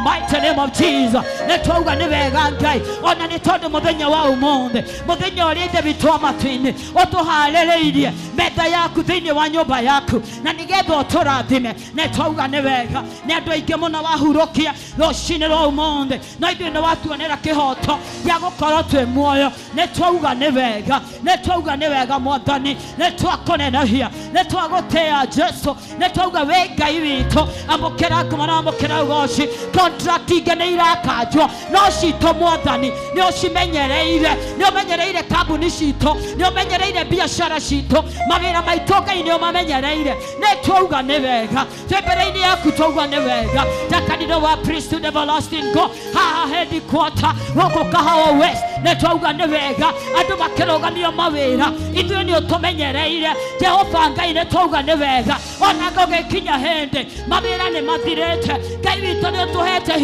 mighty name of Jesus. Netwauga nibega ngai ona nitondo muthenya wa umonde muthenya urinde bitwa matwini otuhalereirie metha yaku thiini wa nyumba yaku na nigetha uturathime. Netwauga nibega ni andu aingi muno wahurukia rucini rwa umonde na ithuĩ nĩ watuonera kĩhoto gĩa gũkorwo twĩ muoyo. Netwauga nibega netwauga nibega Mwathani netwakonenahia netwagũtĩĩa Jesu. Netwauga wĩ Ngai witũ amũkĩra ngoma na amũkĩra ũgooci. Contract ingĩ nĩ irakanjwo no citũ Mwathani nĩ ũcimenyereire nĩ ũmenyereire kambuni citũ nĩ ũmenyereire biacara citũ mawĩra maitũ Ngai nĩ ũmamenyereire. Netwauga nibega twĩ mbere-inĩ yaku twauga nibega ta kanitha wa Priest to the everlasting God haha headquarter gũkũ Kahawa West. Netwauga nibega andũ makĩrũgamio mawĩra ithuĩ nĩ ũtũmenyereire Jehova Ngai. Netwauga nibega ona gũgĩkinya hĩndĩ mawĩra nĩ mathirĩte Ngai witũ nĩ ũtũhete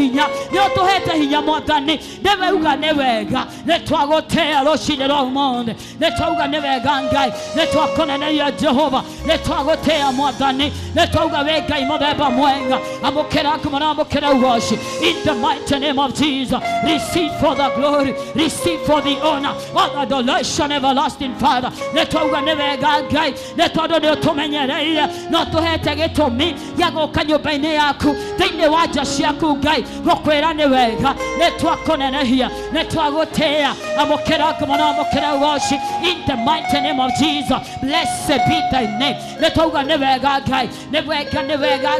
hinya Mwathani. Nĩwauga nĩwega nĩtwagũtĩĩa rũcinĩ rwa ũmũthĩ. Nĩtwauga nĩwega Ngai nĩtwakũneneria Jehova nĩtwagũtĩĩa Mwathani. Nĩtwauga wĩ Ngai mũthemba mwega amũkĩra ngoma na amũkĩra ũgooci. In the mighty name of Jesus, receive for the glory, receive for the honor, all the adoration, everlasting Father. Netwauga nĩwega Ngai nĩ tondũ nĩ ũtũmenyereire no tũhete gĩtũmi gĩa gũka nyũmba-inĩ yaku thĩinĩ wa nja ciaku Ngai gũkwĩra nĩwega nĩtwakũnenehia nĩtwagũtĩĩa amũkĩra ngoma na amũkĩra ũgooci. In the mighty name of Jesus, blessed be thy name. Netwauga nĩwega Ngai nĩwega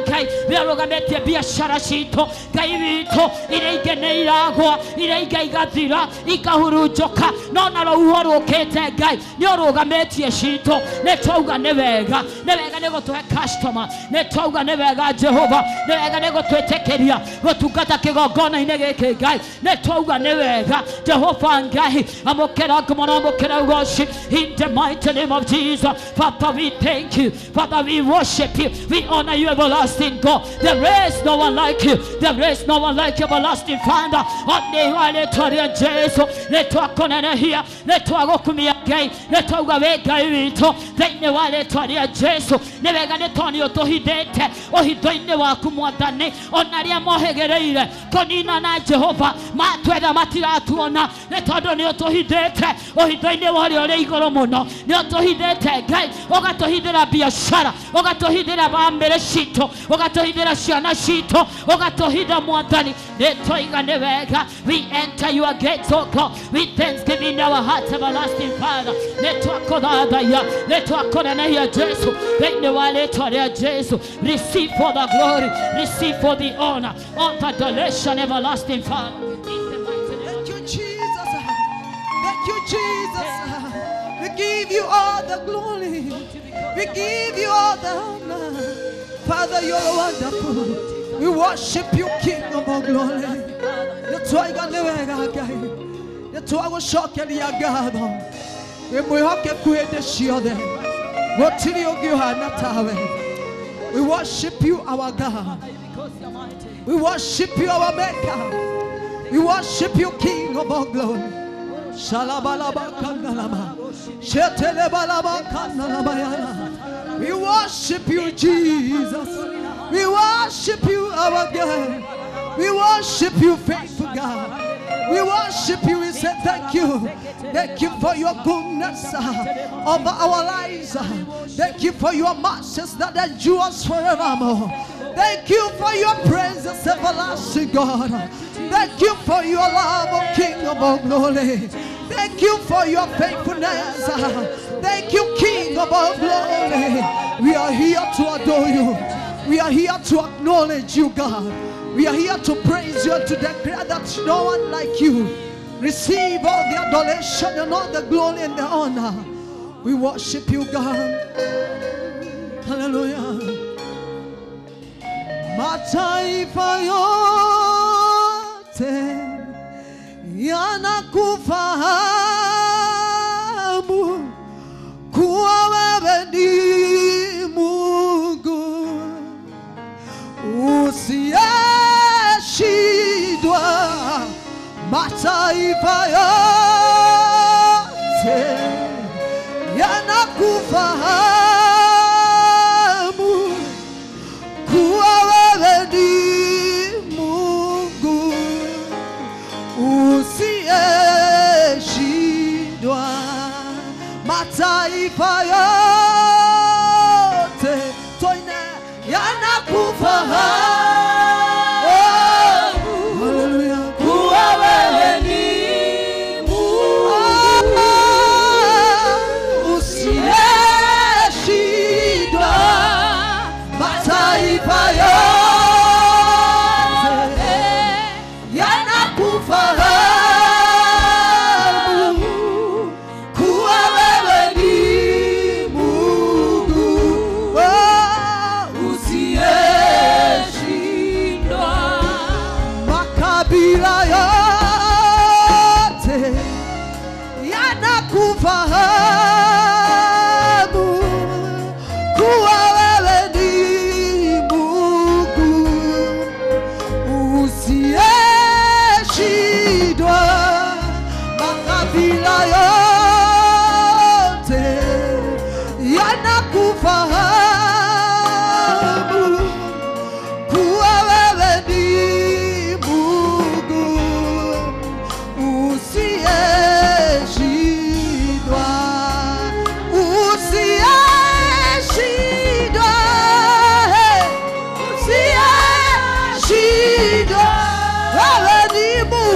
Ngai nĩarũgamĩtie biacara citũ Ngai witũ iria ingĩ nĩ iragwa iria ingĩ igathira ikahurunjũka no na rũhuho rũkĩte Ngai nĩ ũrũgamĩtie citũ. Netwauga nĩwega nĩ gũtũhe customer. Netwauga nĩwega Jehova nĩwega nĩ gũtwĩtĩkĩria gũtungata kĩgongona-inĩ gĩkĩ Ngai. Netwauga nĩwega Jehova Ngai amũkĩra ngoma na amũkĩra ũgooci. In the mighty name of Jesus, Father, we thank you. Father, we worship you. We honor you, everlasting God. There is no one like you. There is no one like you, everlasting Father. Only wale twaria Jesu netwakonenehia netwagũkumia Ngai. Netwauga wĩ Ngai witũ thĩinĩ wa rĩĩtwa rĩa Jesu. Nĩwega nĩ tondũ nĩ ũtũhithĩte ũhitho-inĩ waku Mwathani. Ona arĩa mohĩgĩrĩire kũnina na Jehova matwetha matiratuona nĩ tondũ nĩ ũtũhithĩte ũhitho-inĩ wa ũrĩa ũrĩ igũrũ mũno. Nĩ ũtũhithĩte Ngai ũgatũhithĩra biacara ũgatũhithĩra bamĩrĩ citũ ũgatũhithĩra ciana citũ ũgatũhitha Mwathani. Netwauga nĩwega we enter your gates, O God, with thanksgiving in our hearts, everlasting Father. Netwakũthathaiya netwakũnenehia Jesu thĩinĩ wa rĩĩtwa rĩa Jesu. Receive for the glory, receive for the honor, all the adoration, everlasting Father. Thank you, Jesus. Thank you, Jesus. We give you all the glory. We give you all the honor. Father, you're wonderful. We worship you, King of all glory. Netwauga nĩwega Ngai nĩtwagũcokeria ngatho wĩ mwĩhokeku hĩndĩ ciothe gũtirĩ ũngĩ ũhana tawe. We worship you, our God. We worship you, our Maker. We worship you, King of all glory. We worship you, Jesus. We worship you, our God. We worship you, faithful God. We worship you. We say thank you. Thank you for your goodness over our lives. Thank you for your mercies that endures forevermore. Thank you for your presence, everlasting God. Thank you for your love, O King of all glory. Thank you for your faithfulness. Thank you, King of all glory. We are here to adore you. We are here to acknowledge you, God. We are here to praise you and to declare that no one like you. Receive all the adoration and all the glory and the honor. We worship you, God. Hallelujah. Mataifa yote yanakufahamu kuwa wewe ni Mungu usiyeshindwa. Mataifa yote yanakufahamu kuwa wewe ni Mungu mataifa yote toine yanakufahamu. Hallelujah. Kuwa wewe ni Mungu usiyeshindwa. Mataifa yote yanakufahamu kuwa wewe ni Mungu usiyeshindwa. Makabila yote yanakufahamu kuwa wewe ni Mungu usiyeshindwa. Makabila yote yanakufahamu kuwa wewe ni Mungu usiyeshindwa. Usiyeshindwa. Usiyeshindwa. Wewe ni Mungu.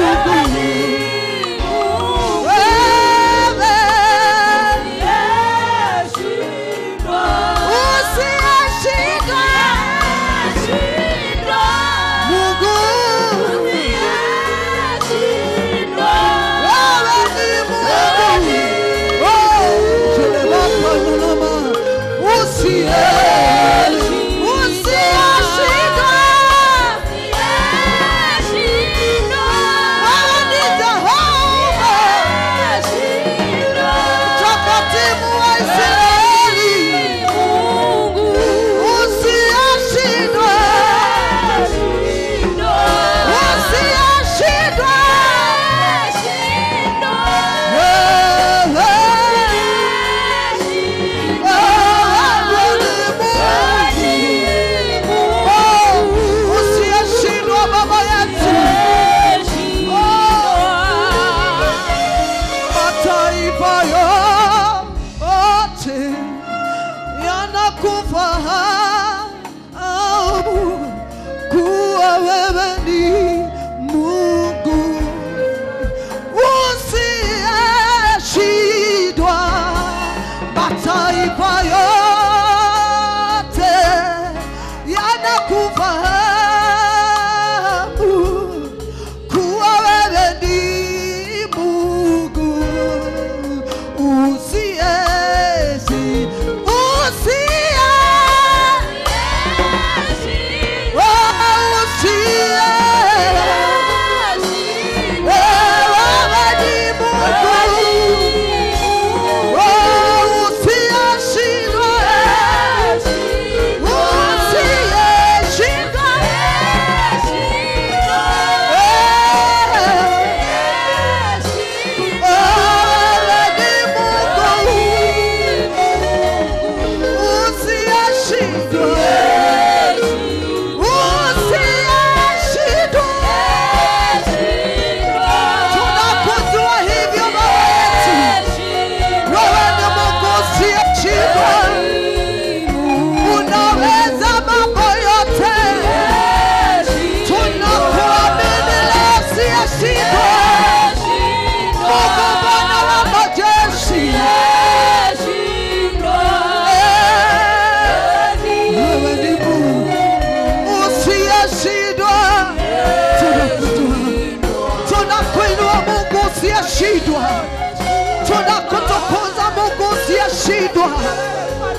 Tunakutukuza Mungu usiyeshindwa.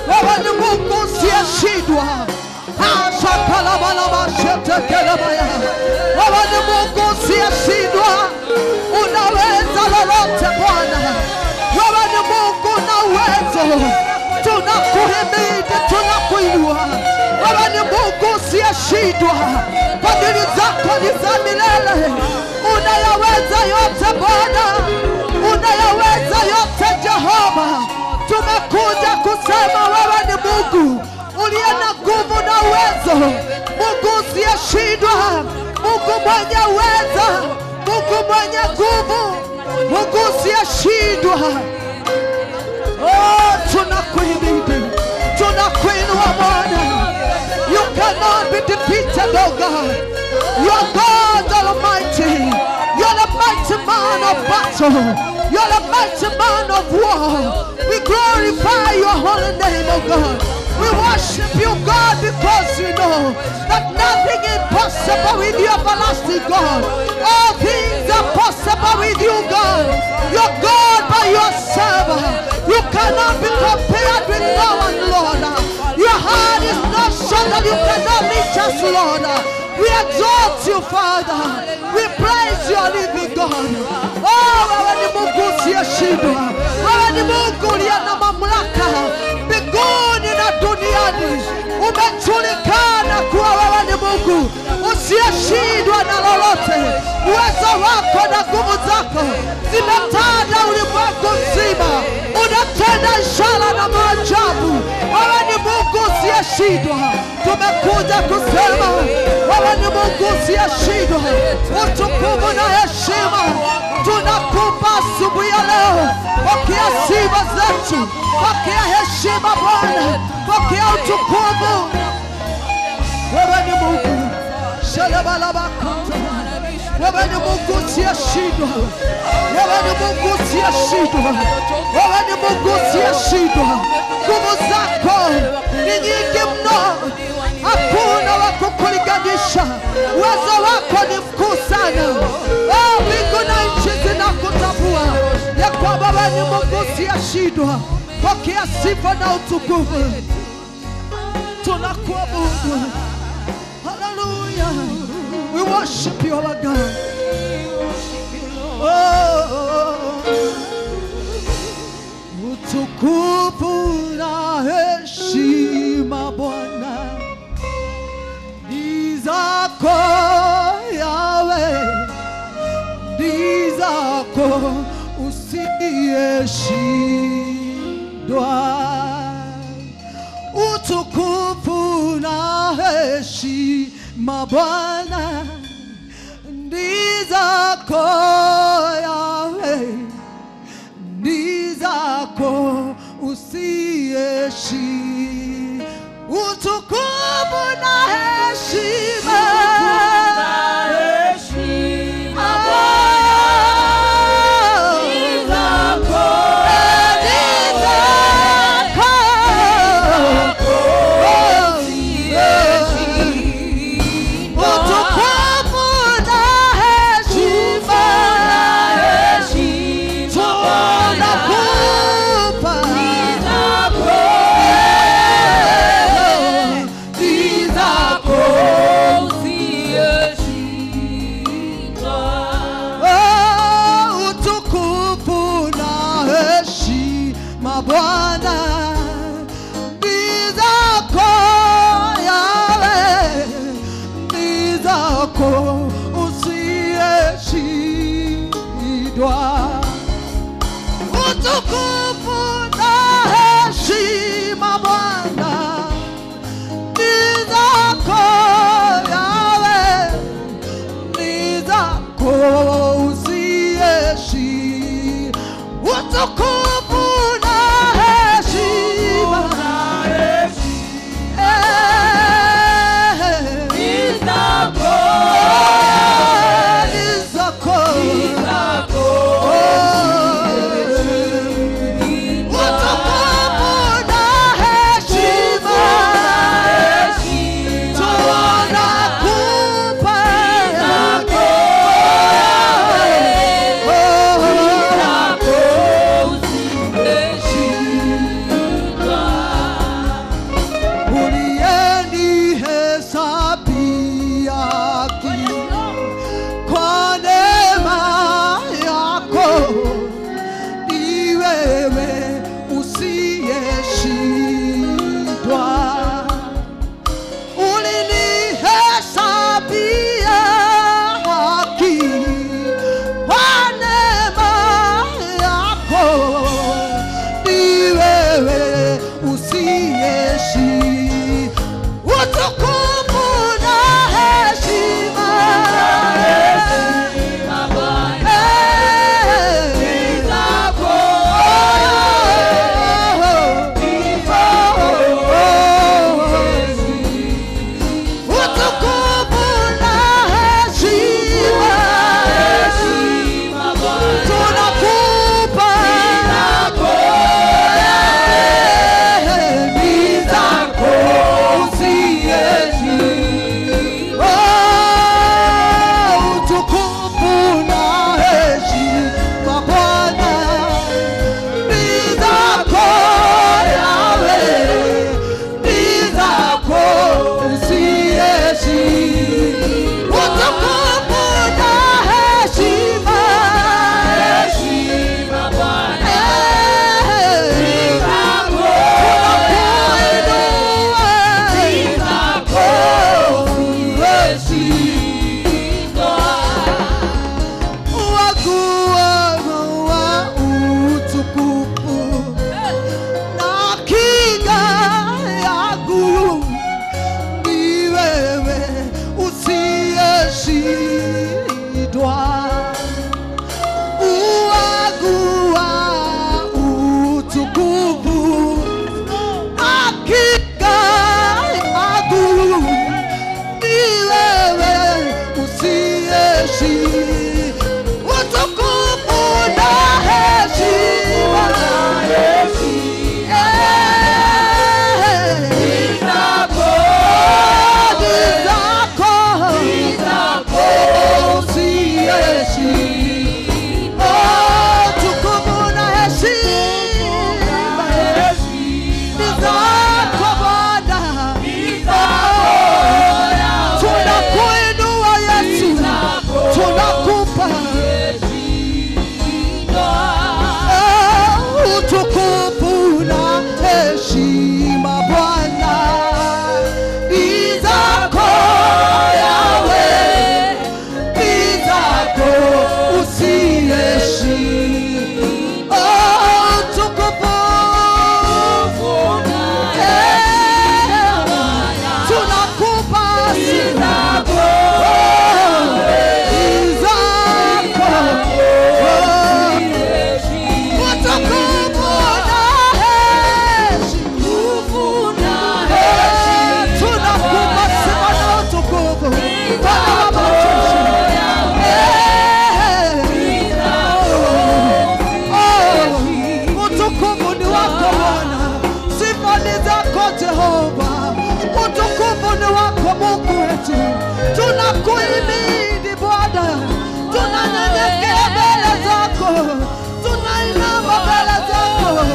Wewe ni Mungu usiyeshindwa. Wewe ni Mungu usiyeshindwa. Unaweza lolote Bwana. Wewe ni Mungu na uwezo. Tunakuhimidi, tunakuinua. Wewe ni Mungu usiyeshindwa. Fadhili zako ni za milele. Unayaweza yote Bwana. Unayaweza yote Jehova. Tumekuja kusema wewe ni Mungu uliye na nguvu na uwezo. Mungu usiyeshindwa. Mungu mwenye uweza. Mungu mwenye nguvu. Mungu usiyeshindwa. Oh, tunakuhimidi, tunakuinua Bwana. You cannot be defeated, oh God. You are God Almighty. You are the mighty man of battle. You are the mighty man of war. We glorify your holy name, oh God. We worship you, God, because we know that nothing is possible with you, everlasting God. All things are possible with you, God. You're God by yourself. You cannot be compared with no one, Lord. Your heart is not so that you cannot reach us, Lord. We exalt you, Father. We praise your living God. Oh, wewe ni Mungu usiyeshindwa. Wewe ni Mungu uliye na mamlaka mbinguni na duniani. Umejulikana kuwa wewe ni Mungu usiyeshindwa na lolote. Uwezo wako na nguvu zako zimetanda ulimwengu mzima. Unatenda ishara na maajabu. Wewe ni Mungu usiyeshindwa. Tumekuja kusema wewe ni Mungu usiyeshindwa. Utukufu na heshima tunakupa asubuhi ya leo. Pokea sifa zetu, pokea heshima Bwana, pokea utukufu. Wewe ni Mungu shalabalabakata. Wewe ni Mungu usiyeshindwa. Wewe ni Mungu usiyeshindwa. Wewe ni Mungu usiyeshindwa. Nguvu zako ni nyingi mno, hakuna wa kukulinganisha. Uwezo wako ni mkuu sana. Oh, mbingu na nchi zinakutambua ya kwamba wewe ni Mungu usiyeshindwa. Pokea sifa na utukufu. Tunakuabudu. Hallelujah. We worship you, our God. Oh, utukufu na heshima Bwana ni zako Yahweh, ni zako usiyeshindwa. Utukufu na heshima Bwana ni zako Yahweh, ni zako usiyeshindwa. Utukufu na heshima Tunakuhimidi Bwana, tunanyenyekea mbele zako, tunainama mbele zako,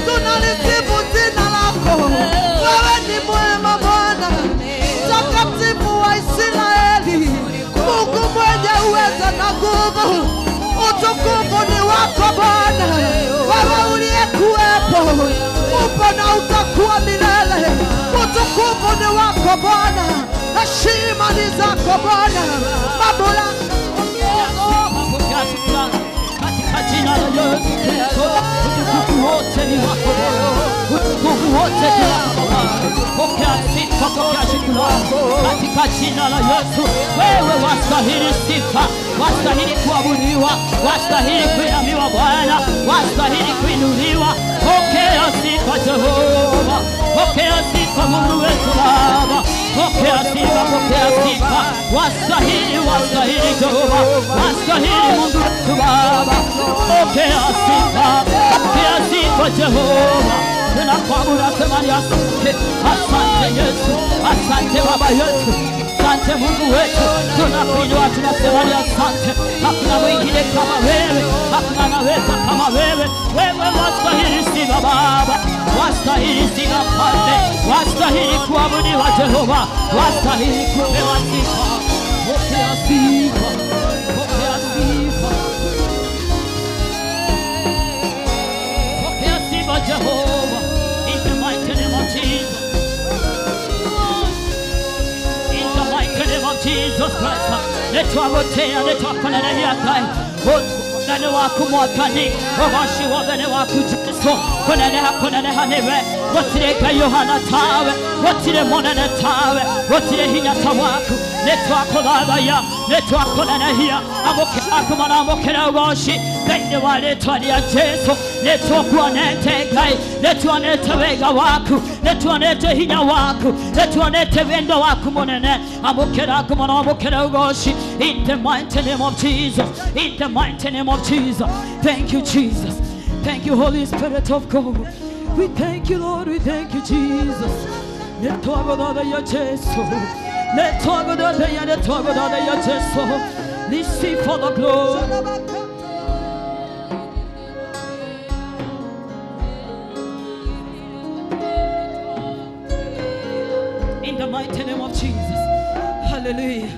tunalisifu jina lako. Wewe ni mwema Bwana, Mtakatifu wa Israeli, Mungu mwenye uweza na nguvu. Utukufu ni wako Bwana, wewe uliyekuwepo, upo na utakuwa milele. Utukufu ni wako Bwana, heshima ni zako Bwana, mamlaka katika jina la Yesu Kristo. Utukufu wote ni wako Bwana, utukufu wote ni wako Bwana. Pokea sifa, pokea shukrani katika jina la Yesu. Wewe wastahili sifa, wastahili kuabudiwa, wastahili kuinamiwa Bwana, wastahili kuinuliwa. Pokea sifa Jehova, pokea sifa Mungu wetu Baba, pokea sifa, pokea sifa. Wastahili, wastahili Jehova, wastahili Mungu wetu Baba. Pokea sifa, pokea sifa Jehova. Tunakuabudu, asante, asante Yesu, asante Baba yetu, asante Mungu wetu. Tunakuinua, tunasema asante. Hakuna mwingine kama wewe, hakuna anaweza kama wewe. Wewe wastahili sifa Baba, wastahili sifa Mfalme, wastahili kuabudiwa Jehova, wastahili kupewa sifa. Pokea sifa, pokea sifa, pokea sifa Jehova. In the mighty name of Jesus, in the mighty name of Jesus Christ. Netwagotea, netwakonelea kai nane waku mwakani obashi wabene waku Jesu koneneha niwe wotireka Yohana tawe wotire monene tawe wotire hinyata waku netwakolabaya netwakonenehia amokera amokera obashi bene wale twalia Jesu netwakuanete kai netwanete wega waku netwanete hinya waku netwanete wendo waku monene amokera kumana amokera obashi. In the mighty name of Jesus, in the mighty name of Jesus. Thank you, Jesus. Thank you, Holy Spirit of God. We thank you, Lord. We thank you, Jesus. Let's talk about your Jesus. Let's talk about your Jesus. Let's see for the glory. In the mighty name of Jesus. Hallelujah.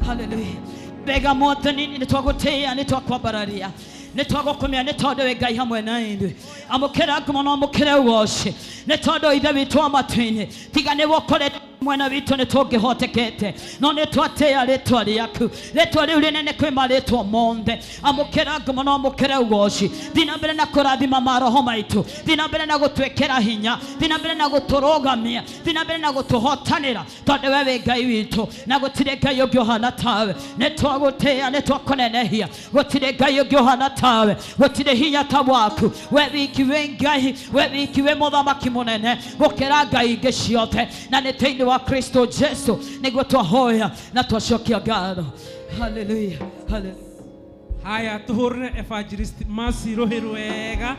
Hallelujah. Bega moto nini nitwagotea nitwakwabararia nitwagokomea nitodo egai hamwe naindi amukera kumana amukera woshe nitodo ida bitwa matwini tigane wokole mwana bitu nitoge hotekete none twatea letwali yaku letwali ulinene kwema letwa monde amukera kumana amukera woshe dinambere nakorathi mamaro homaitu dinambere nagotwekera hinya dinambere nagotorogamia dinambere nagotohotanira tode wewe gai witu nagotireka yogyo hana tawe netwagotea netwakonenehia gotireka yogyo hana tawe gotire hinya tawaku webikiwe ngai webikiwe mothamaki munene gokera ngai geciothe na niteini wa Kristo Jesu nigwo twahoya na twacokia ngatho. Hallelujah. Hallelujah. Haya tuhurne evangelist Masirohero wega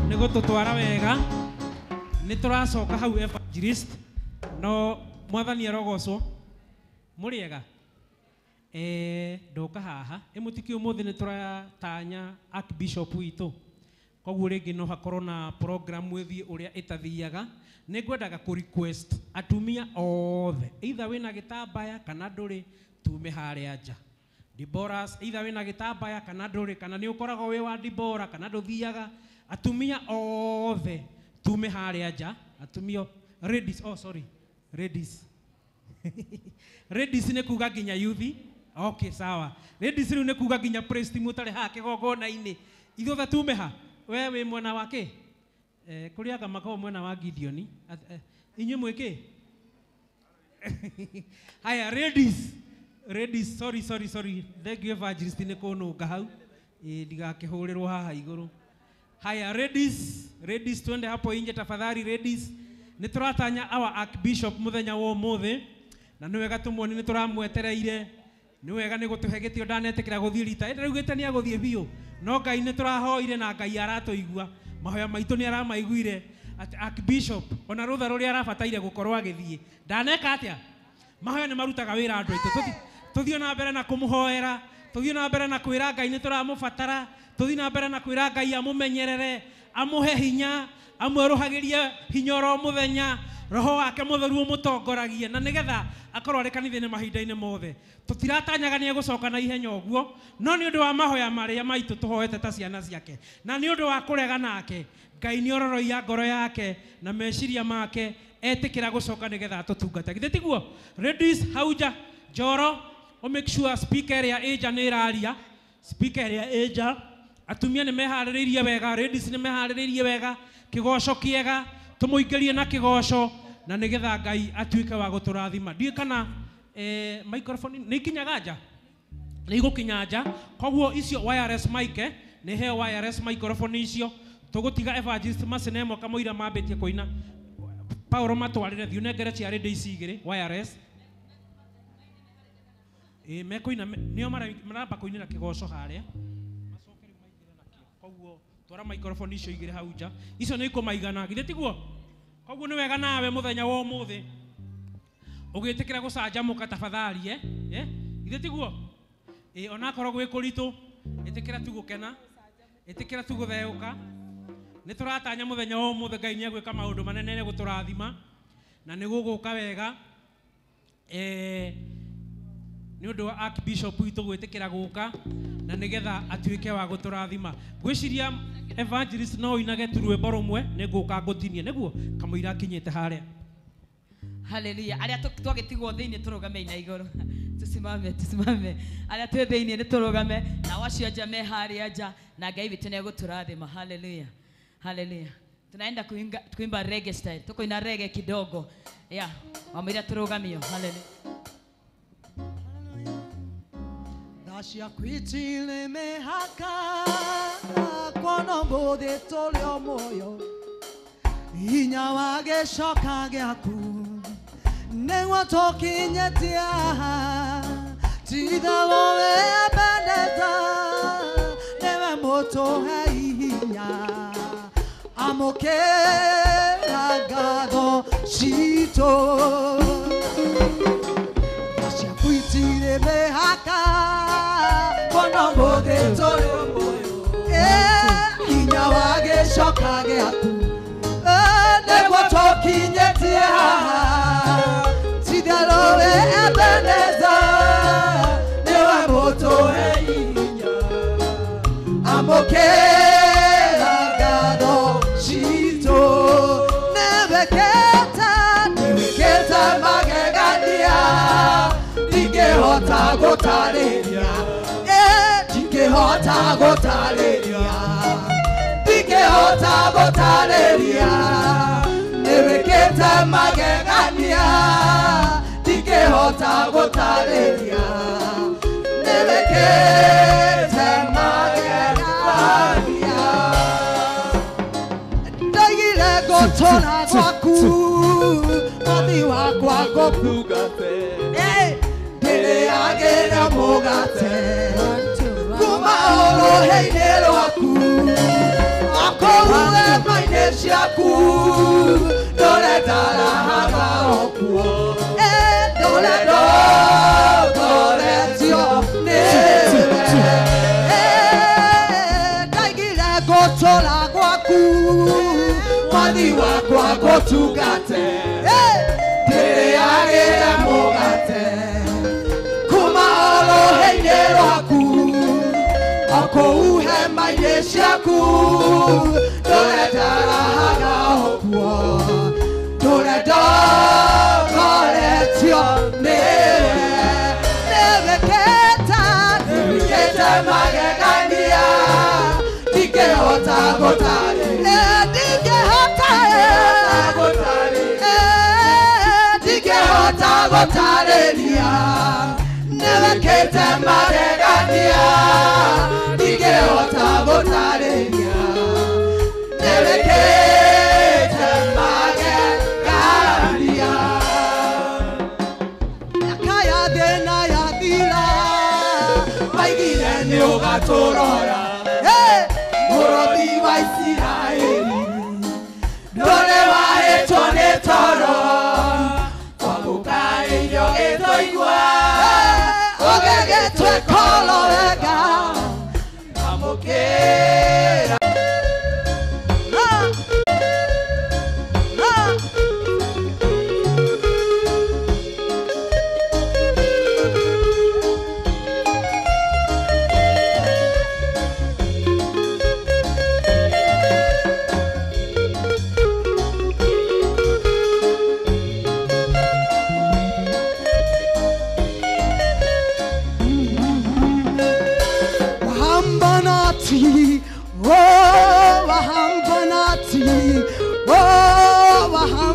nego tutwara wega nituracoka hau evangelist no mwathani arogocwo muriega ndoka haha emutiki umuthi nituratanya Archbishop witu koguo ringi no hakorwo na program wethi uria itathiaga ningwendaga ku request atumia othe either wina gitambaya kana nduri tume haria nja Diboras either wina gitambaya kana nduri kana ni ukoragwo wi wa Dibora kana nduthiaga atumia othe tume haria nja atumio ladies ladies ne kuga ginya youth okay sawa ladies ne kuga ginya priest mutare ha kigogona-ini ithuothe tume ha we wi mwena wake kuriaga makao mwena wa Gideoni inyu mwiki haya ladies sorry thank you evangelist ne kununga hau ndigakihurirwo haha iguru haya ladies twende hapo inje tafadhali ladies nituratanya our Archbishop muthenya wa umuthi na ni wega tumwoni nituramwetereire ni wega ni gutuhe gitio ndanetikira guthii rita ndirugite ni aguthii biu no Ngai niturahoire na Ngai aratuigua mahoya maitu ni aramaiguire Archbishop ona rutha ruri arabataire gukorwo agithii ndaneka atia mahoya ni marutaga wira andu aitu tuthio na mbere na kumuhoera tuthio na mbere na kwira Ngai nituramubatara tuthio na mbere na kwira Ngai amumenyerere amuhe hinya amweruhagirie hinya ro muthenya roho wake mutheru umutongoragie na nigetha akorwo ari kanitha-ini mahinda-ini mothe tutiratanyaga ni egucoka na ihenya uguo no ni undu wa mahoya maria maitu tuhoete ta ciana ciake na ni undu wa kurega nake Ngai ni ororoia ngoro yake na meciria make etikira gucoka nigetha tutungata githe tiguo ladies hauja joro o make sure speaker ya eja ni iraria speaker ya eja atumia ni mehaririirie wega ladies ni mehaririirie wega kigoco kiega tumuingerie na kigoco na nigetha Ngai atuike wa guturathima ndie kana microphone ni kinyaga nja ni igukinya nja koguo icio wireless mic ni he wireless microphone icio tugutiga evangelist Masinemo kamuira mambitie kuina Paulo matwarire thiu nengere cia radio ici igiri wireless mekuina nio maramba kuinira kigoco haria macokeri maigire nakio koguo twara microphone icio igire hau nja icio ni ikumaigana githe tiguo koguo ni wega nawe muthenya wa umuthi ugitikira gucanjamuka tafadhali githe tiguo ona korwo gwi kuritu itikira tu gukena itikira tu gutheuka nituratanya muthenya wa umuthi Ngai ni egwika maundu manene ne guturathima na ni guguka wega ni undu wa Archbishop witu gwitikira guka na nigetha atuike wa guturathima gwiciria evangelist no inage turwimbo rumwe ni guka ngutinie niguo kamuira kinyite haria Hallelujah aria twagitigwo thiini turugame ina iguru tusimame aria twi thiini ni turugame na wacio nja me haria nja na Ngai witu ni guturathima hallelujah tunaenda kuimba reggae style tukoina reggae kidogo wamira turugamio hallelujah Dacia kwitile mehaka kono bode tolio moyo inya wage shoka gyaku nengwa tokinyetia tidalole beneta newe moto heinya amoke agado shito Dacia kwitile mehaka kono bode tolio moyo inya wage shoka gyaku Negwa tokinyetia Tidalowe ebeneza Newa moto heinya Amoke agado shito Neveketa magegania Nikehota gotaleria Nikehota gotaleria Nikehota gotaleria Neveketa magegania Nikehota gotaleria Neveketa magegania Ndagile gotona gwaku Mami wakwa gopugate Dele agera mugate ciaku ndore ndarahaga okuo ndore ndogoretio nĩwe ndaigire ngũtũra gwaku mwathi wakwa ngũtungate ndĩrĩagĩre mũgate kuma orohĩ-inĩ rwaku okũu hema-inĩ ciaku ndũre ndarahaga okuo ndũre ndogoretio nĩwe nĩwĩkĩte magegania ndingĩhota gũtarĩria ndingĩhota gũtarĩria nĩwĩkĩte magegania ndingĩhota gũtarĩria nĩwĩkĩte magegania miaka ya thĩna yathira waigire nĩũgatũrora mũrothi wa Isiraeli ndũrĩ wahĩtwo nĩ toro kwamũka irio gĩtũigua ũgĩgĩtwe kolo wega amũkĩra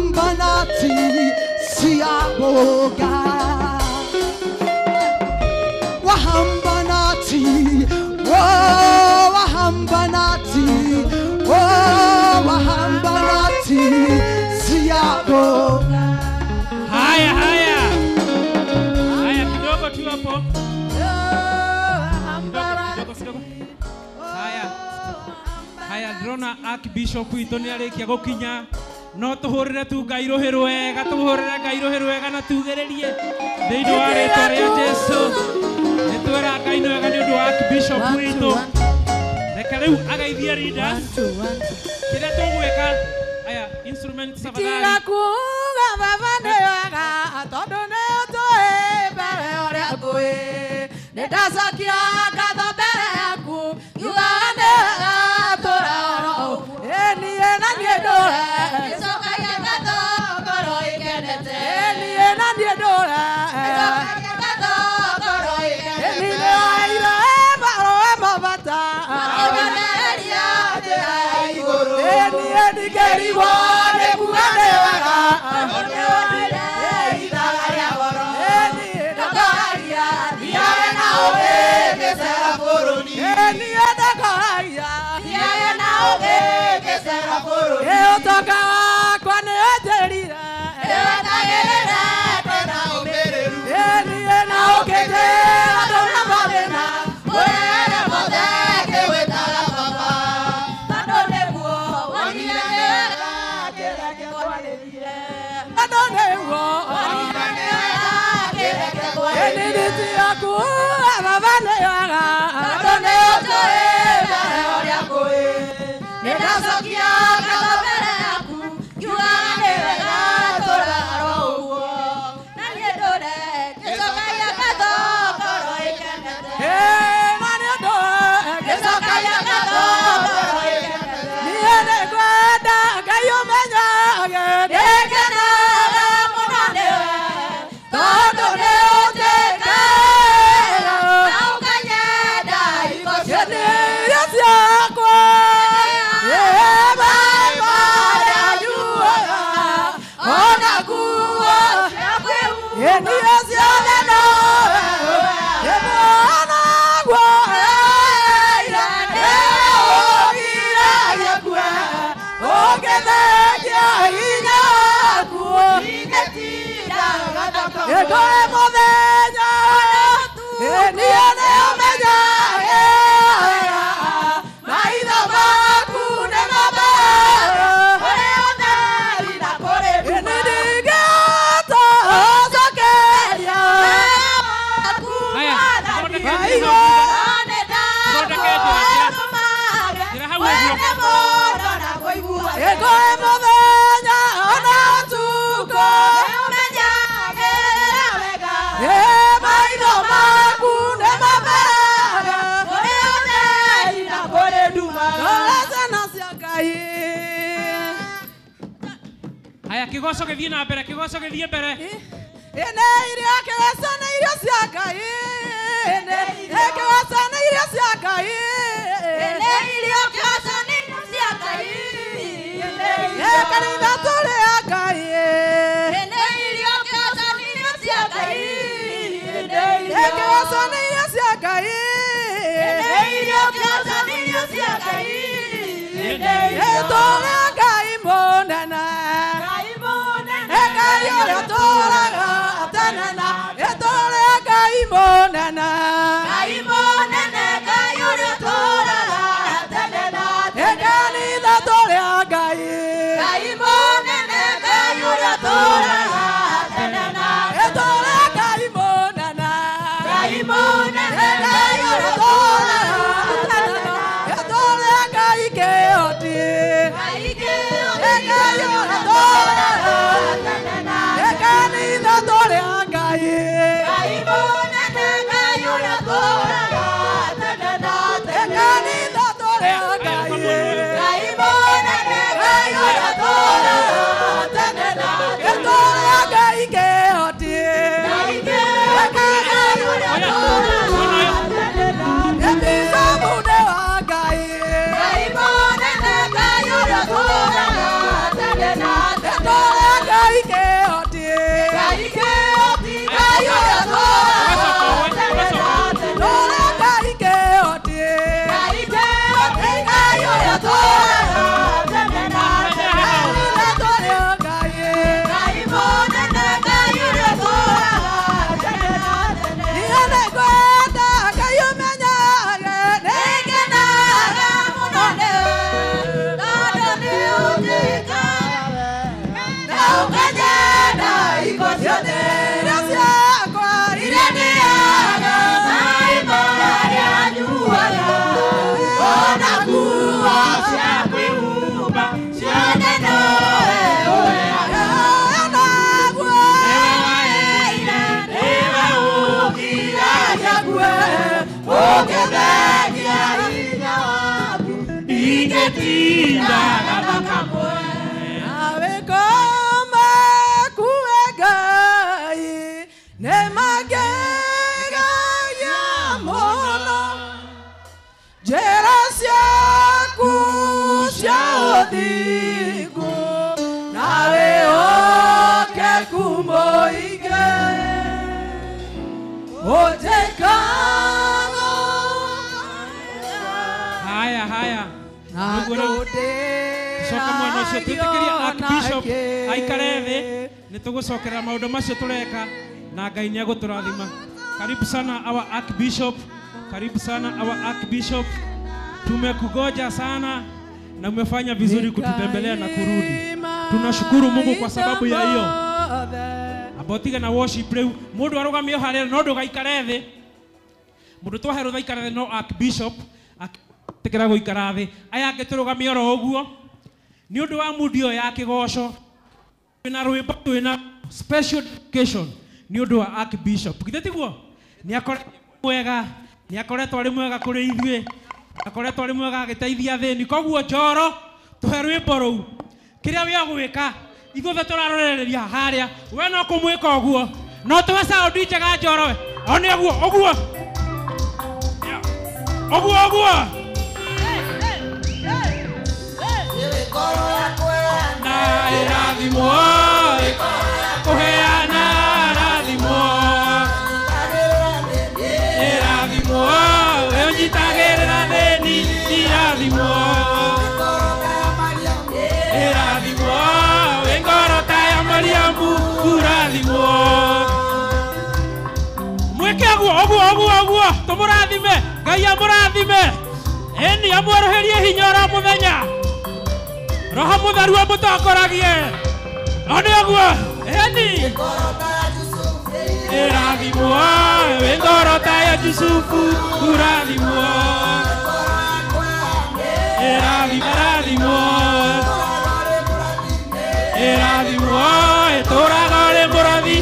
wahambanati siaboga wahambanati siaboga Haya kidogo tu hapo. Kidogo. Haya drona Archbishop witũ nĩ arĩkia gũkinya no tũhũrĩre tu Ngai rũhĩ rwega na tugĩrĩrie thĩinĩ wa rĩĩtwa rĩa Jesũ nĩ twĩra Ngai nĩ wega nĩ ũndũ wa Archbishop witũ reke rĩu ageithie leaders kĩrĩa tũgwĩka aya instruments tafadhali kuga baba nĩ wega tondũ nĩ ũtũĩ mbere ũrĩa ngũĩ nĩ ndacokia ngatho mbere yaku yugaga nĩ wega tũra oro niĩ na niĩ ndũre gĩcokagia ngatho ngoro ikenete niĩ na niĩ ndũre gĩcokagia ngatho ngoro ikenete niĩ waire maroe mabata maromereria njĩra ya igũrũ niĩ ndingĩrigwo nĩ kuga nĩ wega nĩ waire ithaga rĩa goro niĩ ndokoragia thiage na ũgĩ ngĩcera bũrũri niĩ ndokoragia thiage na ũgĩ ngĩcera bũrũri ũtonga wakwa nĩ ũnjĩrire nĩwendagĩrĩre kwĩna ũmĩrĩru niĩ na ũkĩnjĩra ndũna mathĩna mwĩre mothe ngĩwĩtaga baba tondũ nĩguo wonire nĩ wega njĩra ngĩkwarĩrire tondũ nĩ kigoco githie na mbere kigoco githie mbere ene iria kigoco na irio cia Ngai ene kigoco na irio cia Ngai ene irio kigoco na irio cia Ngai ene kanitha tũrĩ a Ngai ene irio kigoco na irio cia Ngai ene kigoco na irio cia Ngai ene irio kigoco na irio cia Ngai ene tũrĩ Ngai mũnene Ngai ũrĩa ũtũũraga tene na tũrĩ Ngai mũnene Ngai ũrĩa ũtũũraga tene na kanitha tũrĩ a Ngai mũnene Ngai ũrĩa ũtũũraga tene na tũrĩ Ngai mũnene Ngai ũrĩa ũtũũraga tene na tũrĩ Ngai kĩhoti Ngai ũrĩa ũtũũraga kanitha tũrĩ a Ngai mũnene Ngai ũrĩa ũtũũraga tene na kanitha tũrĩ a Ngai mũnene Ngai ũrĩa ũtũũraga tene na tũrĩ Ngai kĩhoti Ngai ũrĩa ũtũũraga tene na Ebica mũnene wa Ngai mũnene Ngai ũrĩa ũtũũraga tene na tũrĩ Ngai kĩhoti Ngai ũrĩa ũtũũraga tene na tũrĩ Ngai kĩhoti Ngai ũrĩa ũtũũraga tene na kanitha tũrĩ a Ngai mũnene Ngai ũrĩa ũtũũraga tene na niĩ nĩngwenda Ngai ũmenyage nĩngenaga mũno tondũ nĩũnjĩkaga na ũkanyenda iko ciothe iria ciakwa iria ndĩaga maĩ marĩa nyuaga ona nguo cia kwĩhumba ciothe nowe ũheaga naguo nĩwe ũkiragia guo ũngĩthengia hinya waku ingĩtindaga makamwe nawe koma kuwe Ngai nĩ mangĩgagia mũno njĩra ciaku cia ũthingu na wĩhokeku mũingĩ ũnjĩkaga haya coka mwana ũcio twĩtĩkĩria Archbishop aikare thĩ nĩ tũgũcokerera maũndũ macio tũreka na Ngai nĩ agũtũrathima. Karibu sana our Archbishop, karibu sana our Archbishop. Tumekugoja sana na umefanya vizuri kututembelea na kurudi. Tunashukuru Mungu kwa sababu ya hiyo. Abotiga na worship rĩu mũndũ arũgamio harĩa no ndũgaikare thĩ. Mũndũ twaherwo thaikare thĩ no Archbishop tekera gũikara thĩ. Aya angĩ tũrũgamio oro ũguo nĩ ũndũ wa mundio ya kĩgoco na rwĩmbo twĩna special education nĩ ũndũ wa Archbishop. Githĩ tiguo? Nĩ akoretwo arĩ mwega kũrĩ ithuĩ, akoretwo arĩ mwega agĩteithia thĩni. Koguo Njoro tũhe rwĩmbo rũu kĩrĩa wĩ gwĩka ithuothe tũrarorereria harĩa we no kũmwĩka ũguo no tũhe sound njega Njoro we one ũguo na irathimo kũheana irathimo we ũnyitagĩrĩra thĩni irathimo we ngoro ta ya Mariamu irathimo mwĩke ũguo tũmũrathime Ngai amũrathime eni amweroherie hinya ora mũthenya Roho Mũtheru amũtongoragie one ũguo eni irathimo we ngoro ta ya Yusufu irathimo irathimo tũraga ũrĩ mũrathi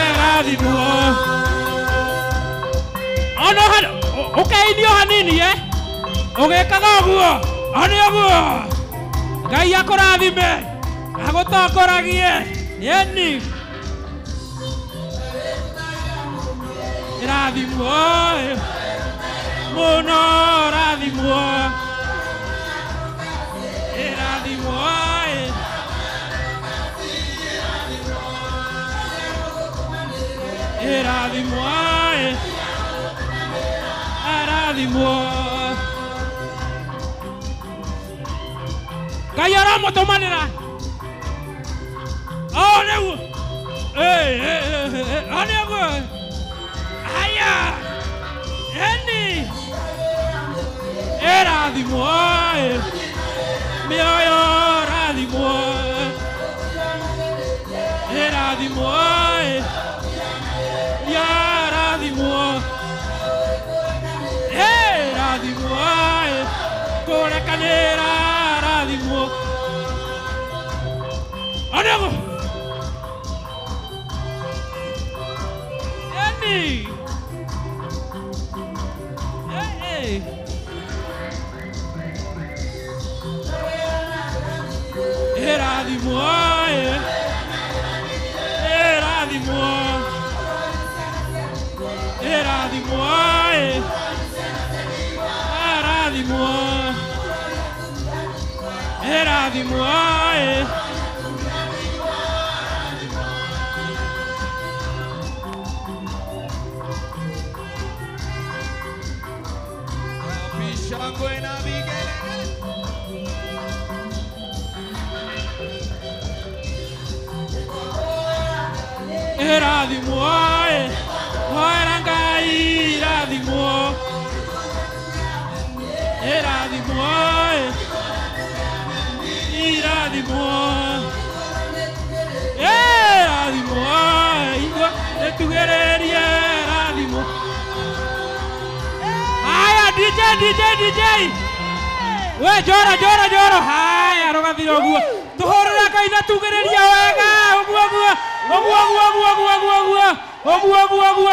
irathimo ono hano ũkeithio hanini ũgĩkaga ũguo one ũguo Ngai akũrathime agotokoragie yani rathimwo muno rathimwo rathimwo rathimwo rathimwo Ngai aramutumanira nĩguo nĩguo haya eni rathimwo mĩoyo rathimwo rathimwo ya rathimwo rathimwo kũrekanĩra rathimwo nĩguo eni rathimwo rathimwo rathimwo rathimwo rathimwo Shangwe na vigelegele. Rathimwo Ngai rathimwo rathimwo rathimwo rathimwo igua nĩtugererie rathimwo haya DJ we joro haya rogathira ũguo tũhũrĩre Ngai na tugererie wega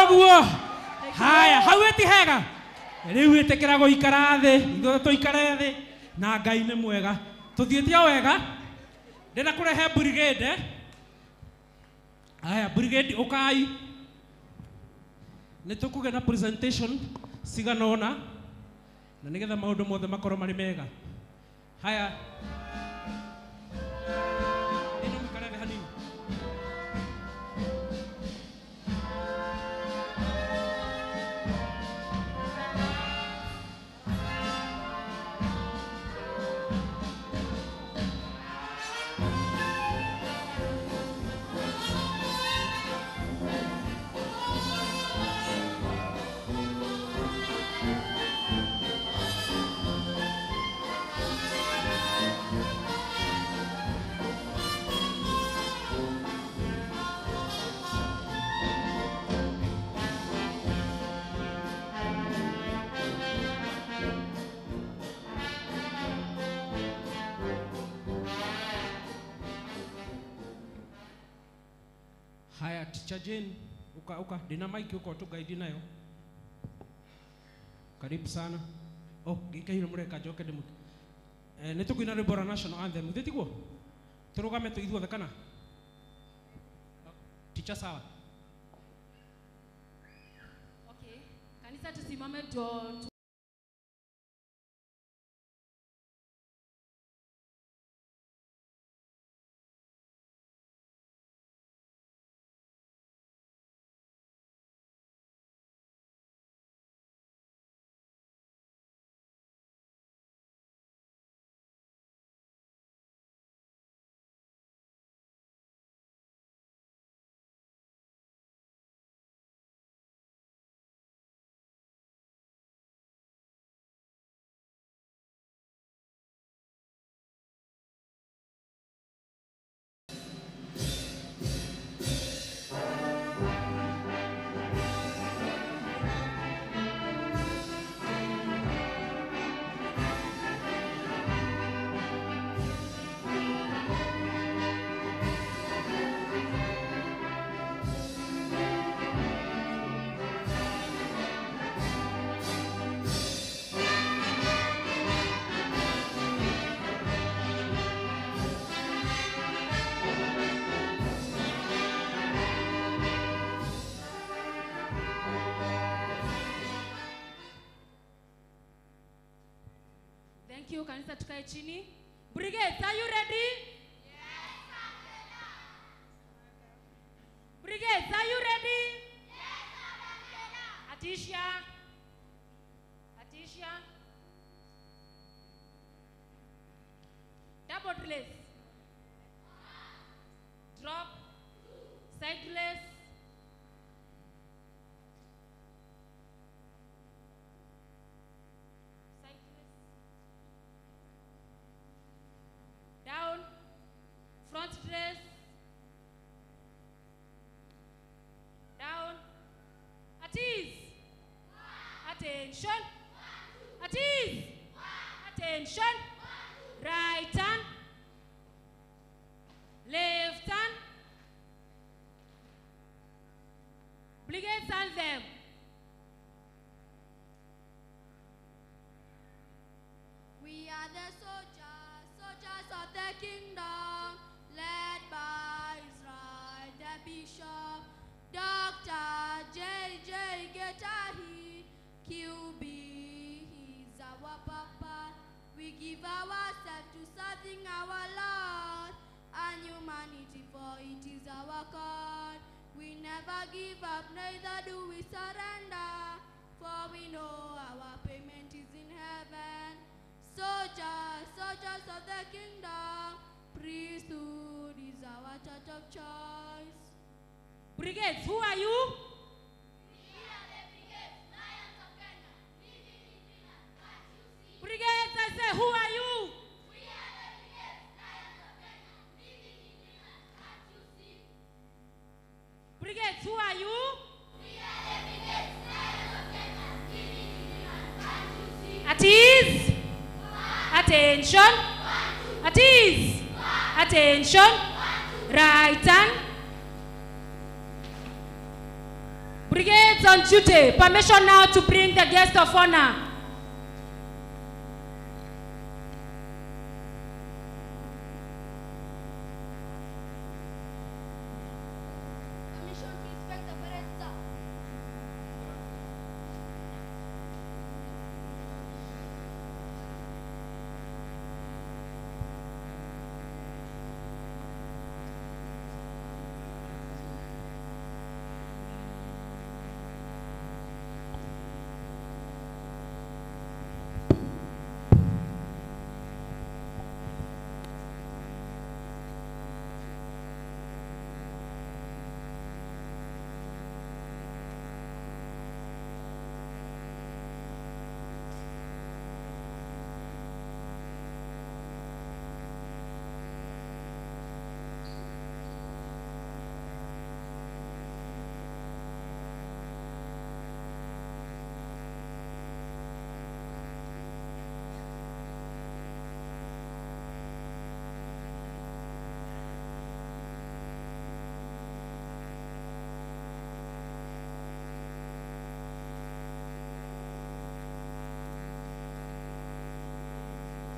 ũguo haya hau ĩtihega rĩu ĩtĩkĩra gũikara thĩ ithuothe tũikare thĩ na Ngai nĩ mwega tũthiĩte o wega ndĩna kũrehe brigade haya brigade ũkai nĩ tũkũgĩa na presentation cigana ũna na nĩgetha maũndũ mothe makorwo marĩ mega haya haya Teacher Jane uka dina mic uko tugaidi nayo karibu sana gikairo mureka joke demu nitukwina rwimbo rwa national anthem thitiguo turugame tuithuothe kana Teacher sawa okay kanisa tusimame tu Thank you. Kanisa tukae chini. Brigades, are you ready? Yes, Brigades, are you ready? Yes, Atisha. Atisha. Double release. Drop. Side release. Side release. Down. Front release. Down. At ease. Attention. At ease. Attention. Right hand. Left hand. Brigades anthem. We are the soldiers, soldiers of the kingdom, led by Israel, the bishop, Dr. J.J. Getahi, QB, he's our papa. We give ourselves to serving our Lord, and humanity, for it is our God. We never give up, neither do we surrender, for we know our payment is in heaven. Soldiers, soldiers of the kingdom, priesthood is our church of choice. Brigades, who are you? We are the brigades, Lions of Kenya, living in Finland, what you see. Brigades, I say, who are you? We are the brigades, Lions of Kenya, living in Finland, what you see. Brigades, who are you? We are the brigades, Lions of Kenya, living in Finland, what you see. At ease. Attention. At ease. Attention. Right hand. Brigades on duty. Permission now to bring the guest of honor. Permission to inspect the parade, sir.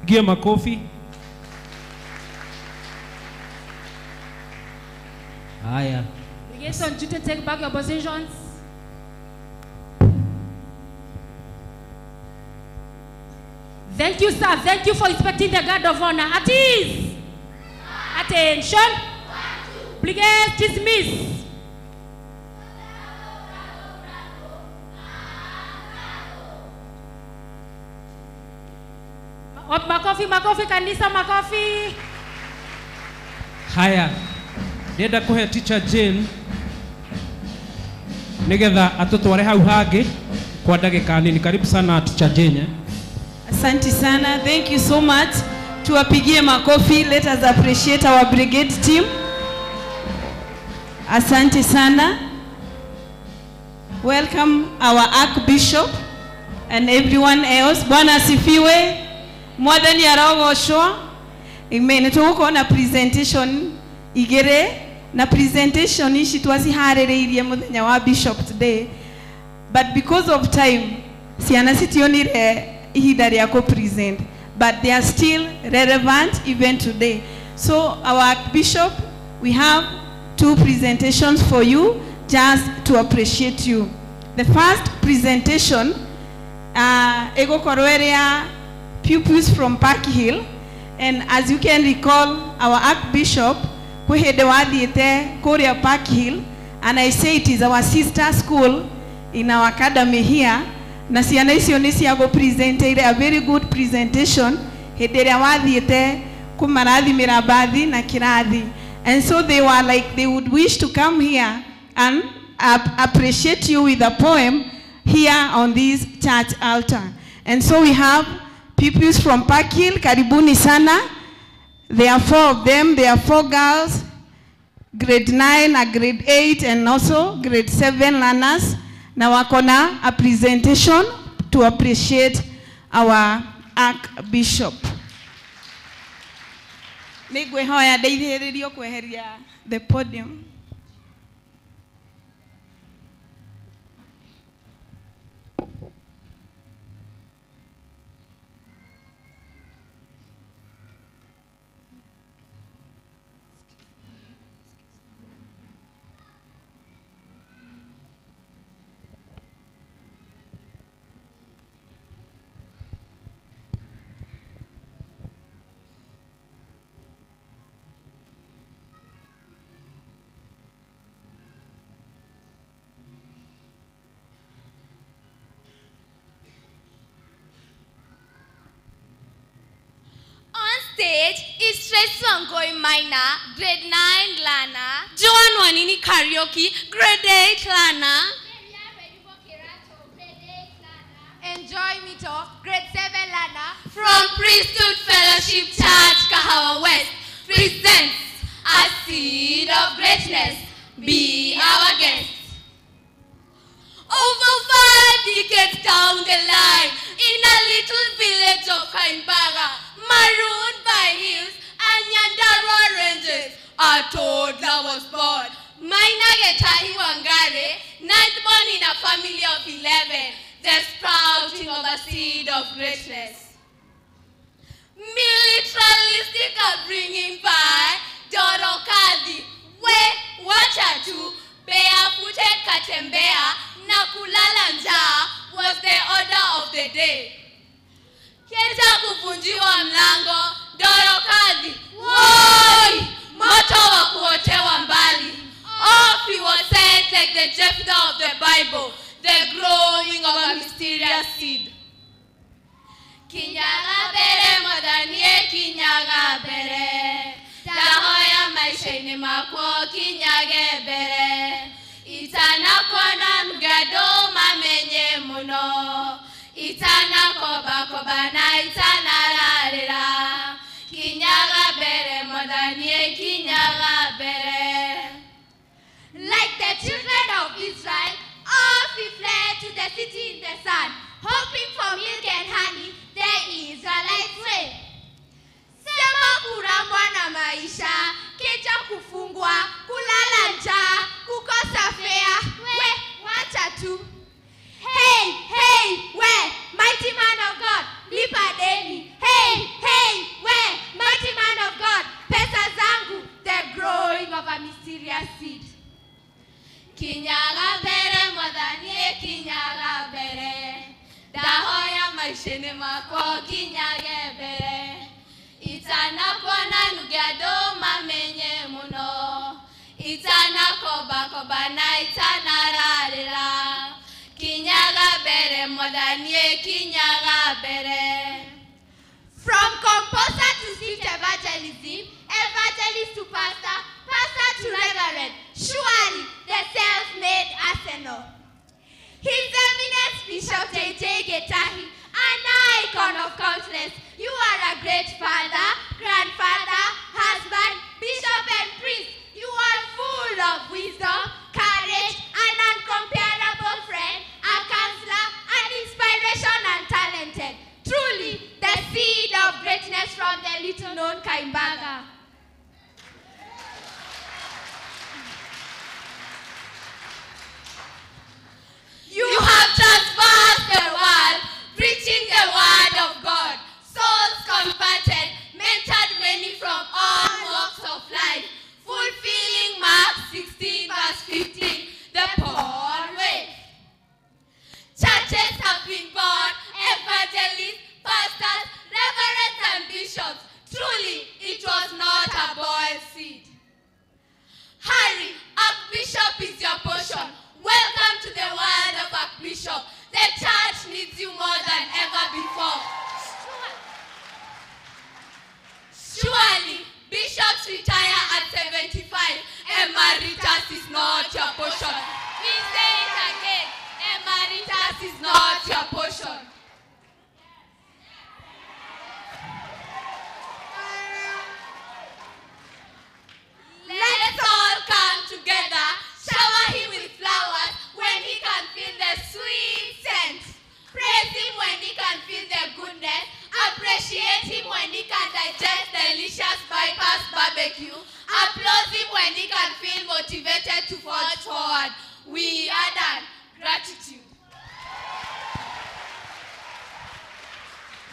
Give makofi. Haya. Brigades on duty, take back your positions. Thank you, sir. Thank you for inspecting the guard of honor. At ease. Attention. Brigades dismiss. Makofi, makofi, kanisa, makofi. Haya. Nenda kuhe teacher Jane nigetha atutware hau hangi kwa ndagika nini. Karibu sana teacher Jane. Asante sana. Thank you so much. Tuwapigie makofi. Let us appreciate our brigade team. Asante sana. Welcome our Archbishop and everyone else. Bwana asifiwe. Mwathani arogoshwa. Amen. Tuko na presentation igere na presentation ici twaciharĩrĩirie muthenya wa bishop today, but because of time ciana citionire ihinda rĩa ku present, but they are still relevant even today. So our bishop, we have 2 presentations for you just to appreciate you. The first presentation egokorwo ĩrĩa pupils from Park Hill. And as you can recall, our Archbishop, Kwehede Wathiete, Korea Park Hill, and I say it is our sister school in our academy here. Na ciana icio ni cia go presented a very good presentation. Hede ria wathiete kumarathimira bathi na kirathi. And so they were like, they would wish to come here and appreciate you with a poem here on this church altar. And so we have pupils from Park Hill, karibuni sana. There are 4 of them. There are 4 girls, grade 9 and grade 8 and also grade 7 learners. Now we're gonna a presentation to appreciate our Archbishop. The podium. Stage is Tracy Wangoi Maina, grade 9 learner. Joan Wanini Karaoke, grade 8 learner. Enjoy Mito, grade 7 learner. From Priesthood Fellowship Church, Kahawa West, presents a seed of greatness. Be our guest. Over 5 decades down the line, in a little village of Kaimbaga, marooned by hills and Nyandarua ranges, a toddler was born. Maina Getahi Wangare, 9th born in a family of 11, the sprouting of a seed of greatness. Militaristic upbringing by Doro Kadhi, we wacha tu, barefooted katembea, na kulala njaa was the order of the day. Kieta kuvunjiwa mlango, Doro Kadhi, woi, moto wa kuotewa mbali. Off he was sent like the Jephthah of the Bible, the growing of a mysterious seed. Kinyaga bere modanie kinyaga bere, tahoya maisheni mako kinyage bere. Itana kona mgado mamenye muno, itana koba koba na itana rarira. Kinyaga bere modanie kinyaga bere. Like the children of Israel, off he fled to the city in the sun, hoping for milk and honey, the Israelites went. Sema kurambwa na maisha, keja kufungwa, kulala njaa, kukosa fare, we, wacha tu. Hey, hey, we, mighty man of God, lipa deni. Hey, hey, we, mighty man of God, pesa zangu, the growing of a mysterious seed. Kinyaga bere modanie kinyaga bere, dahoya maisheni mako kinyage bere. Itana kona nugado mamenye muno, itana koba koba na itana rarira. Kinyaga bere modanie kinyaga bere. From composer to street evangelism, evangelist to pastor, pastor to reverend, surely the self-made arsenal. His Eminence Bishop J.J. Getahi, an icon of countless. You are a great father, grandfather, husband, bishop and priest. You are full of wisdom, courage, an uncomparable friend, a counselor, an inspiration and talented. Truly, the seed of greatness from the little known Kaimbaga. You have traversed the world, preaching the word of God. Souls converted, mentored many from all walks of life, fulfilling Mark 16 verse 15, the Paul way. Churches have been born, evangelists, pastors,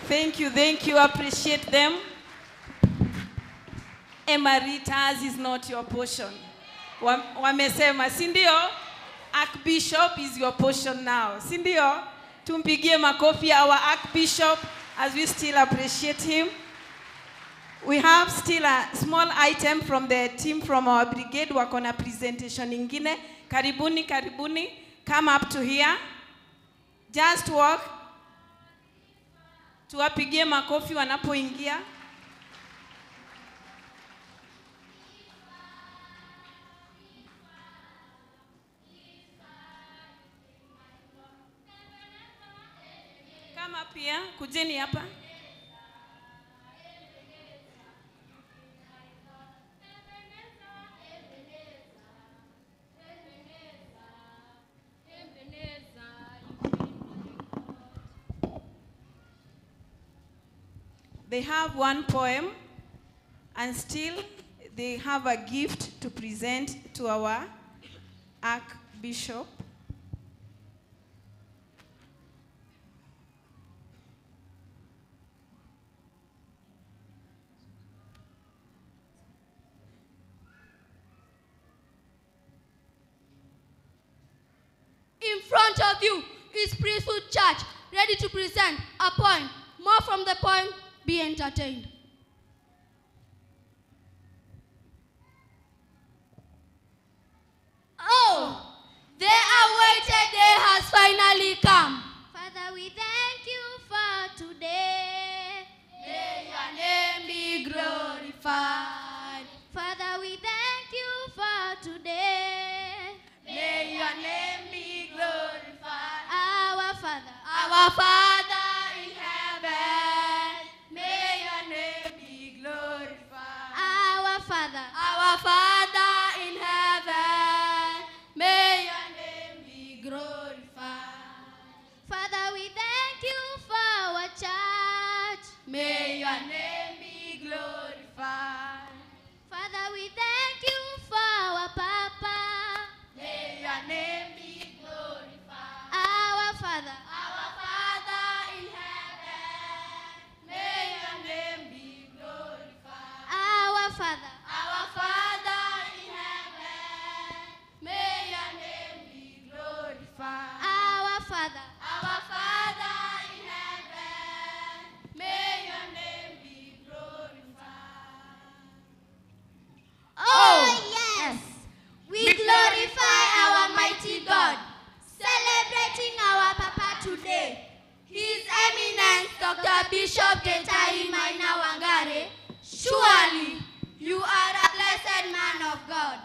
Thank you. Appreciate them. Emeritus is not your portion. Wamesema, si ndio? Archbishop is your portion now. Si ndio? Tumpigie makofi our Archbishop as we still appreciate him. We have still a small item from the team from our brigade. Wako na presentation ingine. Karibuni. Come up to here. Just walk. Tuwapigie makofi wanapoingia. Kama pia kujeni hapa. They have one poem and still they have a gift to present to our Archbishop. In front of you is Priesthood Church, ready to present a poem. More from the poem, be entertained. Oh, the awaited day has finally come. Father, we thank you for today. May your name be glorified. Father, we thank you for today. May your name be glorified. Our Father in heaven, may your name be glorified. Our Father in heaven, may your name be glorified. Father, we thank you for our church. May your name be glorified. Father, we thank you for our Papa. May your name be glorified. Our Father in heaven, may your name be glorified. Our Father in heaven, may your name be glorified. Our Father in heaven, may your name be glorified. Oh yes, we glorify our mighty God, celebrating our Papa today. His Eminence Dr. Bishop Gitahi Maina Wangare, surely you are a blessed man of God.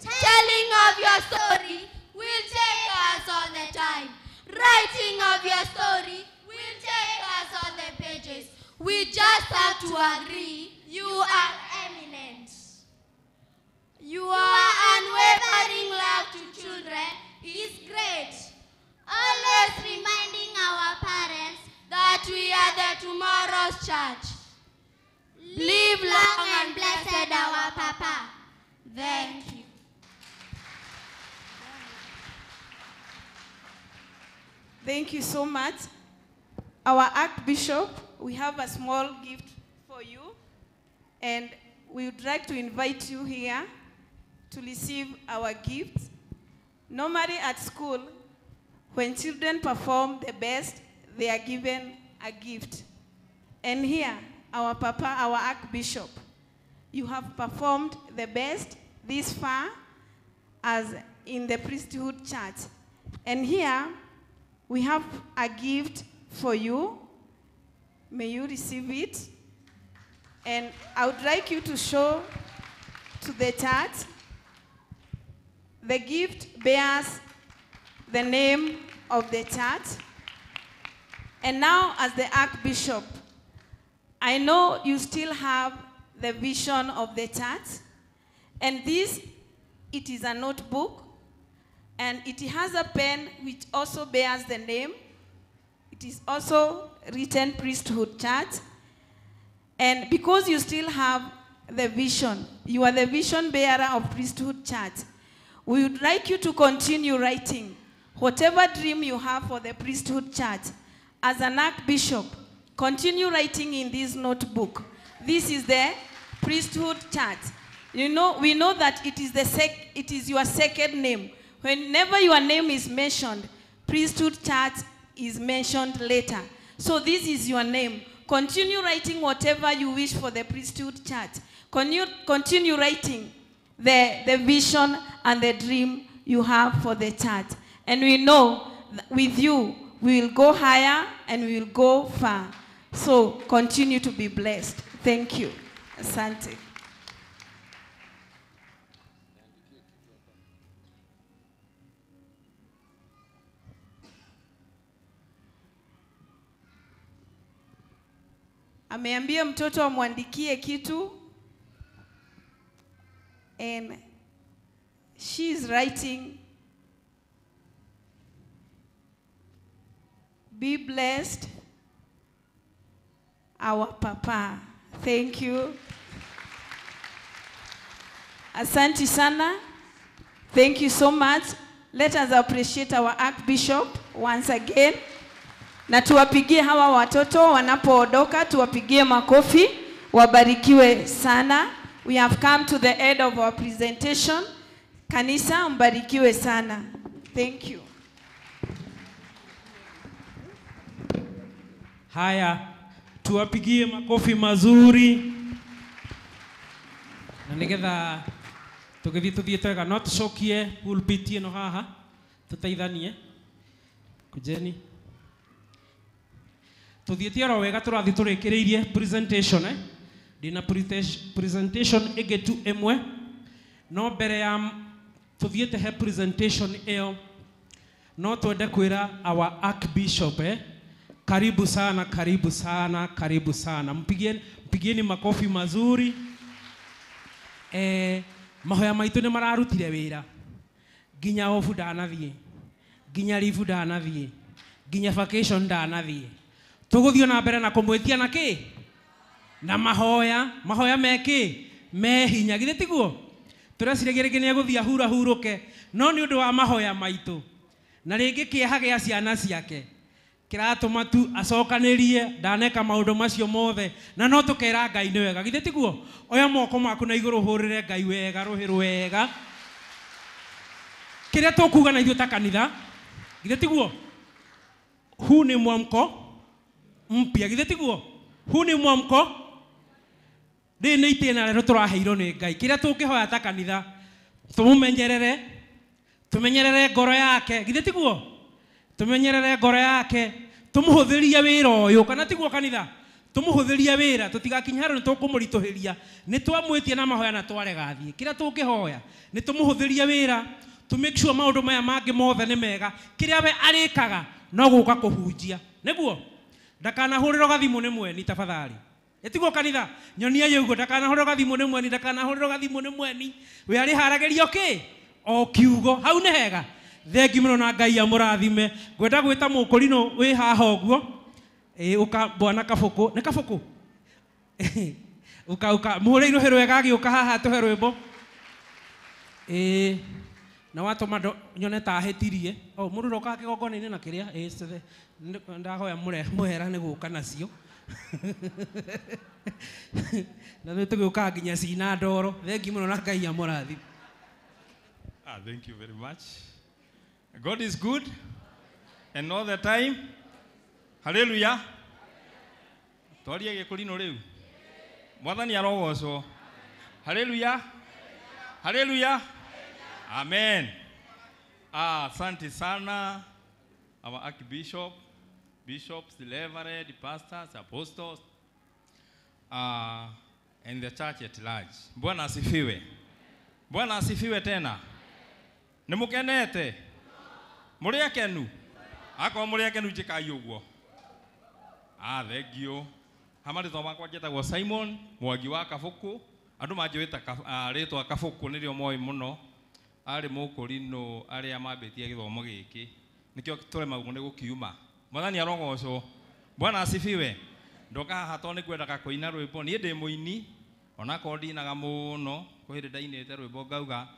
Telling of your story will take us all the time. Writing of your story will take us all the pages. We just have to agree you are eminent. Your unwavering love to children is great. Always reminding our parents that we are the tomorrow's church. Live long and blessed our Papa. Thank you. Thank you so much. Our Archbishop, we have a small gift for you, and we would like to invite you here to receive our gifts. Normally at school, when children perform the best, they are given a gift. And here, our Papa, our Archbishop, you have performed the best this far as in the Priesthood Church. And here, we have a gift for you. May you receive it. And I would like you to show to the church. The gift bears the name of the church. And now, as the Archbishop, I know you still have the vision of the church. And this, it is a notebook. And it has a pen which also bears the name. It is also written Priesthood Church. And because you still have the vision, you are the vision bearer of Priesthood Church, we would like you to continue writing whatever dream you have for the Priesthood Church as an archbishop, continue writing in this notebook. This is the priesthood chart. You know, we know that it is your second name. Whenever your name is mentioned, priesthood chart is mentioned later. So this is your name. Continue writing whatever you wish for the priesthood chart. Continue writing the vision and the dream you have for the church. And we know that with you, we will go higher and we will go far. So continue to be blessed. Thank you. Asante. Ameambia mtoto amwandikie kitu, and she is writing, be blessed, our papa. Thank you. Asante sana. Thank you so much. Let us appreciate our Archbishop once again. Na tuwapigie hawa watoto wanapoondoka, tuwapigie makofi, wabarikiwe sana. We have come to the end of our presentation. Kanisa, mbarikiwe sana. Thank you. Haya, tuwapigie makofi mazuri. Na nigetha tugithi twega no tucokie pulpit ino haha tutaithanie kujeni tuthiĩtie ro wega tũrathi tũrĩkĩrĩirie presentation ndina presentation ĩngĩ tu ĩmwe no mbere ya tuthiĩte he presentation ĩyo no twende kwĩra our Archbishop karibu sana, karibu sana, karibu sana. Mpigieni makofi mazuri. Mahoya maitu nĩ mararutire wĩra nginya ofu ndanathie, nginya lifu ndanathie, nginya vacation ndanathie. Tũgũthio na mbere na kũmwĩtia na kĩ? Na mahoya meki me hinya githĩ tiguo? Tũreciragia rĩngĩ nĩ egũthiĩ ahurahurũke no nĩ ũndũ wa mahoya maitũ na rĩngĩ kĩeha gĩa ciana ciake kiratũma tu acokanĩrie ndaneka maũndũ macio mothe na no tũkera Ngai nĩ wega githĩ tiguo? Oya moko maku na igũrũ hũrĩre Ngai wega, rũhĩ rwega. Kĩrĩa tũkuga na ithuĩ ta kanitha githĩ tiguo? Huu ni mwamko mpya githĩ tiguo? Huu ni mwamko rĩ nĩ itĩna rĩrĩa tũraheirwo nĩ Ngai. Kĩrĩa tũngĩhoya ta kanitha tũmenyerere ngoro yake githĩ tiguo? Tũmenyerere ngoro yake, tũmũhũthĩrie wĩra ũyũ kana tiguo kanitha? Tũmũhũthĩrie wĩra, tũtigakinya harĩa nĩ tũkũmũritũhĩria. Nĩ twamwĩtie na mahoya na twarega thiĩ. Kĩrĩa tũngĩhoya nĩ tũmũhũthĩrie wĩra, to make sure maũndũ maya mangĩ mothe nĩ mega. Kĩrĩa we arĩkaga no gũka kũhunjia. Nĩguo? Ndakanahũrĩrwo gathimũ nĩ mweni tafadhali. Etiguo kanitha, nyonia yũguo ndakanahũrĩrwo gathimũ nĩ mweni, ndakanahũrĩrwo gathimũ nĩ mweni. We arĩ haragĩrio kĩ? O kiugo. Hau nĩ hega. Thengi mũno na Ngai amũrathime. Ngwenda gwĩta mũkũrinũ wĩ haha ũguo. Ũka bwana Kabuku. Nĩ Kabuku? Ũka mũhũre irũhĩ rwega agĩũka haha tũhe rwĩmbo. Na watũma nyone ta hĩtirie. Mũndũ roka kĩgongona-inĩ na kĩrĩa. Ndahoya mũhera nĩ gũka nacio. Na nĩ tũgĩũka nginya cina ndoro. Thengi mũno na Ngai amũrathime. Thank you very much. God is good and all the time. Hallelujah. Twaria gĩkũrinũ rĩu. Mwathani arogocwo. Hallelujah. Hallelujah. Amen. Asante sana our Archbishop, bishops, the reverend, the pastors, apostles, and the church at large. Bwana asifiwe. Bwana asifiwe tena. Nimukenete. Mũrĩ akenu? Akorwo mũrĩ akenu njĩkai ũguo. Thengio. Hamarĩtwa makwa njĩtagwo Simon Mwangi wa Kabuku. Andũ manjĩwĩta rĩtwa Kabuku nĩrĩo moĩ mũno. Arĩ mũkũrinũ arĩa mambĩtie gĩthomo gĩkĩ. Nĩkĩo tũremagwo nĩ gũkiuma. Mwathani arogocwo. Bwana asifiwe. Ndoka haha tondũ nĩngwendaga kũina rwĩmbo. Niĩ ndĩ mũini. Onakorwo ndinaga mũno. Kwĩhĩndĩ ndainĩte rwĩmbo ngauga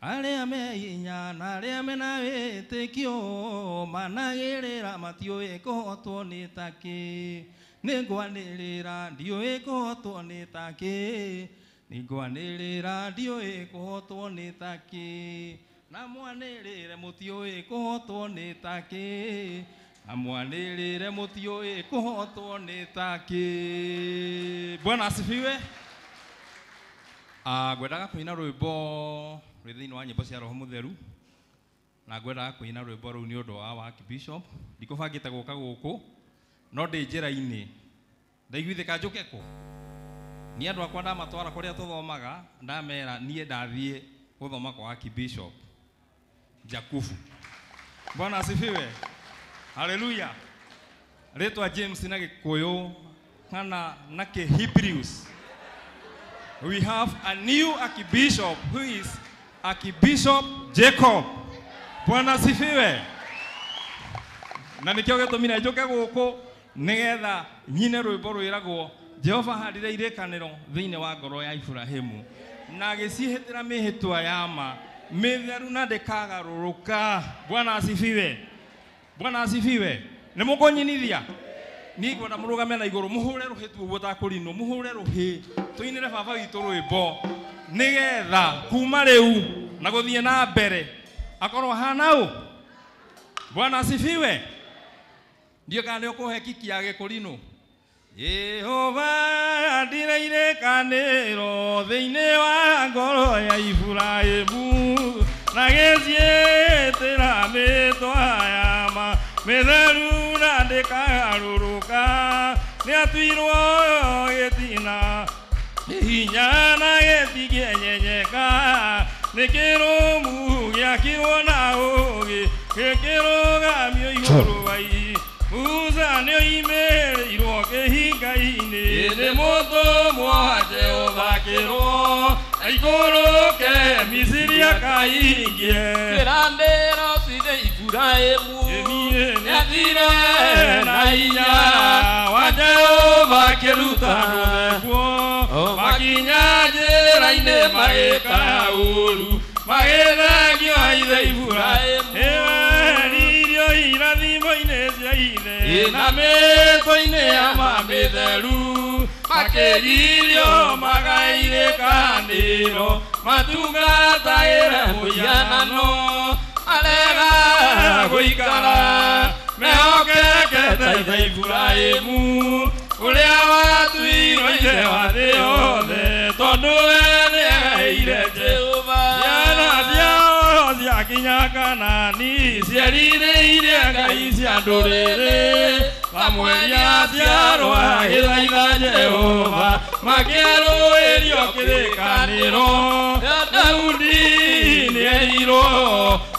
Arĩa me hinya na arĩa mena wĩtĩkio managĩrĩra matiũĩ kũhotwo nĩ takĩ. Nĩngwanĩrĩra ndiũĩ kũhotwo nĩ takĩ. Nĩngwanĩrĩra ndiũĩ kũhotwo nĩ takĩ. Na mwanĩrĩre mũtiũĩ kũhotwo nĩ takĩ. Na mwanĩrĩre mũtiũĩ kũhotwo nĩ takĩ. Bwana asifiwe. Ngwendaga kũina rwĩmbo rwĩ thĩinĩ wa nyĩmbo cia Roho Mũtheru, na ngwendaga kũina rwĩmbo rũu nĩ ũndũ wa Archbishop. Ndikũbangĩte gũka gũkũ no ndĩ njĩra-inĩ ndaiguithĩka njũke kũ. Nĩ andũ akwa ndamatwara kũrĩa tũthomaga ndamera niĩ ndathiĩ gũthoma kwa Archbishop Jakubu. Bwana asifiwe. Haleluya. Rĩtwa James na Gĩkũyũ kana na Kĩhebrews. We have a new Archbishop who is Archbishop Jacob. Bwana asifiwe. Na nikio gĩtũmire njũke gũkũ nĩgetha nyine rwĩmbo rwĩragwo Jehova handire irekanĩro thĩinĩ wa ngoro ya Ibrahimu na agĩciĩhĩtĩra mĩhĩtwa ya ma mĩtheru na ndĩkagarũrũka. Bwana asifiwe. Bwana asifiwe. Nĩ mũkũnyinithia. Niĩ ngwenda mũrũgame na igũrũ mũhũre rũhĩ tu ũguo takũrinwo mũhũre rũhĩ tũinĩre baba witũ rwĩmbo nĩgetha kuma rĩu na gũthiĩ na mbere akorwo hana ũ. Bwana asifiwe. Ndiyo kana ũkũhe kiki ya Gĩkũrinũ. Jehova andire irekanĩro thĩinĩ wa ngoro ya Ibrahimu na gĩciĩtĩra mĩtwa ya ma mĩtheru na ndĩkagarũrũka. Nĩ atuirwo gĩtina hinya na gĩtingĩenyenyeka. Nĩ kĩrũmu gĩakirwo na ũũgĩ gĩkĩrũgamio igũrũ wa Musa nĩ oimĩrĩirwo kĩhinga-inĩ nĩ mũtũmwo wa Jehova akĩrwo aikũrũke Misiri akahingie. Kĩrandĩro cithe Iburahĩmu nĩathire na hinya wa Jehova akĩruta mũthekwo makinya njĩra-inĩ magĩka ũũru magĩthengio ithe Iburahĩmu. Eririo irathimo-inĩ cia ithe na mĩtwe-inĩ ya mamĩtheru makĩririo magairĩkanĩro matungatagĩre mũhianano arega gũikara mehokekete ithe Iburahĩmu ũrĩa watuirwo ithe wa thĩ yothe tondũ we nĩeheire Jehova. Ciana ciao ciakinya Kanani ciarirĩire ngai cia ndũrĩrĩ mamweria ciarwa gĩthaitha Jehova makĩarũĩrio kĩrĩkanĩro. Daudi nĩerirwo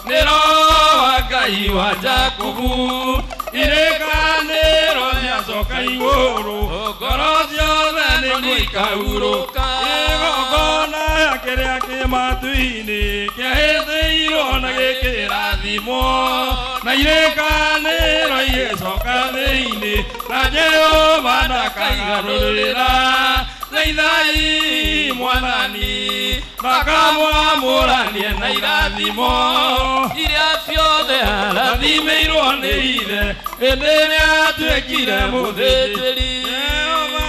nĩ Roho wa Ngai wa Jakubu irekanĩro rĩacoka igũrũ ngoro ciothe nĩguo ikahurũka. Igongona kĩrĩa kĩ matu-inĩ kĩahĩthĩirwo na gĩkĩrathimwo na irekanĩro igĩcoka thĩinĩ na Jehova ndakaigarũrĩra. Thaithai Mwathani ndakamwamũranie na irathimo iria ciothe arathimĩirwo nĩ ithe hĩndĩ ĩrĩa atuĩkire mũthĩnjĩri. Jehova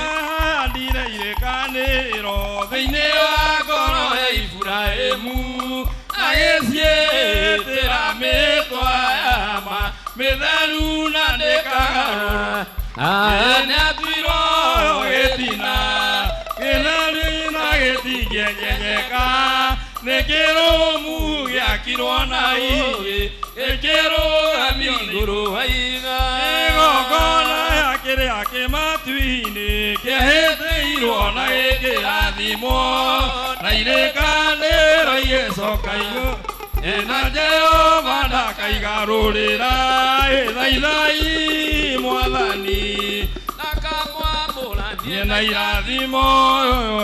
handire irekanĩro thĩinĩ wa ngoro ya Iburahĩmu agĩciĩtĩra mĩtwa ya ma mĩtheru na ndĩkagarũrũka. Nĩatuirwo gĩtina kĩtheru na gĩtingĩenyenyeka. Nĩ kĩrũmu gĩakirwo na igĩ gĩkĩrũgamio igũrũ wa iga. Igongona kĩrĩa kĩ matu-inĩ kĩahĩthĩirwo na gĩkĩrathimwo na irekanĩro igĩcoka igũrũ na Jehova ndakaigarũrĩra. Thaithai Mwathani ndakamwamũranie na irathimo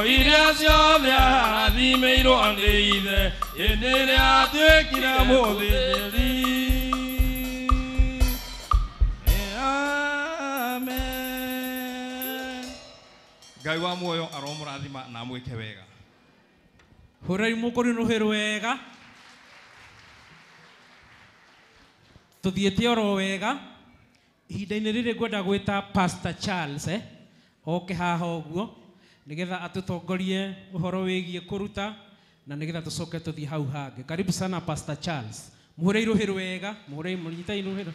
iria ciothe arathimĩirwo nĩ ithe hĩndĩ ĩrĩa atuĩkire mũthĩnjĩri. Amen. Ngai wa muoyo aromũrathima na mwĩke wega. Hũrai mũkũrinũhĩrwo wega. tuthiete oro wega ihinda-inĩ rĩrĩ ngwenda gwĩta Pastor Charles oke haha ũguo nigetha atutongorie ũhoro wĩgiĩ kũruta na nigetha tucoke tuthie hau hangĩ. Karibu sana Pastor Charles. Muhũre iruhĩro wega, muhũre mũnyita iruhĩro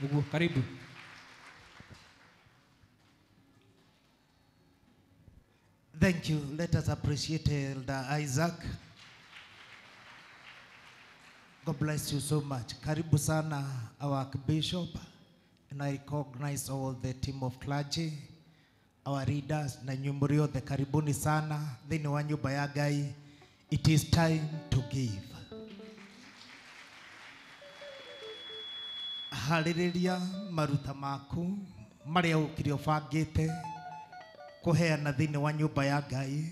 ũguo. Karibu. Thank you. Let us appreciate Elder Isaac. God bless you so much. Karibu sana our Archbishop, and I recognize all the team of clergy, our leaders, na nyumuri othe karibuni sana thĩinĩ wa nyũmba ya Ngai. It is time to give. Harĩrĩria maruta maku marĩa ũkire ũbangĩte kuheana thĩinĩ wa nyũmba ya Ngai.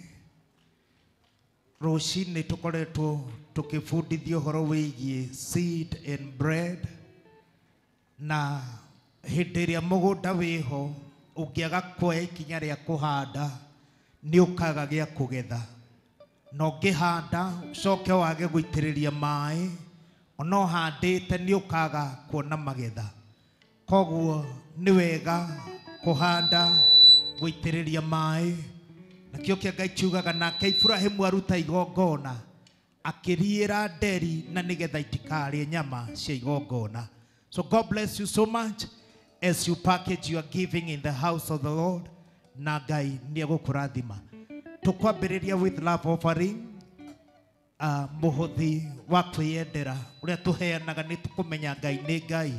Rũcinĩ tũkoretwo tukifundithio ũhoro wĩgiĩ seed and bread, na hĩndĩ ĩrĩa mũgũnda wĩho ũngĩaga kuoya ikinya rĩa kũhanda nĩ ũkaga gĩa kũgetha, na ũngĩhanda ũcoke wage gũitĩrĩria maĩ ona ũhandĩte nĩ ũkaga kuona magetha. Koguo nĩ wega kũhanda, gũitĩrĩria maĩ. Nakĩo kĩa Ngai kiugaga nake Iburahĩmu aruta igongona akĩriĩra nderi na nĩgetha itikarĩe nyama cia igongona. So God bless you so much as you package your giving in the house of the Lord. Na Ngai nĩ egũkũrathima. Tũkwambĩrĩria with love offering. Mũhothi wa kwĩyendera ũrĩa tũheanaga nĩ tũkũmenya Ngai nĩ Ngai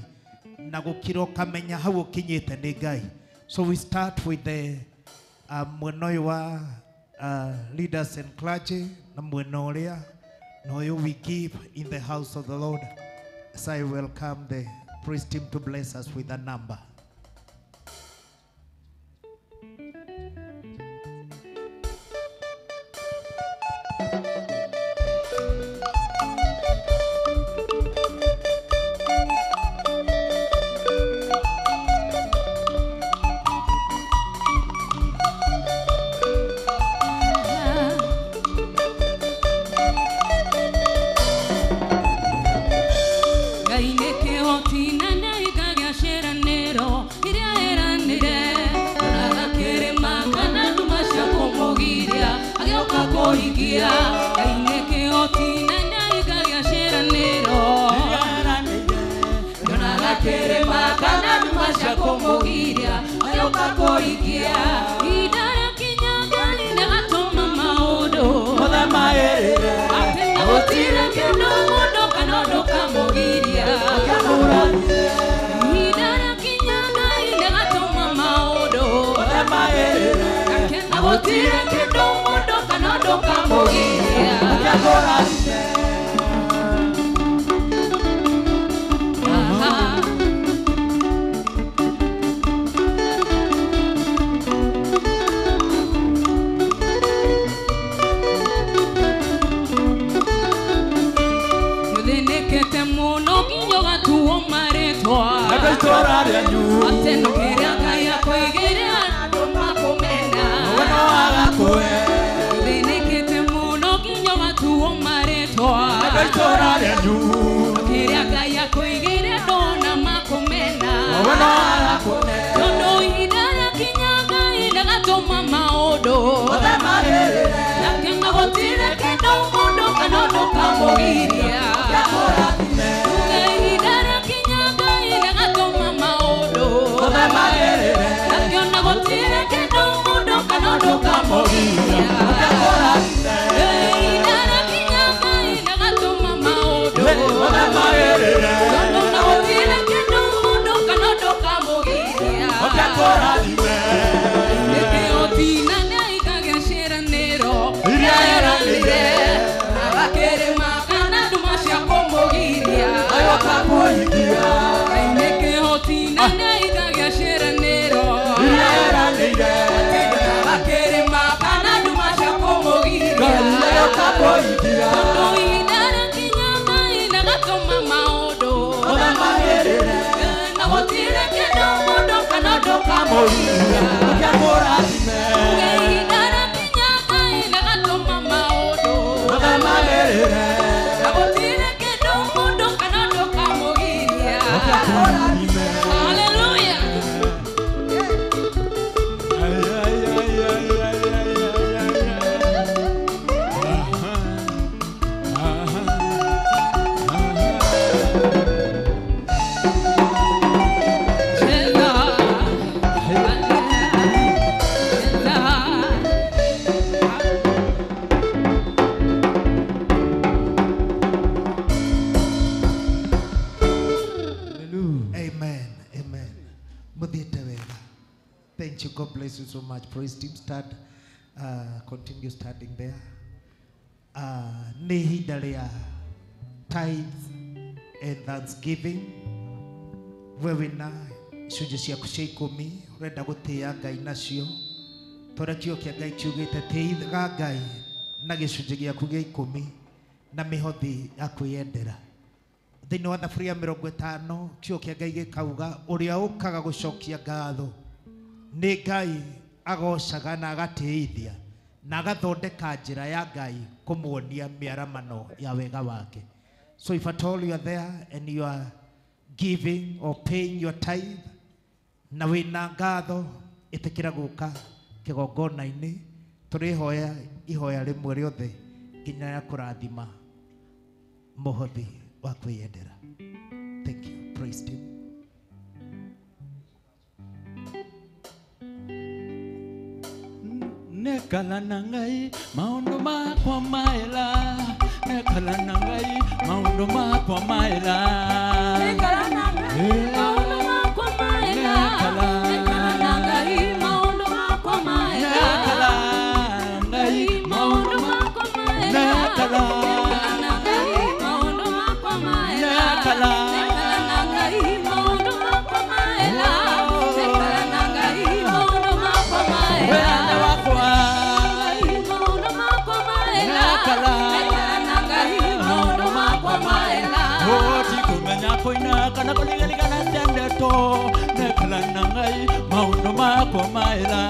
na gũkira ũkamenya hau ũkinyĩte nĩ Ngai. So we start with the mwena ũyũ wa leaders and clergy, na mwena ũrĩa na ũyũ we give in the house of the Lord. As I welcome the priest team to bless us with a number. Thank you. God bless you so much. Praise team. Start. Continue standing there. Nĩ ihinda rĩa tithes and thanksgiving. Wewe na icunjĩ ciaku cia ikũmi urenda gũtĩĩa Ngai nacio. Tondũ kĩo kĩa Ngai kiugĩte tĩĩga Ngai na gĩcunjĩ gĩaku gĩa ikũmi na mĩhothi ya kwĩyendera. Thĩinĩ wa thaburia 50 kĩo kĩa Ngai gĩkauga ũrĩa ũkaga gũcokia ngatho nĩ Ngai agocaga na agatĩithia na agathondeka njĩra ya Ngai kũmuonia mĩaramano ya wega wake. So if at all you are there and you are giving or paying your tithe na wĩna ngatho ĩtĩkĩra gũka kĩgongona-inĩ tũrĩhoya ihoya rĩmwe rĩothe nginya ya kũrathima mũhothi wa kwĩyendera. Thank you. Praise team. Nekala nangai maundu makwa maela, nekala nangai maundu makwa maela, nekala nangai maundu makwa maela, nekala nangai maundu makwa maela, nekala nangai maundu makwa maela, nekala nangai maundu makwa maela, nekala nangai maundu makwa maela, nekala nangai maundu makwa maela. Koina kana kolinga kana sende to nekala nangai maundu makwa maela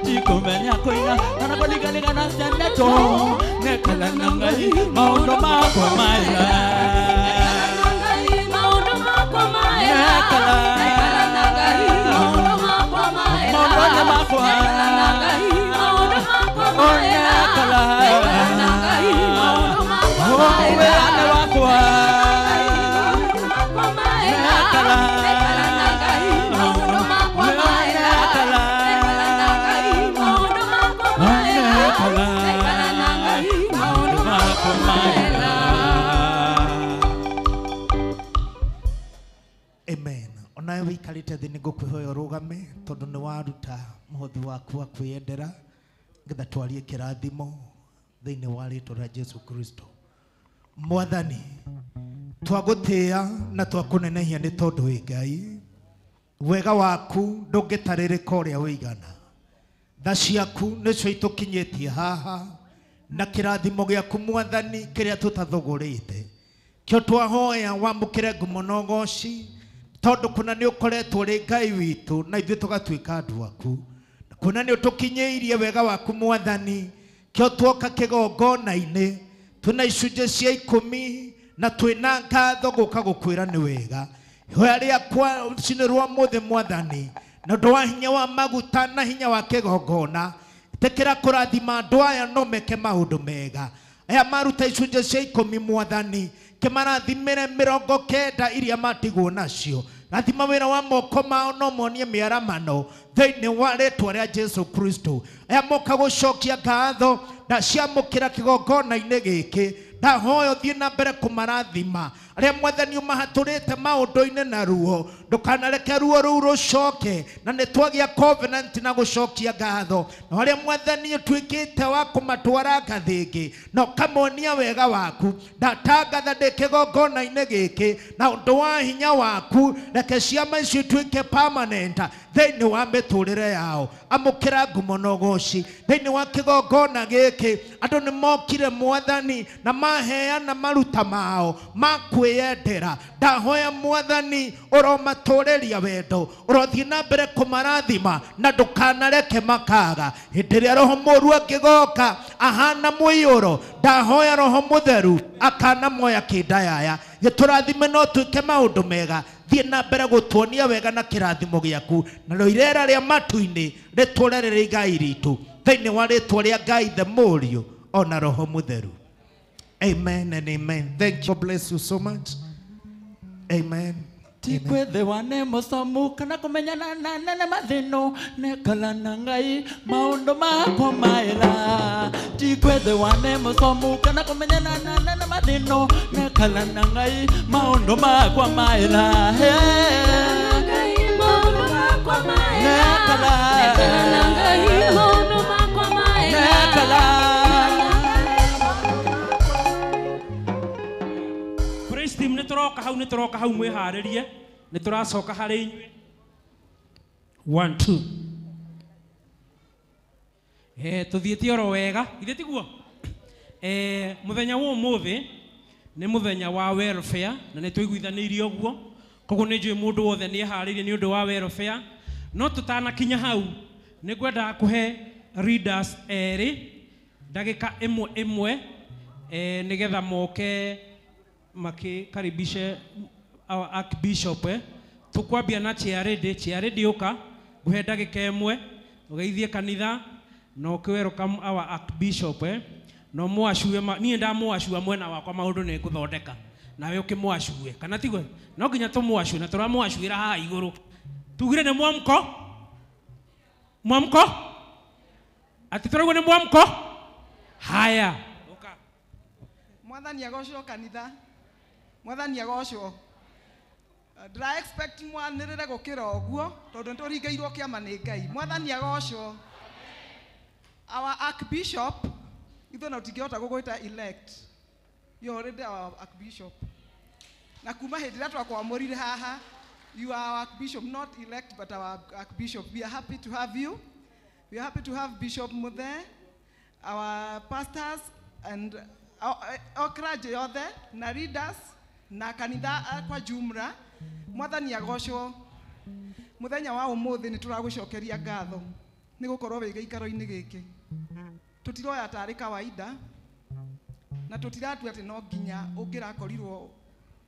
tikomenya koina kana kolinga kana sende to nekala nangai maundu makwa maela maundu makwa maela nekala nangai maundu makwa maela maundu makwa nangai maundu makwa maela nekala nangai maundu makwa maela Amen. Onawe wikarite thĩ nĩngũkwĩhoya ũrũgame tondũ nĩ waruta mũhothi waku wa kwĩyendera ngetha twarie kĩrathimo thĩinĩ wa rĩĩtwa rĩa Jesu Kristo. Mwathani twagũtĩĩa na twakũnenehia nĩ tondũ wĩ Ngai. Wega waku ndũngĩtarĩrĩka ũrĩa wĩigana. Tha ciaku nĩcio itũkinyĩtie haha na kĩrathimo gĩaku Mwathani kĩrĩa tũtathũgũrĩte. Kĩo twahoya wamũkĩre ngumo na ũgooci tondũ kuna nĩ ũkoretwo ũrĩ Ngai witũ na ithuĩ tũgatuĩka andũ aku. Kuna nĩ ũtũkinyĩirie wega waku Mwathani. Kĩo tuoka kĩgongona-inĩ twĩna icunjĩ cia ikũmi na twĩna ngatho gũka gũkwĩra nĩ wega. Ihoya rĩakwa rũcinĩ mũthĩ Mwathani na ũndũ wa hinya wa maguta na hinya wa kĩgongona ĩtĩkĩra kũrathima andũ aya no meke maũndũ mega. Aya maruta icunjĩ cia ikũmi Mwathani kĩmarathimĩre 90 iria matigwo nacio. Rathima wĩra wa moko mao no monie mĩaramano thĩinĩ wa rĩĩtwa rĩa Jesu Kristo. Aya moka gũcokia ngatho ndaciamũkĩra kĩgongona-inĩ gĩkĩ ndahoya ũthiĩ na mbere kũmarathima. Arĩa Mwathani ũmahatũrĩte maũndũ-inĩ na ruo ndũkanareke ruo rũu rũcoke na nĩ twagĩa covenant na gũcokia ngatho. Na arĩa Mwathani ũtuĩkĩte wa kũmatwara ngathĩ ĩngĩ na ũkamonia wega waku ndatangatha ndĩ kĩgongona-inĩ gĩkĩ na ũndũ wa hinya waku reke ciama icio ituĩke permanent thĩinĩ wa mĩtũrĩre yao. Amũkĩra ngumo na ũgooci thĩinĩ wa kĩgongona gĩkĩ. Andũ nĩ mokire Mwathani na maheana maruta mao ma kwĩyendera. Ndahoya Mwathani ũromatũrĩria wendo ũrothiĩ na mbere kũmarathima na ndũkanareke makaga. Hĩndĩ ĩrĩa Roho Mũũru angĩgoka ahana mũiyũro ndahoya Roho Mũtheru akanamoya kĩndayaya gĩtũrathime no twĩke maũndũ mega. Thiĩ na mbere gũtuonia wega na kĩrathimo gĩaku na rĩera rĩa matu-inĩ rĩtũũre rĩrĩ Ngai ritũ thĩinĩ wa rĩĩtwa rĩa Ngai the Mũriũ ona Roho Mũtheru. Amen and amen. Thank you. God bless you so much. Amen. Tikwethiwa nĩ mũcomu kana kũmenyana na mathĩno nekala na Ngai maũndũ makwa maela. Tikwethiwa nĩ mũcomu kana kũmenyana na mathĩno nekala na Ngai maũndũ makwa maela. Nekala nituroka hau mwiharirie nituracoka hari inywe 1 2 tuthiete oro wega ithe tiguo muthenya wa umuthi ni muthenya wa welfare na nitwiguithanirie oguo koguo ni njui mundu wothe ni eharirie ni undu wa welfare no tutanakinya hau ni gwenda kuhe readers eri ndagika imwe nigetha moke makikaribishe our archbishop tukwambia na chiaredi uka guhe ndagika imwe ugeithie kanitha no welcome our archbishop no mwacue nie ndamwacua mwena wakwa maundu ni kuthondeka nawe ukimwacue kana tigwe no nginya tumwacue na turamwacuira haha iguru tugire ni mwamko ati turagwo ni mwamko haya mwathani agocwo kanitha mwathani agocwo ndira expect mwanirire gukira oguo tondu turingairwo kiama ni Ngai mwathani agocwo our archbishop ithe no tingihota gugwita elect you already our archbishop na kuma hindira twakwamurire haha you are our archbishop not elect but our archbishop we are happy to have you we are happy to have Bishop Muthe our pastors and okraje yothe na readers na kanitha kwa jumla mwathani agocwo muthenya wa umuthi ni turagucokeria ngatho ni gukorwo wi giikaro-ini giki tutiroya tari kawaida na tutiratu ati no nginya ungirakorirwo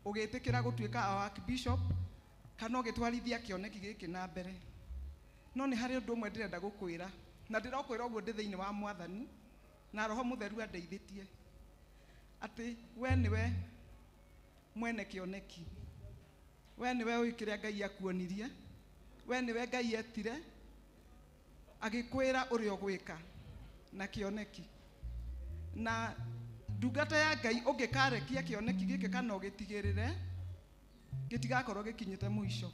ugitikira gutuika our archbishop kana ugitwarithia kioneki giki na mbere no ni hari undu umwe ndirenda gukwira na ndirokwira uguo ndi thiini wa mwathani na roho mutheru andeithitie ati we niwe mwene kioneki we niwe uikiria Ngai akuonirie we niwe Ngai etire agikwira uri ogwika na kioneki na ndungata ya Ngai ungikarekia kioneki giki kana ugitigirire gitigakorwo gikinyite mwisho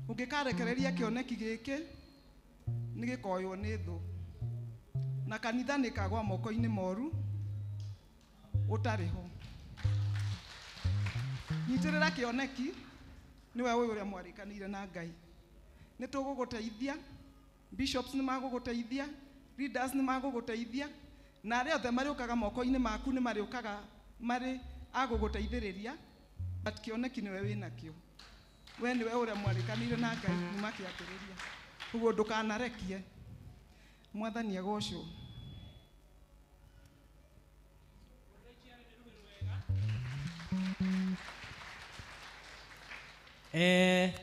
ungikarekereria kioneki giki ni gikoywo ni thu na kanitha ni kagwa moko-ini moru utariho nyitirira kioneki niwe we uria mwarikanire na Ngai ni tuguguteithia bishops ni maguguteithia leaders ni maguguteithia na aria othe mariukaga moko-ini maku ni mariukaga mari aguguteithiriria but kioneki niwe wina kio we niwe uria mwarikanire na Ngai nyuma kiambiriria uguo ndukanarekie mwathani agocwo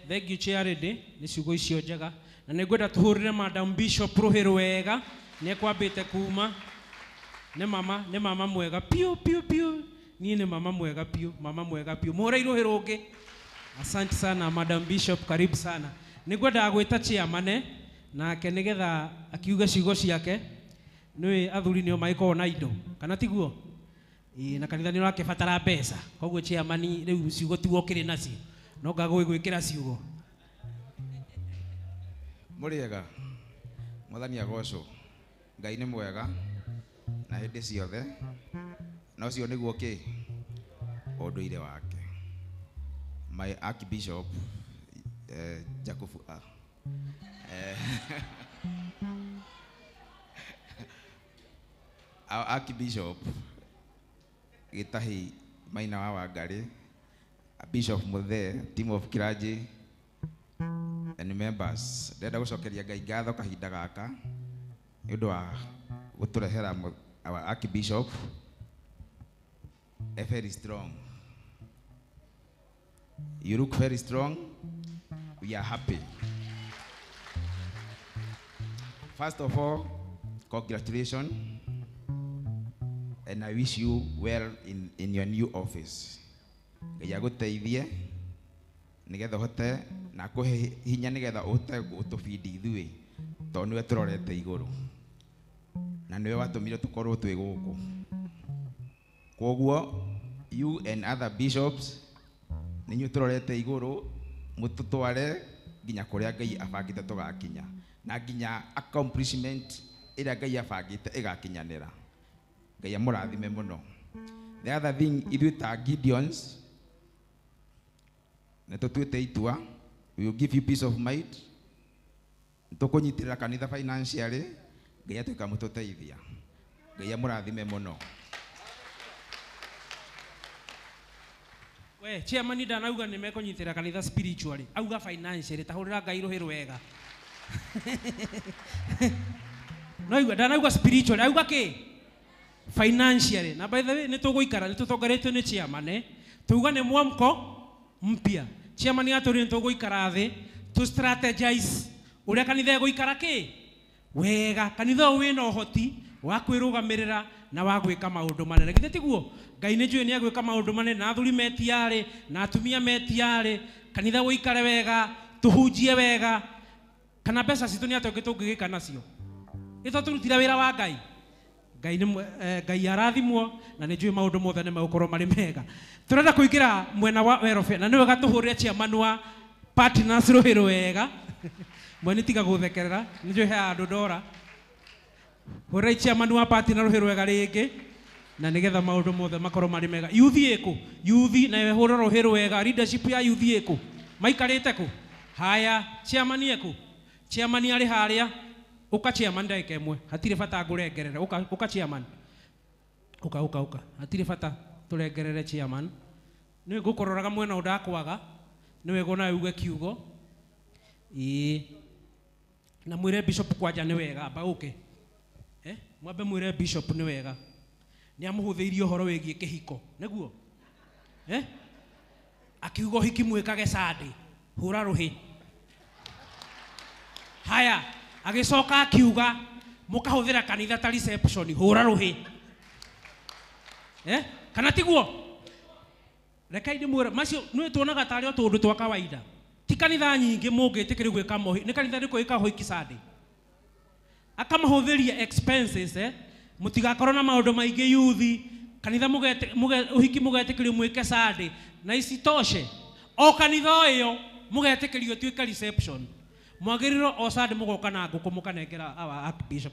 thank you Charity ni ciugo icio njega na nĩ ngwenda tũhũrĩre Madam Bishop rũhĩ rwega nĩ ekwambĩte kuma nĩ mama mwega piu niĩ nĩ mama mwega piu mũhũrei rũhĩ rũngĩ asante sana Madam Bishop karibu sana nĩ ngwenda gwĩta chairman nake nĩgetha akiuga ciugo ciake nĩwe athuri nĩo magĩkorwo na indo kana tiguo na kanitha nĩ ũrakĩbatara mbeca koguo chairman rĩu ciugo tiwo kĩrĩ nacio no ngagwĩkĩra ciugo muriega mwathani agocwo Ngai nĩ mwega na hĩndĩ ciothe na ũcio nĩguo kĩ ũndũire wake my archbishop Jacob our archbishop Gitahi Maina wa Wangari Bishop Muthe team of Kiraji and members ndenda gucokeria Ngai ngatho kahinda gaka nĩ ũndũ wa guturehera our archbishop very strong you look very strong we are happy first of all congratulations and I wish you well in your new office Ngai aguteithie nigetha hote na kuhe hinya nigetha uhote gutubidi ithui to niwe turorete iguru na niwe watumire tukorwo twi guku koguo you and other bishops ninyu turorete iguru mututware nginya kuria Ngai abangite tugakinya na nginya accomplishment ira Ngai abangite igakinyanira Ngai amurathime muno the other thing ithui ta Gideons na tutuite itua, we will give you peace of mind. Tukunyitirira kanitha financially, Ngai atuika mututeithia. Ngai amurathime muno. We chairman ndanauga nimekunyitirira kanitha spiritually, auga financially, tahurira Ngai ruhiru wega. No auga ndanauga spiritually, auga ki financially. Na by the way nituguikara nitutongoretio ni chairman, tuuga ni mwamko mpya. Chairman aturi nituguikara thi to strategize uria kanitha guikara ki wega. Kanitha wina uhoti wa kwirugamirira na wa gwika maundu manene. Githĩ tiguo? Ngai nĩ njũĩ nĩ agwĩka maũndũ manene, na athuri metiarĩ na atumia metiarĩ, kanitha gũikare wega, tũhunjie wega, kana mbeca citũ nĩ atĩa tũngĩgĩka nacio. Ĩtho tũrutire wĩra wa Ngai. Ngai arathimwo na nĩ njũĩ maũndũ mothe nĩ megũkorwo marĩ mega. Tũrenda kũingĩra mwena wa welfare, na nĩ wega tũhũrĩre chairman wa partners rũhĩrũ wega. Mwene tiga gũthekerera, nĩ njũĩ he andũ ndora. Hũrĩra chairman wa partner rũhĩrũ wega rĩngĩ, na nigetha maundu mothe makorwo mari mega. Youth iko youth na hũra rũhĩrũ wega. Leadership ya youth iko maikarĩte ku. Haya, chairman iko, chairman arĩ harĩa. Uka chairman ndagĩka ĩmwe, hatirĩ bata ngũrengerere. Uka chairman, uka hatirĩ bata tũrengerere chairman. Nĩ ngũkororaga mwena ũndakwaga, nĩ wega na uge kiugo na mwĩre bishop kwanja nĩ wega amba ũke mwambe mwĩre bishop nĩ wega nĩ amũhũthĩirie ũhoro wĩgiĩ kĩhiko nĩguo akiuga ũhiki mwĩkage Sunday hũra rũhĩ. Haya, agĩcoka akiuga mũkahũthĩra kanitha ta reception hũra rũhĩ. Kana tiguo? Reka inde mwĩra macio nĩ tuonaga tarĩ o tũndũ twa kawaida. Ti kanitha nyingĩ mũngĩtĩkĩrĩ gwĩka mohiki. Nĩ kanitha rĩkũ ĩka ũhiki Sunday? Akamahũthĩria expenses mũtigakorwo na maũndũ maingĩ youth. Kanitha ũhiki mũgetĩkĩrio mwĩke Sunday na isitoshe o kanitha ũyũ mũgetĩkĩrio tuĩke reception. Mwagĩrĩrwo o Sunday mũgoka na ngũkũ mũkanengera our archbishop.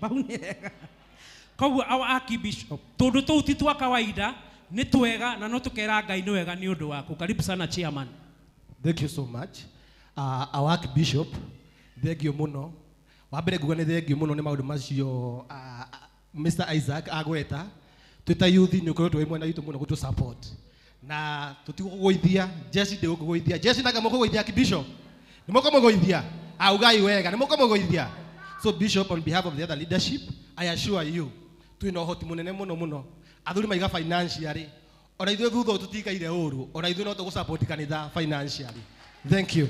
Koguo our archbishop tũndũ tũu ti twa kawaida nĩ twega na no tũkera Ngai nĩ wega nĩ ũndũ waku. Karibu sana chairman. Thank you so much. Our archbishop, thank you muno. Wambere nguga nĩ thank you muno nĩ maũndũ macio Mr. Isaac agweta. Twita youth nĩ ũkoretwo wĩ mwena witũ muno gũtũ support. Na tũtigũgũithia, Jesse ndĩgũgũithia. Jesse ndaga mũgũgũithia archbishop. Nĩ mũkũmũgũithia. Augai wega, nĩ mũkũmũgũithia. So bishop, on behalf of the other leadership, I assure you, twĩna ũhoti mũnene muno muno. Athuri maiga financially. Ona ithuĩ thutha tũtikaire ũru. Ona ithuĩ no tũgũsupport kanitha financially. Thank you.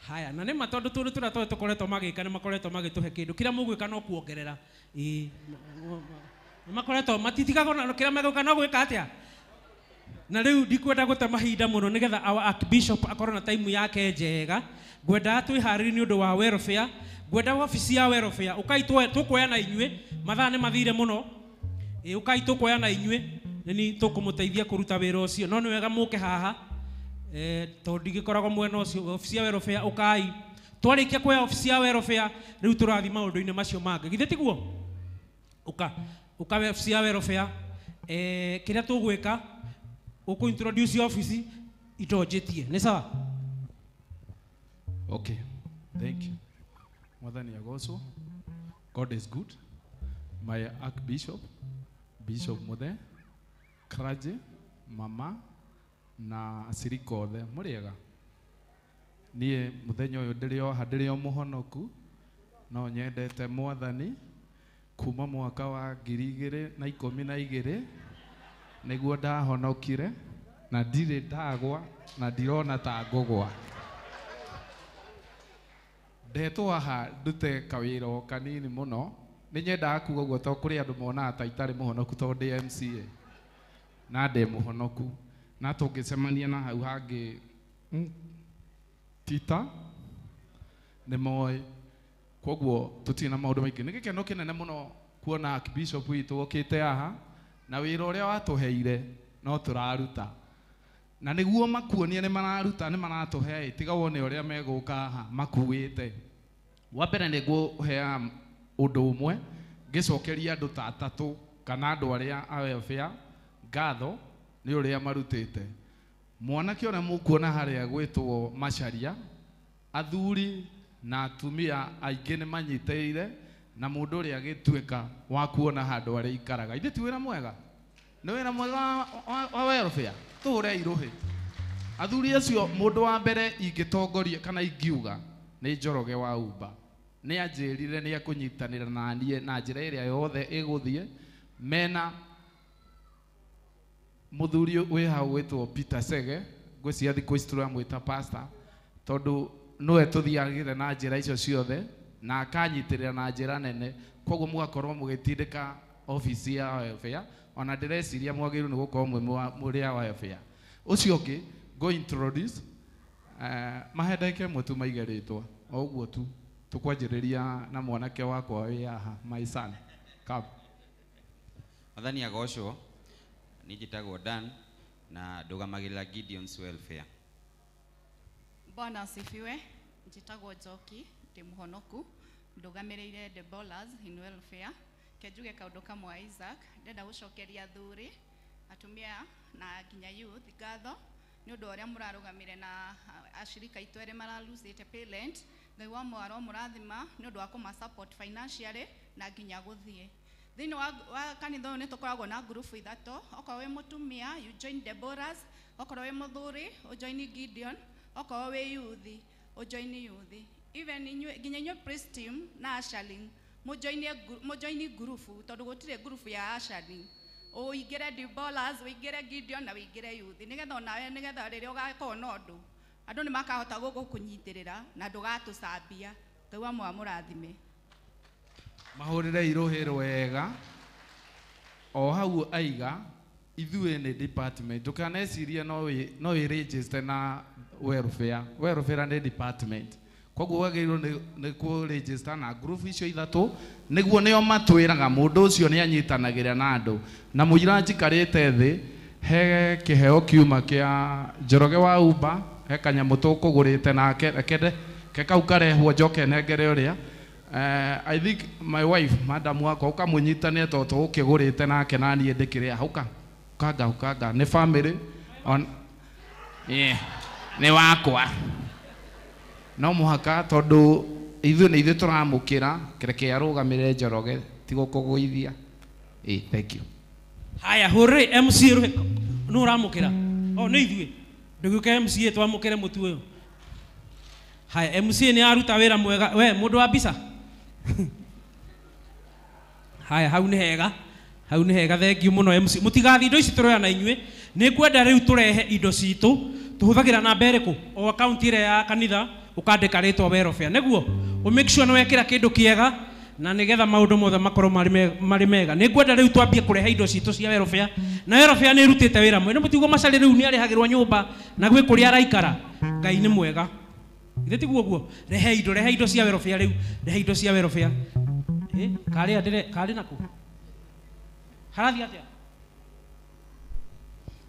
Haya, na nĩ matondũ tũndũ tũrĩa tũkoretwo magĩka nĩ makoretwo magĩtũhe kĩndũ kĩrĩa mũgwĩka no kuongerera. Nĩ makoretwo matitigagwo na kĩrĩa megwĩka no gwĩka atĩa. Na rĩu ndikwenda gũte mahinda mũno nĩgetha our archbishop akorwo na time yake njega. Ngwenda twĩharĩrie nĩ ũndũ wa welfare. Ngwenda wabici ya welfare ũkai tũkuoya na inyuĩ mathaa nĩ mathire mũno. Ũkai tũkuoya na inyuĩ nĩ tũkũmũteithia kũruta wĩra ũcio. No nĩ wega mũke haha tondũ ndigĩkoragwo mwena ũcio. Wabici ya welfare ũkai twarĩkia kuoya wabici ya welfare rĩu tũrathi maũndũ-inĩ macio mangĩ. Githĩ tiguo? Ũka wabici ya welfare kĩrĩa tũgwĩka uko introduce office itojĩtie nĩ sawa? Okay, thank you. Mwathani agocwo. God is good. My archbishop, Bishop Muthe, clergy, mama na acirika othe mũrĩega. Niĩ mũthenya ũyũ ndĩrĩ o mũhonoku no nyendete Mwathani kuma mwaka wa 2012 nĩguo ndahonokire na ndirĩ ndagwa na ndirona ta ngũgwa. Ndetwo haha ndute kawĩra o kanini mũno. Nĩ nyendaga kuga ũguo tondũ kũrĩ andũ monaga ta itarĩ mũhonoku tondũ ndĩ MCA na ndĩ mũhonoku na tũngĩcemania na hau hangĩ tita nĩ moĩ. Koguo tũtirĩ na maũndũ maingĩ. Nĩ gĩkeno kĩnene mũno kuona archbishop witũ okĩte haha na wĩra ũrĩa watũheire no tũraruta. Na nĩguo makuonie nĩ mararuta nĩ maratũhe tiga wone ũrĩa megũka haha makuĩte. Wa mbere nĩ ngũheaga ũndũ ũmwe ngĩcokeria andũ ta atatũ kana andũ arĩa a welfare ngatho nĩ ũrĩa marutĩte. mwanake ona mukuona haria gwitwo Macharia, athuri na atumia aingĩ nĩ manyitĩrĩire na mũndũ ũrĩa agĩtuĩka wa kuona handũ harĩa ikaraga. Ithe ti wĩra mwega? Nĩ wĩra mwega wa welfare? Tũhũre irũhĩ. Athuri acio mũndũ wa mbere ingĩtongoria kana ingiuga nĩ Njoroge wa Uba. Nĩ anjĩrire nĩ ekũnyitanĩra na niĩ na njĩra ĩrĩa yothe ĩgũthiĩ mena mũthuri wĩ hau wĩtwo Peter Sege, ngwĩciria thikũ ici tũramwĩta pastor, tondũ nowe tũthiagĩre na njĩra icio ciothe na akanyitĩrĩra na njĩra nene, koguo mũgakorwo mũgĩtindĩka ofici ya welfare, ona ndĩreciria mwagĩrĩirwo nĩ gũkorwo mũrĩ ya welfare. Ũcio ũngĩ go introduce Mahende mwe tu maige rĩtwa o ũguo tu, tũkwanjĩrĩria na mwanake wakwa wĩ haha, my son come. Mwathani agocwo, niĩ njĩtagwo Dan na ndũgamagĩrĩra Gideon's welfare. Bwana asifiwe. Njĩtagwo Njoki, ndĩ mũhonoku, ndũgamĩrĩire the ballers in welfare. Kenjuge kaũndũ kamwe Isaac, ndenda gũcokeria athuri, atumia na nginya youth ngatho nĩ ũndũ ũrĩa mũrarũgamire na ashirika itũ erĩ maraluzĩte parent. Ngai wa mwaro mũrathima nĩ ũndũ wa kũmasupport financially na nginya gũthiĩ. Thĩinĩ wa kanitha ũyũ nĩ tũkoragwo na ngurubu ithatũ. Okorwo wĩ mũtumia, you join the ballers. Okorwo wĩ mũthuri, ũjoini Gideon. Okorwo wĩ youth, ũjoini youth. Even nginya inyuĩ praise team na ushering mũjoini ngurubu, tondũ gũtirĩ ngurubu ya ushering. Ũingĩre the ballers, ũingĩre Gideon na ũingĩre youth. Nĩgetha onawe nĩgetha rĩrĩa ũgakorwo na ũndũ, andũ nĩ makahota gũkũnyitĩrĩra na ndũgatũcambia. Ngai wa mwaro mũrathime. Mahũrĩre irũhĩ rwega. O hau aiga ithuĩ nĩ department, ndũkanecirie no wĩ register na welfare. Welfare nĩ department, koguo wagĩrĩirwo nĩ kũ register na group icio ithatũ, nĩguo nĩo matwĩraga mũndũ ũcio nĩ anyitanagĩra na andũ. Na mũira njikarĩte thĩ, he kĩheo kiuma kĩa Njoroge wa Uba, he kanyamũ tũkũgũrĩte nake ke kau karehwo njoke nengere ũrĩa. I think my wife, madam wako ukamũnyitania tondũ ũkĩgũrĩte nake na niĩ ndĩkĩrĩa hauka ukanga nĩ family on nĩ wakwa, no mũhaka tondũ ithuĩ nĩ ithuĩ tũramũkĩra kereke arũgamĩre Njoroge ti gũkũgũithia. Thank you. Haya hore MC no uramũkĩra o nĩ ithuĩ ndũgĩũke MC twamũkĩre mũtu ũyũ. Haya MC nĩ aruta wĩra mwega we mũndũ wa mbica. Haya hau nĩ hega, thengiũ mũno MC. Mũtigathi indo ici tũroya na inyuĩ, nĩ ngwenda rĩu tũrehe indo citũ, tũhũthagĩra namba ĩrĩkũ o account ĩrĩa ya kanitha, ũkandĩka rĩtwa welfare, nĩguo u make sure nĩ wekĩra kĩndũ kĩega na nĩgetha maũndũ mothe makorwo marĩ mega. Nĩ ngwenda rĩu twambie kũrehe indo citũ cia welfare, na welfare nĩ ĩrutĩte wĩra mwega. Nĩ mũtigwo Macharia rĩu nĩ arĩhagĩrwo nyũmba na gwĩ kũrĩa araikara. Ngai nĩ mwega. Ithe tiguo guo, rehe indo cia welfare rĩu, rehe indo cia welfare. Karĩ naku harathi atĩa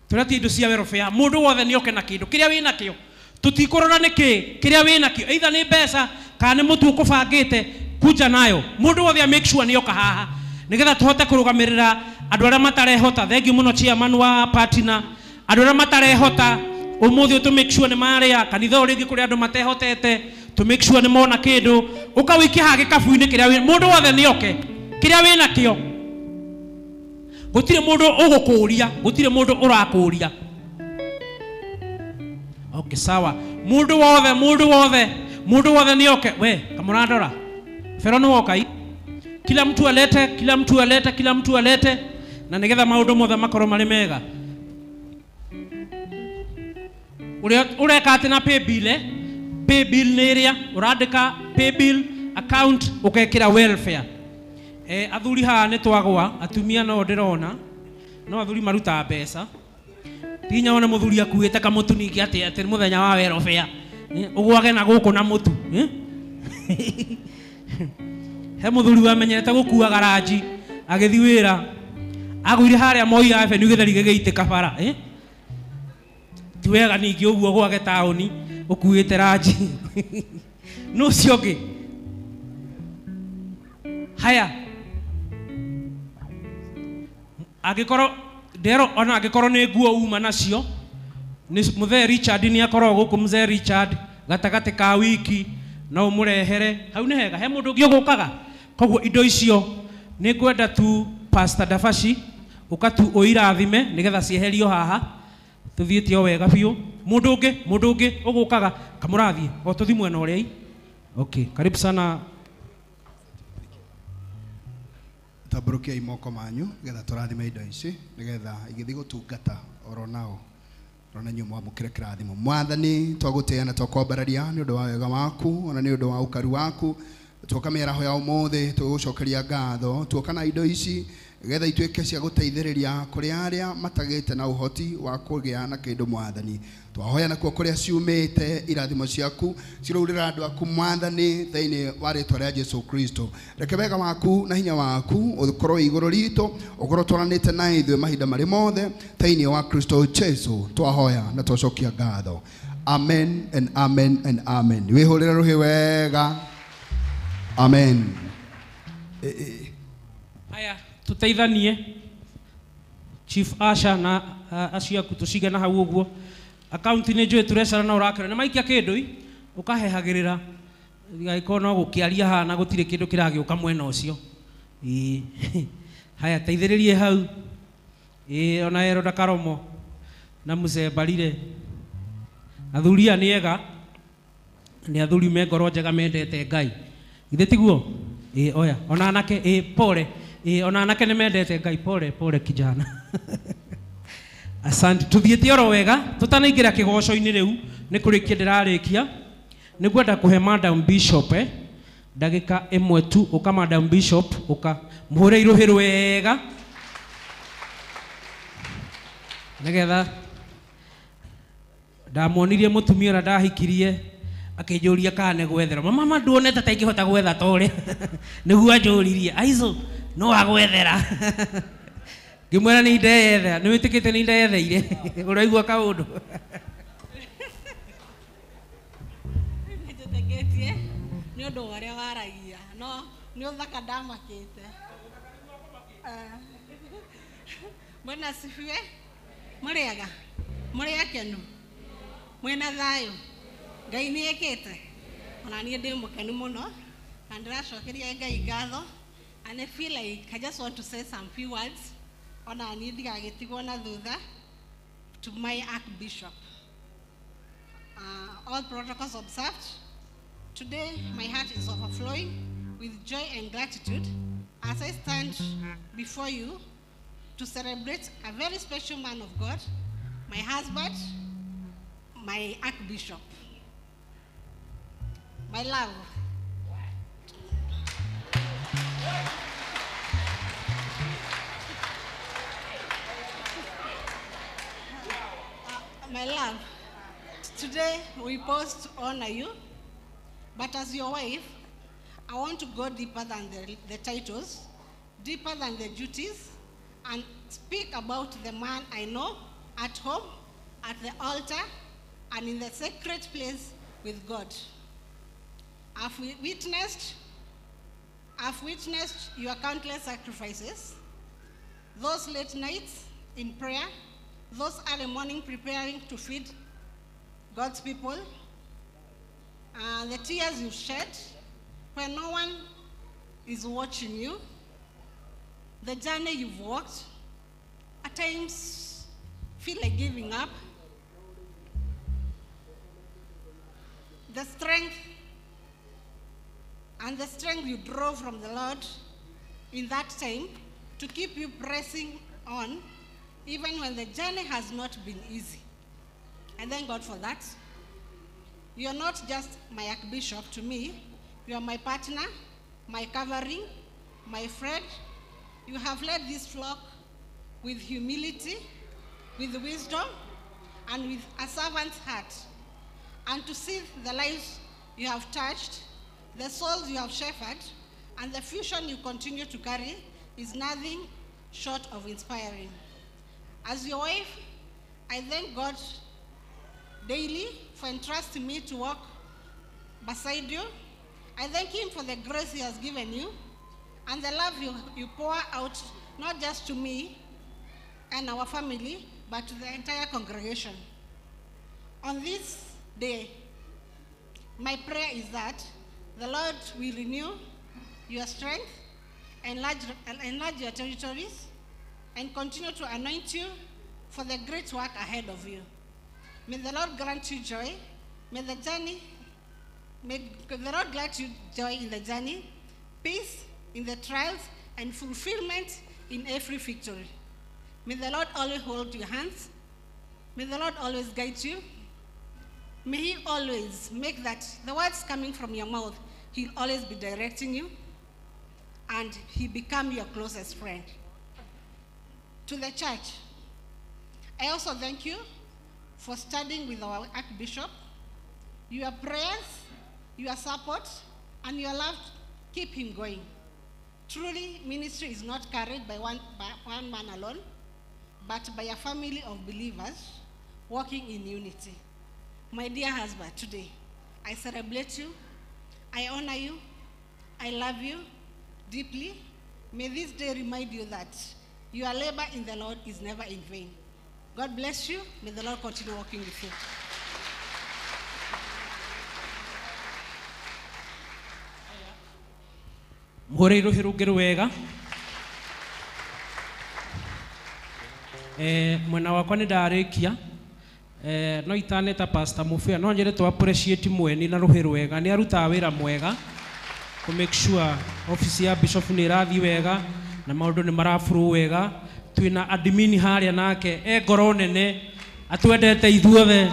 tũretie indo cia welfare, mũndũ wothe nĩ oke na kĩndũ kĩrĩa wĩ nakĩo, tũtikũrora nĩkĩ kĩrĩa wĩ nakĩo, either nĩ mbeca kana nĩ mũtu ũkũbangĩte, kuja nayo. Mũndũ wothe make sure nĩ oka haha nĩgetha tũhote kũrũgamĩrĩra andũ arĩa matarehota. Thengiũ mũno chairman wa partner, andũ arĩa matarehota ũmũthĩ to make sure nĩ marĩa kanitha ũrĩa kũrĩ andũ matehotete, to make sure nĩ mona kĩndũ ũkawĩkia haha gĩkabu-inĩ kĩrĩa wĩ. Mũndũ wothe nĩ oke kĩrĩa wĩ nakĩo, gũtirĩ mũndũ ũgũkũria, gũtirĩ mũndũ ũrakũria. Okay sawa, mũndũ wothe nĩ oke. We kamũrandora Fero nĩ woka, kila mtu alete na nĩgetha maũndũ mothe makorwo marĩ mega. Ũreka atĩ na pay bill nĩ ĩrĩa ũrandĩka pay bill account ũkekĩra welfare. Athuri haha nĩ twagwa, atumia no ndĩrona, no athuri maruta mbeca. Tinya ona mũthuri akuĩte kamũtu ningĩ atĩ mũthenya wa welfare ũgwage na gũkũ na mũtu. He mũthuri wamenyete gũkua garaji agĩthiĩ wĩra, agũire harĩa Moi Avenue gĩtheri gĩgĩitĩka bara. Ti wega ningĩ ũguo gwake taũni ũkuĩte raji. No ũcio ũngĩ. Haya angĩkorwo ndero ona angĩkorwo nĩ nguo uma nacio muthe Richard ni akorwo guku mzee Richard gatagate ka wiki no murehere hau ni hega he mundu ngiogukaga koguo indo icio ni ngwenda tu Pastor Dafashi ukatu oirathime nigetha cieherio haha tuthiĩte o wega biũ mundu ũngĩ ũgũkaga kamũrathie o tuthi mwena ũrĩa okay karibu sana tamburukiai moko manyu getha tũrathime indo ici nigetha igĩthi gũtungata oro nao rona nyuo mwamũkĩre kĩrathimo mwathani twagũtĩana twakwambararia nĩ ũndũ wa wega waku ona nĩ ũndũ wa ũkaru waku tuoka mĩaraho ya ũmũthĩ tũgũcokeria ngatho tuoka na indo ici getha ituĩke cia gũteithĩrĩria kũrĩa arĩa matagĩte na ũhoti wa kũgĩa na kĩndũ mwathani twahoya nakuo kũrĩa ciumĩte irathimo ciaku cirourĩra andũ aku mwathani thĩinĩ wa rĩĩtwa rĩa Jesu Kristo reke wega waku na hinya waku ũkorwo igũrũ ritũ ũkorwo twaranĩte na ithuĩ mahinda marĩ mothe thĩinĩ wa Kristo Jesu twahoya na twacokia ngatho amen and amen and amen wĩhũrĩre rũhĩ wega amen haya tuteithanie Chief Asha na acio aku tucige na hau uguo account ni njũĩ turecera na ũrakĩra nĩ maikia kĩndũ ũkahehagĩrĩra gĩkorwo no gũkĩaria haha na gũtirĩ kĩndũ kĩragĩũka mwena ũcio haya teithĩrĩrie hau ona Eroda Karomo na Mũcembarire athuri aya nĩ ega nĩ athuri me ngoro njega mendete Ngai githĩ tiguo oya ona anake pole ona anake nĩ mendete Ngai pole kijana asante tuthiĩte oro wega tutanaingĩra kĩgoco-inĩ rĩu nĩ kũrĩkia ndĩrarĩkia nĩ ngwenda kũhe Madam Bishop ndagĩka ĩmwe tu ũka Madam Bishop ũka mũhũre irũhĩ wega nĩgetha ndamuonirie mũtumia ũrĩa ndahikirie akĩnjũria kana nĩ gwethera mama nduonete ta ingĩhota gwetha ta ũrĩa nĩguo anjũririe aizo no agwethera ngĩmwĩra nĩ ndeyethera nĩ wĩtĩkĩte nĩ ndeyetheire ũraigua kaũndũ nĩtũtegetie nĩ ũndũ ũrĩa waragia no nĩ ũthaka ndamakĩte Bwana asifiwe mũrĩega mũrĩ akenu mwĩna thayũ Ngai nĩ ekĩte ona niĩ ndĩ mũkenu mũno na ndĩracokeria Ngai ngatho and I feel like I just want to say some few words ona niĩ ndigagĩtigwo na thutha to my Archbishop. All protocols observed. Today my heart is overflowing with joy and gratitude as I stand before you to celebrate a very special man of God, my husband, my Archbishop. My love. My love, today we pause to honor you, but as your wife, I want to go deeper than the titles, deeper than the duties, and speak about the man I know at home, at the altar, and in the sacred place with God. I've witnessed your countless sacrifices, those late nights in prayer, those early morning preparing to feed God's people, the tears you've shed when no one is watching you, the journey you've walked, at times feel like giving up, the strength you drove from the Lord in that time to keep you pressing on even when the journey has not been easy. I thank God for that. You're not just my Archbishop to me, you're my partner, my covering, my friend. You have led this flock with humility, with wisdom, and with a servant's heart. And to see the lives you have touched, the souls you have shepherded, and the fusion you continue to carry is nothing short of inspiring. As your wife, I thank God daily for entrusting me to walk beside you. I thank Him for the grace He has given you and the love you pour out, not just to me and our family, but to the entire congregation. On this day, my prayer is that the Lord will renew your strength, enlarge your territories, and continue to anoint you for the great work ahead of you. May the Lord grant you joy. May the Lord grant you joy in the journey, peace in the trials, and fulfillment in every victory. May the Lord always hold your hands. May the Lord always guide you. May He always make that the words coming from your mouth, He'll always be directing you, and He become your closest friend. To the church, I also thank you for studying with our Archbishop. Your prayers, your support, and your love keep him going. Truly, ministry is not carried by one man alone, but by a family of believers walking in unity. My dear husband, today, I celebrate you, I honor you, I love you deeply. May this day remind you that your labor in the Lord is never in vain. God bless you. May the Lord continue walking with you. Muhore iruhirugire wega. Mwena wakwa nindarikia. No itaneta Pastor Mufia no njere to appreciate mweni na ruhiru wega ni aruta wira mwega to make sure office ya bishop ni rathi wega na maundu ni marafuru wega twina admin haria nake ngoro nene atwendete ithuothe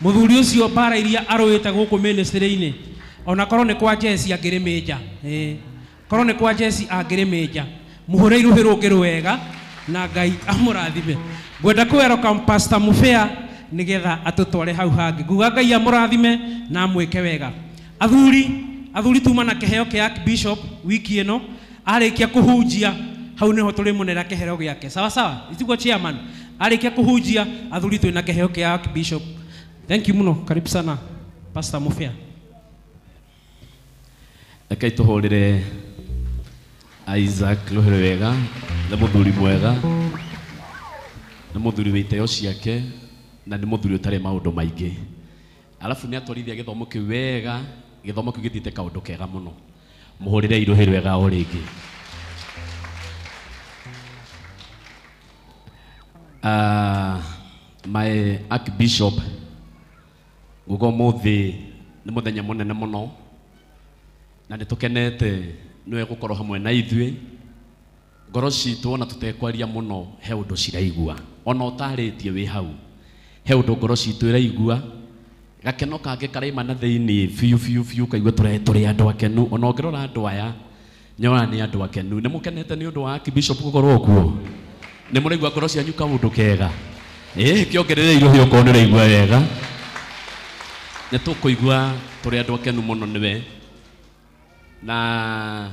muthuri ucio bara iria aroite guku ministry-ini ona korwo ni kwa Jesse angire meja korwo ni kwa Jesse angire meja muhure iruhiru wega na Ngai amurathime gwenda ku welcome Pastor Mufia nigetha atutware hau hangi nguga Ngai amurathime na mwike wega athuri tuma na kiheo kia Archbishop wiki ino arikia kuhunjia hau niho turi munera kiheo giake sawa sawa itiguo chairman arikia kuhunjia athuri twina kiheo kia Archbishop. Thank you muno, karibu sana Pastor Mufia. Reke tuhurire Isaac Ruhire wega na muthuri mwega na muthuri witeo ciake na ni muthuri utare maundu maingi alafu ni atwarithia githomo kiu wega githomo kiu githite kaundu kega muno muhurire Ruhire wega o ringi. My Archbishop gugo muthi ni muthenya munene muno na nitukenete niwe gukorwo hamwe na ithuĩ ngoro citũ ona tutekwaria muno he undu ciraigua ona ũtarĩtie wĩ hau he undu ngoro citũ ĩraigua gakeno kangĩ karaima na thĩinĩ biũ kaigua tũrĩ andũ akenu ona ũngĩrora andũ aya nyona nĩ andũ akenu nĩ mũkenete nĩ ũndũ wa Archbishop gũkorwo kuo nĩ mũraigua ngoro cianyu kaũndũ kega kĩongerere Ruhire ũkorwo nĩ ũraigua wega nĩ tũkũigua tũrĩ andũ akenu mũno nĩwe na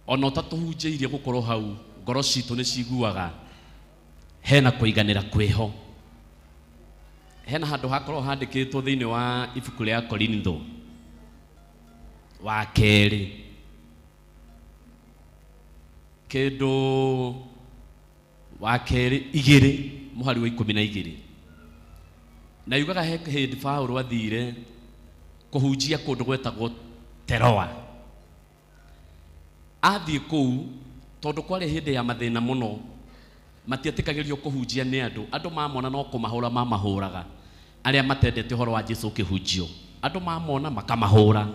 ona ũtatũhunjĩirie gũkorwo hau ngoro citũ nĩ ciguaga hena kũiganĩra kwĩho hena handũ hakorwo handĩkĩtwo thĩinĩ wa ibuku rĩa Korintho wa kerĩ kĩndũ wa kerĩ igĩrĩ mũhari wa 12 na yugaga he hĩndĩ Paulo athire kũhunjia kũndũ gwetagwo Teroa athiĩ kũu tondũ kwarĩ hĩndĩ ya mathĩna mũno matietĩkagĩrio kũhunjia nĩ andũ mamona no kũmahũra mamahũraga arĩa matendete ũhoro wa Jesũ ũkĩhunjio andũ mamona makamahũra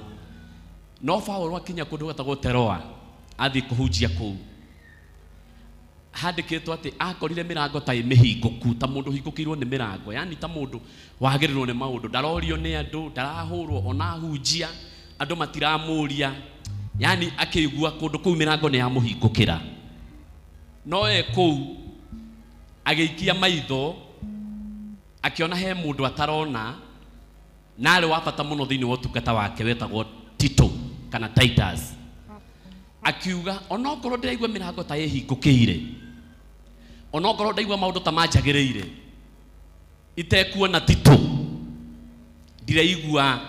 no Paulo akinya kũndũ gwetagwo Teroa athiĩ kũhunjia kũu handĩkĩtwo atĩ akorire mĩrango ta mĩhingũku ta mũndũ hingũkĩirwo nĩ mĩrango yani ta mũndũ wagĩrĩrwo nĩ maũndũ ndarorio nĩ andũ ndarahũrwo ona hunjia andũ matiramũria yani akĩigua kũndũ kũu mĩrango nĩ yamũhingũkĩra no kũu agĩikia maitho akiona he mũndũ atarona na arĩ wa bata mũno thĩinĩ wa ũtungata wake wetagwo Tito kana Titus akiuga ona okorwo ndĩraigua mĩrango ta ĩhingũkĩire ona okorwo ndaigua maũndũ ta manjagĩrĩire itekuona Tito ndiraigua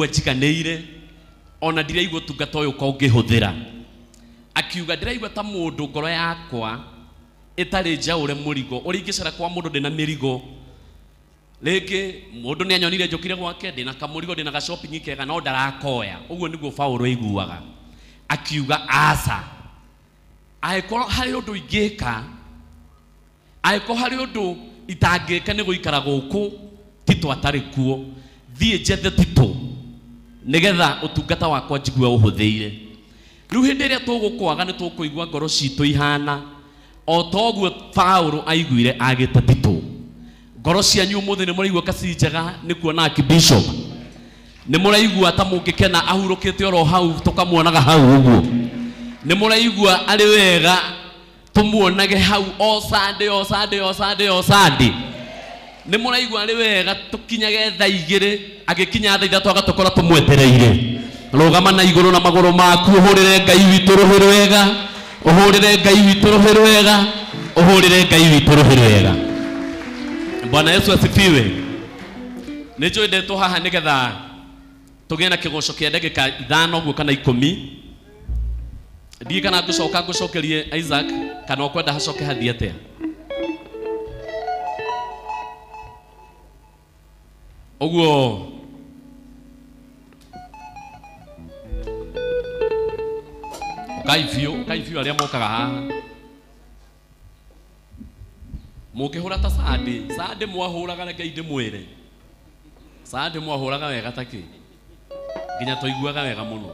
njiganĩire ona ndiraigua ũtungata ũyũ kwa ũngĩhũthĩra akiuga ndiraigua ta mũndũ ngoro yakwa ĩtarĩ njaũre mũrigo ũrĩa ingĩcera kwa mũndũ ndĩna mĩrigo Rĩngĩ mũndũ nĩ anyonire njũkire gwake ndĩna kamũrigo ndĩna ga-shopping kega no ndarakoya. Ũguo nĩguo Paulo aiguaga. Akiuga aca. Angĩkorwo harĩ ũndũ ingĩka, angĩkorwo harĩ ũndũ itangĩka nĩ gũikara gũkũ Tito atarĩ kuo, thiĩ njethe Tito nĩgetha ũtungata wakwa njigue ũhũthĩire. Rĩu hĩndĩ ĩrĩa tũgũkwaga nĩ tũkũigua ngoro citũ ihana o ta ũguo Paulo aiguire agĩte Tito. Ngoro cianyu ũmũthĩ nĩ mũraigua kasi njega nĩ kuona Archbishop. Nĩ mũraigua ta mũngĩkena ahurũkĩte oro hau tũkamuonaga hau ũguo. Nĩ mũraigua arĩ wega tũmuonage hau o Sunday o Sunday o Sunday o Sunday. Nĩ mũraigua arĩ wega tũkinyage thaa 2 agĩkinya thaa 3 agatũkora tũmwetereire. Rũgama na igũrũ na magũrũ maku ũhũrĩre Ngai witũ rũhĩ rwega, ũhũrĩre Ngai witũ rũhĩ rwega, ũhũrĩre Ngai witũ rũhĩ rwega. Bwana Yesu asifiwe. Nĩ njũĩ ndetwo haha nĩgetha tũgĩe na kĩgoco kĩa ndagĩka 5 ũguo kana 10. Ndiĩ kana ngũcokerie Isaac kana ũkwenda hacoke hathi atĩa. Ũguo Kaifio arĩa mokaga haha mũkĩhũra ta Sunday mwahũraga reke ndĩmwĩre Sunday mwahũraga wega takĩ nginya tũiguaga wega mũno.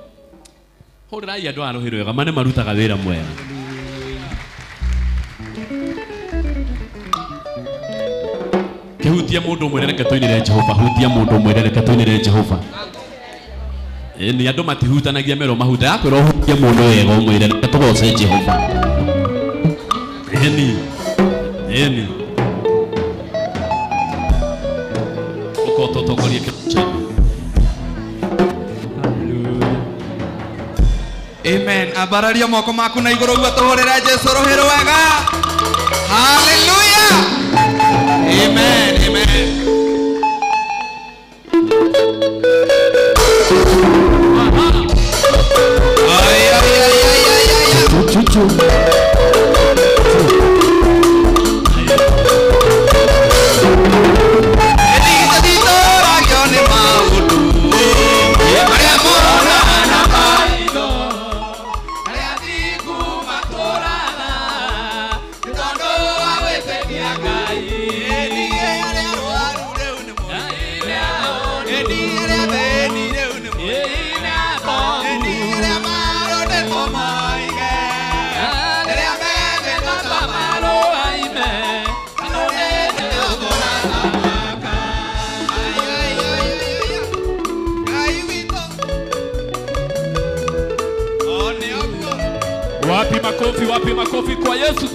Hũrĩrai andũ a rũhĩ rwega mane marutaga wĩra mwega. Kĩhutia mũndũ ũmwe reke tũinĩre Jehova, hutia mũndũ ũmwe reke tũinĩre Jehova. Nĩ andũ matihutanagia mero mahuta yakwĩra ũhutie mũndũ wega ũmwĩre reke tũgoce Jehova. Eni ũkototokorie kĩrũcha. Amen. Abararia moko maku na igũrũ ũguo tũhũrĩre Jesũ rũhĩ rwega. Hallelujah. Amen. Amen. Wapi makofi kwa Yesu.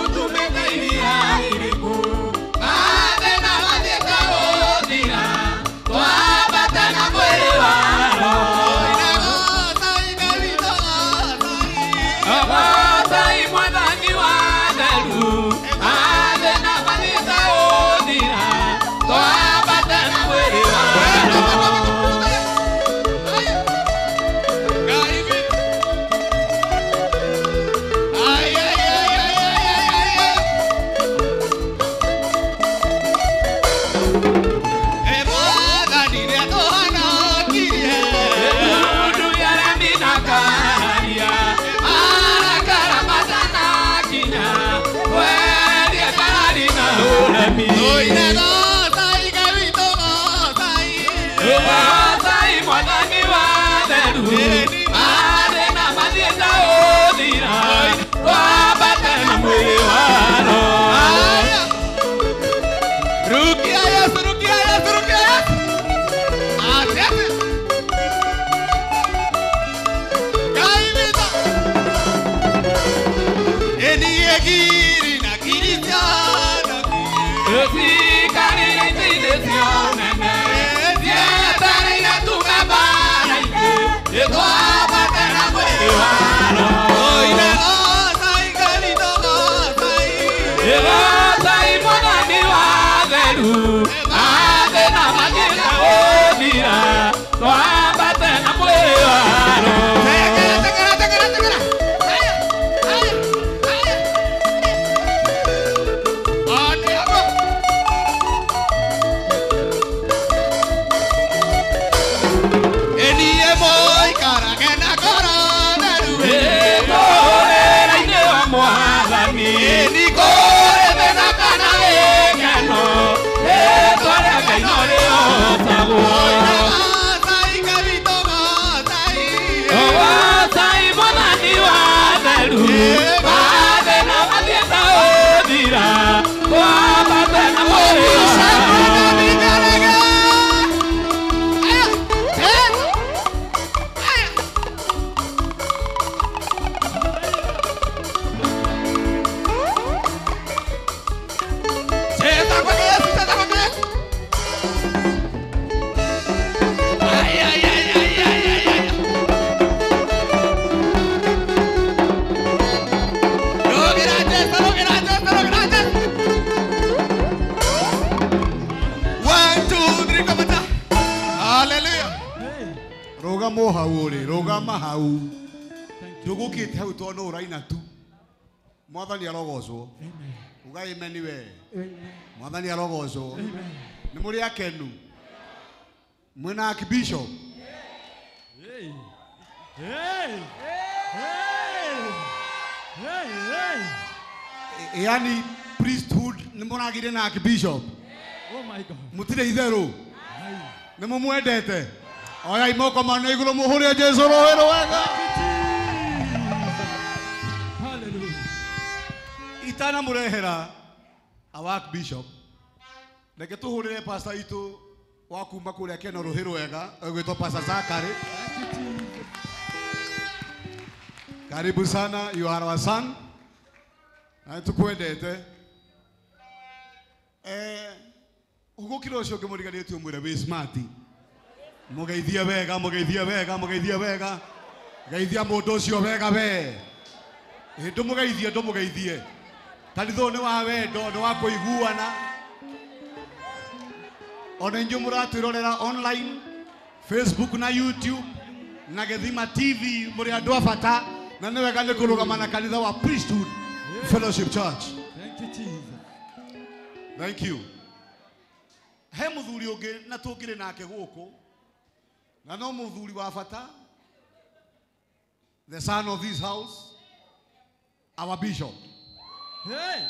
Utume Mathĩna mathiĩte gũthira, twambate na mwĩrĩ wa Roho. Rukia Yesu, rukia Yesu, rukia Yesu. Asante. Kaimita. Eni egiri na kiritiana. Esikari na itidesione. Sietani na tukabana ite. Twambate na mwĩrĩ wa Roho. Oine asai kalito asai. Asai mwanani wa theru. Mathĩna mathiĩte gũthira, twambate na mwĩrĩ wa Roho. Rogamo hauri, rogama hau. Tugukite hau tono uraina tu. Mwathani arogocwo. Uga amen we. Mwathani arogocwo. Ni muri akenu. Mwena Archbishop. Hey. Hey. Hey. Hey. Yani priesthood ni muragire na Archbishop. Oh my God. Mutire itheru. Ni mumwendete. Oya imoko mano iguru muhurie Jesu rohero wega. Hallelujah. Itana murehera our Archbishop. Neke tuhurire pastor itu wa kuma kuria keno rohero wega egwitwo Pastor Zakari. Karibu sana, you are our son. Na tukwendete. Ugukira ucio ngimuriganĩtie umwire wi smart. Mugeithie wega, mugeithie wega, mugeithie wega. Geithia mundu ucio wega we. Ndumugeithie, ndumugeithie. Kanitho ni wa wendo, ni wa kuiguana. Ona injo muratwirorera online, Facebook na YouTube, na Gethima TV, muri andu abata, na ni wega ni kurugama na kanitha wa Priesthood Fellowship Church. Thank you, Jesus. Thank you. He muthuri ungi na tungire nake guku. Na no muthuri wa bata. The son of this house, our bishop. Hey.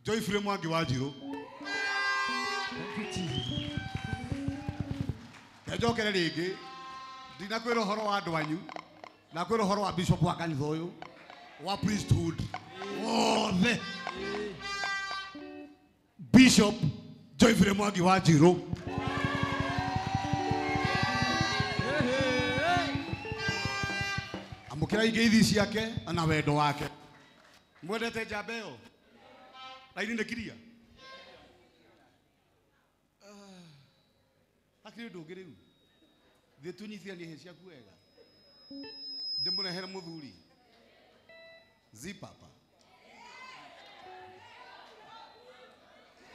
Joyfrey Mwangi wa Njiro. Thank you, Jesus. Njokere ringi. Ndina kwira horo wa andu anyu. Na kwira horo wa bishop wa kanitha uyu. Wa priesthood. Othe. Bishop Joyfrey Mwangi wa Njiro. Amukira ingeithi ciake na wendo wake. Mwendete Jabeo. Laini ndikiria. Akiri ndungi riu. Thi tunyithia he ciaku wega. Ndimurehere muthuri. Zipapa.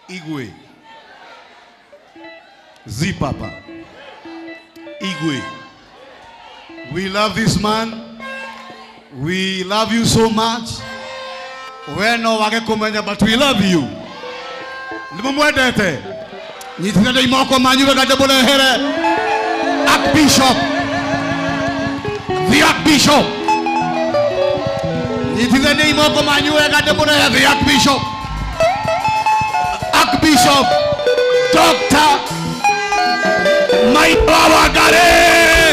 Igwe. Zipapa. Igwe. We love this man. We love you so much. Weno wage kumenya, but we love you. Nimumwendete. Nyitithane imoko manyu wega ndimurehere Archbishop. The Archbishop. Nyitithane imoko manyu wega ndimurehere the Archbishop. Archbishop Dr. Maitwa Wangari.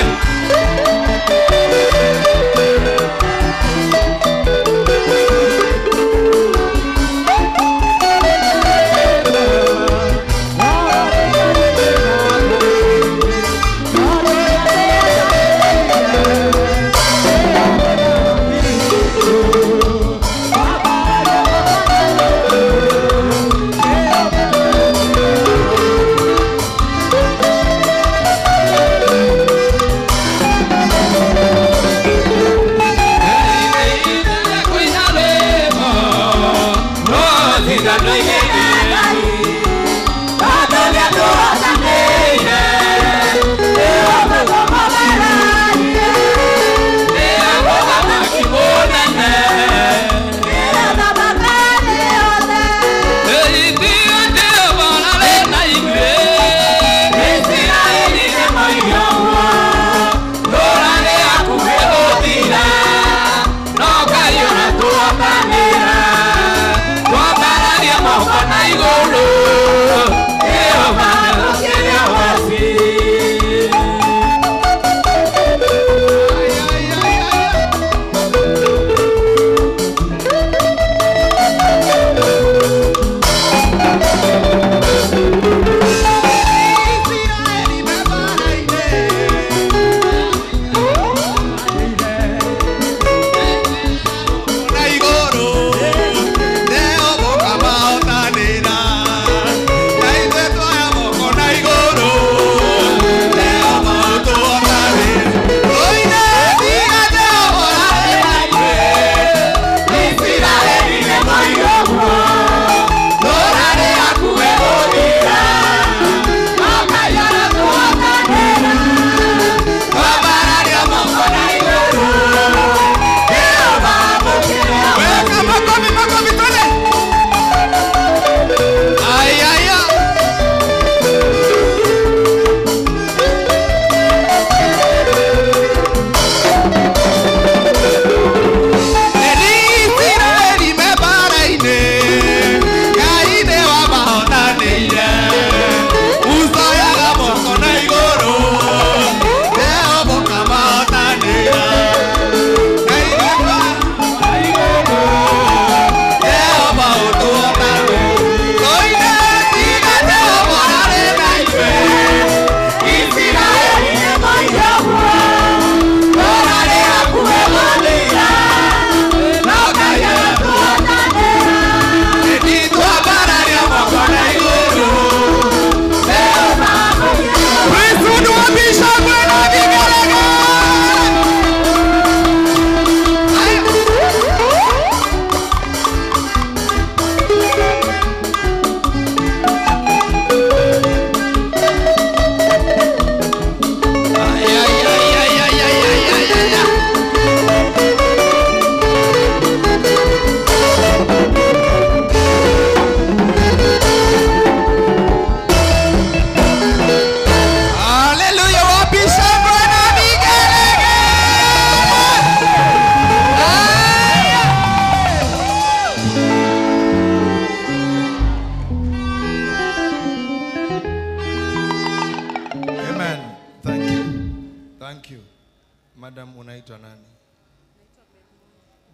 Madam, unaitwa nani?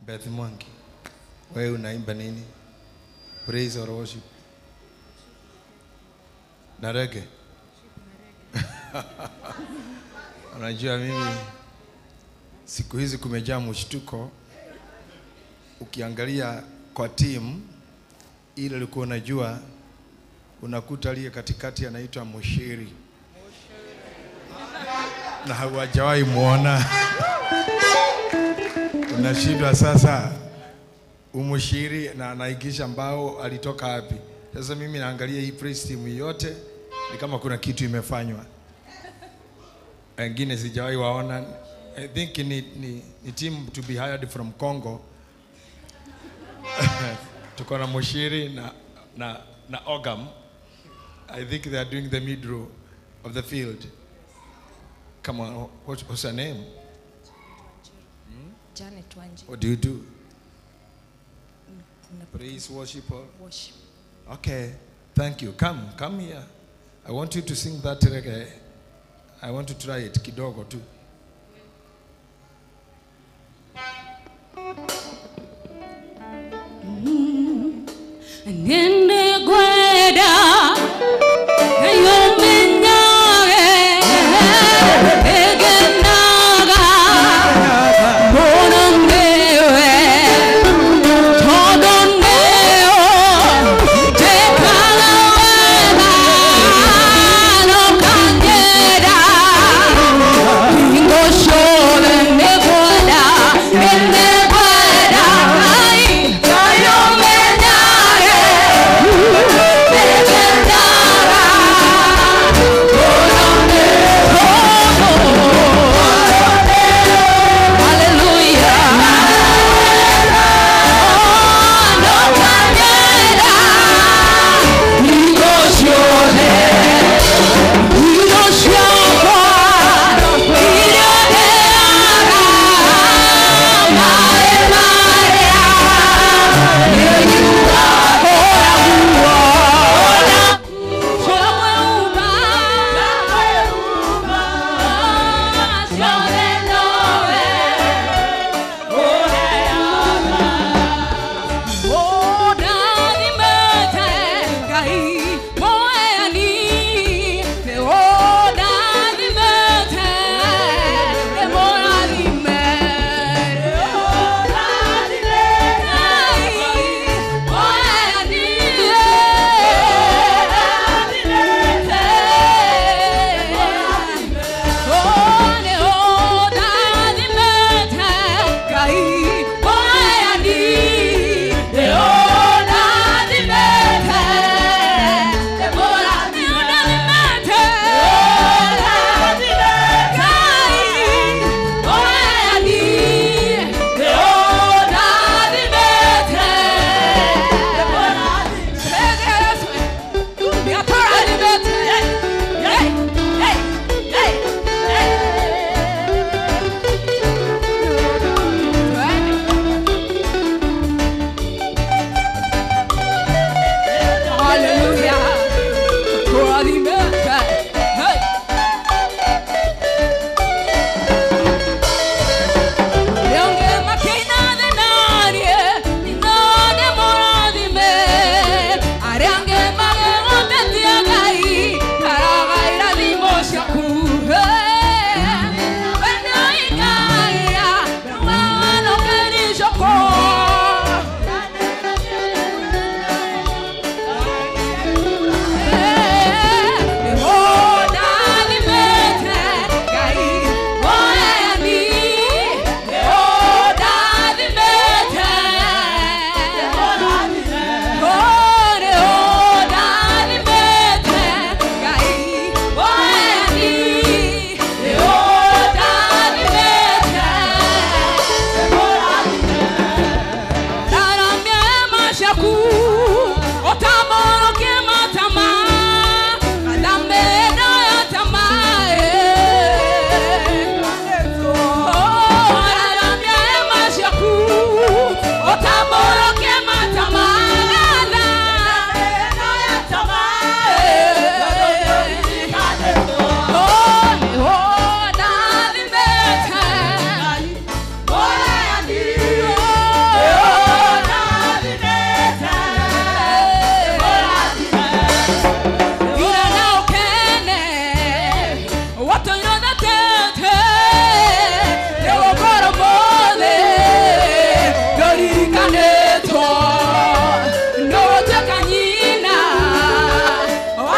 Beth Mwangi. Wewe unaimba nini? Praise or worship? Na reggae? Unajua mimi siku hizi kumejaa mshtuko. Ukiangalia kwa team ile ulikuwa unajua, unakuta aliye katikati anaitwa Mushiri na hawajawahi muona. Unashindwa sasa Umushiri na anaigisha mbao alitoka wapi? Sasa mimi naangalia hii praise team yote ni kama kuna kitu imefanywa. Wengine sijawahi waona. I think ni team to be hired from Congo. Tuko na Mushiri na Ogam. I think they are doing the mid row of the field. Come on, what's her name? Janet Wanji. What do you do? Praise, worship. Worship. Okay, thank you. Come here. I want you to sing that reggae. I want to try it kidogo too. Nende gweda ayo menyare egenaga bonondewe todondeo tekala wena no kangeda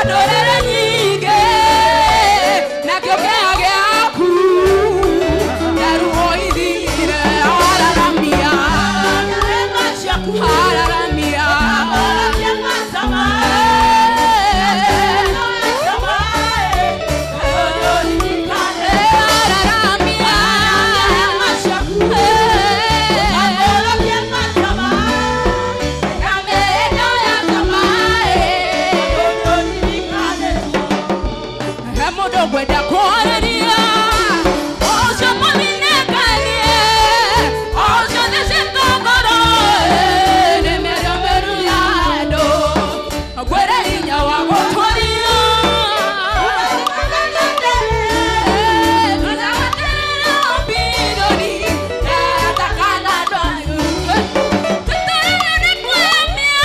ndorere nyingi na kiokea giaku yaruo ithire araramia araramia gwenda kwarĩria ũcio mũthinĩkanie ũcio nĩ citongoro nĩ mĩario mĩru ya andũ ngwĩre hinya wa gũtũria thutha wa terera mbirũri etakana ndwaru tũtũrĩre nĩ kwamia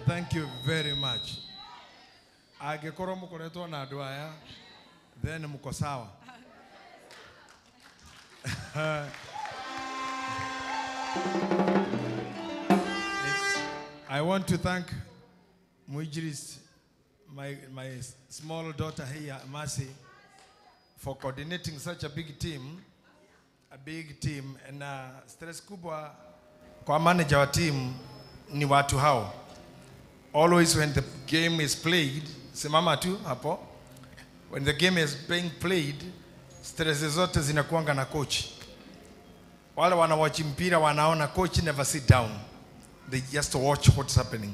Thank you very much. Agekoro mukoretwo na andu aya, then muko sawa. I want to thank Muijiris, my small daughter here, Mercy, for coordinating such a big team, and stress kubwa kwa manager wa team ni watu hao. Always when the game is played, simama tu hapo, when the game is being played, stress zote zinakuanga na coach. Wale wanawatch mpira wanaona coach never sit down. They just watch what's happening.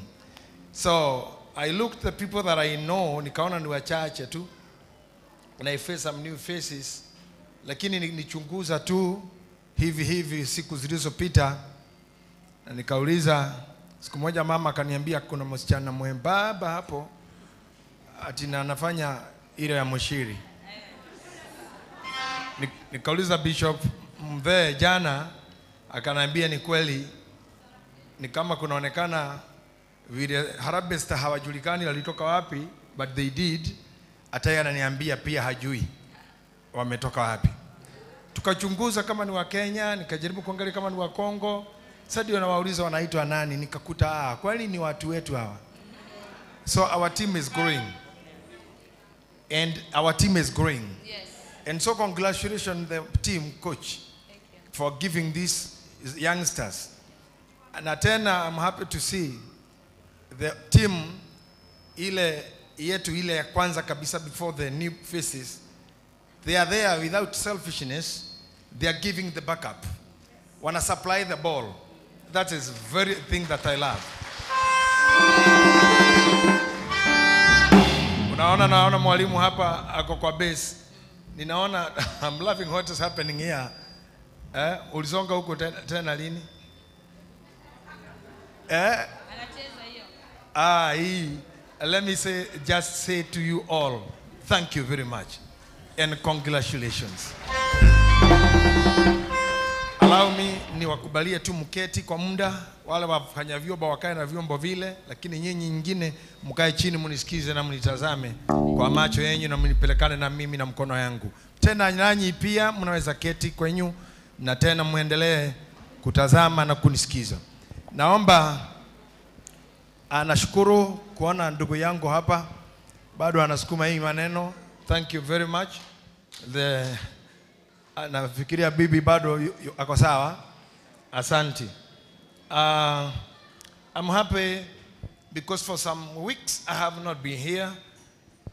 So I looked at the people that I know, nikaona ni wachache tu, and I face some new faces, lakini nichunguza tu hivi siku zilizopita, na nikauliza. Siku moja mama akaniambia kuna msichana mwembamba hapo ati anafanya ile ya Mushiri. Nikauliza Bishop mzee jana, akaniambia ni kweli, ni kama kunaonekana vile Harambee Stars hawajulikani walitoka wapi, but they did. Hata yeye ananiambia pia hajui wametoka wapi. Tukachunguza kama ni wa Kenya, nikajaribu kuangalia kama ni wa Kongo. Sasa ndio nawauliza wanaitwa nani, nikakuta kwani ni watu wetu hawa. So our team is growing. And our team is growing. Yes. And so congratulations the team coach. for giving these youngsters. Na tena I'm happy to see the team ile yetu ile ya kwanza kabisa before the new faces. They are there without selfishness. They are giving the backup. Wanna supply the ball. That is very thing that I love. Naona mwalimu hapa ako kwa base. Ninaona I'm laughing what is happening here. Ulizonga huko tena lini? Let me say to you all, thank you very much and congratulations. Allow me niwakubalie tu mketi kwa muda, wale wafanya vyombo wakae na vyombo vile, lakini nyinyi nyingine mkae chini munisikize na mnitazame kwa macho yenu na mnipelekane na mimi na mkono yangu. Tena nanyi pia mnaweza keti kwenyu na tena muendelee kutazama na kunisikiza. Naomba anashukuru kuona ndugu yangu hapa bado anasukuma hii maneno. Thank you very much. Nafikiria bibi bado ako sawa. Asante. I'm happy because for some weeks I have not been here,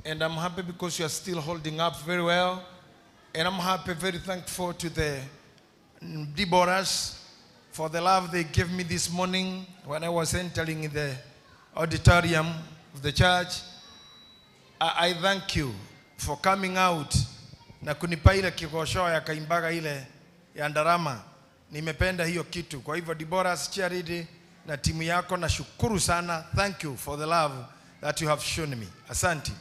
and I'm happy because you are still holding up very well, and I'm happy, very thankful to the Deborahs for the love they gave me this morning when I was entering the auditorium of the church. I thank you for coming out na kunipa ile kikosho ya kaimbaga ile ya ndarama. Nimependa hiyo kitu. Kwa hivyo Deborah's Charity na timu yako na shukuru sana. Thank you for the love that you have shown me. Asante.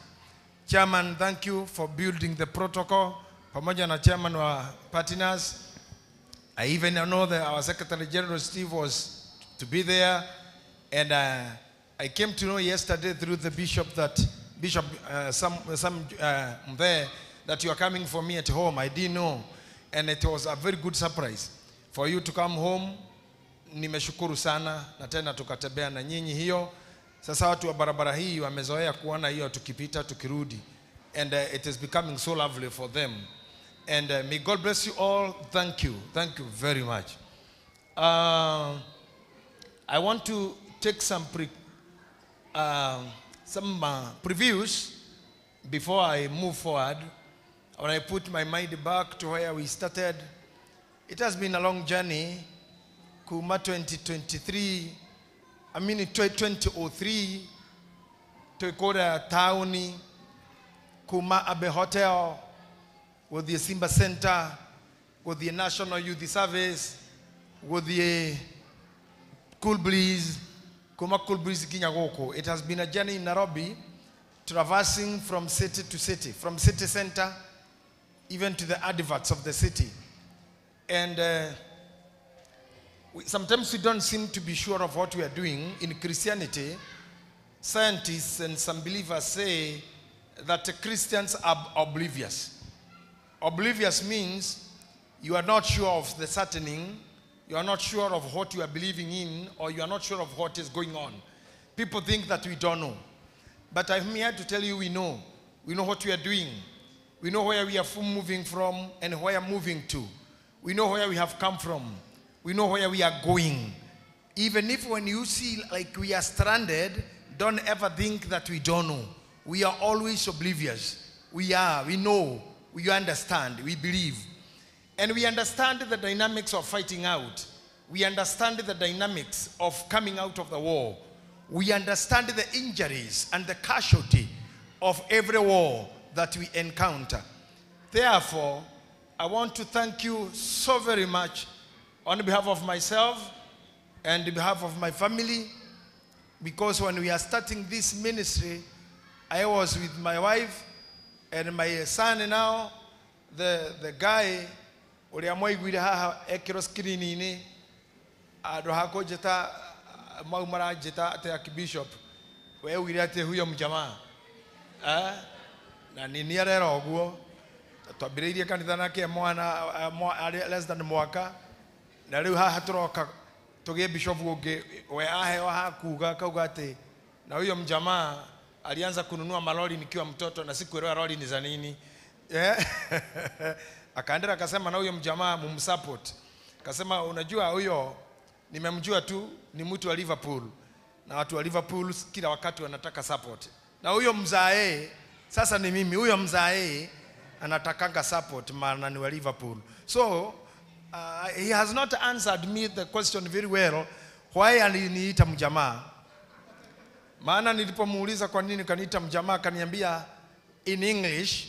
Chairman, thank you for building the protocol. Pamoja na chairman wa partners. I even know that our Secretary General Steve was to be there, and I came to know yesterday through the bishop that there that you are coming for me at home. I didn't know, and it was a very good surprise for you to come home. Nimeshukuru sana na tena tukatembea na nyinyi hiyo. Sasa watu wa barabara hii wamezoea kuona hiyo tukipita tukirudi, and it is becoming so lovely for them. And may God bless you all. Thank you very much. I want to take some previews before I move forward. When I put my mind back to where we started, it has been a long journey. Kuma 2003, 2003, to go to town, Kuma Abe Hotel, with the Simba Center, with the National Youth Service, with the Cool Breeze, Kuma Cool Breeze Kinyagoko. It has been a journey in Nairobi, traversing from city to city, from city center, even to the adverts of the city. And sometimes we don't seem to be sure of what we are doing. In Christianity, scientists and some believers say that Christians are oblivious. Oblivious means you are not sure of the certain, you are not sure of what you are believing in, or you are not sure of what is going on. People think that we don't know. But I'm here to tell you we know. We know what we are doing. We know where we are moving from and where we are moving to. We know where we have come from. We know where we are going. Even if when you see like we are stranded, don't ever think that we don't know. We are always oblivious. We know, we understand, we believe. And we understand the dynamics of fighting out. We understand the dynamics of coming out of the war. We understand the injuries and the casualty of every war that we encounter. Therefore, I want to thank you so very much on behalf of myself and on behalf of my family, because when we are starting this ministry, I was with my wife and my son now, the guy, uliamoigwire haha ekiro screen ini ado hako jeta maumara jeta ate akibishop we wire ate huyo mjamaa na nini arero oguo twambiriirie kanitha nake mwana less than mwaka na riu haha turoka tugie bishop ungi we aheo hakuga kauga ate na huyo mjamaa alianza kununua malori nikiwa mtoto na sikuelewa lori ni za nini akaendelea akasema na huyo mjamaa mumsupport. Kasema unajua huyo nimemjua tu ni mtu wa Liverpool. Na watu wa Liverpool kila wakati wanataka support. Na huyo mzae sasa ni mimi, huyo mzae anatakanga support maana ni wa Liverpool. So he has not answered me the question very well. Why aliniita mjamaa? Maana nilipomuuliza kwa nini kaniita mjamaa, kaniambia in English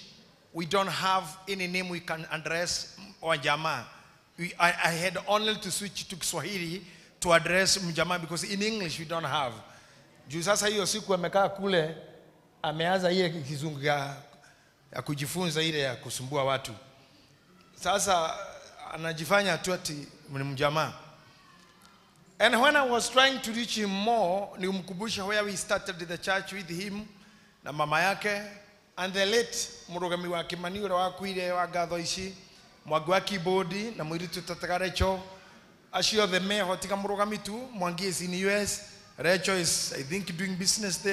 we don't have any name we can address wajamaa. I had only to switch to Kiswahili to address mjamaa because in English we don't have. Juu sasa hiyo siku amekaa kule ameanza ile kizungu ya kujifunza ile ya kusumbua watu. Sasa anajifanya tu ati ni mjamaa. And when I was trying to reach him more, nilimkumbusha where we started the church with him na mama yake and the late murugami wa Kimani ule wakuire wa gatho ici Mwangi wa keyboard na mwiritu Tatagarecho acio the mayor tika murugami tu Mwangi is in US. Recho is I think doing business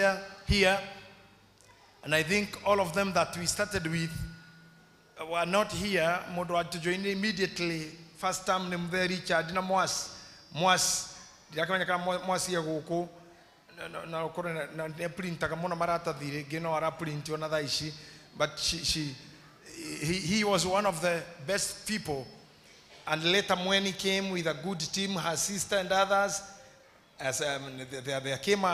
here and I think all of them that we started with were not here. Modo had to join immediately. First time name there Richard na Mwas ndiakamenya kana Mwas ya guku na ukore na print akamona marata thire gino ara print ona thaici but he was one of the best people. And later when he came with a good team, her sister and others, as there came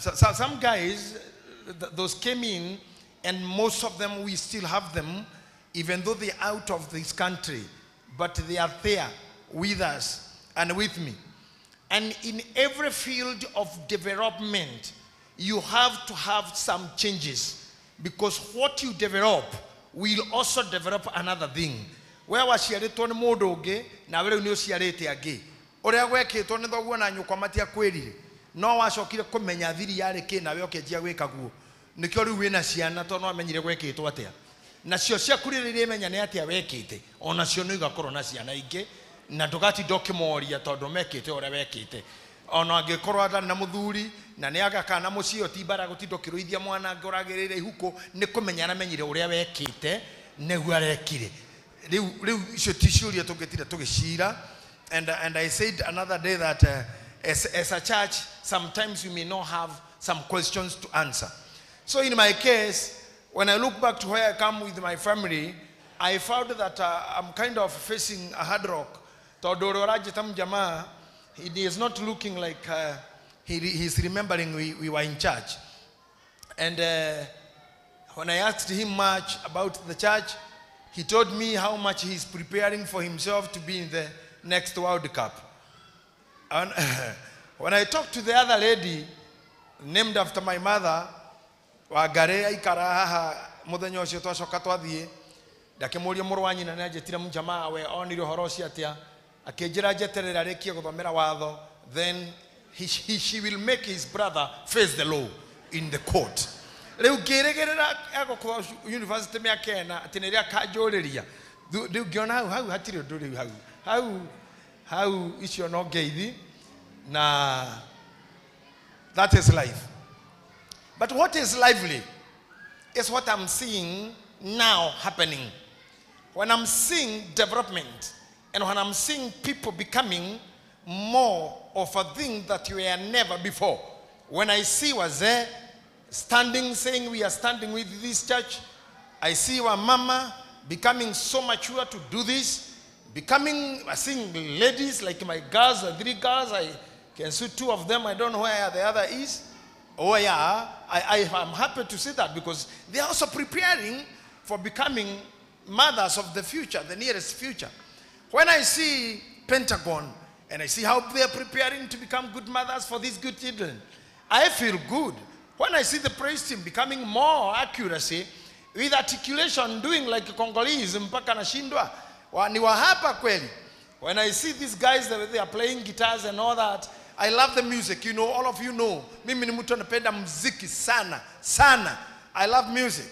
some guys, those came in, and most of them we still have them, even though they're out of this country, but they are there with us and with me. And in every field of development, you have to have some changes, because what you develop will also develop another thing. Where was she return modoge, na wale unyo siarete age. Ore gweketwo ni thoguo na nyukwa matia kwirire. No wacokire kumenya thiri yare ke na we okejia gwika guo. Nikyo riu wina ciana to no amenyire gweketwo atia. Na cio cia kuririre menya ni atia wekite. Ona cio no igakorwo na ciana inge na ndugati dokimoria tondu mekite ore wekite. Ona angikorwo ada na muthuri na ni agakana mucio tibara gutindo kiruithia mwana ngoragirire ihuko ni kumenya na menyire uria wekite neguo arekire. And I said another day that as a church, sometimes we may not have some questions to answer. So in my case, when I look back to where I come with my family, I found that I'm kind of facing a hard rock. He is not looking like he's remembering we were in church. And when I asked him much about the church, he told me how much he's preparing for himself to be in the next World Cup. And when I talked to the other lady, named after my mother, Wagare ikaraha muthenya ucio twacoka twathie ndakimuria murwanyi na najetira mjamaa we onire horoci atia akinjira jeterera rekie guthomera watho, then she will make his brother face the law in the court. Leo geregerera agokwa university me akena atineria kajoriria riu giona hau hatire nduri hau icio no ngeithi na that is life. But what is lively is what I'm seeing now happening. When I'm seeing development and when I'm seeing people becoming more of a thing that you were never before. When I see wazee standing saying we are standing with this church, I see our mama becoming so mature to do this, seeing ladies like my girls, 3 girls, I can see 2 of them, I don't know where the other is. Oh yeah, I'm happy to see that because they are also preparing for becoming mothers of the future, the nearest future. When I see Pentagon and I see how they are preparing to become good mothers for these good children, I feel good. When I see the praise team becoming more accuracy, with articulation, doing like Congolese, mpaka nashindwa, ni wa hapa kweli. When I see these guys, they are playing guitars and all that, I love the music. You know, all of you know, mimi ni mtu anapenda muziki sana, sana. I love music.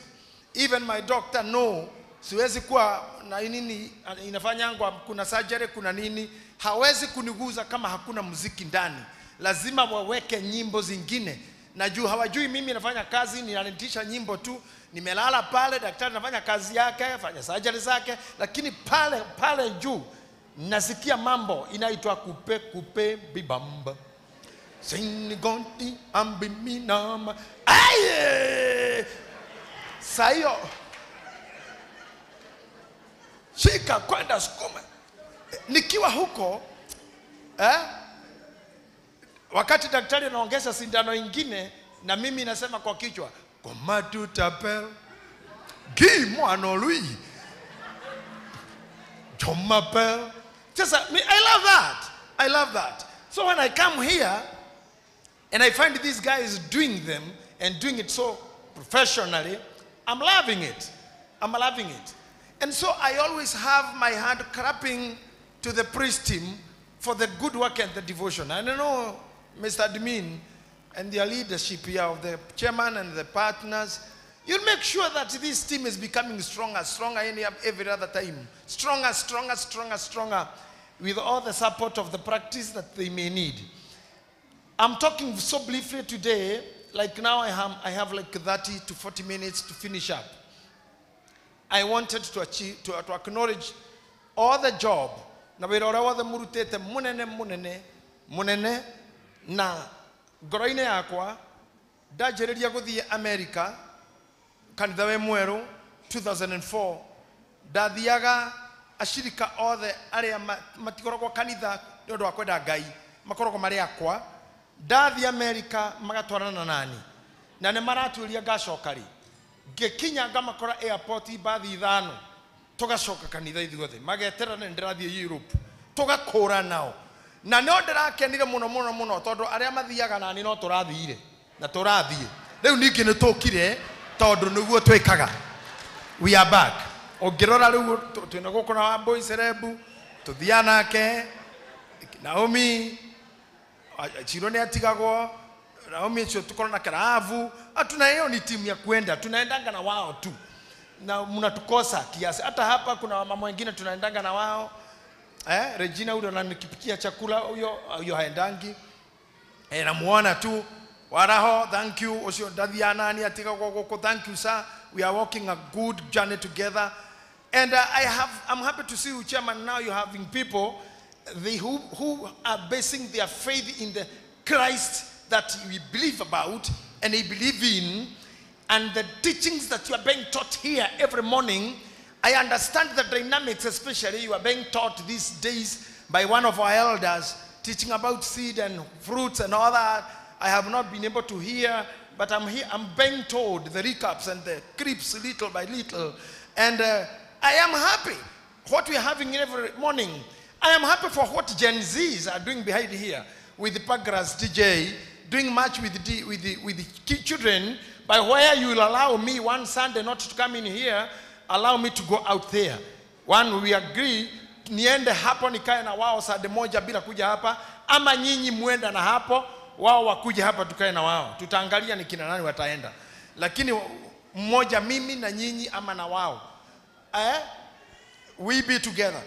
Even my doctor know, siwezi kuwa na nini inafanya yangu kuna surgery, kuna nini, hawezi kuniguza kama hakuna muziki ndani. Lazima waweke nyimbo zingine. Na juu hawajui mimi nafanya kazi, ninaletisha nyimbo tu, nimelala pale, daktari nafanya kazi yake, afanya surgery zake, lakini pale juu nasikia mambo inaitwa kupe kupe bibamba. Sinigonti ambiminama. Aye! Sayo. Shika kwenda sukuma. Nikiwa huko wakati daktari anaongeza sindano ingine na mimi nasema kwa kichwa, komatu tapel. Gi mwana lui. Jomapel. Just I love that. I love that. So when I come here and I find these guys doing them and doing it so professionally, I'm loving it. I'm loving it. And so I always have my hand clapping to the priest team for the good work and the devotion. And I know Mr. Admin and their leadership here of the chairman and the partners, you'll make sure that this team is becoming stronger every other time. Stronger, stronger, stronger, stronger, with all the support of the practice that they may need. I'm talking so briefly today, like now I have like 30 to 40 minutes to finish up. I wanted to acknowledge all the job. Na wirawa the murutete munene na ngoro-inĩ yakwa ndajereria guthie America kanitha we mweru 2004 ndathiaga ashirika othe aria matikoragwo kanitha nĩ ũndũ wa kwenda Ngai makoragwo marĩ akwa ndathie America magatwarana nani na nĩ maratuĩria ngacoka rĩ ngikinya ngamakora airport bathi 5 tugacoka kanitha ithuothe mageterana ndĩrathiĩ Europe tugakũra nao na no ndĩrakenire mũno tondũ arĩa mathiaga nani no tũrathire na tũrathiĩ rĩu ningĩ nĩ tũkire tondũ nĩguo twĩkaga. We are back. Ũngĩrora rĩu twĩna gũkũ na boys rebu tũthia nake Naomi Chiro nĩ atigagwo Naomi ũcio tukorwo na karavu hatuna hiyo ni timu ya kwenda tunaendanga na wao tu na mnatukosa kiasi hata hapa kuna mama wengine tunaendanga na wao Regina huyo ananikipikia chakula huyo haendangi namuona tu waraho thank you osio dadhiana ni atigagwo gũkũ thank you sir we are walking a good journey together and I'm happy to see you chairman now you're having people who are basing their faith in the Christ that we believe about and they believe in and the teachings that you are being taught here every morning. I understand the dynamics, especially you are being taught these days by one of our elders teaching about seed and fruits and all that. I have not been able to hear, but I'm being told the recaps and the creeps little by little. And I am happy what we are having every morning. I am happy for what Gen Zs are doing behind here with the Pagras DJ, doing much with the children, by where you will allow me one Sunday not to come in here, allow me to go out there. One, we agree, niende hapo nikae na wao Sunday moja bila kuja hapa, ama nyinyi muenda na hapo, wao wakuja hapa tukae na wao. Tutaangalia ni kina nani wataenda. Lakini mmoja mimi na nyinyi ama na wao. We be together.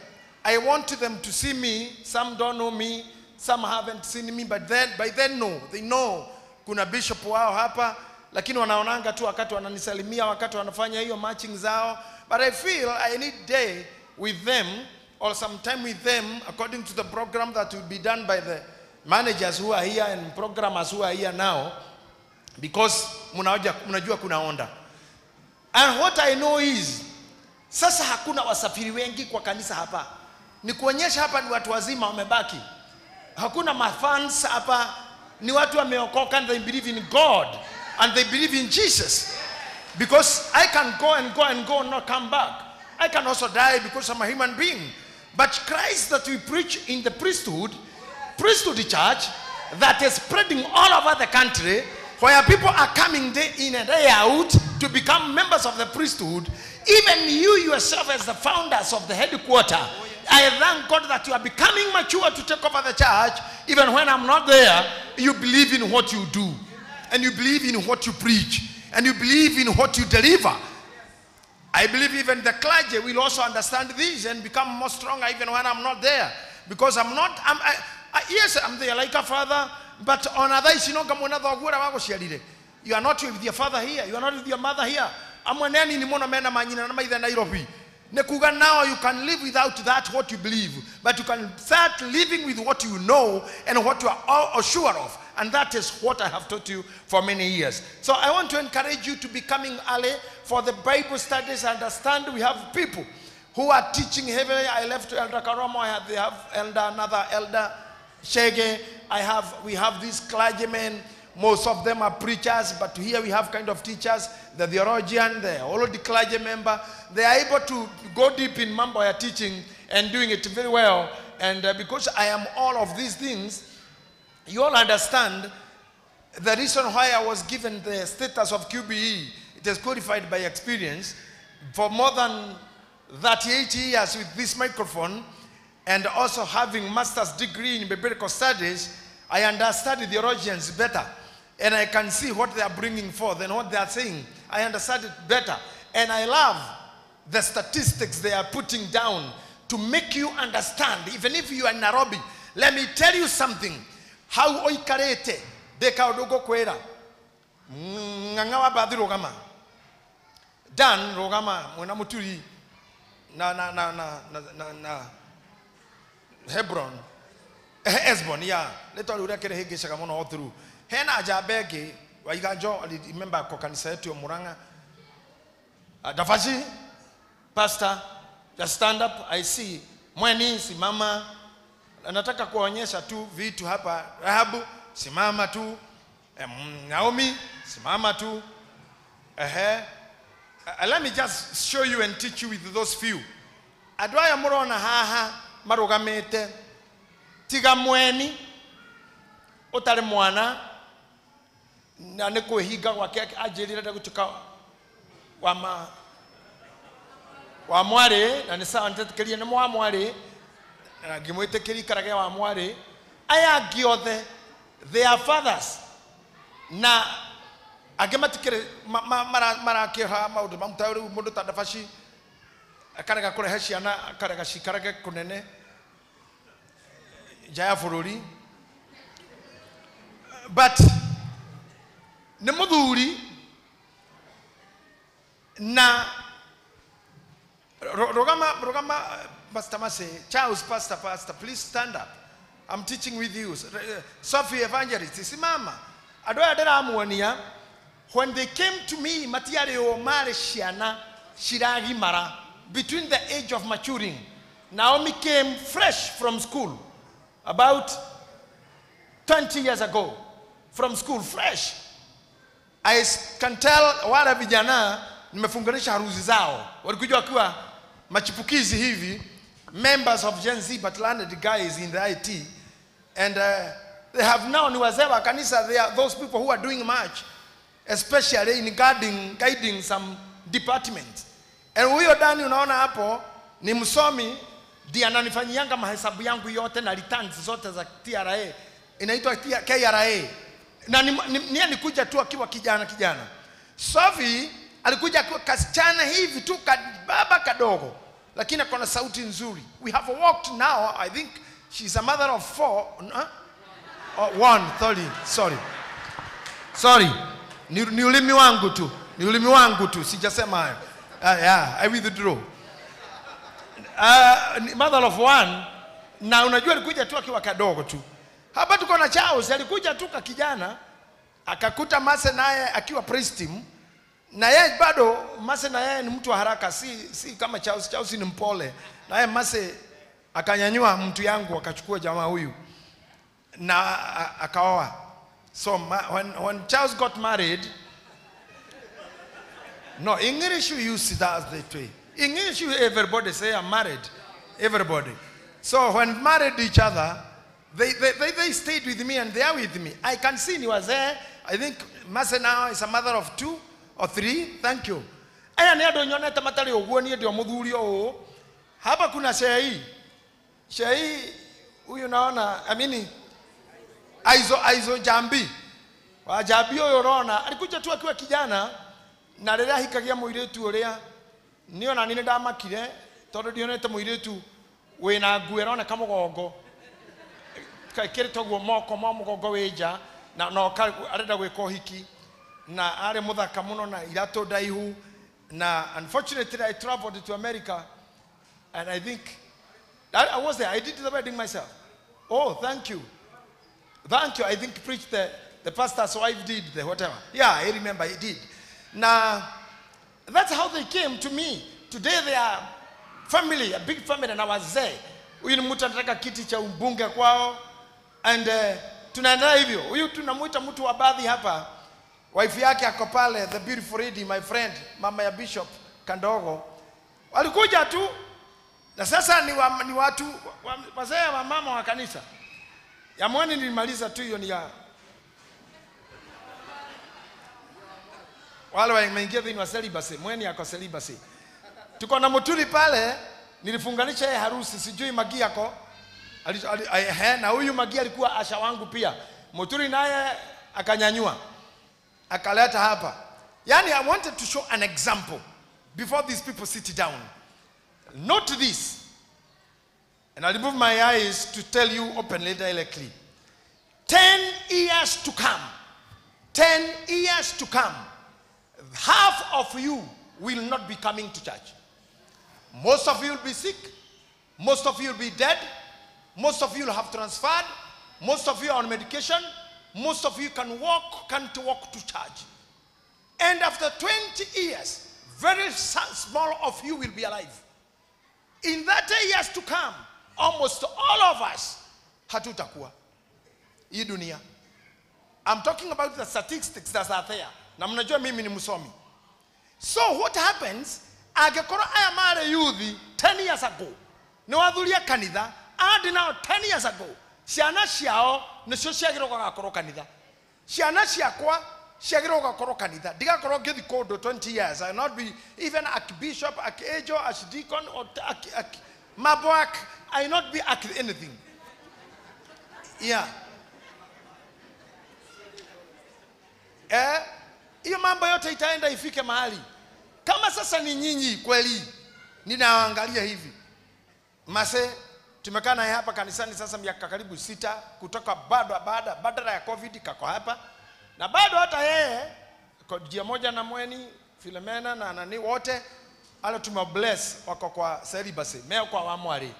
I want them to see me. Some don't know me. Some haven't seen me, but by then they know kuna bishop wao hapa, lakini wanaonanga tu wakati wananisalimia wakati wanafanya hiyo matching zao. But I feel I need day with them or some time with them according to the program that will be done by the managers who are here and programmers who are here now, because mnajua kuna onda. And what I know is sasa hakuna wasafiri wengi kwa kanisa hapa. Ni kuonyesha hapa ni watu wazima wamebaki. Hakuna mafans hapa, ni watu wameokoka and they believe in God and they believe in Jesus. Because I can go and not come back. I can also die because I'm a human being. But Christ that we preach in the priesthood church that is spreading all over the country, where people are coming day in and day out to become members of the priesthood. Even you yourself as the founders of the headquarters, I thank God that you are becoming mature to take over the church. Even when I'm not there, you believe in what you do. And you believe in what you preach. And you believe in what you deliver. I believe even the clergy will also understand this and become more stronger even when I'm not there. Because yes, I'm there like a father, but on other is you are not with your father here. You are not with your mother here. Nekuga now you can live without that what you believe, but you can start living with what you know and what you are sure of. And that is what I have taught you for many years. So I want to encourage you to be coming early for the Bible studies. I understand we have people who are teaching heavily. I left Elder Karomo. They have another Elder Shege. We have these clergymen. Most of them are preachers, but here we have kind of teachers, the theologian, the already clergy member. They are able to go deep in Mamboya teaching and doing it very well. And because I am all of these things, you all understand the reason why I was given the status of QBE. It is codified by experience. For more than 38 years with this microphone, and also having master's degree in biblical studies, I understand the theologians better. And I can see what they are bringing forth and what they are saying. I understand it better. And I love the statistics they are putting down to make you understand, even if you are in Nairobi. Let me tell you something. How oikarete deka odogo kwera ngangawa badi rogama dan rogama mwana muturi na Hebron Esbon ya leto alura kere hege shaka mono all through hena ajabege waigajo remember kwa kanisa yetu ya Muranga Dafaji pastor just stand up. I see mweni simama. Nataka kuonyesha tu vitu hapa. Rahabu simama tu. Naomi simama tu. Let me just show you and teach you with those few. Adwaya murona haha marugamete tiga mweni utare mwana na neko higa wake ajerira gutuka wa mware na nisa ntekeria ne mwa mware na gimwetekeri karage wa mware aya giothe their fathers na agematikere mara keha maudu mamtauri mundu tadafashi akaraga kurehe ciana akaraga cikarage kunene jaya fururi but ne muthuri na Rogama Pastor Mase, Charles Pastor, please stand up. I'm teaching with you. Sophie Evangelist, Simama. Adoya dera amuania. When they came to me, Matiare Omare Shiana, Shiragi Mara, between the age of maturing, Naomi came fresh from school, about 20 years ago, from school, fresh. I can tell wale vijana nimefunganisha harusi zao. Walikuja wakiwa machipukizi hivi, members of Gen Z but learned guys in the IT, and they have now ni wazee wa kanisa. They are those people who are doing much, especially in guiding some departments. And huyo Dani unaona hapo ni msomi, ndiye ananifanyanga mahesabu yangu yote na returns zote za TRA, inaitwa KRA, na ni nikuja tu akiwa kijana. Sophie alikuja kwa kasichana hivi tu baba kadogo, lakini akona sauti nzuri. We have walked now, I think she's a mother of 4, one, sorry. Ni ulimi wangu tu, sijasema hayo. Yeah, I withdraw. Mother of 1, na unajua alikuja tu akiwa kadogo tu. Hapa tuko na Charles, alikuja tu kijana, akakuta Mase naye akiwa praise team. Na yeye bado Mase na yeye ni mtu wa haraka, si kama Charles ni mpole. Na yeye Mase akanyanyua mtu yangu akachukua jamaa huyu na akaoa. So when Charles got married, no, English you use that way. English everybody say I'm married, everybody. So when married each other, they stayed with me and they are with me. I can see he was there. I think Mase now is a mother of 2 or 3. Thank you. Aya ni ado nyonete matari oguo ni ndio muthuri o. Hapa kuna Shei huyu naona Aizo Jambi. Wa Jambi huyo unaona alikuja tu akiwa kijana na rĩrĩa hikagia muiretu uria niona nini ndamakire tondu ndionete muiretu wina nguo rona kama mugongo kaikirito guo moko ma mugongo wija na no arenda gwika uhiki na ari muthaka muno na iratu ndaihu na unfortunately I traveled to America And I think, I was there. I did the wedding myself. Oh, thank you. Thank you. I think preached the pastor's wife did the whatever. Yeah, I remember he did. Now, that's how they came to me. Today they are family, a big family, and I was there. Huyu ni mtu anataka kiti cha mbunge kwao, and tunaendelea hivyo. Huyu tunamuita mtu wa baadhi hapa, wife yake ako pale, the beautiful lady, my friend, mama ya Bishop Kandogo. Walikuja tu, na sasa ni watu wazee wa mama wa kanisa. Ya mwani nilimaliza tu hiyo, ni ya wale wameingia dhini wa celibacy. Mweni yako celibacy. Tuko na Muturi pale, nilifunganisha yeye harusi, sijui Magi yako. Na huyu Magi alikuwa asha wangu pia. Muturi naye akanyanyua, akaleta hapa. Yani, I wanted to show an example before these people sit down. Note this. And I'll remove my eyes to tell you openly, directly. 10 years to come. 10 years to come. Half of you will not be coming to church. Most of you will be sick. Most of you will be dead. Most of you will have transferred. Most of you are on medication. Most of you can't walk to church. And after 20 years, very small of you will be alive. In that years to come, almost all of us hatutakuwa hii dunia. I'm talking about the statistics that are there. Na mnajua mimi ni msomi. So what happens, agekora aya mare youth 10 years ago, ni wathuria kanitha, and now 10 years ago, ciana ciao nicio ciagirwo gakoro kanitha. Ciana ciakwa ciagirwo gakoro kanitha. Ndigakorwo ngithi kondo 20 years. I will not be even archbishop, archangel, archdeacon, or Mabwak. I will not be anything. Yeah. Hiyo mambo yote itaenda ifike mahali. Kama sasa ni nyinyi kweli, ninaangalia hivi. Mase, tumekaa naye hapa kanisani sasa miaka karibu 6, kutoka badala ya COVID kako hapa. Na bado hata yeye, kwa jia moja na Mweni, Philomena na nani wote, ala tumebless wako kwa celibacy, meo kwa wamwari.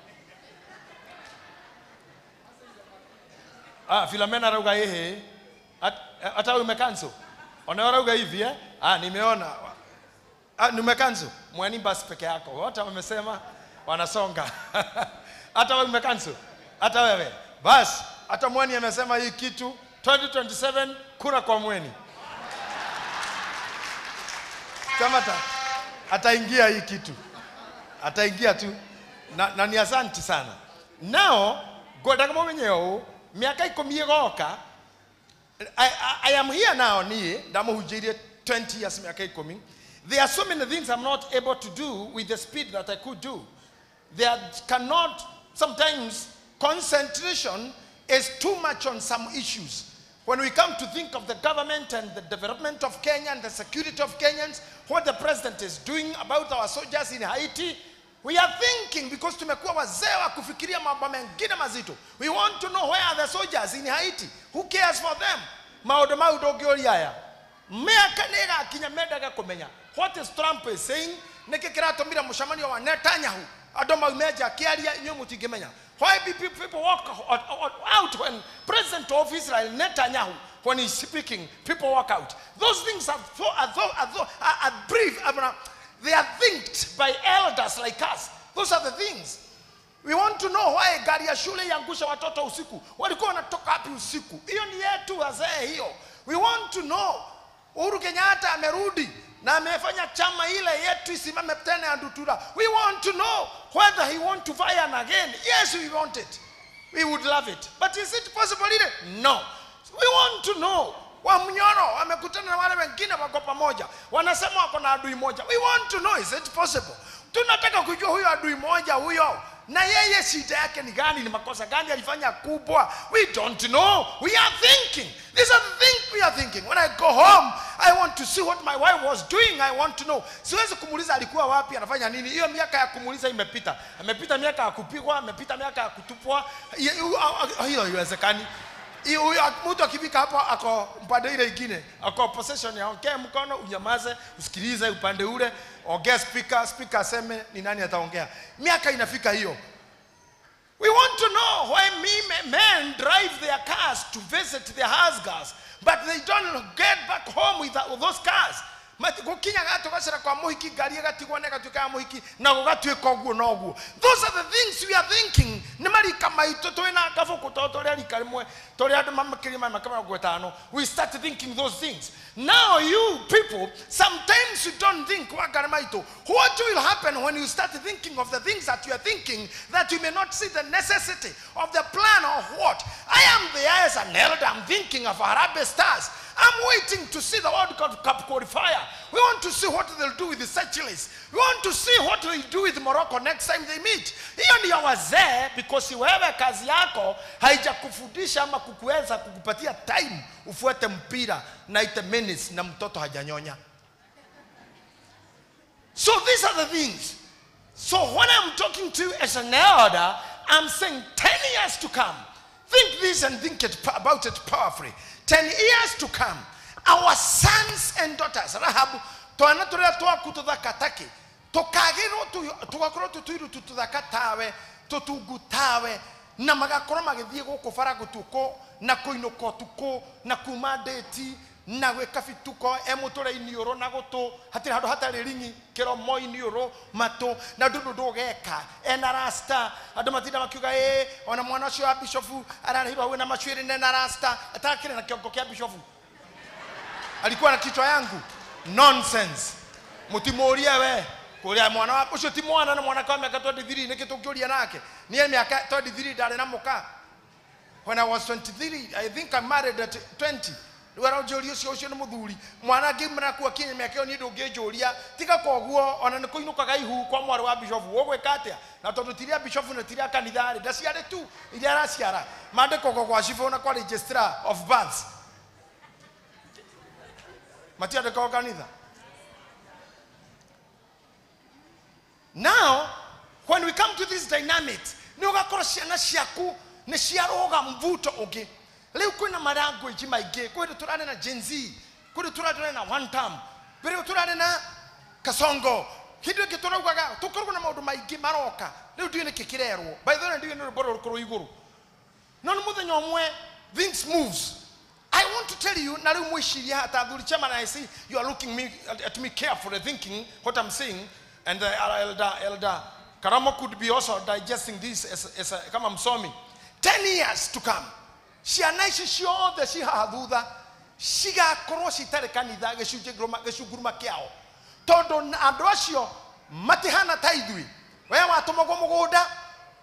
Philomena rauga yehe, hata umekanso. Unaona hivi nimeona. Nimekanso. Mweni basi peke yako. Wote wamesema wanasonga. Hata wewe umekanso. Hata wewe. Basi hata Mweni amesema hii kitu 2027 kura kwa Mweni. Tamata ataingia hii kitu. Ataingia tu. Na ni asante sana. Now, godaga mwenyewe miaka 10 igoka. I am here now, Damo 20 years coming. There are so many things I'm not able to do with the speed that I could do. There cannot, sometimes concentration is too much on some issues. When we come to think of the government and the development of Kenya and the security of Kenyans, what the president is doing about our soldiers in Haiti, we are thinking, because tumekuwa wazee wa kufikiria mambo mengine mazito. We want to know where are the soldiers in Haiti. Who cares for them? Maudo gioriaya. Meaka nega akinya medaga kumenya. What is Trump is saying? Nekekira tomira mushamani wa Netanyahu. Adoma umeja kiaria nyomu tigemenya. Why people walk out when President of Israel Netanyahu, when he's speaking, people walk out. Those things are brief. They are thinked by elders like us. Those are the things. We want to know why gari ya shule yangusha watoto usiku. Walikuwa wanatoka wapi usiku? Hiyo ni yetu wazee hiyo. We want to know. Uhuru Kenyatta amerudi na amefanya chama ile yetu isimame tena Ndutura. We want to know whether he want to fire again. Yes, we want it. We would love it. But is it possible? No. We want to know. Wamnyoro wamekutana na wale wengine wako pamoja. Wanasema wako na adui moja. We want to know, is it possible? Tunataka kujua huyo adui moja huyo. Na yeye shida yake ni gani, ni makosa gani alifanya kubwa? We don't know. We are thinking. These are the things we are thinking. When I go home, I want to see what my wife was doing. I want to know. Siwezi kumuuliza alikuwa wapi, anafanya nini. Hiyo miaka ya kumuuliza imepita. Amepita miaka ya kupigwa, amepita miaka ya kutupwa. Hiyo haiwezekani. Mtu akifika hapo ako upande ile ingine, ako possession ya ongea mkono, unyamaze, usikilize upande ule, ongea speaker aseme ni nani ataongea. Miaka inafika hiyo. We want to know why men drive their cars to visit their husbands, but they don't get back home with those cars. Those are the things we are thinking. We start thinking those things. Now you people, sometimes you don't think what will happen when you start thinking of the things that you are thinking, that you may not see the necessity of the plan or what. I am there as an elder, I'm thinking of Harambee Stars. I'm waiting to see the World Cup qualifier. We want to see what they'll do with the Seychelles. We want to see what they'll do with Morocco next time they meet. Hiyo ndio wazee, because wewe kazi yako haijakufundisha ama kukuweza kukupatia time ufuate mpira 90 minutes na mtoto hajanyonya. So these are the things. So when I'm talking to you as an elder, I'm saying 10 years to come. Think this and think about it powerfully. 10 years to come, our sons and daughters, Rahabu, toanatoria toa kutudhakataki, tokagiro tugakoro tutuiru tutudhakatawe, tutugutawe, na magakoro magithie guku faragu tuko, na kuinuko tuko, na kumadeti, na gweka fituko, emutora inioro na goto, hatiri hado hatari ringi, kero mo inioro, mato, na dudu geka, enarasta, adomatida makiuga ona mwana sho bishofu, arahirwa we na machwiri na rasta, atakire na kiongo kia bishofu. Alikuwa na kichwa yangu. Nonsense. Mutimoria we. Kuria mwana wako ucio ti mwana na mwana kwa miaka 23 nikitukuria nake. Niye miaka 23 dare na muka. When I was 23, I think I married at 20. Wera ujoria ucio no muthuri. Mwana ngimra kwa kinyi miaka ni ndungijoria. Tika koguo ona nikuinukaga ihu kwa mwari wa bishofu. Wogwe katia. Na tondu tiria bishofu na tiria kanithari. Ndaciare tu. Iria raciara. Mandiko kwa shifo na kwa registrar of births. Matia de kanitha. Now, when we come to these dynamics, ni ugakora ciana ciaku ni ciaroga mvuto ugi. Leo kwina maranguage maige, kwenda turane na Gen Z, kwenda turane na one term, kwenda turane na Kasongo. Kidu kituraugaga tukorwa na maundu maige maroka. Leo ndiye nikikirerwo. By the way ndiye ni boro rukuru iguru. None muthenya omwe things moves. I want to tell you, I see you are looking at me carefully, thinking what I'm saying, and the elder Karamo could be also digesting this as a come on, me. 10 years to come. She anaishi sure that she haduda. She got koroshi telekanida, geshuguruma kiao. Todo adrosio, matihana taidui. Where watomogomogoda,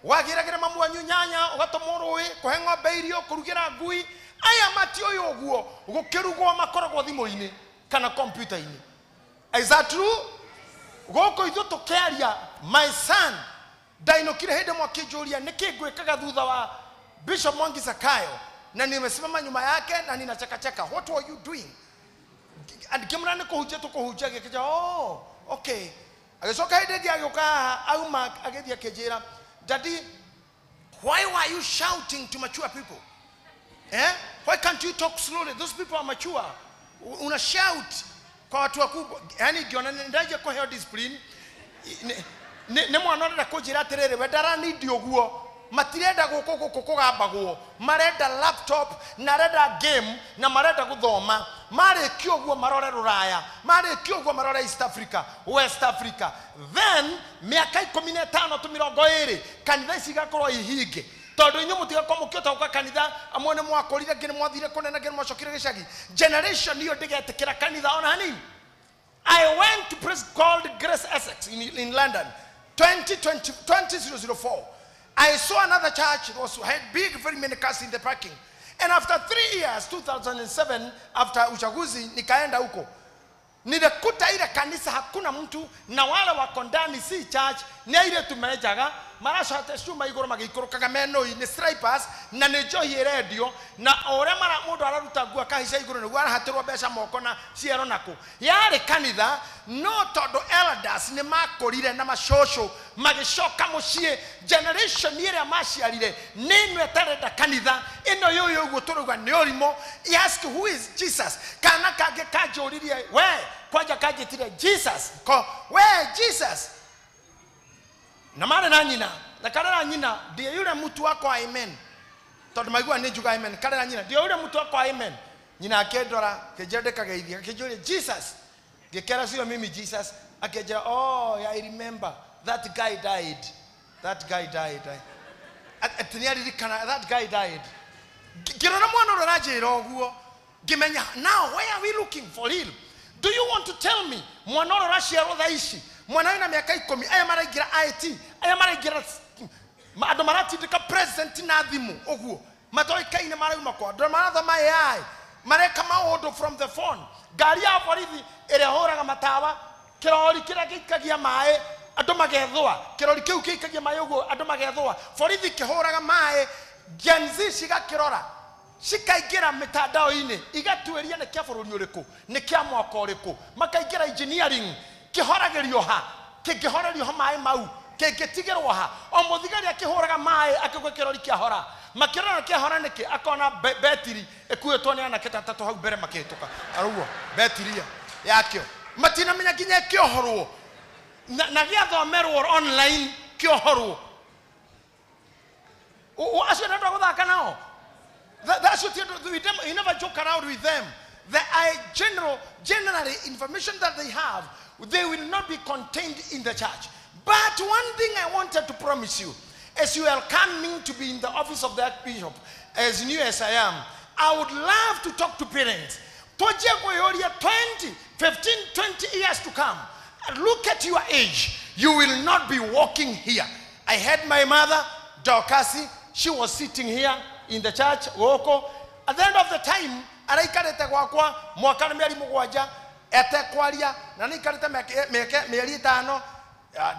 wagira mamua nyanya, watomoroe, kohenga beirio, kurugira gui. Aya matio yoguo gukirugo makorogo thimo-ini kana computer-ini. Is that true? Goko ithu tukiaria my son dainokire hende mwakijuria nikigwikaga thutha wa Bishop Mwangi Zakayo na nimesimama nyuma yake na ninacheka. What were you doing? And kimrani kuhuje tukuhuje gikija okay. Agesoka hende giagoka auma agethia kejera. Daddy, why were you shouting to mature people? Why can't you talk slowly? Those people are mature. Una shout kwa watu wakubwa. Yani giona ndaje kwa hiyo discipline. Ne mwana na kujira terere wedara ni dioguo. Matirenda gukugambagwo. Marenda laptop, na renda game, na marenda guthoma. Mare kioguo marore Ruraya. Mare kioguo marore East Africa, West Africa. Then miaka 15 to 20 kanitha cigakorwo ihinge. Todo inyo mutiga kwa mukioto kwa kanitha amone mwakorire ngene mwathire kunena ngene mwacokire gicagi. Generation niyo ndigetekera kanitha ona hanini. I went to place called Grace Essex in London 2004. I saw another church that had very many cars in the parking. And after 3 years, 2007, after uchaguzi nikaenda huko. Nilikuta ile kanisa hakuna mtu na wale wako ndani si church, ni ile tumejaga maracate cuma iguru magikurukaga menoi ni stripers na ni njohi radio na ore mara mundu araruta ngua kahica iguru ni gwarahatirwo mbeca moko na ciero nako yari kanitha no tondo elders ni makorire na macocũ magicoka mucie generation ire maciarire ninwe tarenda kanitha ino yoyo uguo turuga ni orimo. He asked, who is Jesus? Kana kage kajoririe we kwaja kajitire Jesus ko we Jesus na mara na nyina na karera nyina ndiye yule mtu wako amen tondu maigua ni njuga amen karera nyina ndiye yule mtu wako amen nyina akendora kejendeka geithia kejorie Jesus gekera sio mimi Jesus akeja oh I remember that guy died that guy died kirona mwana urajira oguo gimenya now where are we looking for him? Do you want to tell me mwana urashia rodhaishi mwana ina miaka 10 aya maragira IT aya maragira ando maratindika president na thimu oguo matoi kaine marauma kwa ndo maratha AI mareka maundu from the phone gari ya borithi ire horaga matawa kirori kira gikagia mae ando magethwa kirori kiu gikagia mae oguo ando magethwa borithi kihoraga mae Gen Z cigakirora cikaingira mitandao-ini igatueria ni kia bururi uriku ni kia mwaka uriku makaingira engineering kihoragirio ha kingihorerio ha mai mau kingitigirwo ha o muthigari akihoraga mai akigwe kirori kia hora makirora kia hora niki akona betiri ekuetwo ni ana kitatatu hau mbere makihituka aruo betiri yakio matina menya kinya kiohorwo na giathomerwo online kiohorwo That's what you never joke around with them. Generally, information that they have, they will not be contained in the church. But one thing I wanted to promise you, as you are coming to be in the office of the Archbishop, as new as I am, I would love to talk to parents. 20, 15, 20 years to come. Look at your age. You will not be walking here. I had my mother, Dorcasi. She was sitting here in the church, Woko. At the end of the time, araikarete gwakwa mwaka na mieri mugwanja etekwaria na nikarete mieri 5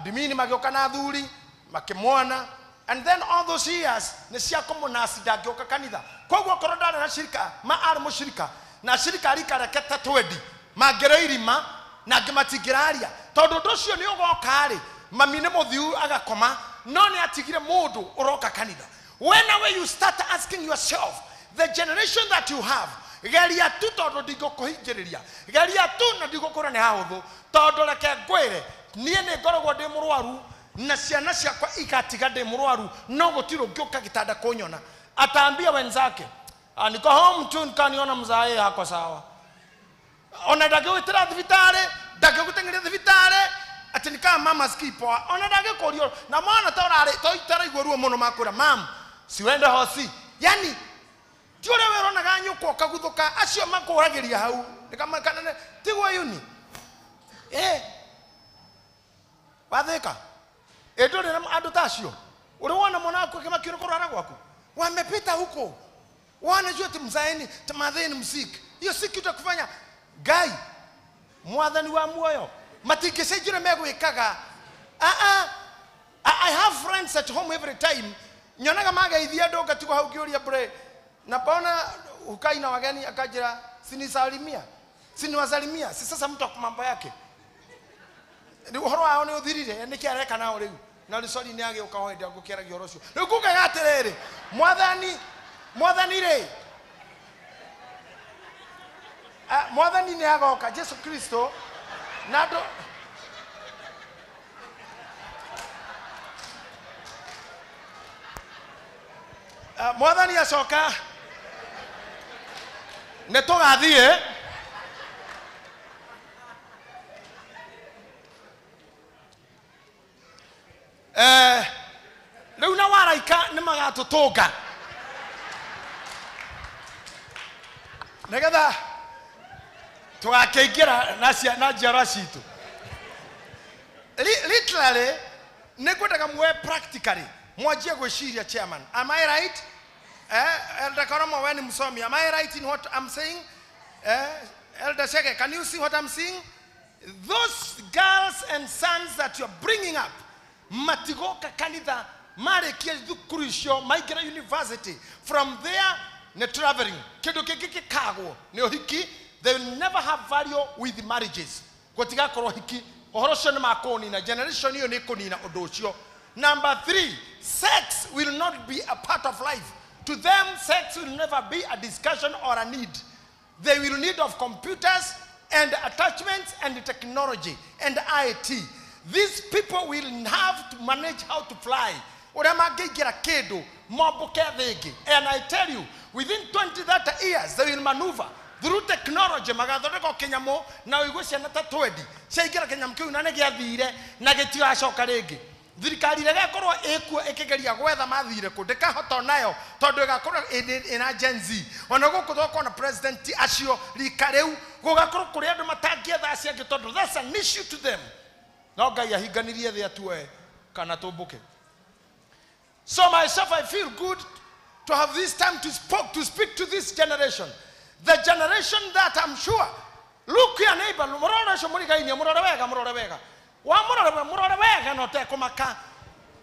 dimini magioka na thuri makimwana and then all those years ni cia komunasi ndangioka kanitha kogwo korodana na shirika ma ari mushirika na shirika rikarekete twendi mangereirima na ngimatingiraria tondu nducio ni ugoka ari mami ni muthiu agakoma no ni atigire mundu uroka kanitha. Whenever you start asking yourself, the generation that you have, geria tu tondu ndingukuhingiriria geria tu na ndigukura ni hahuthu tondu reke ngwire nie ni ngoragwo ndi murwaru na ciana ciakwa igatiga ndi murwaru no gutiro ngioka gitanda kunyona ataambia wenzake niko home tu nikaniona mzae hako sawa ona ndagwitira thibitari ndagigutengeria thibitari ati nika mama skipo ona ndagikurio na mwana torare toitara igworuo muno makura mam siwende hosi yani tiore werona ganyu ko kaguthuka acio makuragiria hau nikama kanene tigwo yuni watheka ndore na andu tacio uri wona mwana wako kama kiro korara gwako wamepita huko wanajua timzaeni tamadheni msiki hiyo siki utakufanya gai mwathani wa muoyo matikesejure megwikaga I have friends at home every time nyonaga magaithia ndoga tiko hau kiuria bre na paona ukaina wageni akajira siniwasalimia si sasa mtu akumambo yake ni uhoro wao ni uthirire ni kiareka nao riu na risori ni age ukahoenda gukera giorocio riu kuga gaterere mwathani re mwathani ni agoka Yesu Kristo nado mwathani acoka ne tugathie riu na waraika ni magatutunga negetha tugakeingera na njara citu literally nekwendaga mwe practically mwajie gwiciria chairman. Am I right? Elder Koromo when msomi, am I right in what I'm saying? Elder Shege, can you see what I'm saying? Those girls and sons that you're bringing up, matigoka kanitha marekia thukuru icio maingĩra university. From there ne traveling kĩndũ kĩngĩ kĩkagwo nĩ ũhiki. They will never have value with marriages. Gũtigakorwo hiki ũhoro ũcio nĩ makũnina, generation hiyo nĩ kũnina ũndũ ũcio. Number 3, sex will not be a part of life. To them, sex will never be a discussion or a need. They will need of computers and attachments and technology and IT. These people will have to manage how to fly. And I tell you, within 20-30 years, they will maneuver through technology. Magathondeka kenyamo na igũcia na tatwedi. Ciaingĩra kenyamo kĩu na nĩgĩathire na gĩtigacoka rĩngĩ. Thirikari ĩgakorwo ĩkuo ĩkĩgeria gwetha mathire kũ ndĩkahota nayo tondũ ĩgakorwo ĩna Gen Z. Ona gũkũ thoko na president acio rika rĩu gũgakorwo kũrĩ andũ matangĩetha acio angĩ tondũ that's an issue to them. No Ngai ahinganirie thĩ atue kana tũmbũke. So myself, I feel good to have this time to speak to this generation. The generation that I'm sure. Look your neighbor. Murore wega no te kumaka.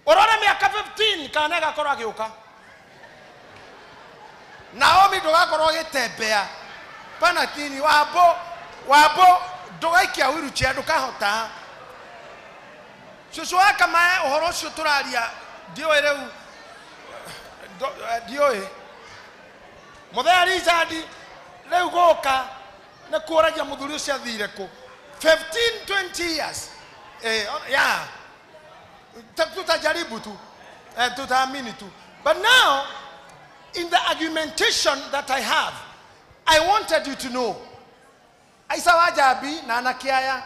Orora miaka 15 kanega korwa giuka. Naomi ndugakorwo gitembea. Pana tini wabo ndugaikia wheelchair ndukahota. Cucu waka mae uhoro ucio turaria ndioe reu ndioe. Muthea Richard reu goka na kuragia muthuri ucio athire ku 15-20 years. Yeah, tutajaribu tu, tutaamini tu. But now, in the argumentation that I have, I wanted you to know. Aisa wajabi na anakiaya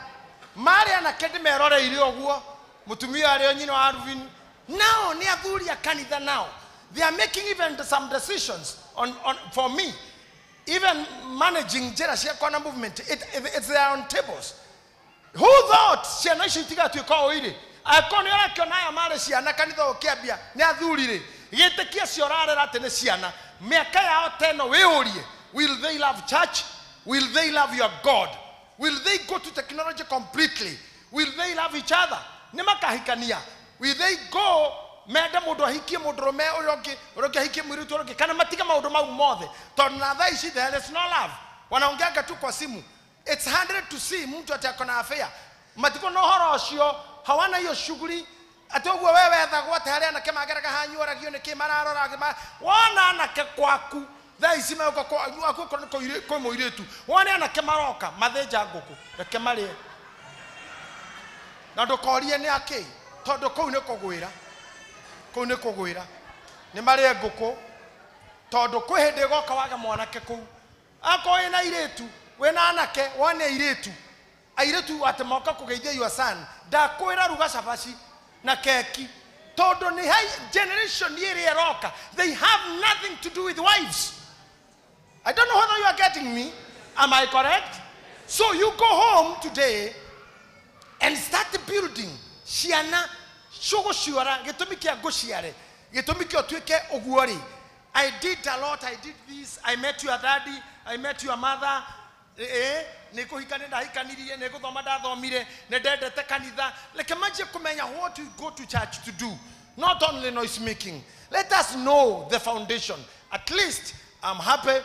mari anakedi merore ili oguo mutumia ari onyino Arvin. Now ni athuri ya kanitha now. They are making even some decisions on for me. Even managing Jerasia Corner movement, it's there on tables. Who thought ciana icio itigatuĩka oire akono yara kĩona mare ciana kanitha ũkĩambia nĩ athurire gĩtĩkia cio rarera atĩ nĩ ciana mĩaka yao teno wĩũrie, will they love church? Will they love your God? Will they go to technology completely? Will they love each other? Nĩ makahikania. Will they go mende mũndũ ahikie mũndũrũme ũrĩa ũngĩ ahikie mũirĩtu ũrĩa ũngĩ kana matiga maũndũ mau mothe tondũ na thaa ici there is no love. Wanaongeanga tu kwa simu. It's hard to see mtu atakona affair. Matiko no horo cio hawana hiyo shughuli. Atogwo wewe thagwo ate haria na kemageraga hanyu aragio ni kimararora gima. Wona na ke kwaku. Thaa ici meko kwa kwa muiretu. Wona na kemaroka matheja nguku. Reke marie. Na ndukorie ni aki. Tondu kuu ni kugwira. Kuu ni kugwira. Ni marie nguku. Tondu kwi hindi goka waga mwanake kuu. Ako ina iretu. Wena anake wane airetu atemoka kugeithia your son ndakwira ruga cabaci na keki todo ni high generation yeri roka. They have nothing to do with wives. I don't know whether you are getting me. Am I correct? So you go home today and start building ciana shogo shiora gitumi kia gociare gitumi kia twike oguori. I did a lot. I did this. I met your daddy. I met your mother. Nikuhikane ndahikanirie niguthoma ndathomire ndendete kanitha. Like imagine kumenya what you go to church to do, not only noise making. Let us know the foundation. At least I'm happy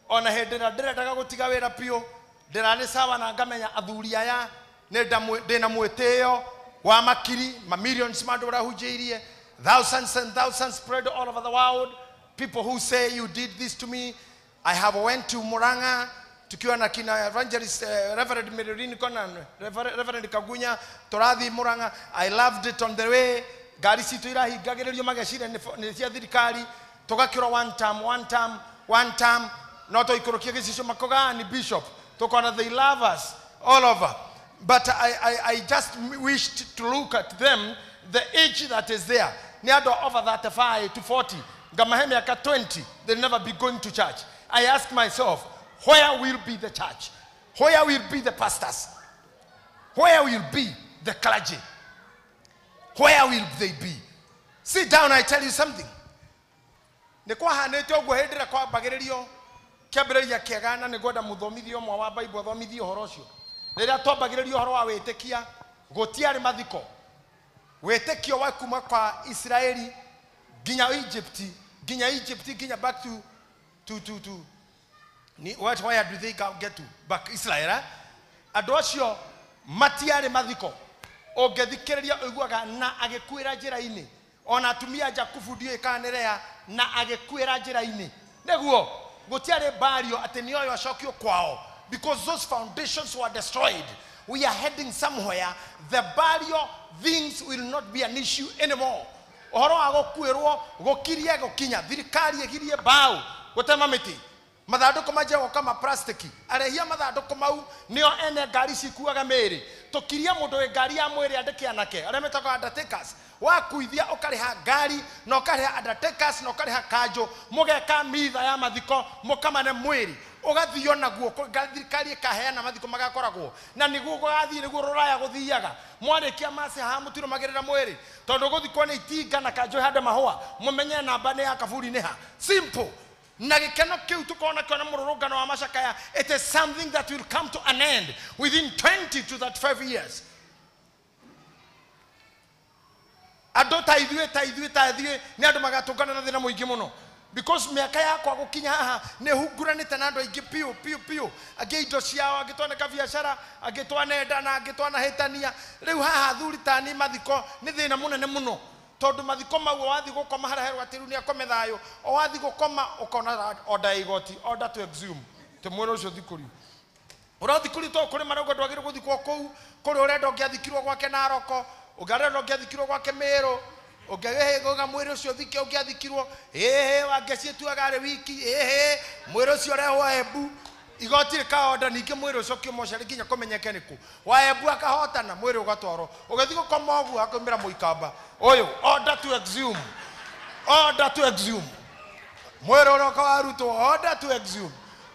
ona hedera ndĩrendaga gũtiga wĩra pio ndĩrarĩ sawa na ngamenya athuri aya ndĩna mwĩtĩo wa makiri millions mandũ rahunjĩirie thousands and thousands spread all over the world. People who say you did this to me. I have went to Muranga tukiwa na kina evangelist Reverend Meririni Conan, Reverend Kagunya Torathi Muranga. I loved it on the way. Gari situ irahigagirerio magacira ni cia thirikari tugakirwo one time no to ikorokia gicicio makoga ni bishop tokona they love us all over. But I just wished to look at them, the age that is there. Ni ado over 35 to 40. Gamahemi aka 20, they'll never be going to church. I ask myself, where will be the church? Where will be the pastors? Where will be the clergy? Where will they be? Sit down, I tell you something. Nekwa hanete ogwo hendira kwa bagererio kiambĩrĩria kĩega na nĩngwenda mũthomithio mwa wa Bible thomithio horo ũcio. Rĩrĩa twambagĩrĩrio horo wa wĩtĩkia gũtiarĩ mathiko Wetekio wa kuma kwa Israeli ginya Egypt ginya back to where do they get to back Israel? Adocio matiare mathiko ogethikiriria uiguaga na agikwira njira-ini ona atumia Jakubu ndio ikanerea na agikwira njira-ini neguo gutiare bario ati ni oyo acokio kwao because those foundations were destroyed. We are heading somewhere. The barrier things will not be an issue anymore. Ohoro wa gukwirwo gukirie gukinya thirikari egirie bao gutema miti mathanduku majego kama plastiki arehia mathanduku mau nio ene ngari cikuaga miri tukiria mundu we ngari ya mwiri andike anake aria metaka undertakers wakuithia ukariha ngari na ukariha undertakers na ukariha kanjo mugeka mitha ya mathiko mukamane mwiri ugathio naguo thirikari ikaheana mathiko magakoragwo na niguo gugathie niguo ruraya guthiaga mwarikia mase ha mutiro magirira mwiri tondu guthikwo ni itinga na kanjo hande mahua mumenye namba ni ya kaburi ni ha simple. Nagikeno kiu tukona kona mururugano wa mashakaya. It is something that will come to an end within 20 to 35 years. Ado taithue ni andu magatungana na thina muingi muno because miaka yakwa gukinya haha ne huguranite na andu aingi piu ageindo ciao agitwaneka biashara agitwanenda na agitwana hetania riu haha thuri tani mathiko ni thina munene muno tondu mathiko mau wathi gukoma haraherwa atiru ni akome thayo o wathi gukoma ukona order igoti order to exhume te mwero ucio thikuri urathikuri to kuri marauga ndwagire guthikwo kou kuri urenda ungiathikirwo gwake Naroko ugarenda ungiathikirwo gwake Meru ungigehigoga mwero ucio thike ungiathikirwo wangecituaga ari wiki mwero ucio reho Embu igoti rikaonda ninge mwero ucio kiomocari nginya kumenyeke niku wa Embu akahotana mwero ugatwaro ugathiko koma ogu akomira muikamba oyo order to exhume mwero roka waruto order to exhume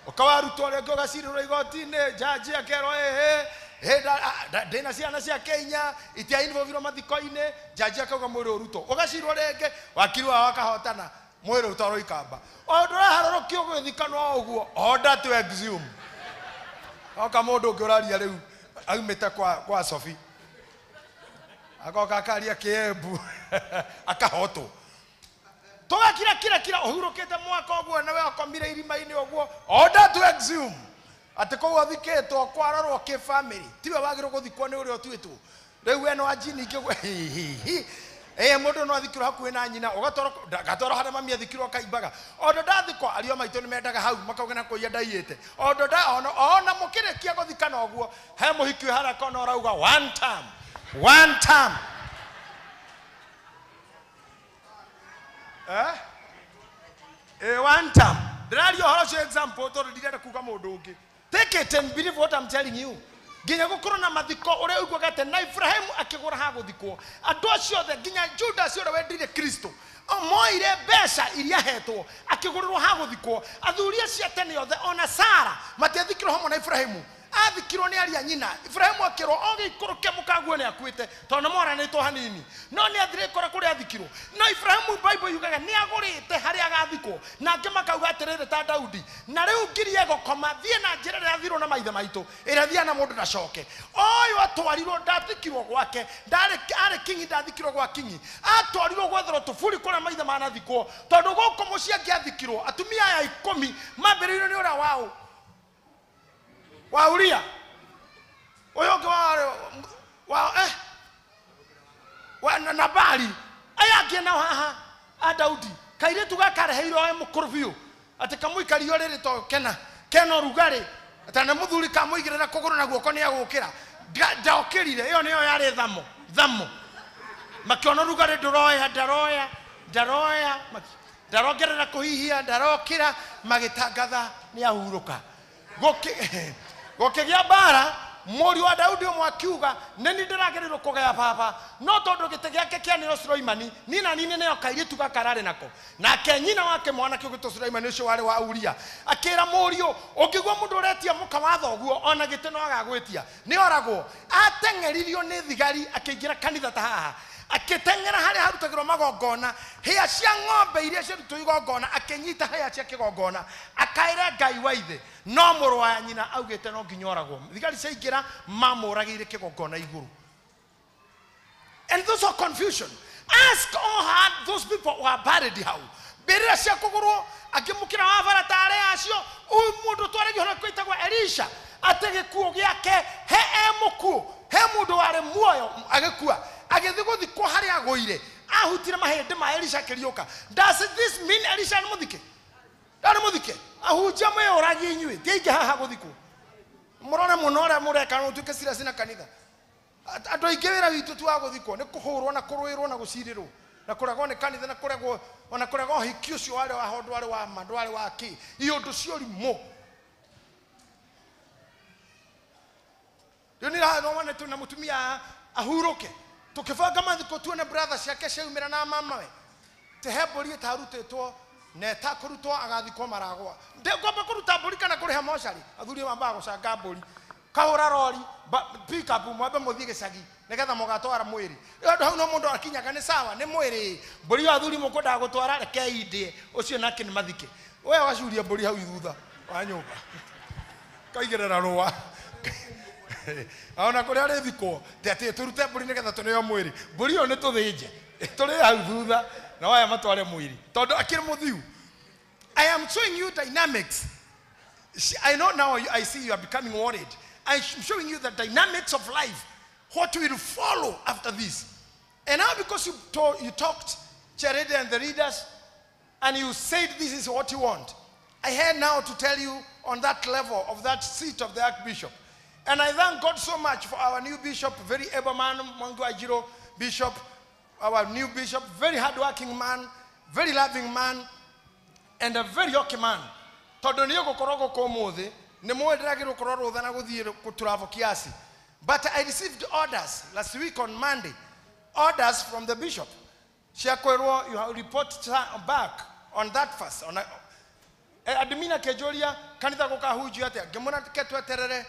ukawaruto rege ugaciriro igoti-ini jaji akero dena ciana cia Kenya itia involviro mathiko-ini jaji akauga mwero uruto ugacirwo rege wakirwa wakahotana mwero utaro ikamba ondora harorokio gwithikano uguo order to exhume oka mundu ngiraria riu aumite kwa Sophie agoka akaria Kiembu akahoto toga kira ohurukite mwaka uguo nawe akomire irima-ini uguo order to exhume ati ko wathiketwo kwarorwo ki family tiwe wagiro guthikwo ni urio twitwo riu eno ajini ingigwe mundu no athikirwo hakuhi na nyina ugatoro hare mami athikirwo kaimbaga ondo ndathikwo ario maitu ni mendaga hau makauga na kuia ndaiite ondo ona mukirikia guthikana uguo he muhiki haraka no rauga one time one time drario horo example to direct kuga mundu ungi take it and believe what I'm telling you ginya gukoro na mathiko ure uguaga te na Ibrahim akigura ha guthikwo andu acio the ginya Judas ure wendire Kristo moire mbeca iria hetwo akigururwo ha guthikwo athuri acio tene othe ona Sara matiathikirwo hamwe na Ibrahimu athikirwo ni aria nyina Ibrahimu akirwo ogikuruke mukaguo ni akuite tondu moranitwo hanini no ni athire kora kuri athikirwo no Ibrahimu Bible yugaga ni agurite hari agathikwo na ngimakauga atirire ta Daudi na riu ngirie gukoma thie na njira ria thiro na maithe maitu ira thia na mundu ndacoke oyo atwarirwo ndathikirwo gwake ari kingi ndathikirwo gwa kingi atwarirwo gwetherwo tufuri kura maithe manathikwo tondu guko mucia ngiathikirwo atumia ya 10 mambiririo ni ura wao wa Uria oyo wa Nabali aya kiena haha a Daudi kaire tuga kareheiro mukuru biu ati kamuikario riri to kena rugari atana muthuri kamuigirira kuguru na guoko ni agukira ndaokirire iyo niyo yari thamo makiono rugari ndarogerera kuhihia ndarokira magitangatha ni ahuruka gokigia bara muri wa Daudi omwakiuga neni ndiragerirwo kugaya baba no tondu gite giake kianiro Sulaimani nina nini ne okaire tuga karare nako na kenyina wake mwana kigito Sulaimani ucio wari wa Uria akira murio ungigwa mundu uretia muka watho uguo ona gite no agagwitia ni oragwo atengeririo ni thigari akigira kanitha ta haha akitengera hari harutagirwo magongona hia cia ng'ombe iria cirutwo igongona akinyita hia cia kigongona akaire Ngai wa ithe no muru wa nyina augite no nginyoragwo thigari ciaingira mamuragire kigongona iguru And those are confusion. Ask all those people who are buried how. Berira cia kugurwo akimukira wavara tare acio uyu mundu twarejo hona kwitagwa Elisha atege kuo giake he emukuo he mundu wari muoyo agekua agithi guthikwo hari agoire ahutire mahende ma Elisha kirioka. Does this mean Elisha ni muthike? Ndari muthike ahunjia mwe oragi inyui tiige haha guthikwo murone muno ore mureka no tuke sira sina kanitha ando igewera witu tu aguthikwo ni kuhurwo na kurwirwo na gucirirwo na kuragwo ni kanitha na kuragwo ona kuragwo hikio cio wale wa hondo wale wa mandu wale wa ki iyo ndu cio rimo yoni ha no wane tu na mutumia ahuruke tukifanga mathiko tuone brother ciake ciumira na mama we tehebori tarutetwo ne takurutwo agathikwo maragwa ndegomba kuruta mburi kana kuriha moshari athuri mamba gucanga mburi kahura rori pick up mwabe muthige cagi nigetha mugatwara mwiri ndu hau no mundu akinyaga ni sawa ni mwiri mburi athuri mukunda gutwara reke inde ucio nake ni mathike we wacuria mburi hau thutha wa nyumba kaigirira ruwa aona kuri ari thiko te turute mburi nigetha tuneo mwiri mburi yo ni tuthinje turi hau thutha na waya matware mwiri tondu akiri muthiu. I am showing you dynamics. I know now I see you are becoming worried. I'm showing you the dynamics of life, what will follow after this. And now because you talked, Charity and the readers, and you said this is what you want, I had now to tell you on that level of that seat of the Archbishop. And I thank God so much for our new bishop, very able man, Mwangu Ajiro Bishop, our new bishop, very hardworking man, very loving man, and a very okay man. Tondu niyo gukorogo ko muthi ni mwendera gukorwo thana guthie kuturavo kiasi. But I received orders last week on Monday, orders from the bishop. Shiakwero, you have report back on that first. On admina kejoria kanitha gukahuju ate ngemona ketweterere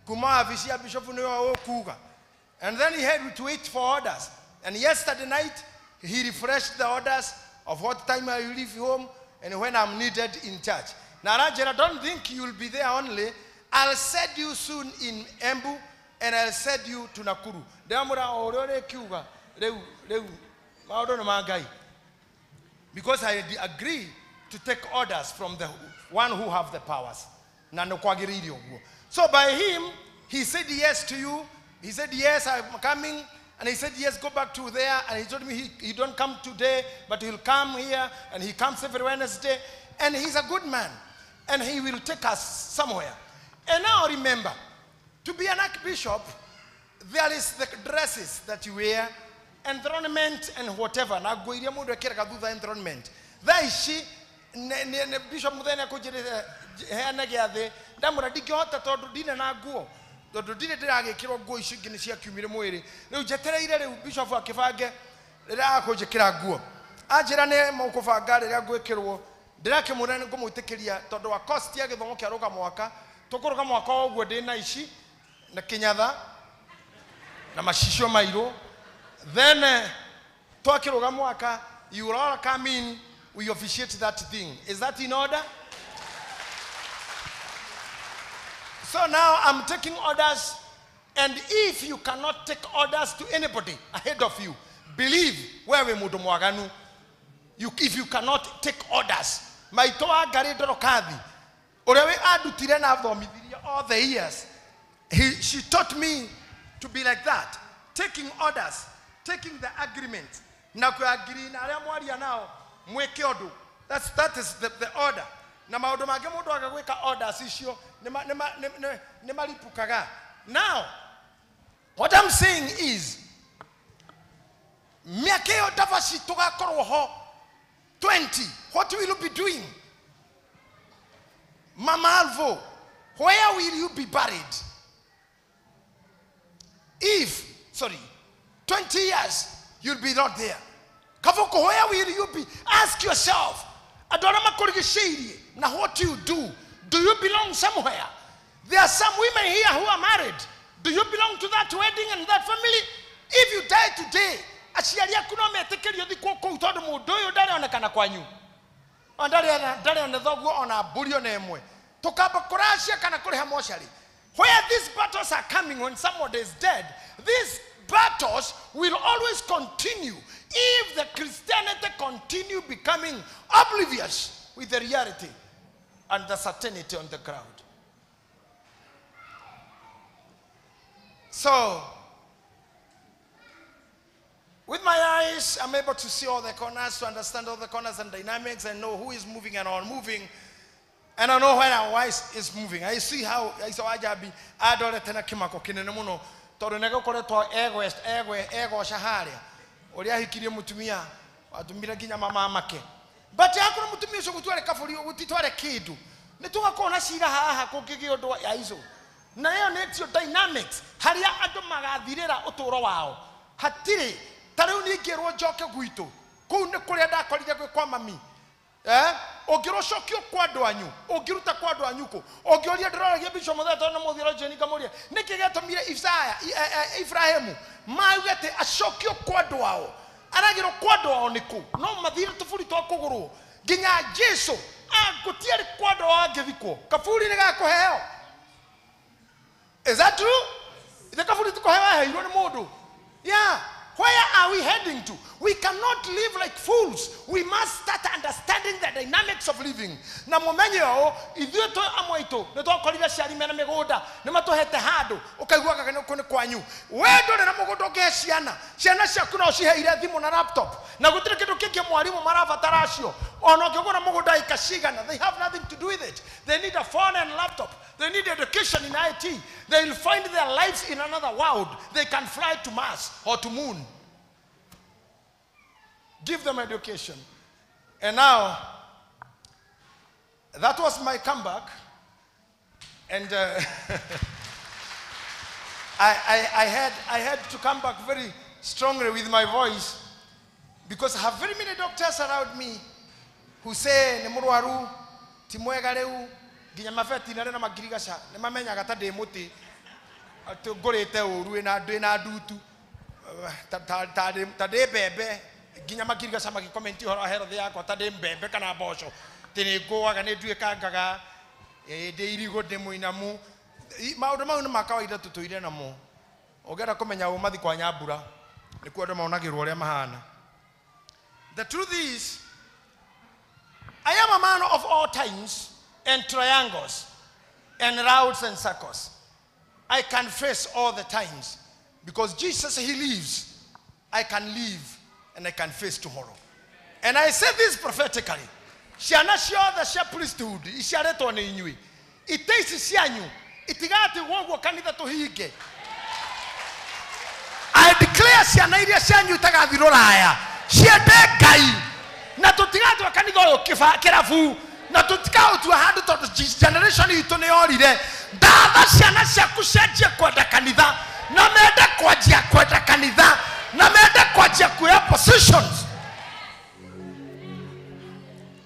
kuma avisi ya bishop niyo okuga. And then he had to wait for orders. And yesterday night he refreshed the orders of what time I will leave home and when I'm needed in church. Now, Rajera, don't think you'll be there only. I'll send you soon in Embu, and I'll send you to Nakuru. Because I agree to take orders from the one who have the powers. So by him, he said yes to you. He said, yes, I'm coming. And he said, yes, go back to there. And he told me he don't come today, but he'll come here. And he comes every Wednesday. And he's a good man. And he will take us somewhere. And now remember, to be an archbishop, there is the dresses that you wear, enthronement and whatever. Now go iria mundu ekiraga thutha enthronement. There is she, bishop muthenya kujire hena giathe, ndamura ndingihota tondu ndine na nguo. Tondu ndine ndiragikirwo nguo icio ingĩ cia kiumire mwiri. Riu njetereire riu bishop akibange rira akunjikira nguo. Anjira ni mukubanga rira gwikirwo. Ndirakimura ni ngumuitikiria tondu wa cost ya githomo kia ruga mwaka tukuruga mwaka ogwo ndina ici na kinyatha na macicio mairu then twakiruga mwaka you will all come in, we officiate that thing. Is that in order? So now I'm taking orders, and if you cannot take orders to anybody ahead of you, believe where we mundu mwaganu. If you cannot take orders, maito wa ngari ndorokathi uria we adutire na thomithirie all the years, she taught me to be like that, taking orders, taking the agreement na kuagree na aria mwaria nao mweke undu. That is the order. Na maundu mange mundu agagwika orders icio ni maripukaga. Now what I'm saying is miaka yo dafaci tugakorwo ho 20, what will you be doing? Mama Alvo, where will you be buried? If, 20 years, you'll be not there. Kavoko, where will you be? Ask yourself, now what do you do? Do you belong somewhere? There are some women here who are married. Do you belong to that wedding and that family? If you die today, aciari aku no metekerio thikwo kuu tondu mundu uyu ndari onekana kwanyu ndari one thoguo ona mburi ona emwe tukamba kuracia kana kuriha moshari. Where these battles are coming when somebody is dead, these battles will always continue if the Christianity continue becoming oblivious with the reality and the certainty on the ground. So, with my eyes, I'm able to see all the corners, to understand all the corners and dynamics, and know who is moving and not moving. And I know when our wife is moving. I see how I saw Ajabi, Adore Tenakimako, Kinemuno, Toronego Koreto, Ego Shaharia, Oria Hikiria Mutumia, Atumira Gina Mama Make. But Yakura Mutumia, so to a Kafuri, Utitore Kidu. Netua Kona Sira Ha, Kokio do Aizo. Now, next your dynamics. Haria Adomaga, Videra Otoro, Hatiri. Taruni gero joka guito. Kuna koleda kolida kwa mami. Ogiro shokyo kwado anyu. Ogiro ta kwado anyuko. Ogiro ya dora ya bisho modata na modira jeni kamoria. Nekigeta mire Isaya, Ifrahimu. Maugete ashokyo kwado ao. Aragiro kwado ao niku. No madira tufuri to kogoro. Ginya Jesu. Gotiere kwado ao geviko. Kafuri nega ko heo. Is that true? The kafuri to ko heo hiro ni modo. Yeah. Where are we heading to? We cannot live like fools. We must start understanding the dynamics of living. Na momenyo idhio to amoito ne to kolira shari mena megoda ne mato hete hado okaigwa kakane kone kwanyu wendo ne namugodo gesiana ciana ciakuna uciheire thimu na laptop na gutire kindu kingi mwarimu marabataracio ono kigona mugoda ikashigana. They have nothing to do with it. They need a phone and laptop. They need education in IT. They will find their lives in another world. They can fly to Mars or to moon. Give them education. And now, that was my comeback. And I had to come back very strongly with my voice because I have very many doctors around me who say, Nemuruaru, Timwegareu, Ginyamafeti, Narena Magirigasha, Nemamenya Gata de Muti, to Gorete, Ruina, Dena Dutu, Tade Bebe. Ginyamakiga samaki komenti hora hero de akwa tade mbembe kana bosho tene go aga ne due kangaga de irigo de muinamu maundu mau makawaida tutuire namo ogera komenya wo mathi kwa nyambura ni kwenda maonagirwo ria mahana. The truth is, I am a man of all times and triangles and routes and circles. I can face all the times because Jesus, he lives. I can live and I can face tomorrow. And I say this prophetically. Shiana sure the share priesthood. Ishareto ne inyui. It takes sianyu. Itigati wongo kanida to hige. I declare shiana iria sianyu tagadhiroraya. Shiade gai. Na tutigati wakanido yo kerafu. Na tutikao tu hadu to generation itone orire. Dada shiana shakushaje kwenda kanitha. Na mede kwajia kwenda kanitha. Na mede kwajia kuya positions.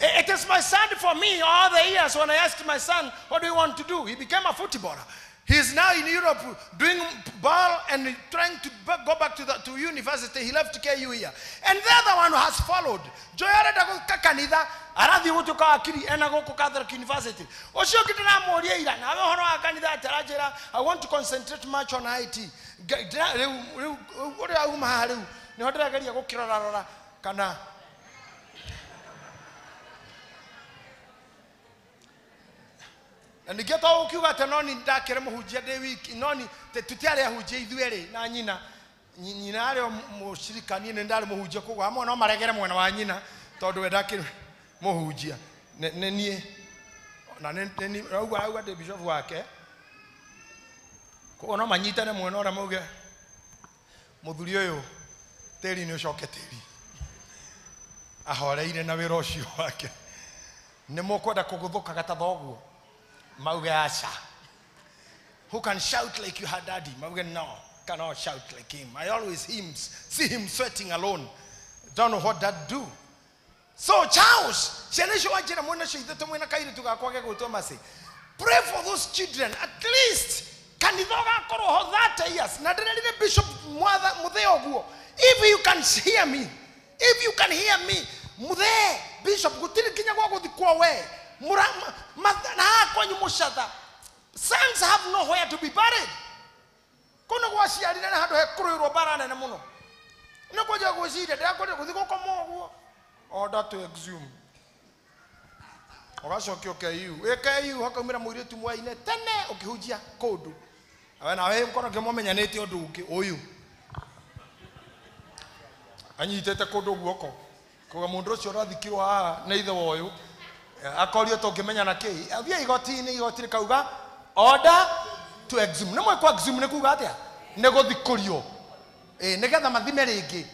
It is my son for me all the years when I asked my son, what do you want to do? He became a footballer. He is now in Europe doing ball and trying to go back to university. He left KU here. And the other one has followed. Joyare dago kakanida aradi utuka akiri enago ko Catholic University. Osho kitana morie ira na hono akanida tarajera. I want to concentrate much on IT. Ore auma haru. Ni hodera gari go kirorarora kana and get all you got on in dark Muja de week in only the Tutaria who J. Duere, Nanina, Ninario Moshikanin and Dalmo Joko, I'm on Maragam when Wanina, Todo Daki Mohujia, Neni, Naneni, Roga, the Bishop Wake, Kono Manita and Monora Moga, Modurio, telling you shocketeri. A holiday in a Veroshi Wake, Nemoko da Kogoka Catabogo. Maugasha. Who can shout like you had daddy? Mauga no, cannot shout like him. I always see him sweating alone. Don't know what that do. So Charles, pray for those children. At least can that years. Bishop if you can hear me, Mude Bishop sons have nowhere to be buried. Kuna gwaciarire na handu hekuruirwo bara nene muno. Nä kå nja gwä ciria ndä akwenda gå thiä gå koma å guo order to exhume å gacokia å keiu ä keiu hakaumä ra må irä tu mwainä tene å kä hunjia kå ndå awe nawe korwo ngä momenyanä te å ndå å ngä å yå anyitä te kå ndå guoko kå ga må ndå å cio rathikirwo haha nä ithe wa å yå akorio tå ngä menyana kä athia igoti-inä igoti rä kauga order to exhume nä mwä kwa exhume nä kuga atä a nä gå thikå rio nä getha mathime rä ngä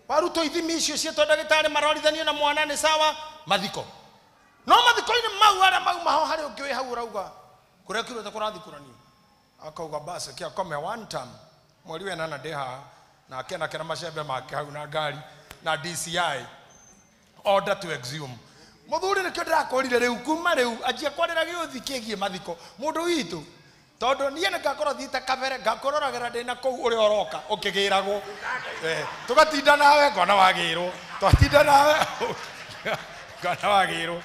warutwo ithimi icio cietwo ndagĩtarĩ marorithanio na mwana nĩ sawa mathiko no mathiko-inĩ mau arĩa mauma ho harĩ ũngĩ wĩ hau ũrauga kũrekirwo ta kũrathikũranio akauga basi kia kome one time mweri wa ĩnana ndĩ haha na akena kena macembe make hau na ngari na DCI order to exhume mũthuri nĩkĩo ndĩrakũrire rĩu kuma rĩu anjia kwarĩra gĩũthi kĩgiĩ mathiko mũndũ witũ tondu niĩ nĩ ngakorwo thiĩte kabere ngakũroragĩra ndĩ na kũu ũrĩa ũroka ũkĩgĩragwo tũgatinda nawe ngona wagĩrwo twatinda nawe ngona wagĩrwo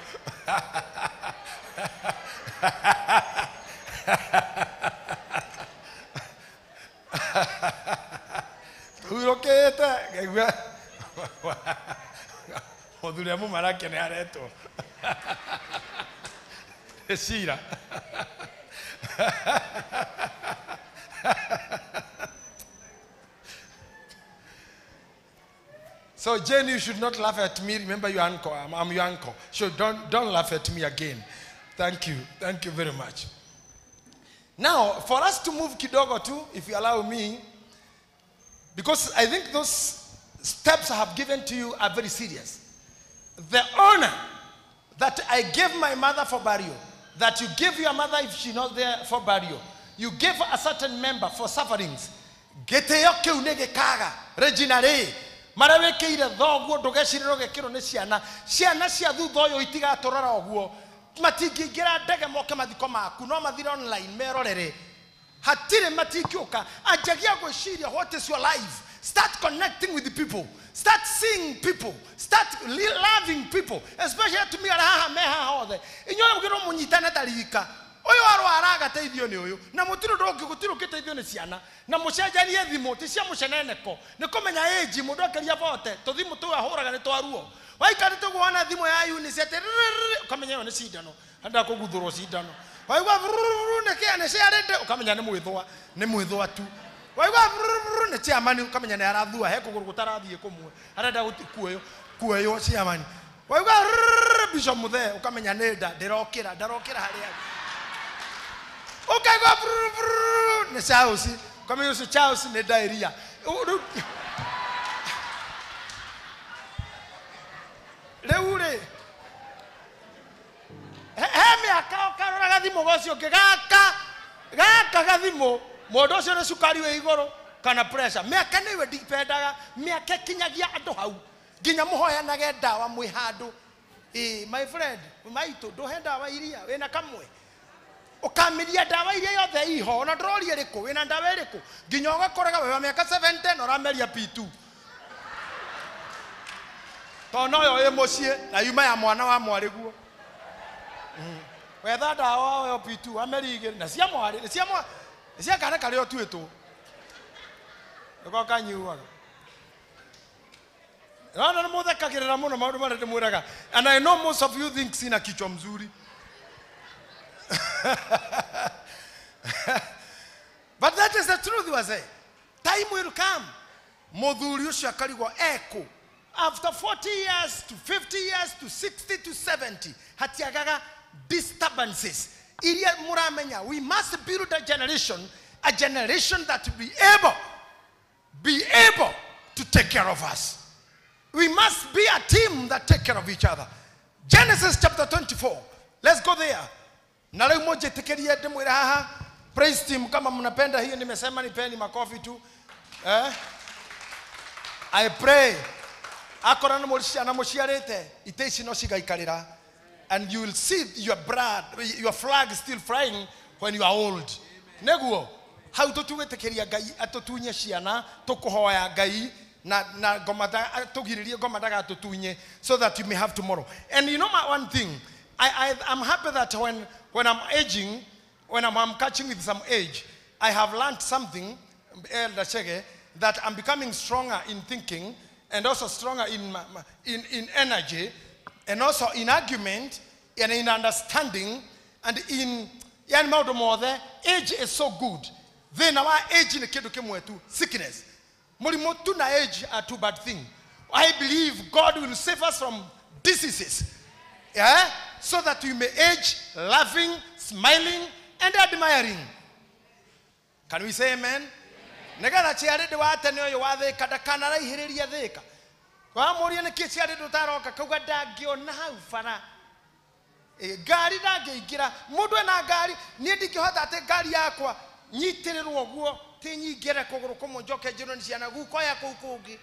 tũhurũkĩte ngaigua mũthuri amwe marake nĩ aretwo cira So Jane, you should not laugh at me. Remember your uncle. I'm your uncle. So don't laugh at me again. Thank you very much. Now, for us to move kidogo too, if you allow me, because I think those steps I have given to you are very serious. The honor that I gave my mother for burial, that you give your mother if she's not there for burial, you give a certain member for sufferings. Geteo kiu nege kaga, Regina Ray. Marawĩkĩire thoguo ndũgecirĩrwo gĩkĩrwo nĩ ciana cia thutha ũyũ itigatũrora ũguo matingĩingĩra ndege moke mathiko maku no mathire online merorere hatirĩ matingĩũka anjagia gwĩciria what is your life. Start connecting with the people, start seeing people, start loving people, especially atumia arĩa haha me haha othe inyuĩ mũgĩrwo mũnyitane ta rika ũyũ arwara agateithio nĩ ũyũ na mũtirũ ndũngĩ gũtirũ gĩteithio nĩ ciana na mũcenjanie thimũ ti cia mũceneneko nĩ kũmenya ĩnji mũndũ akĩria bote tũthimũ tũu ahũraga nĩ twaruo waikarĩte ũguo wana thimũ ya UNICEF ũkamenya ĩyo nĩ cindano handa kũguthũrwo cindano waigua nĩ kĩa nĩ ciarĩte ũkamenya nĩ mwĩthũa tu waigua nĩ ciamani ũkamenya nĩ arathua he kũgũrũ gũtarathiĩ kũmwe arenda kuoywo ciamani waigua Bishop Muthee ũkamenya nĩ nda ndarokĩra harĩa okay, go ne Charles. Come you Charles ne diarrhea. Leure. He me akarora gathimo gocio gaka gathimo modo cio ne sukari we igoro kana pressure. Me akane we dipendaga me akekinyagia andu hau. Ginya muhoyanage ndawa mwi handu. My friend, maito do henda wa iria we na kamwe. Ukamiria ndawa iria yothe iho na ndrorie riko wina ndawa iriko nginya ugakoraga wewe miaka 70 na urameria P2 tono yo mucie na yuma ya mwana wa mwariguo wetha ndawa yo P2 amerige na cia mwari cia kana kare o twitwo ugoka nyuaga na muthekagirira muno maundu marende mwiraga and I know most of you think sina kichwa mzuri. But that is the truth, was it? Time will come. Modhuri ucio akarigwo eko. After 40 years to 50 years to 60 to 70, hatiagaga disturbances. Iria muramenya, we must build a generation that will be able to take care of us. We must be a team that take care of each other. Genesis chapter 24. Let's go there. Na leo moja tekeria ndimwira haha praise team kama mnapenda hiyo nimesema nipeni makofi tu I pray akora na mushiarete iteici no cigaikarira and you will see your flag still flying when you are old neguo hau tutugetekeria Ngai atutunye ciana tukuhoya Ngai na gomada tugiririe gomada gatutunye so that you may have tomorrow. And you know one thing, I'm happy that when I'm aging, when I'm catching with some age, I have learned something Elder Chege, that I'm becoming stronger in thinking and also stronger in energy and also in argument and in understanding and in age is so good. Then our age in the kid to sickness. Mulimotu na age are two bad things. I believe God will save us from diseases. Yeah? So that we may age laughing, smiling, and admiring. Can we say amen? Negana chiare de wate no yo wade kadakana ra ihiriria theka. Wa muri ne ke chiare do taroka kauga dangio na hau fara. Gari ndangĩingĩra mũndũ ena ngari niĩ ndingĩhota atĩ ngari yakwa nyitĩrĩrwo ũguo tĩ nyingĩre kũgũrũ kũmwe njoke njĩrwo nĩ ciana gukoya kũu kũngĩ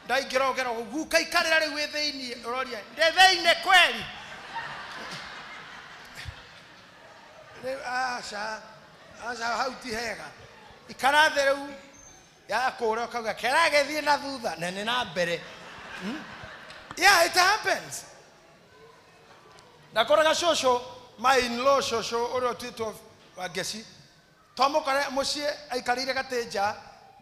ndaingĩra ũgera guka ikarĩra rĩu wĩ thĩinĩ ũroria ndĩ thĩinĩ kweli aca hau ti hega ikara thĩ rĩu yakũra ũkauga keragĩthiĩ na thutha na nĩ na mbere. Yeah, it happens. Nakoraga shosho, my in-law shosho, oro twito wagesi. Tomo kare mosie aikarire gateja,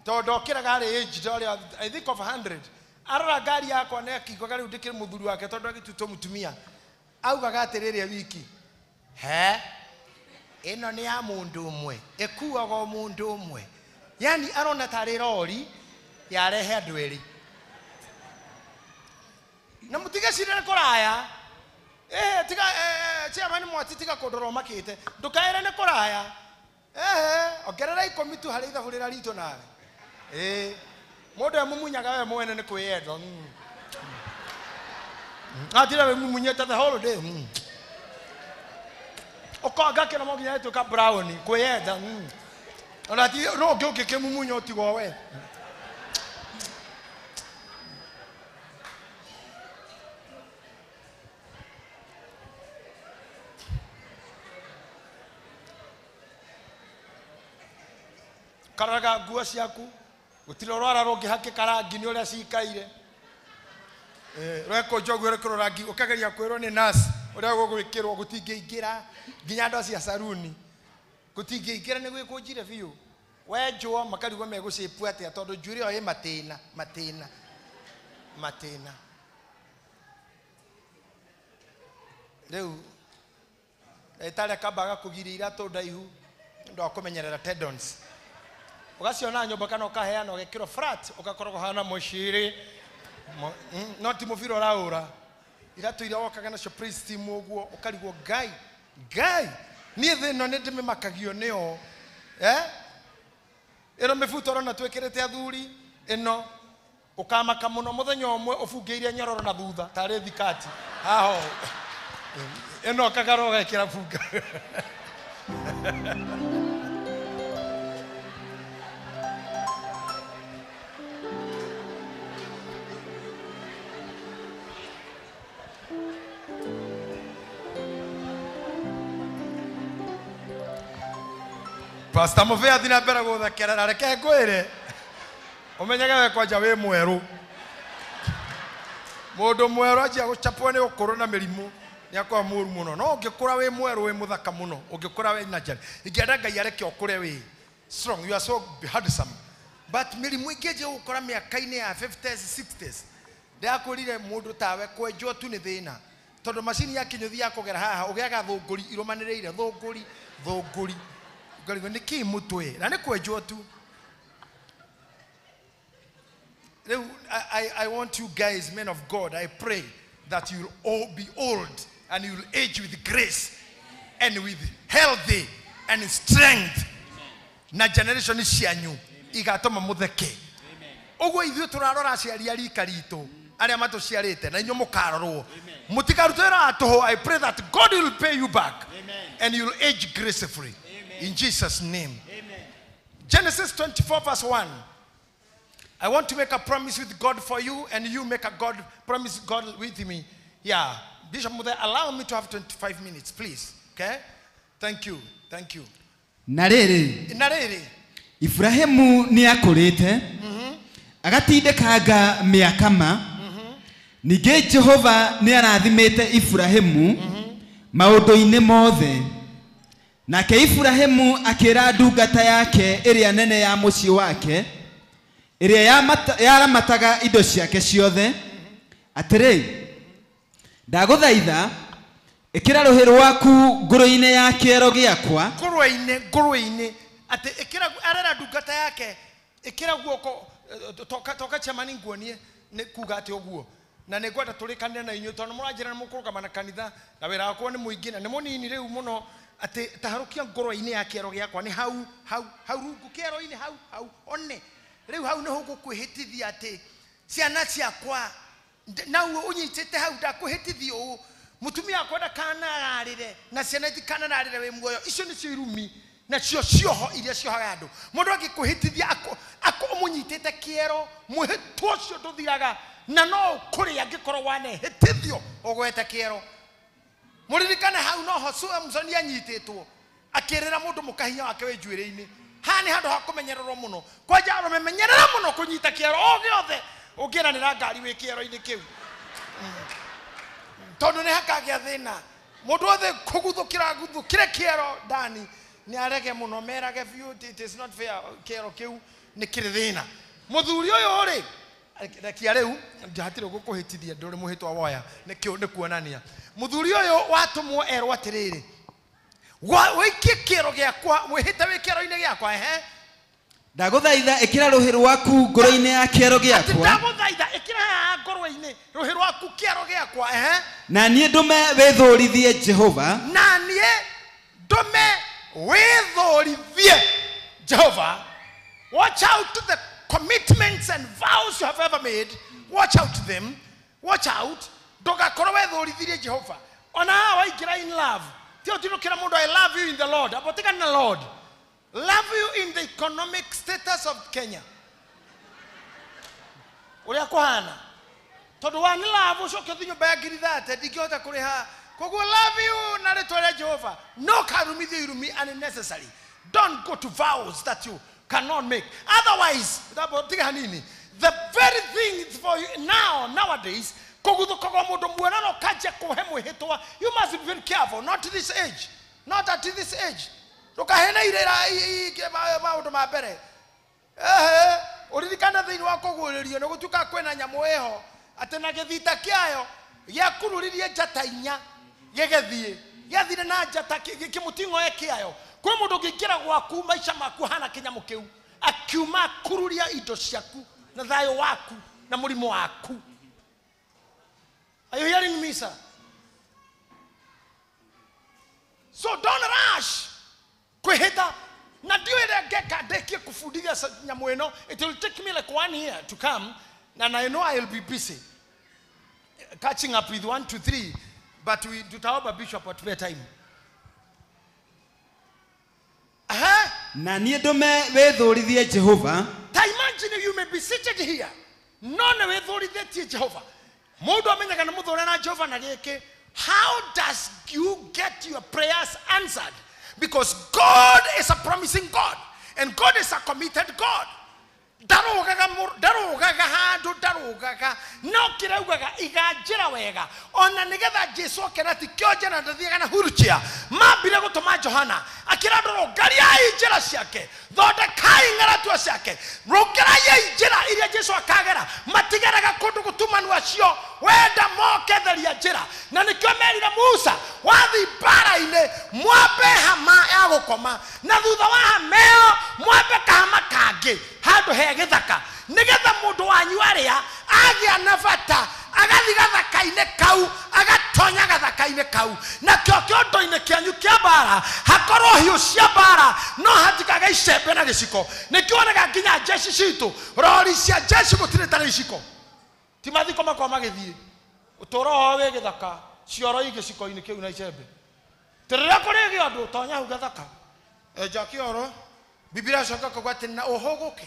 dokira gari age dolly, I think of 100. Arora gari yako na kiko gari udikire mudhuru wake todo agituto mutumia. Au gagaterere wiki. He? Eno ni ya mundu umwe. Ekuaga mundu umwe. Yani arona tare rori yarehe andu eri. Na mutigacire koraya. Chairman mwati tika kodoro makite ndukaire ne koraya ogerera ikomi tu hari ithabulira rito nawe mundu amumunyaga we mwene ne kwiyendo atira we mumunyeta the holiday okoga kena moginya tu ka brown kwiyenda ona ti no ngeke mumunyo tigo we karaga nguo ciaku gutiro rwara rungi hake karangi ni uria cikaire rweko njogwere kurorangi ukageria kwirwo ni nurse uria gugwikirwo gutingĩingĩra nginya ndo cia saruni gutingĩingĩra ni gwikũnjire biũ wenjwo makarigwo megũcipu atia tondu njuri yo ĩ matĩna rĩu ndagĩtarĩ akambaga kũgiria iratũ ndaihu ndo kũmenyerera tendons ugaciona nyumba kana ukaheana ugekiro flat ugakorwo hana mushiri no ti muviro raura iratu ira wakaga na surprise team uguo ukarigwo gai nie thino ni ndimimakagio nio ero mefuto rona twekirete athuri eno ukamaka muno muthenya umwe ubungeire nyororo na thutha tare thikati aho eno kagaroga ikira bunga Pastor Movea thina mbere guthekera reke ngwire umenyage we kwanja we mweru mundu mweru ajia guchapwo ni ukuru na mirimu ni akwa muru muno no ungikura we mweru we muthaka muno ungikura we najari ingienda ngai areke ukure we strong you are so handsome but mirimu ingeje ukora miaka-ini ya 50s 60s ndakurire mundu tawe kwenjwo tu ni thina tondu machine ya kinyuthi ya kugera haha ugiaga thunguri irumaniriire thunguri garigo niki mutwe na ni kwenjwo tu. I want you guys, men of God, I pray that you will all be old and you will age with grace and with healthy and strength. Na generation cianyu igatoma mutheke. Ogwo ithu turarora aciari arika ritu aria matuciarite na inyo mukarorwo. Mutikarutera atoho. I pray that God will pay you back and you will age gracefully. In Jesus' name. Amen. Genesis 24 verse 1. I want to make a promise with God for you, and you make a promise God with me. Yeah. Bishop Muthe, allow me to have 25 minutes, please. Okay? Thank you. Thank you. Narere. Ibrahimu ni akurite. Agatindekanga miaka ma. Ningĩ Jehova ni arathimĩte Ibrahimu maũndũ-inĩ mothe. nake Ibrahimu akĩra ndungata yake ĩrĩa nene ya mũciĩ wake ĩrĩa yaramataga indo ciake ciothe atĩrĩ, ndagũthaitha ĩkĩra rũhĩ rwaku ngũrũ-inĩ ya kĩero gĩakwa. Ngũrũ-inĩ ati ĩkĩra arera ndungata yake ĩkĩra guoko toka chamani nguonie nĩ kuga atĩ ũguo na nĩ ngwenda tũrĩkanĩre na inyuĩ tondũ mũranjĩra nĩ mũkũrũgama na kanitha na wĩra wakwa nĩ mũingĩ na nĩ mũnini rĩu mũno atĩ taharũkia ngũrũ-inĩ ya kĩero gĩakwa nĩ hau rungu kĩero-inĩ hau one rĩu hau nĩho gũkwĩhĩtithia atĩ ciana ciakwa na ũnyitĩte hau ndakwĩhĩtithia ũũ mutumia akwa ndakanararĩre na ciana itikanararĩre wĩ muoyo. Icio nĩcio irumi na cioho iria ciohaga andũ. Mũndũ angĩkwĩhĩtithia ũmũnyitĩte kĩero mwĩhĩtwo ũcio ndũthiraga na no ũkũrĩa angĩkorwo wanehĩtithio ũgwete kĩero. Mũririkane hau noho Samson anyitĩtwo akĩrĩra mũndũ mũkahinya wake wĩ njuĩrĩ-inĩ. Haha nĩ handũ ha kũmenyererwo mũno. Kwanja arũme menyerera mũno kũnyita kĩero o gĩothe ũngĩranĩra ngari wĩ kĩero-inĩ kĩu. Tondu nĩ hakagĩa thĩna. Mũndũ wothe kũguthũkĩre kĩero ndani nĩ arege mũno merage biũ it is not fair kĩero kĩu nĩ kĩrĩ thĩna. Mũthuri ũyũ rĩ rekia rĩu hatirĩ gũkũhĩtithia ndũrĩ mũhĩtwa woya nĩ kuonania. Mũthuri ũyũ watũmwo erwo atĩrĩrĩ wĩikie kĩero gĩakwa mwĩhĩte wĩ kĩero-inĩ gĩakwa ndagũthaitha ĩkĩra rũhĩ rwaku ngũrũ-inĩ ya kĩero gĩakwa. Ndagũthaitha ĩkĩra ngũrũ-inĩ rũhĩ rwaku kĩero gĩakwa na niĩ ndũme wĩthũrithie Jehova. Na niĩ ndũme wĩthũrithie Jehova. Watch out to the commitments and vows you have ever made. Watch out to them. Watch out. Ndũgakorwo wĩthũrithirie Jehova. Ona haha waingĩra in love tio tinũkĩra mũndũ I love you in the Lord abotigana na Lord. Love you in the economic status of Kenya. Uria kuhana. Tondu wa ni love ucoke thi nyumba ya ngiri 30 ndingĩhota kũrĩha. Koguo love you na rĩtwa rĩa Jehova. No karumithio irumi unnecessary. Don't go to vows that you cannot make. Otherwise, the very thing for you nowadays, you must be very careful. Not this age. Not at this age. Uririkana thĩinĩ wa kũguũrĩrio nĩ gũtuĩka kwĩna nyamũ ĩho atĩ na gĩthita kĩayo gĩakururirie njata inya gĩathire na njata kĩmũting'oe kĩayo. Kwĩ mũndũ ũngĩingĩra gwaku maica maku hana kĩnyamũ kĩu akiuma akururia indo ciaku na thayũ waku na mũrimũ waku. Are you hearing me, sir? So don't rush kwĩhĩta. Na ndiwĩre ngeka ndekie kũbundithia nyamũ ĩno. It will take me like 1 year to come and I know I will be busy catching up with 1 to 3, but we tutaomba bishop atupe time. Na niĩ ndũme wĩthũrithie Jehova. Imagine you may be seated here. None wĩthũrithĩtie Jehova. Mũndũ amenyaga nĩ mũthũre na Jehova na gĩkĩ. How does you get your prayers answered? Because God is a promising God and God is a committed God. Darogaga handu darogaga no kiraugaga iganjira wega ona nigetha Jesu akerati kionje na ndathiaga na huruchia mambire gutuma Johana akira ndoro ngaria injira ciake thondekai ng'aratua ciake rũngĩrai njĩra iria Jesu akagera matigeraga kũndũ gũtumanu acio wenda moke theria njĩra na nĩkĩo merire Musa wathi mbara-inĩ mwambe hama ya gũkoma na thutha wa hameo mwambe kahama kangĩ handũ he gĩthaka nĩgetha mũndũ wanyu arĩa agĩa na bata agathi gathaka-inĩ kau agatonya gathaka-inĩ kau na kĩondo-inĩ kĩanyu kĩa mbara hakorwo hiũ cia mbara no hatikaga icembe na gĩciko nĩkĩonaga nginya jeshi citũ rori cia jeshi gũtirĩ tarĩ iciko ti mathiko makwa magĩthiĩ ũtũũro wao wĩ gĩthaka cioro igĩciko-inĩ kĩu na icembe tĩrĩrĩa kũrĩ gĩondo tonya hau gathaka enja kĩoro Biblia yacoka kuuga atĩ na ũhũgũke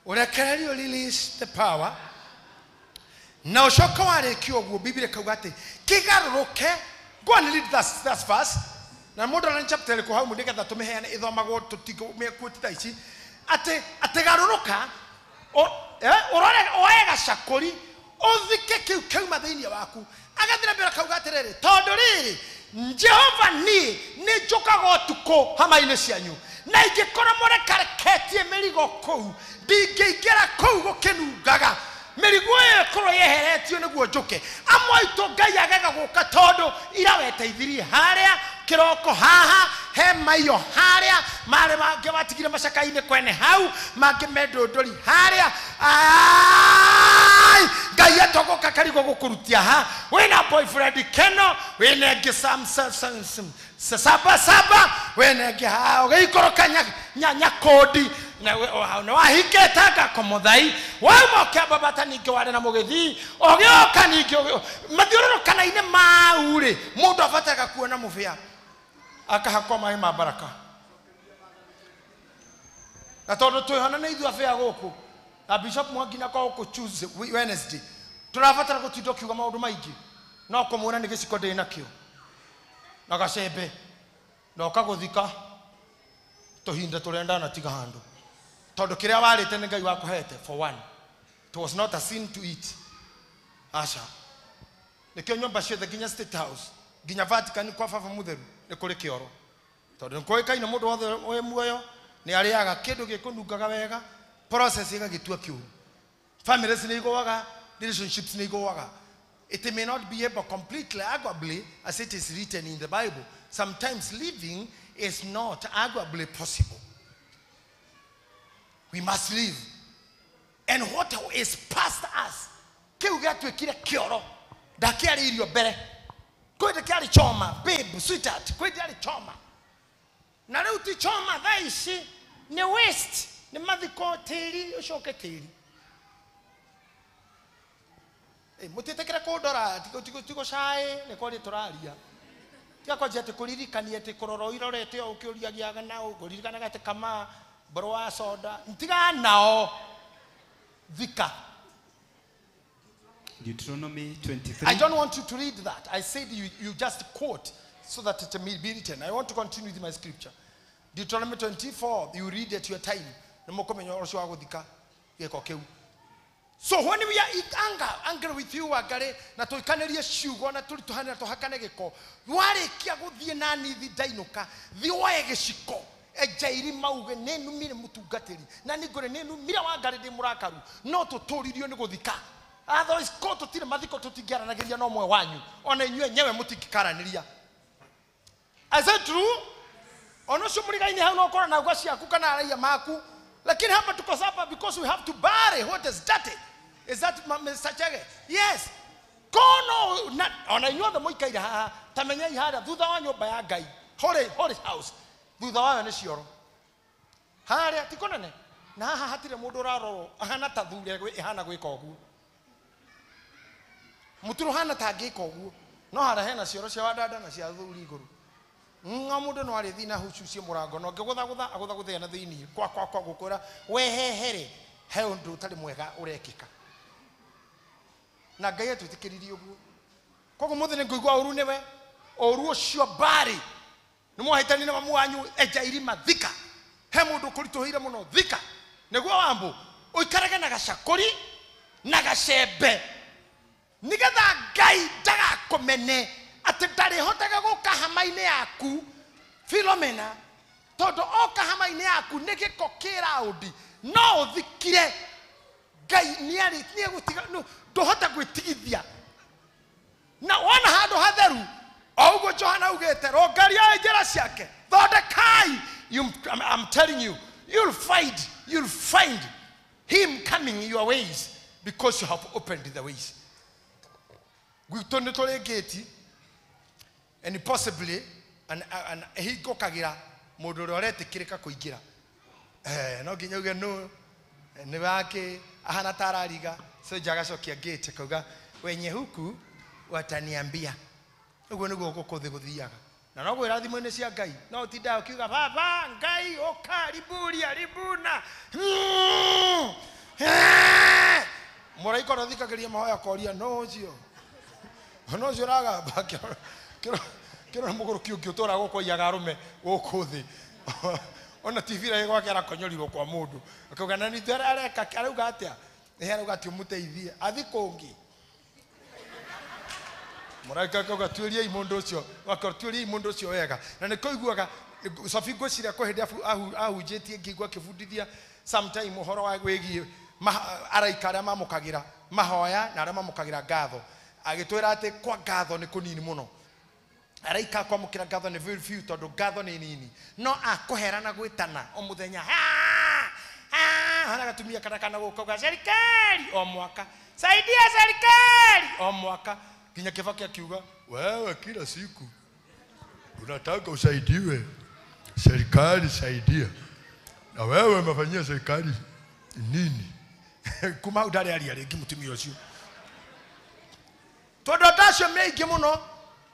ũrekererio release the power na ũcoka warĩkia ũguo Biblia kauga atĩ kĩgarũrũke. Go and read that verse na mũndũ arĩ chapter ĩrĩkũ hau nĩgetha tũmĩheane ĩthomagwo tũtigũmĩekuo ti taici atĩ garũrũka ũrore oe gacakũri ũthike kĩu kĩauma thĩinĩ waku agathira mbere kauga atĩrĩrĩ tondũ rĩrĩ Jehova ni njokaga tuko hama-inĩ cianyu na ingĩkora mũrekareketie mĩrigo kũu ndingĩingĩra kũu gũkĩnungaga mĩrigo ĩyo ĩkorwo yeheretio nĩguo njũke amwe aitũ Ngai agega gũka tondũ ira weteithirie harĩa kĩroko haha he maiyo harĩa marĩ mangĩ batigire macaka-inĩ kwene hau mangĩ mendũndũri harĩa Ngai atogoka karigo gũkũrutia ha wĩna boyfriend Keno wĩna ngĩ saba wĩna ngĩ ha ũgĩikoroka nyanya kodi na wahiketa gakomothai wauma ũkĩambabata ningĩ warĩ na mũgĩthii ũgĩoka ningĩ mathiũrũrũkana-inĩ mau-rĩ mũndũ abataraga kuona mũbĩa akahakwa maĩ ma baraka na tondũ twĩhana nĩ ithuĩ abĩa gũkũ na Bishop Mwangi na kwa gũkũ Tuesday Wednesday tũrabatara gũtinda ũkiuga maũndũ maingĩ no kũmwĩra nĩ gĩciko ndĩ nakĩo na gacembe na ũkagũthika tũhinda tũrenda na tiga handũ tondũ kĩrĩa warĩte nĩ Ngai wakũhete for one it was not a sin to eat aca nĩkĩo nyũmba ciothe nginya State House nginya Vatican kwa baba mũtheru nĩ kũrĩ kĩoro tondũ nĩ kũĩkaine mũndũ wothe wĩ muoyo nĩ arĩaga kĩndũ gĩkũnungaga wega process ĩgagĩtua kĩũru families nĩ igũaga relationships nĩ igũaga it may not be able completely arguably as it is written in the Bible sometimes living is not arguably possible. We must live. And what is past us? Keu gatu kile kioro. Dakiari ilio bere. Kwede kiari choma, babe, sweetheart. Kwede kiari choma. Na leo ti choma dhaishi ni waste. Ni madhiko teri, ushoke teri. Mutitekera kodora, tiko shae, ne kwa litoralia. Tia kwa jete kuririkani ete kororo irorete ukiuria giaga nao kuririkana gate kama broa soda ntiga nao vika. Deuteronomy 23. I don't want you to read that. I said you just quote so that it may be written. I want to continue with my scripture. Deuteronomy 24, you read at your time. So when we are in anger with you, agare na toikaneria shugo na tulituhana to hakanegeko. Ware kia guthie na nithi dainuka, thiwae giciko. Ejairi mauge nenu mire mutungatiri. Na nigore nenu mira wangare de murakaru. No tuturirio ni guthika. Otherwise ko tutire mathiko tutingiaranagiria no mwe wanyu. Ona inywe nyewe mutingikaraniria. Is that true? Ono shumurigaini hau no kora na gwa ciaku kana araia maku. Lakini hapa tuko hapa because we have to bury what is dirty. Is that Mr. Chege? Yes. Kono na ona inyuothe muikaire haha tamenyai haria thutha wa nyumba ya Ngai. Holy house. Thutha wayo nĩ cioro. Haria tikonane. Na haha hatire mundu raroro ahana ta thure ihana gwika ũguo. Muturu hana ta ngĩka ũguo. No hara hena cioro cia wadada na cia thuri igũrũ. Mundu no ari thina hucucie murango no ngĩgũthagũtha agũthagũthia na thĩinĩ kwa gũkũra wehehere he ũndũ ũtarĩ mwega ũrekĩka. Na Ngai atwĩtĩkĩririe ũguo. Koguo mũthenya ngũigua ũru nĩwe ũru ũcio bari nĩ mwahĩtania na mamu wanyu ejairi mathika he mũndũ kũritũhĩire mũno thika nĩguo wambu ũikarage na gacakũri na gacembe nĩgetha Ngai ndagakũmene atĩ ndarĩhotaga gũka hama-inĩ yaku Philomena tondũ oka hama-inĩ yaku nĩ gĩko kĩraũndi no ũthikire Ngai nĩ egũtiga ndũhota gwĩtigithia na wona handũ hatheru o ũguo Johana augĩte rongaria njĩra ciake thondekai. I'm telling you, you'll find him coming your ways because you have opened the ways. Gwitũ nĩ tũrĩ gate and possibly and he gokagira mũndũ ũrĩa ũretĩkĩrĩka kũingĩra no nginya uge no nĩ wake ahana tarariga so jagacokia gate kauga wenye huku wataniambia ũguo nĩguo gũkũthigũthiaga na no gwĩra thimũ-inĩ cia Ngai no ũtinda ũkiuga baba Ngai ũkariburia ribuna mũraika ũrathikagĩria mahoya koria no ũcio ũragamba kĩrora mũgũrũki ũngĩ ũtũra gũkũiyaga arũme gũkũ thĩ ona TV-ra gwake arakonyorirwo kwa mũndũ akauga na nĩ areka arauga atĩa arauga atĩ ũmũteithie athi kũngĩ Mũraika kauga tuĩrie mũndũ ũcio, wakatuĩrie mũndũ ũcio wega. Na nĩ kũiguaga Sophie ngwĩciria kwa hĩndĩ ahunjĩtie ngĩigua akĩbundithia sometime ũhoro wa wĩgiĩ araika arĩa mamũkagĩra mahoya na arĩa mamũkagĩra ngatho. Agĩtwĩra atĩ kwa ngatho nĩ kũnini mũno. Araika kwamũkĩra ngatho nĩ very few tondũ ngatho nĩ nini. No akũherana gwĩtana o mũthenya. Hana gatumia kana gũkauga serikali o mwaka. Saidia serikali o mwaka. Kinya Kibaki akiuga wewe kila siku unataka usaidiwe. Serikali saidia. Na wewe umefanyia serikali nini? Kuma udari ali rĩngĩ mũtumia ũcio. Tondũ tacio meingĩ mũno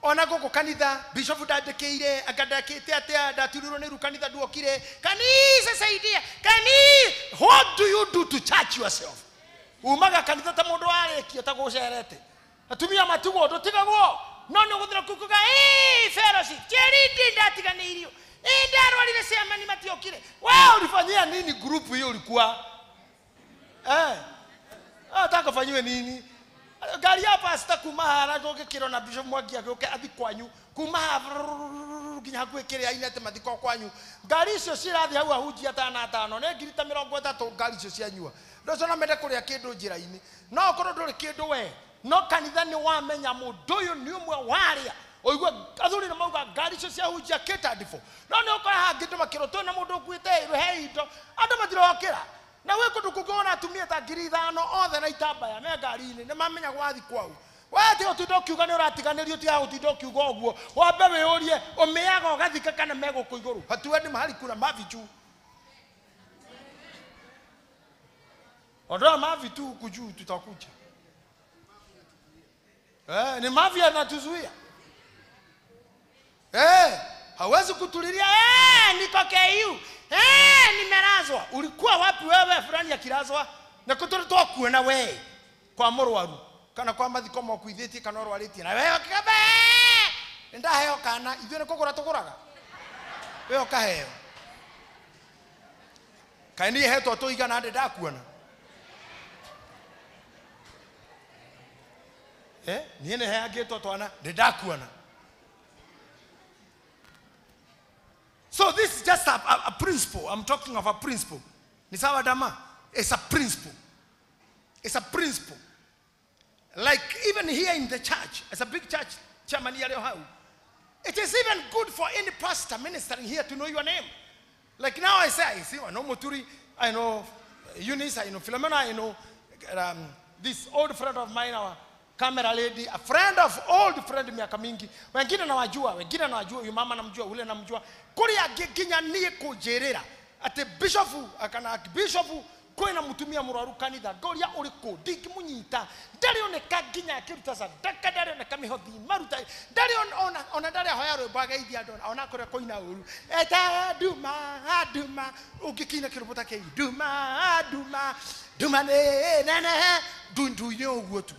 ona gũkũ kanitha bishop ndandĩkĩire akandakĩte atĩa ndaturirwo nĩ kanitha nduokire kanisa saidia what do you do to church yourself? Umaga kanitha ta mũndũ warĩkia ta gũcerete atumia matugo ndũtigagwo no nĩ gũthira kukuga fellowship charity ndatiganĩirio ndarwarire ciamani matiokire wewe ulifanyia nini group hiyo ulikuwa atakafanywe nini? Gari ya pastor kumahara gũgĩkĩrwo na bishop Mwangi agĩũke athi kwanyu kumaha nginya gwĩkĩrĩa inete mathiko kwanyu ngari icio cirathi hau ahunjia 5 nĩ ngiri ta 30 ngari icio cianyua ndoco na mende kũrĩa kĩndũ njĩra-inĩ no korwo ndũrĩ kĩndũ we no kanitha nĩ wamenya mũndũ ũyũ nĩ ũmwe warĩa oigua athuri nĩ mauga ngari icio ciahunjia kĩtandifo no nĩ ũkora hangĩ makĩrwo na mũndũ ũkuĩte he indo andũ matirokĩra na we kũndũ kũngĩona atumia ta 5,000 othe na itambaya me ngari-inĩ nĩ mamenya gwathi kwau wati ũtinda ũkiuga nĩ ũratiganĩrio tiga ũtinda ũkiuga ũguo wambe wĩyũrie ũmĩaga ũgathika kana megũkũ igũrũ hatuendi mahali kuna mavitu ondoa mavitu huku juu tutakuja ni mavi yanatuzuia hawezi kutulilia niko KU nimelazwa ulikuwa wapi wewe fulani akilazwa na kutotoa kuona wewe kwa mũrwaru kana kwa mathiko mokuithĩtie kana ũrwarĩtie na wewe kĩgabe ndaheo kana ithuĩ nĩ kũgũra tũgũraga wewe kaheo kaini hetwo tũigana ndĩ ndakuona niĩ nĩ heangĩtwo twana ndĩ ndakuona. So this is just a principle. I'm talking of a principle. Ni sawa dama? It's a principle. It's a principle. Like even here in the church, as a big church, chairman how it is even good for any pastor ministering here to know your name. Like now I say, I see, I know Muturi, I know Eunice, I know Philomena, I know this old friend of mine, our camera lady, a friend of old friend miaka mingi. Wengine nawajua, yu mama namjua, ule namjua. Kuria ginya nie kujerera. Ate bishofu, akana bishofu, kwena mutumia mũrwaru kanitha. Goria uriko, diki munyita. Dari oneka ginya akiruta sadaka, dari oneka mihothi maruta. Dari ona dari ahoya rwĩmbo geithia andũ, ona kuria koina uru. Eta duma, ugikina kirobota kei. Duma ne, dundu yo ũguo tu.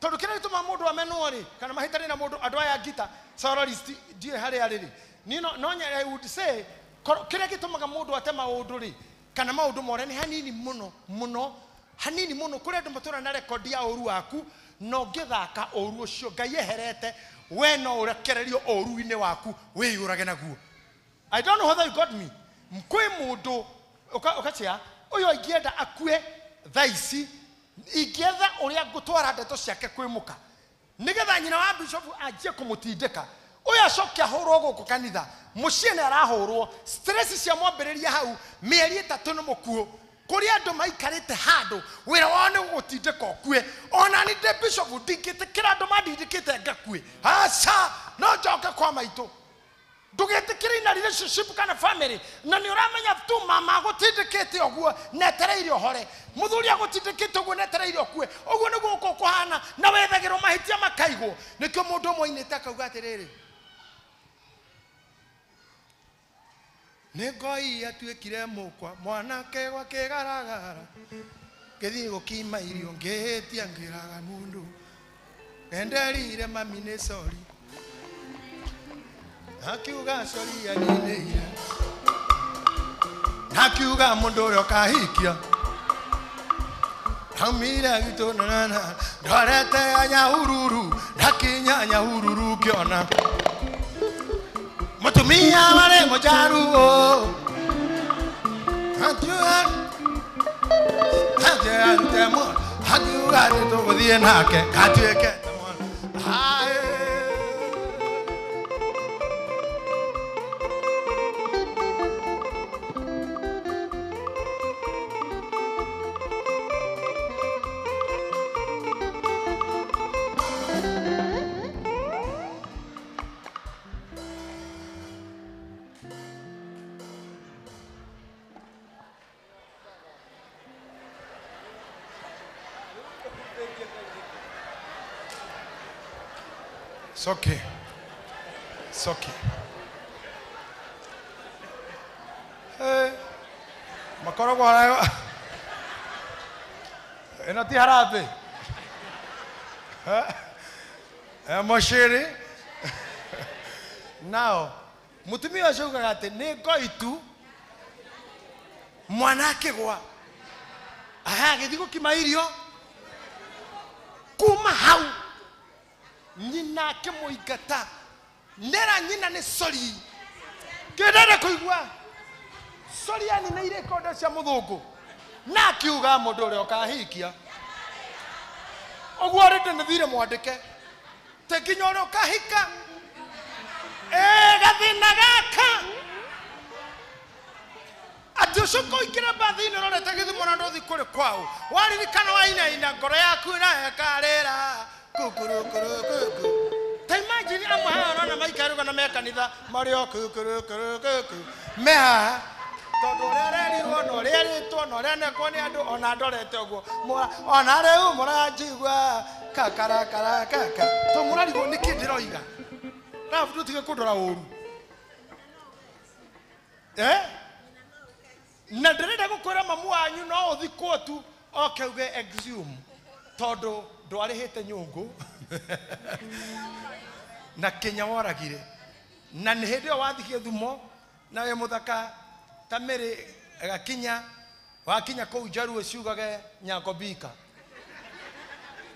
Tondũ kĩrĩa gĩtũma mũndũ amenwo rĩ kana mahĩtania na mũndũ andũ aya ngita sororist ndiĩ harĩa rĩ no I would say kĩrĩa gĩtũmaga mũndũ ate maũndũ rĩ kana maũndũ more nĩ hanini mũno kũrĩa andũ matũra na record ya ũru waku no ngĩthaka ũru ũcio Ngai eherete we no ũrekererio ũru-inĩ waku wĩyũrage naguo. I don't know whether you got me. Kwĩ mũndũ ũkacia ũyũ ingĩenda akue thaa ici igetha uria ngutwara ndeto ciake kwĩmuka nigetha nyina wa bishop ajie kumutindika uya acoke ahurwo guku kanitha muciĩ nĩ arahurwo stress cia mwambĩrĩria hau mĩeri 3 nĩ mũkuo kũrĩa andũ maikarĩte handũ wĩra wao nĩ gũtindĩka ũkue ona nĩ ndĩ bishop ndingĩtĩkĩra andũ mandindĩkĩte ngakue aca no njoke kwa maitũ ndũgetĩkĩre na relationship kana family na nĩ ũramenya tu mama gũtindĩkĩte ũguo netereire ũhore mũthuri agũtindĩkĩte ũguo netereire ũkue ũguo nĩguo ũko kũhana na wethagĩrwo mahĩtia makaigwo nĩkĩo mũndũ ũmwe ainĩte akauga atĩrĩrĩ nĩ Ngai atuĩkire mũkwa mwanake gwa kĩgaragara ngĩthiĩ gũkima irio ngĩhĩtia ngĩraga mũndũ ndenderire mami nĩ sorry akiuga sorry yanĩire akiuga mũndũ ũrĩa ũkahikia Kamira gitu nana, dorete anyahururu, nakinya anyahururu kiona. Mutumia wale mojaru o, hatuan, hatuan temo, hatuan to kodie nake, hatueke temo. It's okay. It's okay. Hey, makoro kwa leo. Enoti harape. Moshiri. Now, mutumi wa shuka gate neko itu mwanake gwa. Aha, githiko kimairio. Kuma hau. Nyina ke moigata nera nyina ne sori kedere kuigwa sori ani ne ire kondo cia muthungu na kiuga mundu uri okahikia ogwo rinde ne thire mwandike te nginya uri okahika gathina gaka atushuko ikira bathini rorete githimo na ndothi kuri kwao waririkana waina ngoro yaku na ekarera kukuru kuru kuku ta imagine amahara na maikaruga na mekanitha mario kukuru kuru kuku meha tondu rererirwo no reritwo no renekwo ni andu ona ndorete uguo ona reu muranjigua kakara kara kaka to murarigwo ni kindiroiga na futu tige kundora uru na ndirenda gukwira mamu wanyu no uthikwo tu okeuge exhume tondu ndwarihite nyungu na Kenya waragire na ni hindi o wathikie thumo na we muthaka tamiri gakinya wakinya kou Jaruo ciugage Nyakobika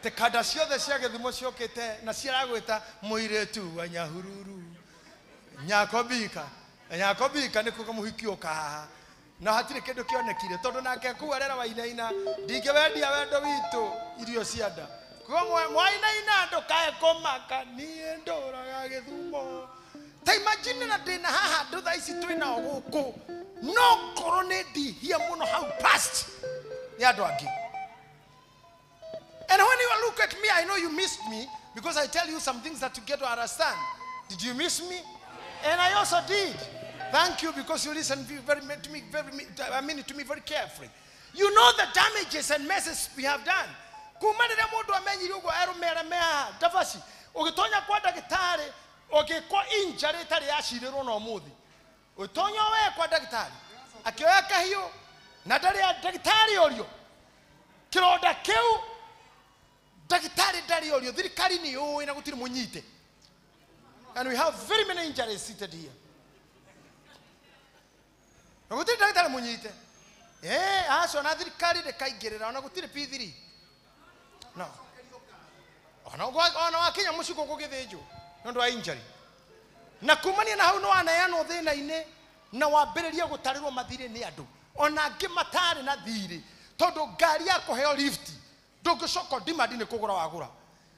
te kada ciothe cia githumo ciokite na ciaragwita muiretu wa Nyahururu Nyakobika Nyakobika ni kuga muhikio ka na hatire kindu kionekire tondu nake ku arera wainaina ndingewendia wendo witu irio cianda kwa mwainaina ndukae komaka nie ndoraga githumo ta imagine na ndina haha ndutha ici twina guku no korone ndihia muno how past ni andu angi. And when you look at me, I know you missed me because I tell you some things that you get to understand. Did you miss me? And I also did. Thank you because you listened to me very carefully. You know the damages and messes we have done. Kumanira mundu amenyiri ugo erumere mea tafasi ugitonya kwa dagitari ogikwa injury tari yashirirwo no muthi utonya we kwa dagitari akioya kahio na ndari ya dagitari orio kironda kiu dagitari ndari orio thirikari ni uwi na gutiri munyite. And we have very many injuries seated here. Na gutiri dagitari munyite aso na thirikari de kaigirira na gutiri P3 no ona wakinya muciko kugithinjo nondu wa injury na kumania na hau no aneano thina ine na wambiriria gutarirwo mathire ni andu ona angi matari na thiri tondu ngari yako heo lift ndungicoko dimadi ni kugura wagura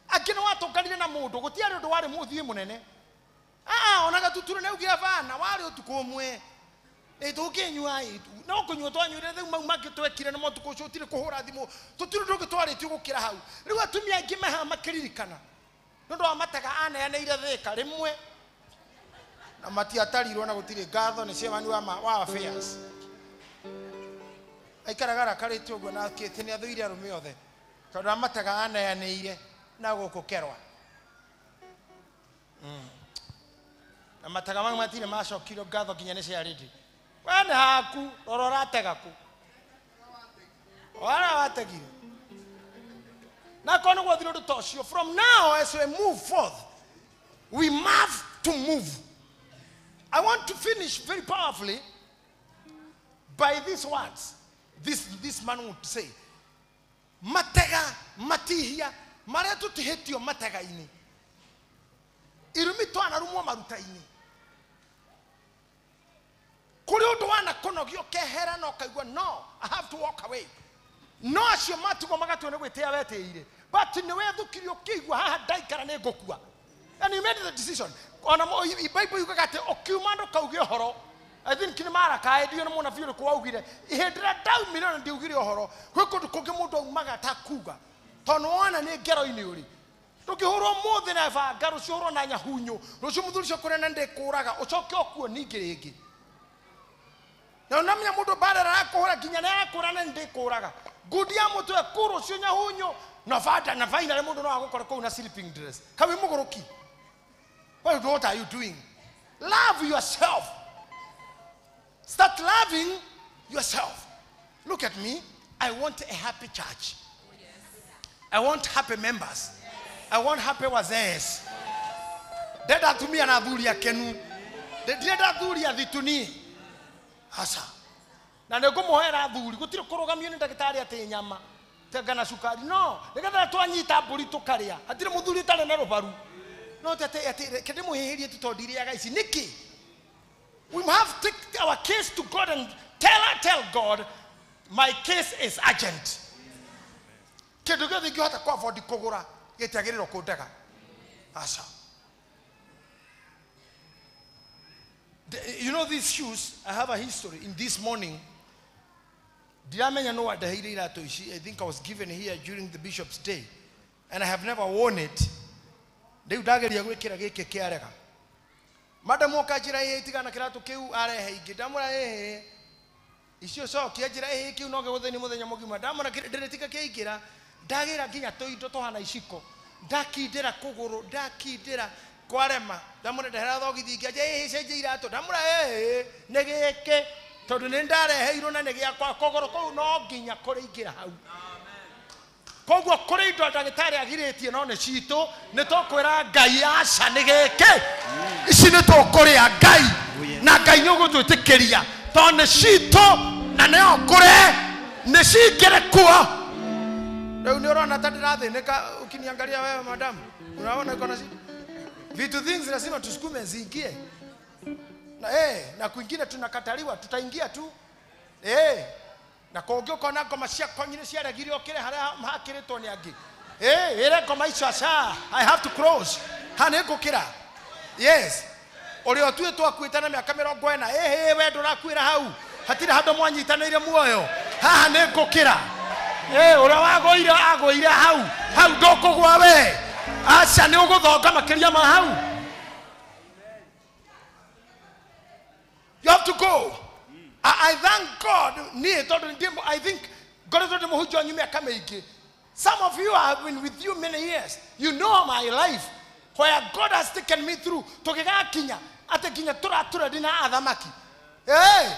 angi no watunganire na mundu gutiari undu wari muthie munene ona gatuturu ne ugira bana wari utuko umwe tukinywa no kunywa twanyuire thau mau magitwekire na motuko cio tiri kuhura thimu tuturu ndugitwaritio gukira hau riu atumia angi meha makiririkana nondu wa mataga aneaneire thika rimwe na matiatarirwo na gutiri ngatho ni ciamani wa affairs aikaragara karitio guo na kitini athuire arume othe tondu amataga aneaneire na gukukerwa na mataga mau matire macokire ngatho kinya ni cia ridi wene haku rorora tegaku wala wategire na kono gwa thiro tocio. From now as we move forth we must to move. I want to finish very powerfully by these words this man would say matega matihia maria tutihitio matega-ini irumi twanarumwo maruta-ini kuri undu wana konogio kehera no kaigua no I have to walk away no acio matugo magatwe ne gwetia weteire but ni wethukirio kigua haha ndaikara ne ngokua and you made the decision ona Bible yuga gate okiumando kaugi horo I think kini mara kae dio na vile kwa ugire ihedra down milioni ndi ugire horo kwiko tukoge mundu umaga takuga tono ona ne gero ini uri tukihoro mothe na va garo cioro na nyahunyu rucio muthuri cio kurena ndikuraga ucoke okuo ningiringi na namya mundu badara akuhora ginya na akurana ndikuraga gudia mutwe kuro cio nyahunyu na vada na vaina mundu no agukora ko na sleeping dress kawe mugoroki what are you doing? Love yourself. Start loving yourself. Look at me. I want a happy church. I want happy members. I want happy wazees. Deda tumi anadhuria kenu. Deda dhuria dhituni. Asa. Na nego mohera dhuri. Gutiro korogamio ni ndagitari ate nyama. Tegana sukari. No. Ngetha twanyita mburi tukaria. Atire muthuri tare na rubaru. No tate kedemo herie tutodiria guys. Nikki. We have to take our case to God and tell God, my case is urgent. Keduga the gata kwa for the kogora getagero kodaka. Asa. You know these shoes, I have a history. In this morning, I think I was given here during the bishop's day, and I have never worn it. They would Madam Okajira Tigana Karato Kiu Are Gidamura Isio so Kiajira Kiu Noga with any mother Yamogi Madame Deretica Kira Dagira Gina Toy Totohana Ishiko Daki Dera Kogoro Daki Dera Quarema Damona de Heradogi Gaje Sejirato Damura Negeke Todunendare Heirona Negia Kogoro no Gina Korigira. Kogo corridor dagetari agireti no ne chito ne to kwera gai aca negeke ici ne to korea gai na gai nyogo to tekeria to ne chito na ne okore ne cikere kuo leo ni rona tadira thineka ukiniangalia wewe madam unaona iko na vitu things lazima tusukume zingie na na kwingine tunakataliwa tutaingia tu na kogyo kona koma cia konyine cia regirio kire haria hakiritwo ni angi ere koma icio aca I have to cross hane ngukira yes uri otue twakwitana miaka 40 we ndurakwira hau hatire handu mwanyitanire muoyo haha ne ngukira ura wagoire agoire hau ndokugwa we aca ni uguthonga makiria ma hau. You have to go. I thank God. I think God told me. Some of you have been with you many years. You know my life, where God has taken me through. Hey,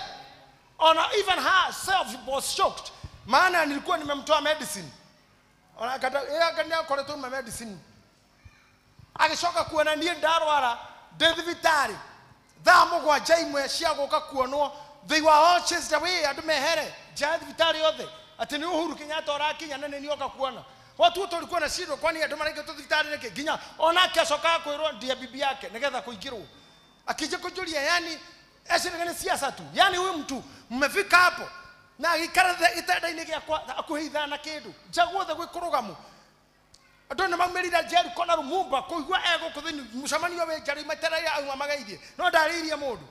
even herself was shocked. Maana nilikuwa nimemtoa medicine. Akania koleto medicine. Akishoka kuona ndiye ndarwara David Dhamo kwa jaimwe shiago kakuono. They were all chased away. Adumehere Jad Vitali othe. Ati ni Uhuru Kenyatta orakinya nene ni okakuona. Watu wote walikuwa na shida kwani adumarike to Vitali neke ginya ona kesoka kwirwo ndia bibi yake nigetha kuingirwo. Akije kujulia yani esirigane siasa tu. Yani huyu mtu mmefika hapo na ikara itada-ini gĩakwa akuheitha na kindu. Jaguothe gwikurugamu. Adona mamerira jeri kona rumumba kuigwa ego kuthini mucamanio we jari mataraira auma magaithie. No ndariria mundu.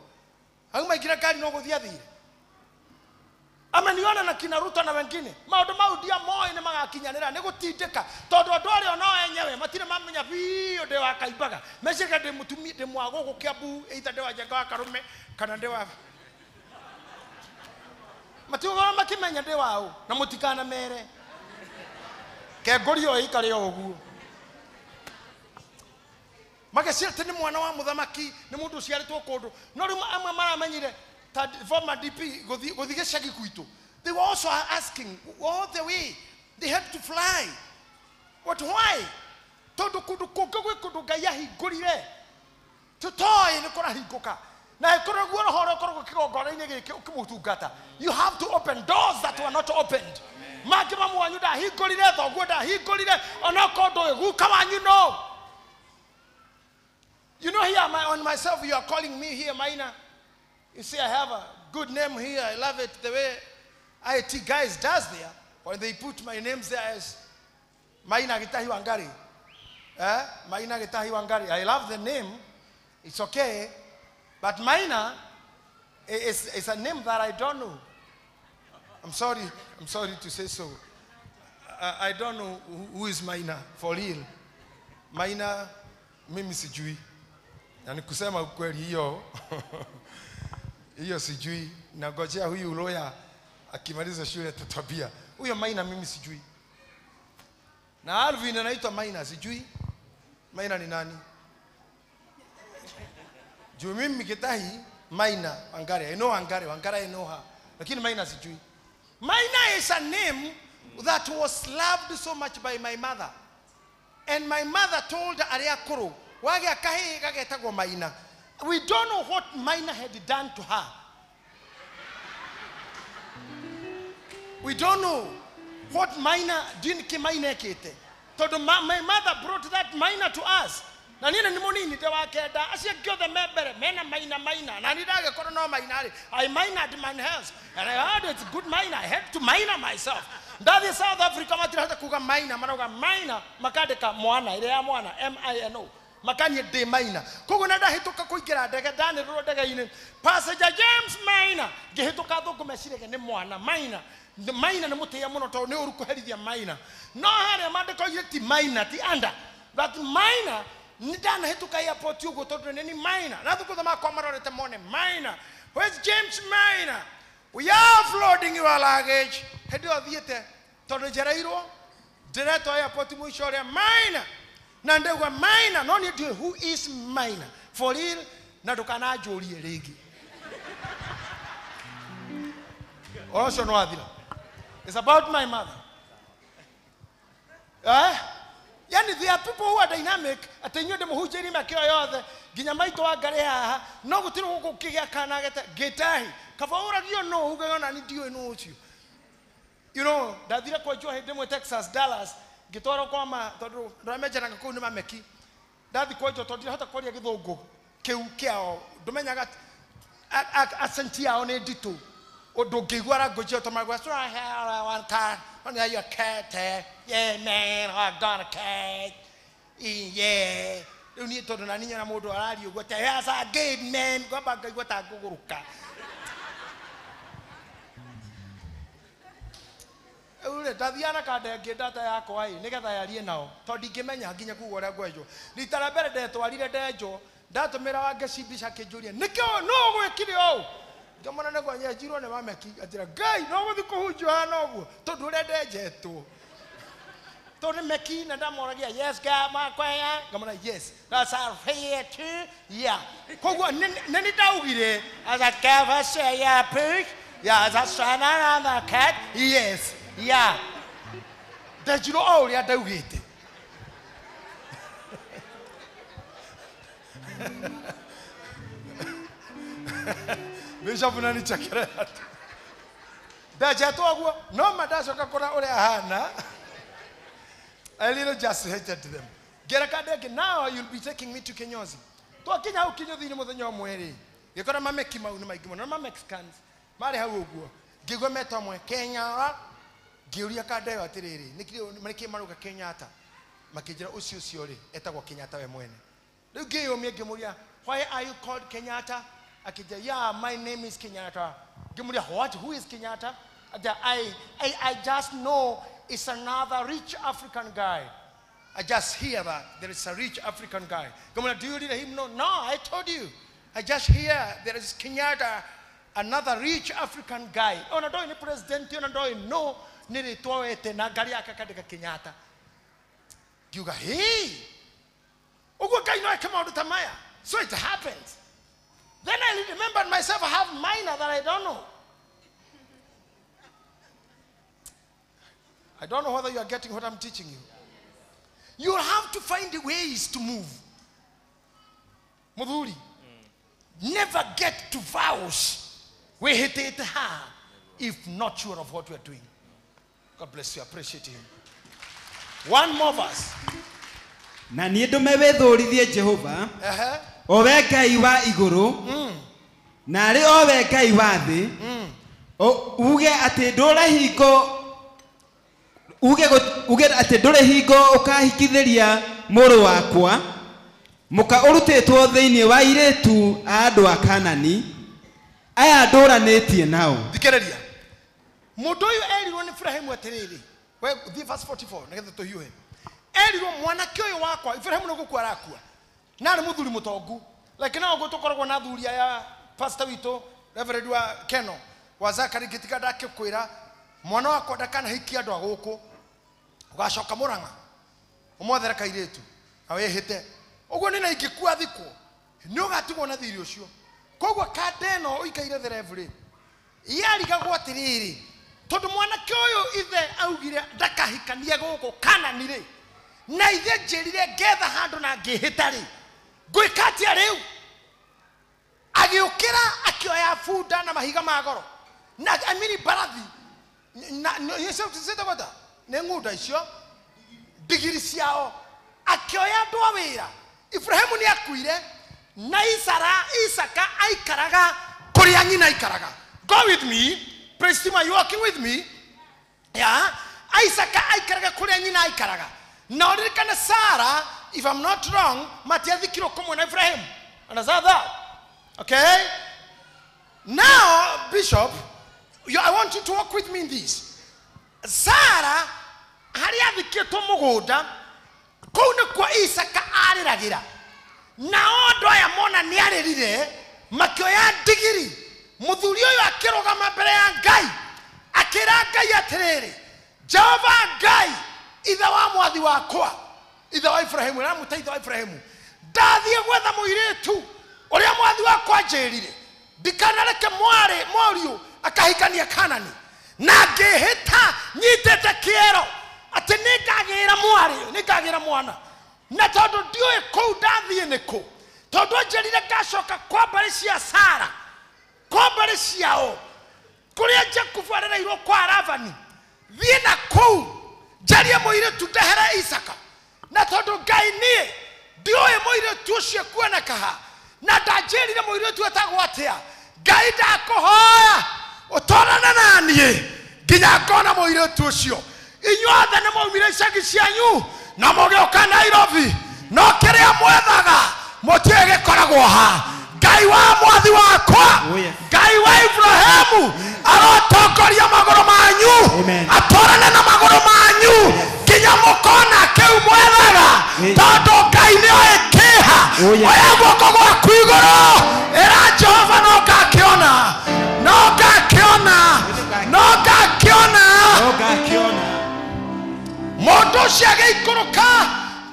Auma ikira kari no guthia thire. Ameniona na kina Ruto na wengine. Maundu mau dia moyo ni magakinyanira ni gutindika. Tondu andu ari ono enyewe matire mamenya biyo de wakaimbaga. Mecika de mutumi de mwago gukiambu either de wajenga wa Karume kana de wa Matiugo makimenya de wao na mutikana mere. Ke gorio ikare oguo. Magacia tene mwana wa muthamaki ni mundu ciaritwo kundu no riu amwe maramenyire ta former DP gothigecagi kuitu. They were also asking all the way they had to fly. What why? Tondu kundu kungu gwi kundu Ngai ahingurire tutoi ni kora hinguka na ikora guo horo kora gukigongora-ini giki ukimutungata. You have to open doors that were not opened. Maki mamu wanyu da hingorire thoguo da hingorire ona kondo guka wanyu no. You know here on myself you are calling me here Maina. You see I have a good name here. I love it the way IT guys does there. When they put my names there as Maina Gitahi Wangari. Maina Gitahi Wangari. I love the name. It's okay. But Maina is a name that I don't know. I'm sorry to say so. I don't know who is Maina for real. Maina mimi sijui. Na nikusema ukweli hiyo. Hiyo sijui. Nagojea huyu lawyer akimaliza shule tutabia. Huyo Maina mimi sijui. Na Alvin anaitwa Maina sijui. Maina ni nani? Juu mimi Gitahi Maina Wangari. I know Wangari I know her. Lakini Maina sijui. Maina is a name that was loved so much by my mother. And my mother told Ariakuru, wage akahi kagetagwo Maina. We don't know what Maina had done to her. We don't know what Maina didn't ki Maina kete. So my mother brought that Maina to us. Na nina ni monini te wakenda asia gyothe membere mena Maina na nidage kono no Maina I Maina my house and I heard it's good Maina. I had to Maina myself. That is South Africa matirata kuga Maina manoga Maina makadeka mwana ile ya mwana MINO makanye de Maina kogo nada hituka kuigira ndege ndani ro ndege ine passenger James Maina gihituka thuku mecirege ni mwana Maina ni mutia muno to ni urukuherithia Maina no hare mandiko yiti Maina ti anda that Maina nidana hituka airport yugo tondu ni Maina na thuku thama kwa marorete mone Maina. Where's James Maina? We are offloading your luggage. Hedu athiete tondu jerairwo direto airport mwisho ria Maina na ndegwa Maina no ni do who is Maina for real na dukana njurie ringi also no adira. It's about my mother. Yani there are people who are dynamic atenyo de muhujeri makio yothe ginya maito wangare haha no gutiro gukigia kana Gitahi kafaura gio no ugaga na ni dio no ucio. You know ndathire kwa jua hende Texas Dallas gitoro kwa ma tondu ndamejera ngakuu ni mameki ndathi kwa jua tondu hata kwaria githungu kiu kiao ndumenyaga accent yao ni ndito odo ngigwara ngojio tomagwa so I have one car when you cat yeah man I got a cat yeah uni tondu na ninya na mundu arari ugo te as a gay man go back go ta guguruka ule tathiana kande ngindata yakwa nigetha yarie nao tondu ngimenya nginya kugo ria ngwejo litara mbere ndetwarire ndenjo ndatumira wange cibisha kinjuria nikio no gwikire o ngamana ne gwanya njirwo ne mameki atira ngai no guthi kuhunjwa noguo tondu ria ndenjetwo tondu meki na ndamoragia yes God makwaya ngamana yes that's our here too yeah koguo nini ndaugire as a cover say yeah push yeah as a sana na cat yes yeah ndajiro o ria ndaugite Bishop nani chakera dajato agwo no madacoka kora uri ahana I little just hated them. Gerakadeke now you'll be taking me to Kenyozi. To Kenya au Kenyozi ni muthenya mweri. Gekora mameki mau ni maigimo na Mexicans. Mari hau uguo. Ngigwe meto mwe Kenya. Ngiuria kadeo atiriri. Nikiri mariki maruka Kenyatta. Makijira ucio ri etagwo Kenyatta we mwene. Riu ngiyumia ngimuria why are you called Kenyatta? Akija yeah my name is Kenyatta. Ngimuria what who is Kenyatta? I just know it's another rich African guy. I just hear that there is a rich African guy. Come on, do you read him? No, I told you. I just hear there is Kenyatta, another rich African guy. Oh, no, ni president, no, nili toete na gari akakadeka Kenyatta. You go, hey, ugo kai no come out of Tamaya. So it happens. Then I remembered myself. I have minor that I don't know. I don't know whether you are getting what I'm teaching you. You have to find ways to move. Mudhuri. Never get to vows. We hit it hard if not sure of what we are doing. God bless you. Appreciate him. One more verse. Na niĩ ndũmewĩthũrithie Jehova o we Ngai wa igũrũ na arĩ o we Ngai wa thĩ uge atĩ ndũrĩ hingo ũkahikithĩria mũrũ wakwa mũka ũrutĩtwo thĩinĩ wa irĩtu a andũ a Kanani aya ndũranĩtie nao. Thikĩrĩria. Mũndũ ũyũ erirwo nĩ Ibrahimu atĩrĩrĩ. We verse 44 nĩgetha tũhiũhe. Erirwo mwanake ũyũ wakwa Ibrahimu nĩ gũkua arakua. Na nĩ mũthuri mũtongu. Lakini nao gũtũkoragwo na thuri ya pastor witũ Reverend wa Keno wa Zakari gĩtiga ndakĩkwĩra mwana wakwa ndakanahikia andũ a gũkũ. Ũgacoka Mũrang'a. Ũmwethere kairĩtu. Na wĩhĩte. Ũguo nĩ na ingĩkua thikũ. Nĩ ũgatigwo na thiri ũcio. Koguo kandeno ũikaire the Reverend. Yarigagwo atĩrĩrĩ. Tondũ mwanake ũyũ ithe augire ndakahikania gũkũ Kanani rĩ. Na ithe njĩrire ngetha handũ na ngĩhĩta rĩ. Ngwĩka atĩa rĩu? Agĩũkĩra akĩoya bunda na mahiga ma goro. Na amini barathi. Na yesĩtagwata nĩ ng'unda icio ndigiri ciao. Akĩoya andũ a wĩra. Ibrahimu nĩ akuire na Isaka aikaraga kũrĩa nyina aikaraga. Go with me. Praise team, are you walking with me? Yeah. Isaka aikaraga kũrĩa nyina aikaraga. Na ũririkane Sarah, if I'm not wrong, matiathikirwo kũmwe na Ibrahim. Understand that? Okay? Now, Bishop, I want you to walk with me in this. Sarah, harĩa athikĩtwo mũgũnda, kũu nĩkuo Isaka arĩragĩra. Na andũ aya mona nĩ arĩrire, makĩoya ndigiri. Mũthuri ũyũ akĩrũgama mbere ya Ngai. Akĩra Ngai atĩrĩrĩ, Jehova Ngai, ithe wa mwathi wakwa, ithe wa Ibrahimu, na mũteithia wa Ibrahimu. Ndathiĩ gwetha mũirĩtu ũrĩa mwathi wakwa njĩrire. Ndikanareke mwario akahikania Kanani. Na ngĩhĩta nyitĩte kĩero atĩ nĩngagĩra mwana. Na tondũ ndiũĩ kũu ndathiĩ nĩkũ. Tondũ njĩrire ngacoka kwa mbarĩ cia Sara. Kwa mbarĩ ciao. Kũrĩa Jakubu arereirwo kwa Lavani. Thiĩ na kũu. Njarie mũirĩtu ndehere Isaka. Na tondũ Ngai niĩ ndiũĩ mũirĩtu ũcio kuoneka ha. Na ndanjĩrire mũirĩtu etagwo atĩa. Ngai ndakũhoya ũtwarane na niĩ nginya ngona mũirĩtu ũcio. Inyuothe nĩ maumire icagi cianyu na mũgĩũka Nairobi. No kĩrĩa mwethaga mũtiĩ gĩkoragwo ha. Ngai wa mwathi wakwa, Ngai wa Ibrahimu arotongoria magũrũ manyu, atwarane na magũrũ manyu nginya mũkona kĩu mwethaga. Tondũ Ngai nĩoĩ kĩha. Oya guoko gwaku igũrũ. Ĩra Jehova no ngakĩona. Mũndũ ũcio agĩikũrũka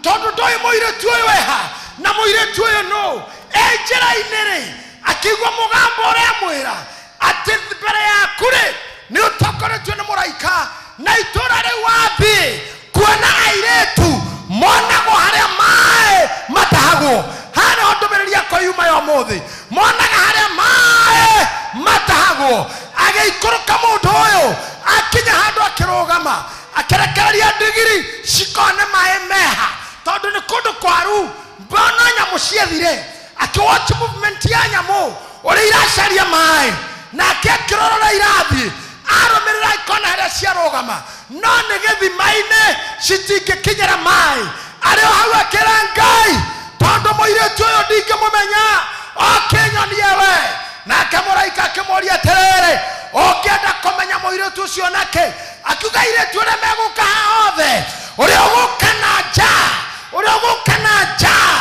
tondũ ndoĩ mũirĩtu ũyũ eha. Na mũirĩtu ũyũ no njĩra-inĩ rĩ akĩigua mũgambo ũrĩa mwĩra atĩ mbere yaku rĩ nĩ ũtongoretio nĩ mũraika. Na itũũra rĩu wathiĩ kuona airĩtu monagwo harĩa maĩ matahagwo. Harĩa ndũmĩrĩri yakwa yuma ya ũmũthĩ. Monaga harĩa maĩ matahagwo. Agĩikũrũka mũndũ ũyũ akinya handũ akĩrũgama akĩrekereria ndigiri cikone maĩ meha. Tondũ nĩ kũndũ kwaru. Mbona nyamũ ciathire. Akiwatch movement ya nyamũ ũrĩa iracaria maĩ. Nake akĩrorora irathiĩ. Arũmĩrĩra ikona harĩa ciarũgama. No nĩ gĩthima-inĩ citingĩkinyĩra maĩ. Arĩ o hau akĩra Ngai, tondũ mũirĩtu ũyũ ndingĩmũmenya. Okĩnyonie we. Nake mũraika akĩmũria atĩrĩrĩ, ũngĩenda kũmenya mũirĩtu ũcio nake? Akiuga airĩtu ũrĩa megũka haha othe, ũrĩa ũgũka na njaa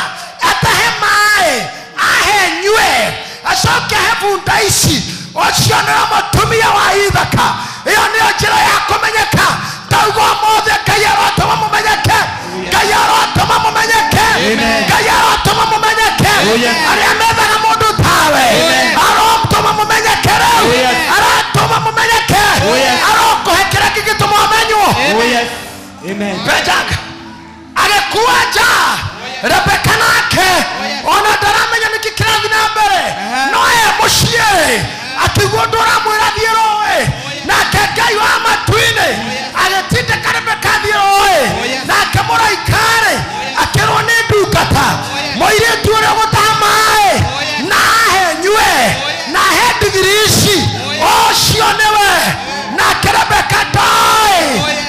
atahe maĩ ahe nyue acoke he bunda ici. Ũcio nĩwe mũtumia wa Ithaka. Ĩyo nĩyo njĩra ya kũmenyeka. Ndauga ũmũthĩ Ngai arotũma mũmenyeke. Ngai arotũma mũmenyeke. Ngai arotũma mũmenyeke. Arĩa methaga mũndũ tawe arotũma mũmenyeke rĩu. Arotũma mũmenyeke. Arokũhe kĩrĩa kĩngĩtũma ũmenywo. Benjaga agĩkua njaa. Rebeka nake ona ndaramenya nĩkĩ kĩrathiĩ na mbere. No mũciĩ akĩigua ũndũ ũramwĩra thiĩ rũĩ. Nake Ngai wa matu-inĩ atoe nake mũraikare akĩrwo nĩ ndungata mũirĩtu ũrĩa gũtaha maĩ na ahenyue na he ndigiri ici ũcio nĩwe nake Rebeka ndoĩ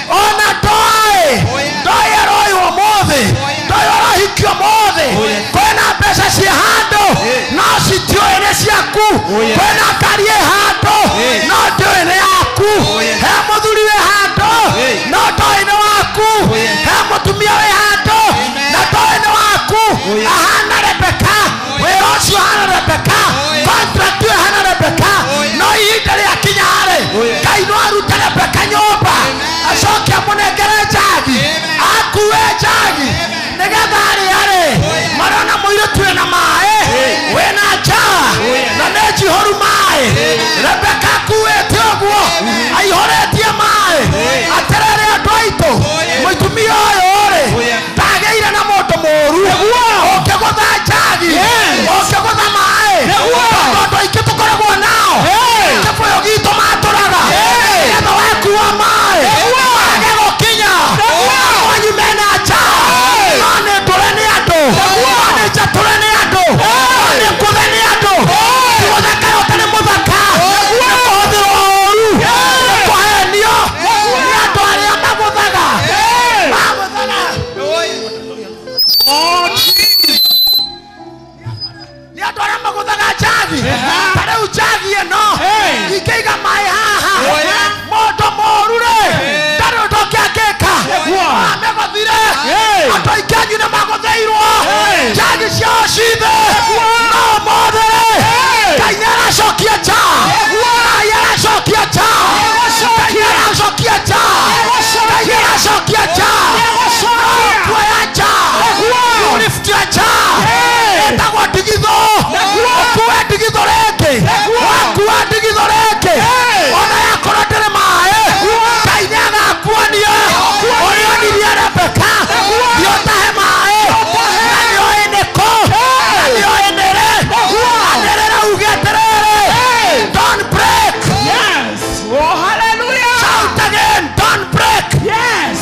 ona ndoĩ aroywo mũthĩ ndoĩ arahikio mũthĩ kwĩna mbeca ciĩ handũ no citiũĩ nĩ ciaku kwĩna ngari ĩ handũ no ndĩũĩ nĩ yaku he mũthuri wĩ handũ no ndoĩ nĩ waku he mũtumia wĩ handũ na ndoĩ nĩ waku ahana Rebeka wĩra ũcio hana Rebeka contract ĩyo hana Rebeka no ihinda rĩakinya-rĩ Ngai no arute Rebeka nyũmba acoke amũnengere njagi akue njagi nĩgetha arĩa-rĩ marona mũirĩtu wĩna maĩ wĩna njaa na nĩ njihoru maĩ Rebeka akuĩte ũguo aihũrĩtie maĩ atĩrĩrĩ andũ aitũ mũtumia ũyũ-rĩ ndagĩire na mũndũ mũũru ũkĩgũtha njagi ũkĩgũtha maĩ tondũ aingĩ tũkoragwo nao kĩbũyũ gitũ matũraga nĩgetha wekua maĩ age gũkinya kwanyu mena njaa no nĩ ndũre nĩ andũ no nĩ njatũre nĩ andũ no nĩ ngũthe nĩ andũ ti gũthaka ũtarĩ mũthaka nĩ kũhũthĩrwo ũũru nĩ kũhenio nĩ andũ arĩa magũthaga nĩ andũ arĩa magũthaga njagi ta rĩu njagi ĩno ingĩiga maĩ haha mũndũ mũũru-rĩ ndarĩ ũndũ ũngĩ angĩka amegũthire andũ aingĩ anyu nĩ magũthĩirwo njagi ciao cithe no mothe-rĩ Ngai nĩaracokia njaa Ngai aracokia njaa Ngai nĩaracokia njaa Ngai nĩaracokia njaa kuoya njaa yuriftia njaa ĩtagwo ndigitho ũkue ndigitho rĩngĩ wakua ndigitho rĩngĩ ona yakorwo ndĩrĩ maĩ Ngai nĩagakuonia ũrĩa onirie Rebeka thiĩ ũtahe maĩ na nĩoĩ nĩkũ na nĩoĩ nĩrĩ anĩrĩra uge atĩrĩrĩ don't break. Yes. Oh, hallelujah. Shout again, don't break. Yes.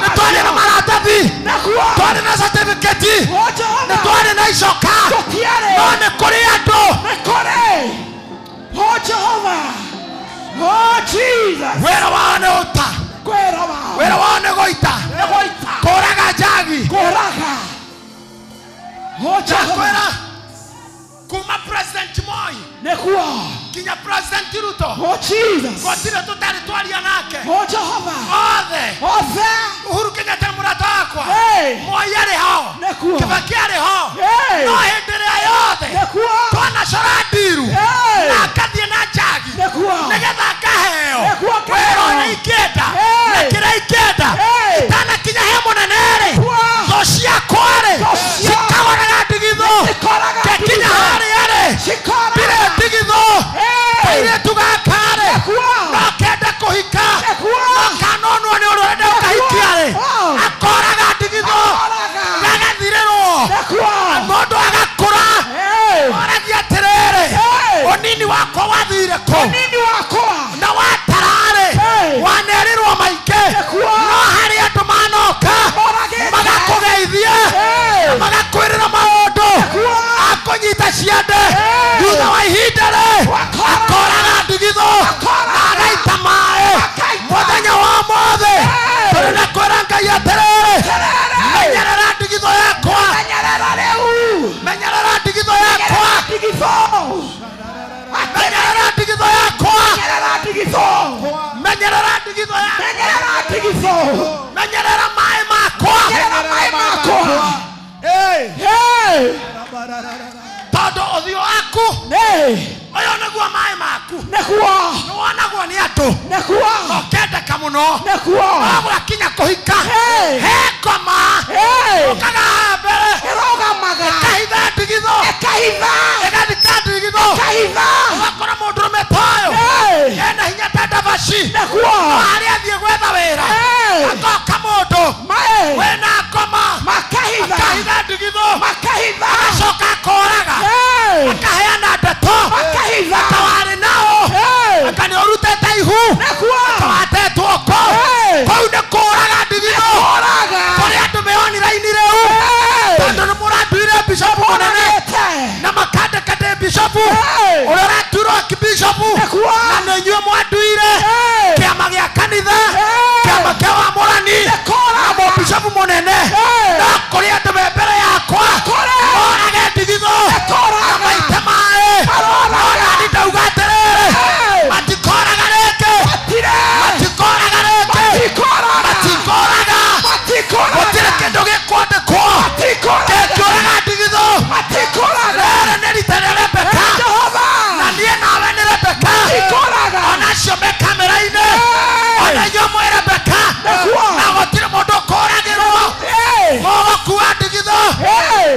Nitwari na maratathi. Twari na certificate. Nitwari na icoka. No nĩ kũrĩ andũ. Oh Jehovah. Oh Jesus. Wĩra wao nĩ ũta. Wĩra wao nĩ gũita. Kũraga njagi. Oh Jehovah. Kuma President Moi. Nekuwa. Kinya President Ruto. Oh Jesus. Gotire tutari twaria nake. Oh Jehovah. Othe. Uhuru Kenyatta murata wakwa. Moi ari ho. Nekuwa. Kibaki ari ho. No hindire yothe. Nekuwa. Twana cora ndiru. Na akathie na njagi. Nekuwa. Nigetha akaheo. Nekuwa. Wero na ikenda. Na kira ikenda. Tana kinya he munenere. Tho cia kware. Cikagoraga ndigitho. Kekinya hari ari. Bire ndigitho. Kaire tugakare. No kenda kuhika. No kanonwo ni urenda ukahikiare. Akoraga ndigitho. Gagathirĩrwo. Mũndũ agakũra. Oragia atĩrĩrĩ. Ũnini wakwa wathire kũ? Na watararĩ. Wanerirwo maingĩ. No harĩ andũ manoka. Magakũgeithia. Magakwĩrĩra maũndũ. Akũnyita ciande. Thutha wa ihinda rĩ. Akoraga ndigitho. Na agaita maĩ. Mũthenya wa mothe. Tũrĩ na kwĩra Ngai atĩrĩrĩ. Menyerera ndigitho yakwa. Menyerera ndigitho yakwa. Menyerera ndigitho yakwa. Menyerera ndigitho yakwa. Menyerera maĩ makwa. Tondũ ũthiũ waku. Ũyũ nĩguo maĩ maku. Nĩwonagwo nĩ andũ. Ũkendeka mũno. Ũgakinya kũhika. He ngoma. Ũkaga mbere. Ĩkahitha ndigitho. Ĩgathika ndigitho. Ũgakora mũndũrũme ta ũyũ. Ena hinya ta ndabaci. No harĩa athiĩ gwetha wĩra. Agoka mũndũ. Wĩna ngoma. Akahitha ndigitho. Agacoka akoraga. Akaheana ndeto. Akawarĩ nao. Akani ũrutĩte ihu. Akawatetwo ko. Kũu nĩ kũraga ndigitho. Kũrĩ andũ meonire-inĩ rĩu. Tondũ nĩ mũratuire bishopu mũnene. Na makandĩka ndĩ bishopu. Ũrĩa ũraturwo kibishopu. Na nĩ inyuĩ mwanduire. Kĩama gĩa kanitha. Kĩama kĩa wamũrani. Na mũbishopu mũnene. Na kũrĩ andũ me mbere yakwa. Morage ndigitho. Na maite maĩ. Ona ndauga atĩrĩrĩ. Matikoraga rĩngĩ. Matikoraga rĩngĩ. Matikoraga. Gũtirĩ kĩndũ gĩkwandĩkwo. Kĩngĩũraga ndigitho. Rĩrĩ nĩ rita rĩa Rebeka. Na niĩ nawe nĩ Rebeka. Ona acio me kamera-inĩ. Ona inyuĩ mwĩ Rebeka. Na gũtirĩ mũndũ ũkũragĩrwo. Mũgũkua ndigitho.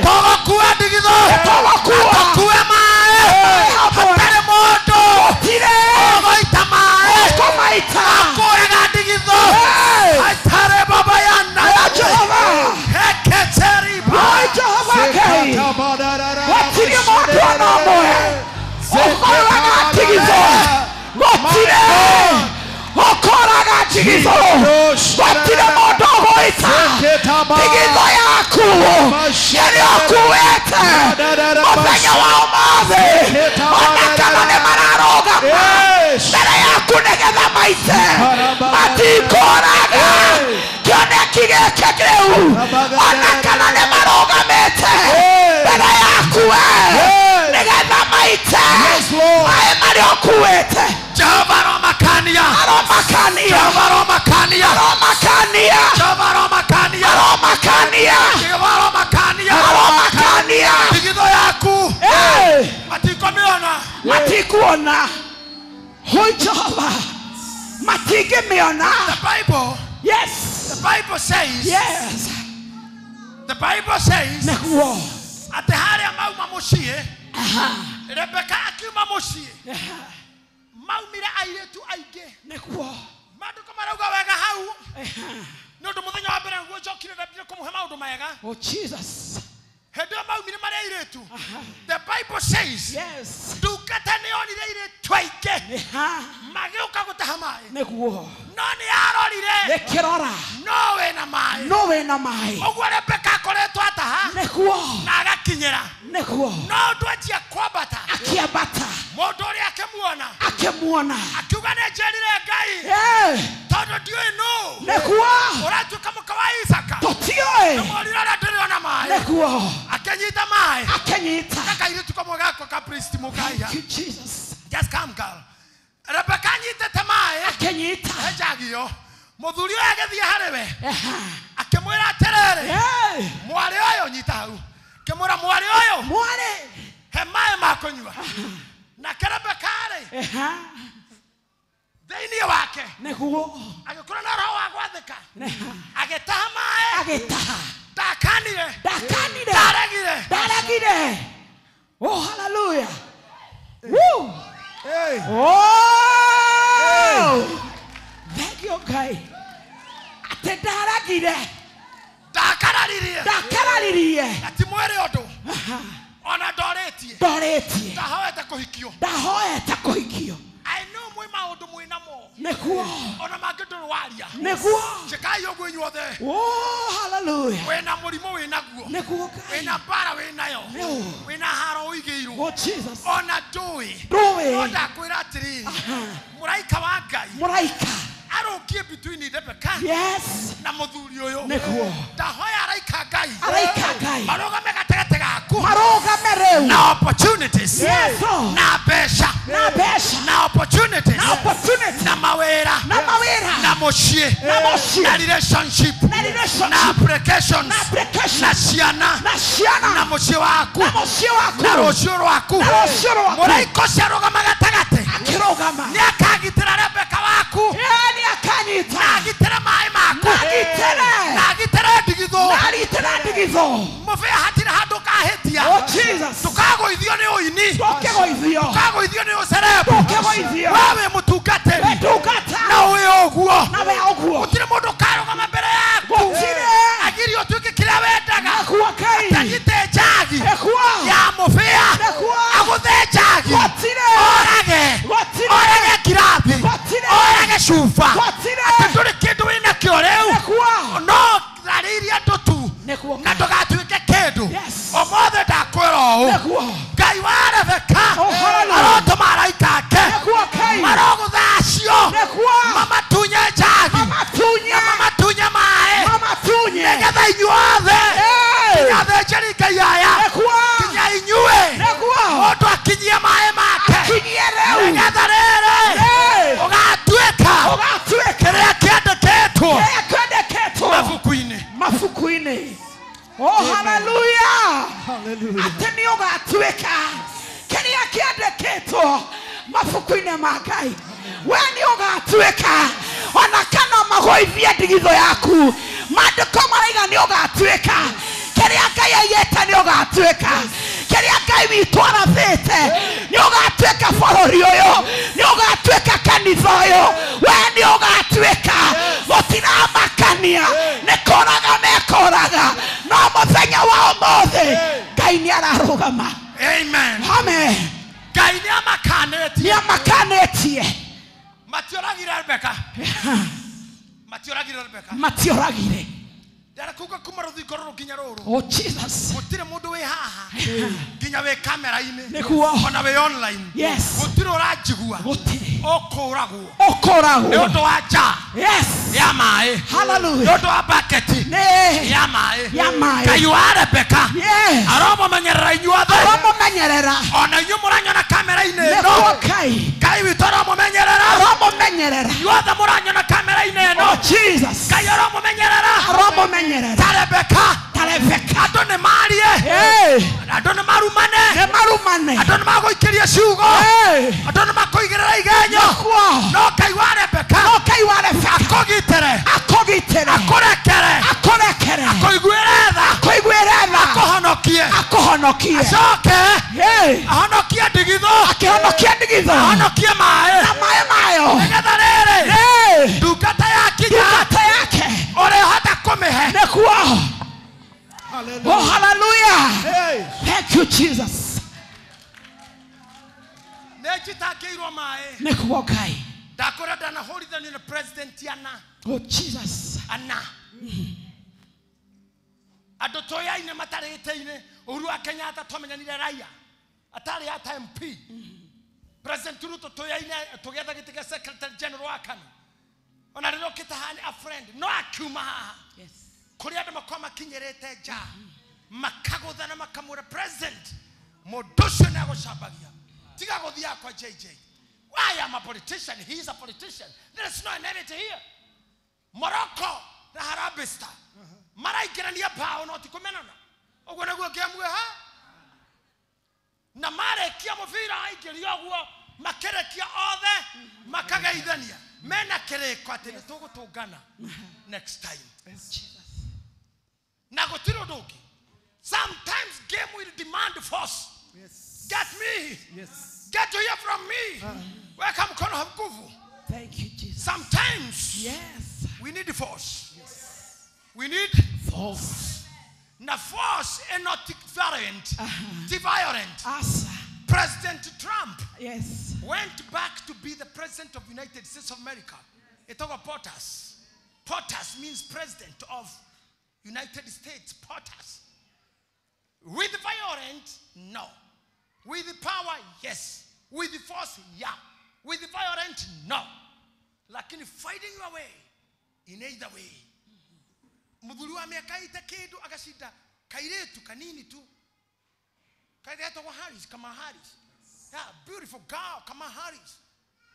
Mũgũkua ndigitho. Mũgũkue maĩ. Hatarĩ mũndũ. Ũgũita maĩ. Akũraga ndigitho. Hatarĩ baba ya Ngai. Heketeriba. Gũtirĩ mũndũ ona ũmwe ũkoraga ndigitho. Gũtirĩ ũkoraga ndigitho. Gũtirĩ mũndũ ũgũita ndigitho yaku. Nĩrĩo ũkuĩte mũthenya wa ũmũthĩ. Ona kana nĩ mararũgama mbere yaku nĩgetha maite. Matikoraga kĩoneki gĩkĩ kĩu. Ona kana nĩ marũgamĩte mbere yaku nĩgetha maite maĩ marĩa ũkuĩte. Jehova aromakania. Jehova aromakania. Ndigitho yaku. Matikuona. Hoi Jehova. Matingĩmĩona. The Bible. Yes. The Bible says. Yes. The Bible says. Nĩguo. Atĩ harĩa mauma mũciĩ. Rebeka akiuma mũciĩ. Maumire airĩtu aingĩ. Nĩguo. Maandĩko marauga wega hau. Nĩ ũndũ mũthenya wa mbere nguo njokire ndambire kũmũhe maũndũ mega. Oh Jesus. Hĩndĩ ĩyo maumire marĩ mwiretu. The Bible says, yes, ndungata nĩonire airĩtu aingĩ magĩũka gũtaha maĩ. Nĩguo. No nĩarorire Nĩkĩrora. no wĩna maĩ. No wĩna maĩ. Ũguo Rebeka akoretwo ataha. Nĩguo. Na agakinyĩra. Nĩguo. No ndwanjia kwambata. Akĩambata. Mũndũ ũrĩa akĩmuona. Akĩmuona. Akiuga nĩnjerire Ngai. Tondũ ndiũĩ no. Nĩguo. Ũratuĩka mũka wa Isaka. Tũtiũĩ. Mũrira ũrĩa ndĩrĩona maĩ. Nĩguo. Akĩnyita maĩ. Akĩnyita. Kakairĩtu kamwe gako ka priest mũkaiya. Thank you, Jesus. Just come, girl. Rebeka anyitĩte maĩ. Akĩnyita. Enjagio. Mũthuri ũyũ agĩthiĩ harĩ we. Akĩmwĩra atĩrĩrĩ. Mwarĩ ũyũ nyita hau. Akĩmwĩra mwarĩ ũyũ. Mwarĩ. He maĩ ma kũnyua. Nake Rebeka-rĩ. Thĩinĩ wake. Nĩguo. Agĩkorwo na roho wa gwathĩka. Agĩtaha maĩ. Agĩtaha. Ndakanire. Ndakanire. Ndaregire. Ndaregire. Oh, hallelujah. Woo. Hey. Oh. Hey. Thank you, God. Ate ndaragire. Ndakararirie. Ndakararirie. Ati mwere ũndũ. Ona ndoretie. Ndoretie. Ndahoete kũhikio. Ndahoete kũhikio. I know mwe maũndũ mwĩnamo. Nĩguo. Ona mangĩ ndũrwaria. Nĩguo. Njĩkai ũguo inyuothe. Oh, hallelujah. Wĩna mũrimũ wĩnaguo. Nĩguo. Wĩna mbara wĩnayo. Wĩna haro ũigĩirwo. Oh, Jesus. Ona ndũĩ. Ndũĩ. No ndakwĩra atĩrĩrĩ. Mũraika wa Ngai. Mũraika. Arũngie between Rebeka. Yes. Na mũthuri ũyũ. Nĩguo. Ndahoya araika Ngai. Araika Ngai. Marũgame gatagatĩ gaku. Marũgame rĩu. Na opportunities. Yes. Na mbeca. Na mbeca. Na opportunities. Na opportunities. Na mawĩra. Na mawĩra. Na mũciĩ. Na mũciĩ. Na relationship. Na relationship. Na applications. Na applications. Na ciana. Na ciana. Na mũciĩ waku. Na mũciĩ waku. Na rũciũ rwaku. Na rũciũ rwaku. Mũraika ũcio arũgama gatagatĩ. Akĩrũgama. Nĩakagitĩra Rebeka waku. Nĩakanyita. Na agitĩre maĩ maku. Na agitĩre. Na agitĩre ndigithũ. Na agitĩre ndigithũ. Mũbĩa hatirĩ handũ kahĩtia. Oh, Jesus. Tukagũithio nĩ ũini. Tũkĩgũithio. Tukagũithio nĩ ũcerebu. Tũkĩgũithio. Wee wĩ mũtungatĩri. Wĩtungata. Na wĩ ũguo. Na wĩ ũguo. Gũtirĩ mũndũ karũgama mbere yaku. Gũtirĩ. Agirio ũtuĩke kĩrĩa wendaga. Nĩguo Ngai. Atanyite njagi. Nĩguo. Ya mũbĩa. Nĩguo. Agũthe njagi. Gũtirĩ. Orage. Gũtirĩ. Orage kirathi. Gũtirĩ. Orage cuba. Gũtirĩ. Atĩ ndũrĩ kĩndũ wĩnakĩo rĩu. Nĩguo. No tharĩiria ndũ tu. Nĩguo. Na ndũgatuĩke kĩndũ. Yes. Ũmũthĩ ndakwĩra ũũ. Nĩguo. Ngai wa Rebeka. Oh, hallelujah. Arotũma araika ake. Nĩguo Ngai. Marogũtha acio. Nĩguo. Mamatunye njagi. Mamatunye. Na mamatunye maĩ. Mamatunye. Nĩgetha inyuothe. Nginya athĩnjĩri Ngai aya. Nĩguo. Nginya inyuĩ. Nĩguo. Mũndũ akinyie maĩ make. Akinyie rĩu. Nĩgetha rĩrĩ. Ũgatuĩka. Ũgatuĩka. Kĩrĩa kĩandĩkĩtwo. Kĩrĩa kĩandĩkĩtwo. Mabuku-inĩ. Mabuku-inĩ. Oh, hallelujah. Hallelujah. Atĩ nĩ ũgatuĩka kĩrĩa kĩandĩkĩtwo mabuku-inĩ ma Ngai. We nĩ ũgatuĩka ona kana magũithie ndigithũ yaku. Maandĩko maraiga nĩ ũgatuĩka kĩrĩa Ngai aigĩte nĩ ũgatuĩka. Kĩrĩa Ngai witũ arathĩte nĩ ũgatuĩka bũrũri ũyũ. Nĩ ũgatuĩka kanitha ũyũ. We nĩ ũgatuĩka. Gũtiramakania. Nĩ kũraga mekũraga. No mũthenya wa ũmũthĩ Ngai nĩ ararũgama. Amen. Amen. Ngai nĩamakanĩtie. Nĩamakanĩtie. Matioragire Rebeka. Matioragire Rebeka. Matioragire. Ndarakuga kuma rũthingo rũrũ nginya rũrũ. Oh, Jesus. Gũtirĩ mũndũ wĩ haha. Nginya wĩ kamera-inĩ. Nĩguo. Ona wĩ online. Yes. Gũtirĩ ũranjigua. Gũtirĩ. Ũkũragwo. Ũkũragwo. Nĩ ũndũ wa nja. Yes. Ya maĩ. Hallelujah. Nĩ ũndũ wa baketi. Nĩ. Ya maĩ. Ya maĩ. Ngai wa Rebeka. Yes. Aromũmenyerera inyuothe. Aromũmenyerera. Ona inyuĩ mũranyona kamera-inĩ ĩno. Nĩguo Ngai. Ngai witũ aromũmenyerera. Aromũmenyerera. Inyuothe mũranyona kamera-inĩ ĩno. Oh, Jesus. Ngai aromũmenyerera. Aromũmenyerera. Ta Rebeka. Andũ nĩ marie. Andũ nĩ marumane. Nĩ marumane. Andũ nĩ magũikĩria ciugo. Andũ nĩ makũigĩrĩra igenyo. No Ngai wa Rebeka. No Ngai wa Rebeka. Akũgitĩre. Akũgitĩre. Akũrekere. Akũrekere. Akũiguĩre tha. Akũiguĩre tha. Akũhonokie. Akũhonokie. Acoke. Ahonokie ndigithũ. Akĩhonokia ndigithũ. Ahonokie maĩ. Na maĩ mayo. Nĩgetha rĩrĩ. Ndungata yakinya. Ndungata yake. Ũrĩhota kũmĩhe. Nĩguo. Oh, hallelujah. Thank you, Jesus. Nechitakeirwo mae. Nekuokai. Ndakora ndana horitha ni president yana. Oh, Jesus. Ana. Andũ tũyaine matarĩte-inĩ Uhuru wa Kenyatta twamenyanire raia atarĩ hata MP. President Ruto tũyaine tũgetha gĩtĩ gĩa Secretary General wa KANU. Ona rĩrĩa ũkĩtahani a friend no akiuma haha. Yes. Kũrĩ andũ makoma makinyĩrĩte nja makagũthana makamũra president mũndũ ũcio nĩ agũcambagia. Tiga gũthiĩ kwa JJ. Why am a politician? He is a politician. There is no enmity here. Morocco na Harambee Star. Maraikirania bao no tikumenana. Ogwo naguo ngiamwe ha. Na marekia mũbira aingĩria ũguo makerekia othe makageithania. Mena kĩrĩko atĩ nĩ tũgũtũngana next time. Na gũtirĩ ũndũ ũngĩ. Sometimes game will demand force. Yes. Get me. Yes. Get to hear from me. Welcome, mkono wa nguvu. Thank you, Jesus. Sometimes yes, we need force. Yes. We need force. Now force is not violent. Violent. President Trump went back to be the president of the United States of America. It's about POTUS. POTUS means president of United States. POTUS. With violence, no. With the power, yes. With the force, yeah. With the violence, no. Lakini fighting your way in either way. Mudhuru wa miaka itakedu akashida kairetu kanini tu. Kairetu wa Harris kama Harris. Yeah, beautiful girl kama Harris.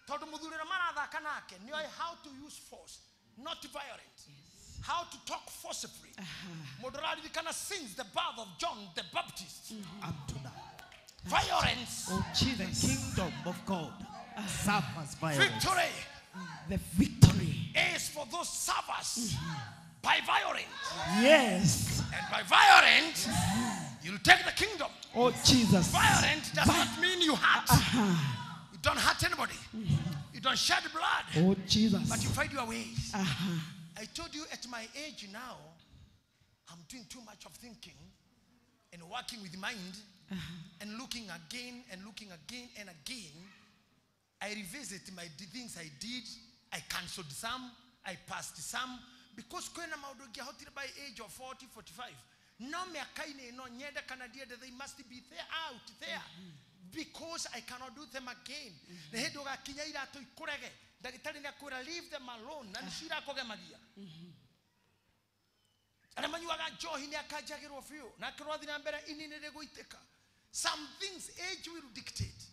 Todo mudhuru na maradha kanake ni how to use force, not violence. How to talk forcefully. Moderali kana since the birth of John the Baptist. Violence. Oh, Jesus. The kingdom of God suffers violence. Victory. The victory is for those servers by violence. Yes. And by violence, you'll take the kingdom. Oh, Jesus. Violence does not mean you hurt. You don't hurt anybody. You don't shed blood. Oh, Jesus. But you find your ways. I told you at my age now, I'm doing too much of thinking and working with mind and looking again and looking again and again. I revisit my things I did. I cancelled some. I passed some. Because by age of 40, 45. No mekaine no nyeda kanadia they must be there out there. Because I cannot do them again. The head of Kinyaira to Kurege. That Italian could leave them alone. And Shira Kogamagia. And when you are a joy in a kajagger of you, Nakarodinambera in Negoiteka. Some things age will dictate.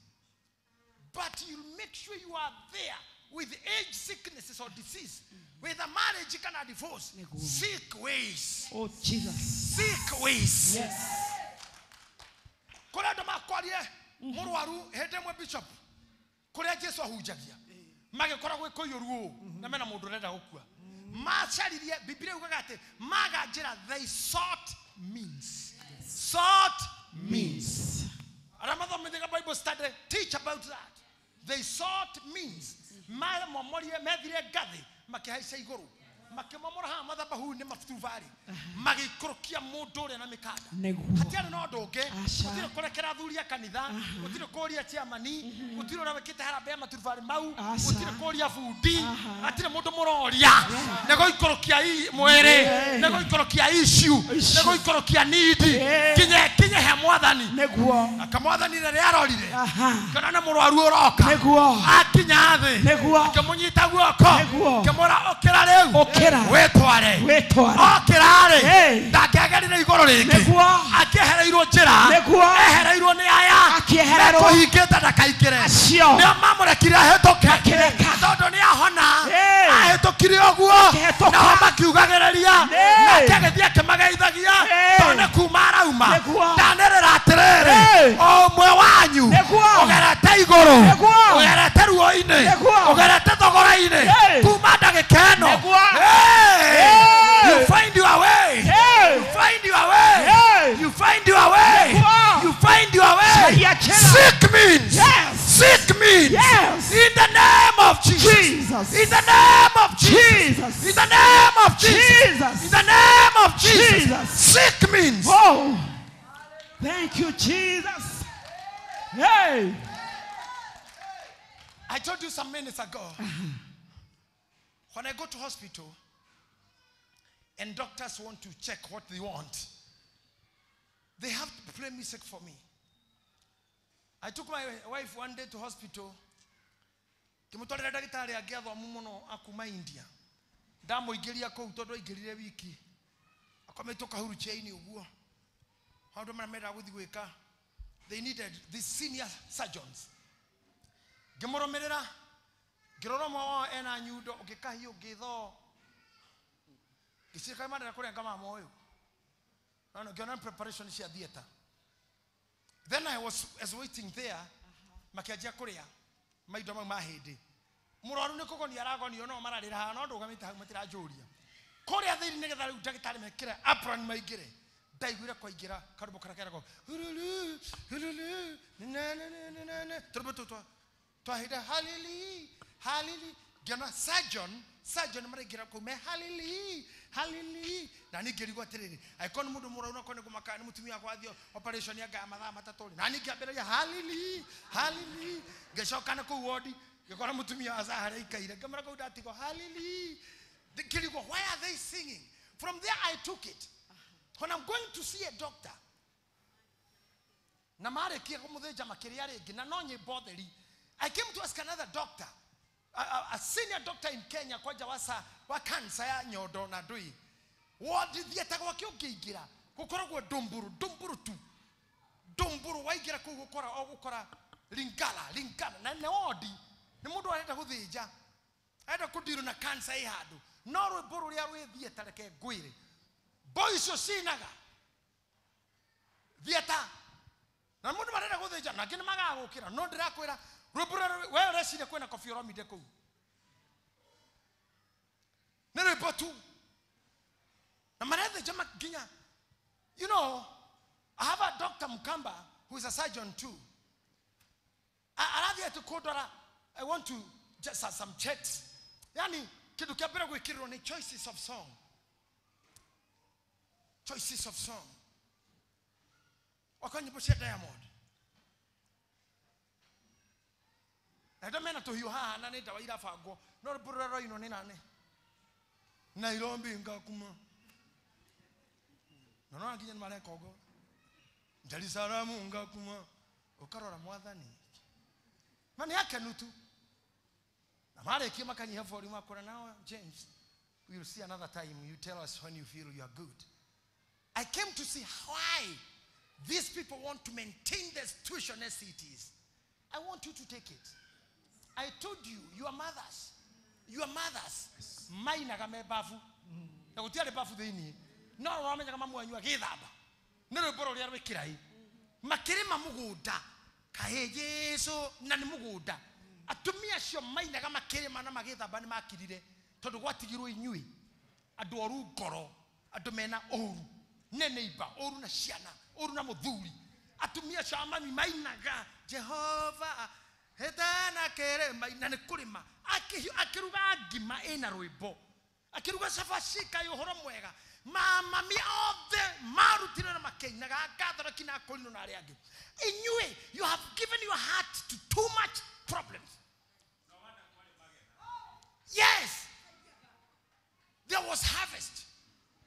But you'll make sure you are there with age sicknesses or disease. With a marriage you cannot divorce. Seek ways. Oh, Jesus. Seek ways. Yes. Koladama Kwaria, Moruaru, Hedemo Bishop. Korea Jesu Hujagia. Maga Korawe Koyoru, Namena Modreda Okua. Macharia, Biblia Ugate, Maga Jera, they sought means. Sought means. Another Bible study teach about that. They sought means. Mala Momoria Medria Gadi, Makahai Guru, Makamora, Mother Bahu, Nemafuvari, Magi Krokia Modore and Amikada. Hatian Nodoke, Utiro Korakaraduria Canida, Utiro Korea Tiamani, Utiro Nakita Bema to Varimau, Utiro Korea Fudi, Atira Motomoria, Nagoi Krokia Moere, Nagoi Krokia issue, Nagoi Krokia needy, Kenya Hamadani, Negua, Akamadani in the Aroli, Kanana Moraru, Negua, Akinyade, Negua, Kamonita Waka, Kamora Okerare. Wetware Okerare Dakagari na igorore akehera iro jera ehera iro ni aya akehera ro hiketa dakaikere ne mamore kire hetoke todo ni ahona ahetokire oguo na homa kiugagereria na kagethia kemagaithagia tone kumara uma danerera atirere o mwe wanyu ogerete igoro ogerete ruoine ogerete thogora-ine kuma ndagikeno. You find your way. You find your way. You find your way. You find your way. Seek means. Seek means. In the name of Jesus. In the name of Jesus. In the name of Jesus. In the name of Jesus. Seek means. Thank you, Jesus. Hey. I told you some minutes ago, when I go to hospital and doctors want to check what they want, they have to play music for me. I took my wife one day to hospital. Kimutolera dagitari agiathwa muno akuma India. Ndamo igeria ko utondo igerire wiki. Akometoka huru chaini uguo. How do I made with weka? They needed these senior surgeons. Gemoromerera giroromo ena nyudo ogekahio githo. Gisika madara kule kama moyo. No giona preparation is theater. Then I was waiting there. Makiaja kuria. Maido mahede. Muraru ne koko ni arago ni ono mararira ha no ndugamita matira joria. Kuria thiri nigetha riu dagitari mekire apron maigire. Daigwira kwaigira karubo karakera go. Turbuto twahida hallelujah hallelujah. Gana surgeon maragira ko me hallelujah na nigirigwa tiriri aikon mudu murauna kone kumakani mutumia kwa dio operation ya gama matatori na nigiambira ya hallelujah geshokana ko wodi gekora mutumia azahara ikaire gamara ko datigo hallelujah kirigwa. Why are they singing? From there I took it. When I'm going to see a doctor na mare kia kumutheja makiria regi na nonye botheri, I came to ask another doctor, a senior doctor in Kenya kwa jawasa wa cancer ya nyodo na dui. What did the attack wakio gigira? Kukorogwa dumburu tu. Dumburu waigira kukora lingala. Na neodi, ni mudu waneta kuthija. Aida kudiru na cancer ya hadu. Noro buru ya rue dieta leke guire. Boiso sinaga. Dieta. Na mudu waneta kuthija. Na gini maga agukira. No dirakwira. Wewe reside kwena kofioromi deko. Nero ipotu. Na marede jama ginya. You know, I have a Dr. Mukamba who is a surgeon too. I want to just have some checks. Yani kitu kiapera kwikiro ni choices of song. Choices of song. Wakanye poshe Diamond. I don't mean to you ha na nita wa ira fago. No burero ino ni nane. Nairobi ngakuma. No aginya mare kogo. Dar es Salaam ngakuma. Ukarora mwathani. Mani yake nutu. Na mare kima kanyi have for makora now James. We will see another time. You tell us when you feel you are good. I came to see why these people want to maintain the situation as it is. I want you to take it. I told you, your mothers, maina kame bafu, na kutiare bafu deni. No wame kama mwanyu githaba. Nero boro lya rwekirai. Makere mamuguda. Kahe Yesu na ni muguda. Atumia cio maina kama kere mana magithaba ni makirire. Tondu gwatigirwo inyui. Andu oru ngoro, andu mena oru. Nene iba, oru na ciana, oru na muthuri. Atumia cio amami mainaga Jehova Hedana kere maina ne kurima akiruga ngima ina rwimbo akiruga safashika yohoro mwega mama mi othe marutire na makeinaga gathara kina kolino na ariangi inyue you have given your heart to too much problems. Yes, there was harvest.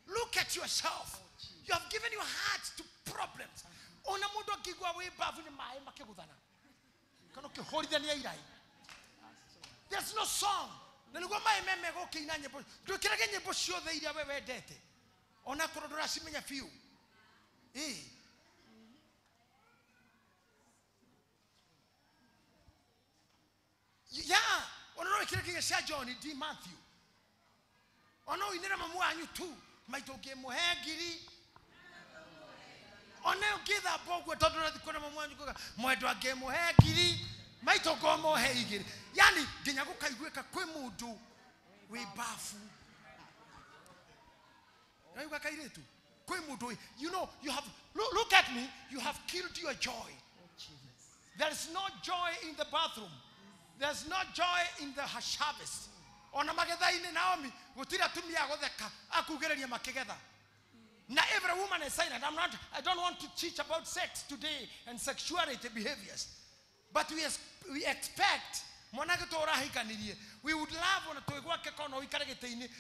Look at yourself. You have given your heart to problems. Ona mudo kigwa we bavu ni mae makegudana. There's no song. There's yeah, Johnny D. Matthew. Oh no, you never you too. My toke mohegiri. One give that book with other Moedwa game mohegiri. My toko mohegiri. Yani, Dinyagoka Iweka Kwemudu. We bafu. You know, you have look at me, you have killed your joy. There is no joy in the bathroom. There's no joy in the harvest. Ona magedha ine Naomi, gutira tumia gotheka akugereria makegedha. Now every woman is silent. I don't want to teach about sex today and sexuality behaviors. But we expect, we would love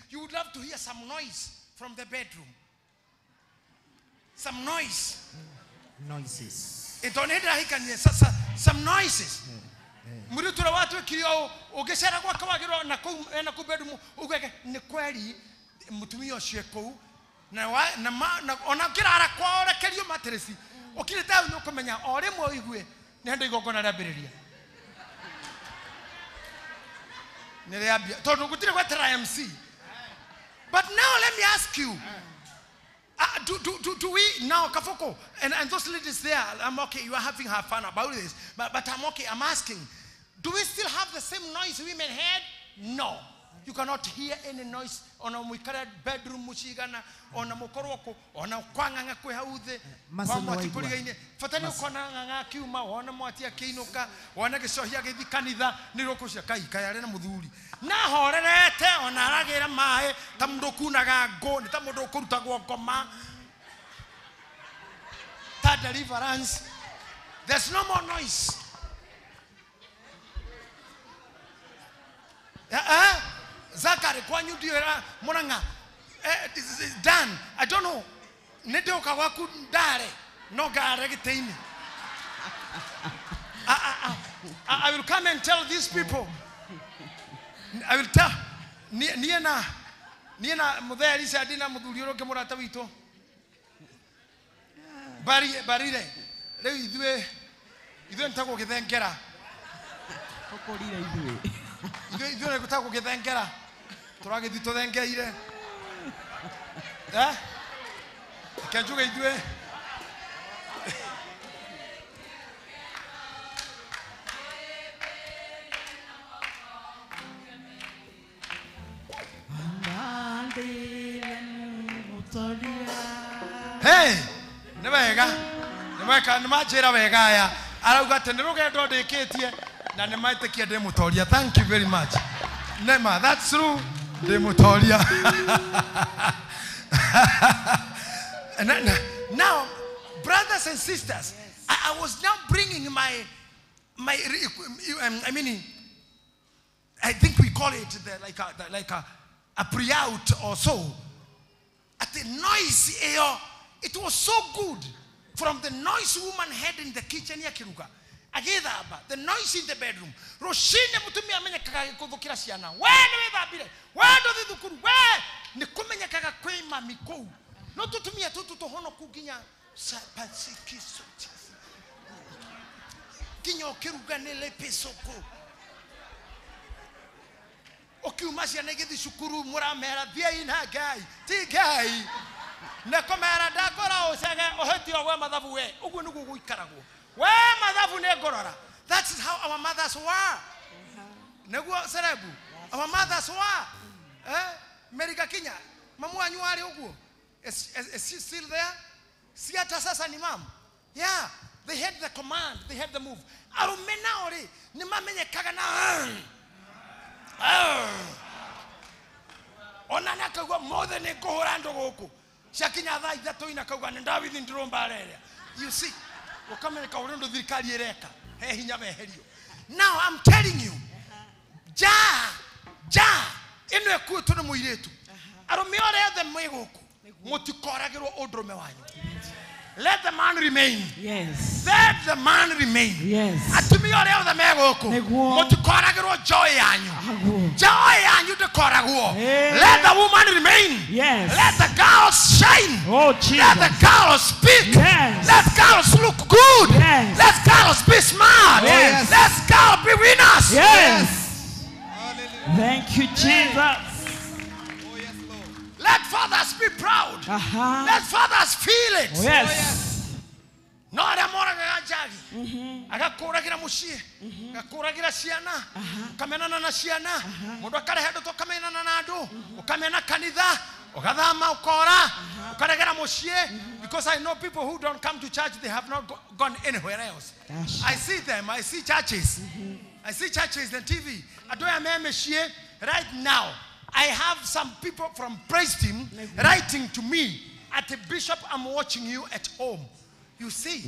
you would love to hear some noise from the bedroom. Some noise. Noises. Some noises. Muritura watu kilio ugeshera kwa kawagiro na kubedumu ugeke ni kweli mutumia usheko na ona kirara kwa ora kelio matresi ukirita no kumenya ore mo igwe nendo igogona rabiriria niriambia tondu gutire kwa TRMC. But now let me ask you, do we now, Kafoko, and those ladies there, I'm okay, you are having her fun about this, but I'm okay, I'm asking, do we still have the same noise women had? No. You cannot hear any noise on a bedroom, mushigana, on a mokoroko, on a kwanga kwehaude, Fatani Konanga Kuma, one of Matia Kinoka, one of the Sohiaki Canida, Nirokosha Kai, Kayarena Muduri. Now, on Aragera Mae, Tamdokunaga, go, Tamodokuntago Koma, that deliverance. There's no more noise. Zakari, Kwanyu Dira, Monanga, this is done. I don't know. Neto Kawaku Dare, no Garegatain. I will come and tell these people. I will tell Niana Muderis Adina Muduro Kamuratavito. Barire, you don't talk with them, Kera. You don't talk with them, Kera. Tragedy to them, Kera. Can't you do it? Hey, never Vega. I got to look at the Katie and the might take your demotoria. Thank you very much. Nema, that's true. Demotoria. Now, brothers and sisters, I was now bringing I think we call it like a pre-out or so. At the noise air, it was so good. From the noise woman had in the kitchen, the noise in the bedroom. Roshine mutumia amenya kaka kudhukira siana. Where do they do? Where? Nikumenya kaka kwema mikou. No tutumia tutu hono kuginya sapasikiso. Kinyo kiruga nele pesoko. Okiumasi anegedi shukuru muramera dia ina gai. Ti gai. Nekomera dakora osege oheti owe madhavu we. Ugu nugu guikarago. We madhavu ne gorora. That is how our mothers were. Negu serebu. Our mothers were. Merika Kenya. Mamu anyuari ugu. Is she still there? Siata sasa ni mam. Yeah. They had the command. They had the move. Arumena ori. Ni mamenye kagana. Ona nakagwa more than a kohorando goku. Shakinya dai dato ina kagwa nda within dromba area. You see, ukamene kaurendo thirikari ereka. He hinya meherio. Now I'm telling you. Ja ino ekuto no muiretu. Arume ore the mwegoku. Motikoragiro odrome wanyu. Let the man remain. Yes. Let the man remain. Yes. Atumi ore the megoko. Motikoragiro joy yanyu. Joy yanyu de koragwo. Let the woman remain. Yes. Let the girls shine. Oh Jesus. Let the girls speak. Yes. Let girls look good. Yes. Let girls be smart. Yes. Let girls be winners. Yes. Thank you, Jesus. Let fathers be proud. Let fathers feel it. Yes. No, I'm more than a jaggy. I got Koragira Mushi, Koragira Siana, Kamena Siana, Mudaka had to come in an Anado, Kamena Canida, Okadama Kora, Karagara Mushi, because I know people who don't come to church, they have not gone anywhere else. I see them, I see churches. I see churches on TV. I do a membership right now. I have some people from Praise Team writing to me At the bishop, I'm watching you at home. You see,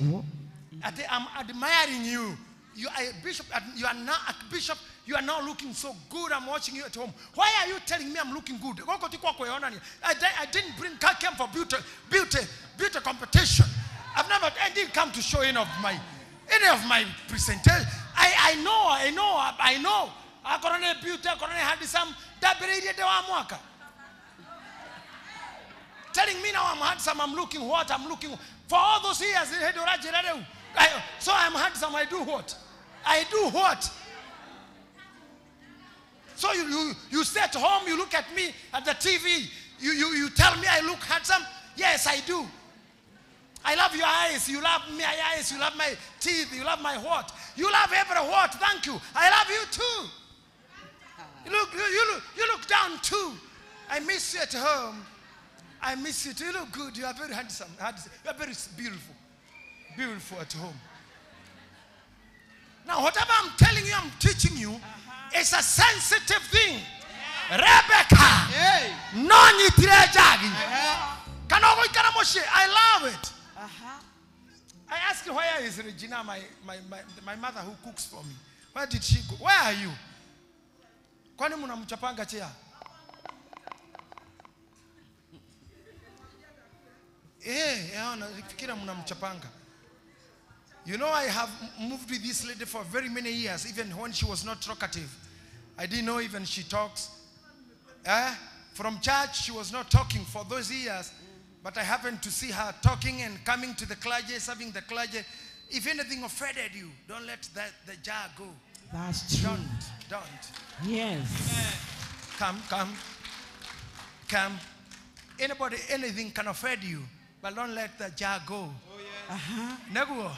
I'm admiring you. You are a bishop. You are now a bishop. You are now looking so good. I'm watching you at home. Why are you telling me I'm looking good? I didn't bring. I came for beauty competition. I didn't come to show any of my presentation. I know. I got beauty. I got handsome. Telling me now I'm handsome. I'm looking what? I'm looking for all those years. So I'm handsome. I do what? So you stay at home, you look at me at the TV, you tell me I look handsome? Yes, I do. I love your eyes, you love my eyes, you love my teeth, you love my what? You love every what? Thank you. I love you too. You look down too. I miss you at home. I miss you too. You look good. You are very handsome. You are very beautiful. Beautiful at home. Now, whatever I'm telling you, I'm teaching you, it's a sensitive thing. Rebecca. Noni tirejagi. I love it. I asked her, where is Regina, my mother who cooks for me? Where did she go? Where are you? Kwani mnamchapanga chia? Nafikira mnamchapanga. You know, I have moved with this lady for very many years, even when she was not talkative. I didn't know even she talks. From church, she was not talking for those years, but I happened to see her talking and coming to the clergy, serving the clergy. If anything offended you, don't let the jar go. That's true. Don't. Yes. Come. Anything can offend you, but don't let the jar go. Neguo.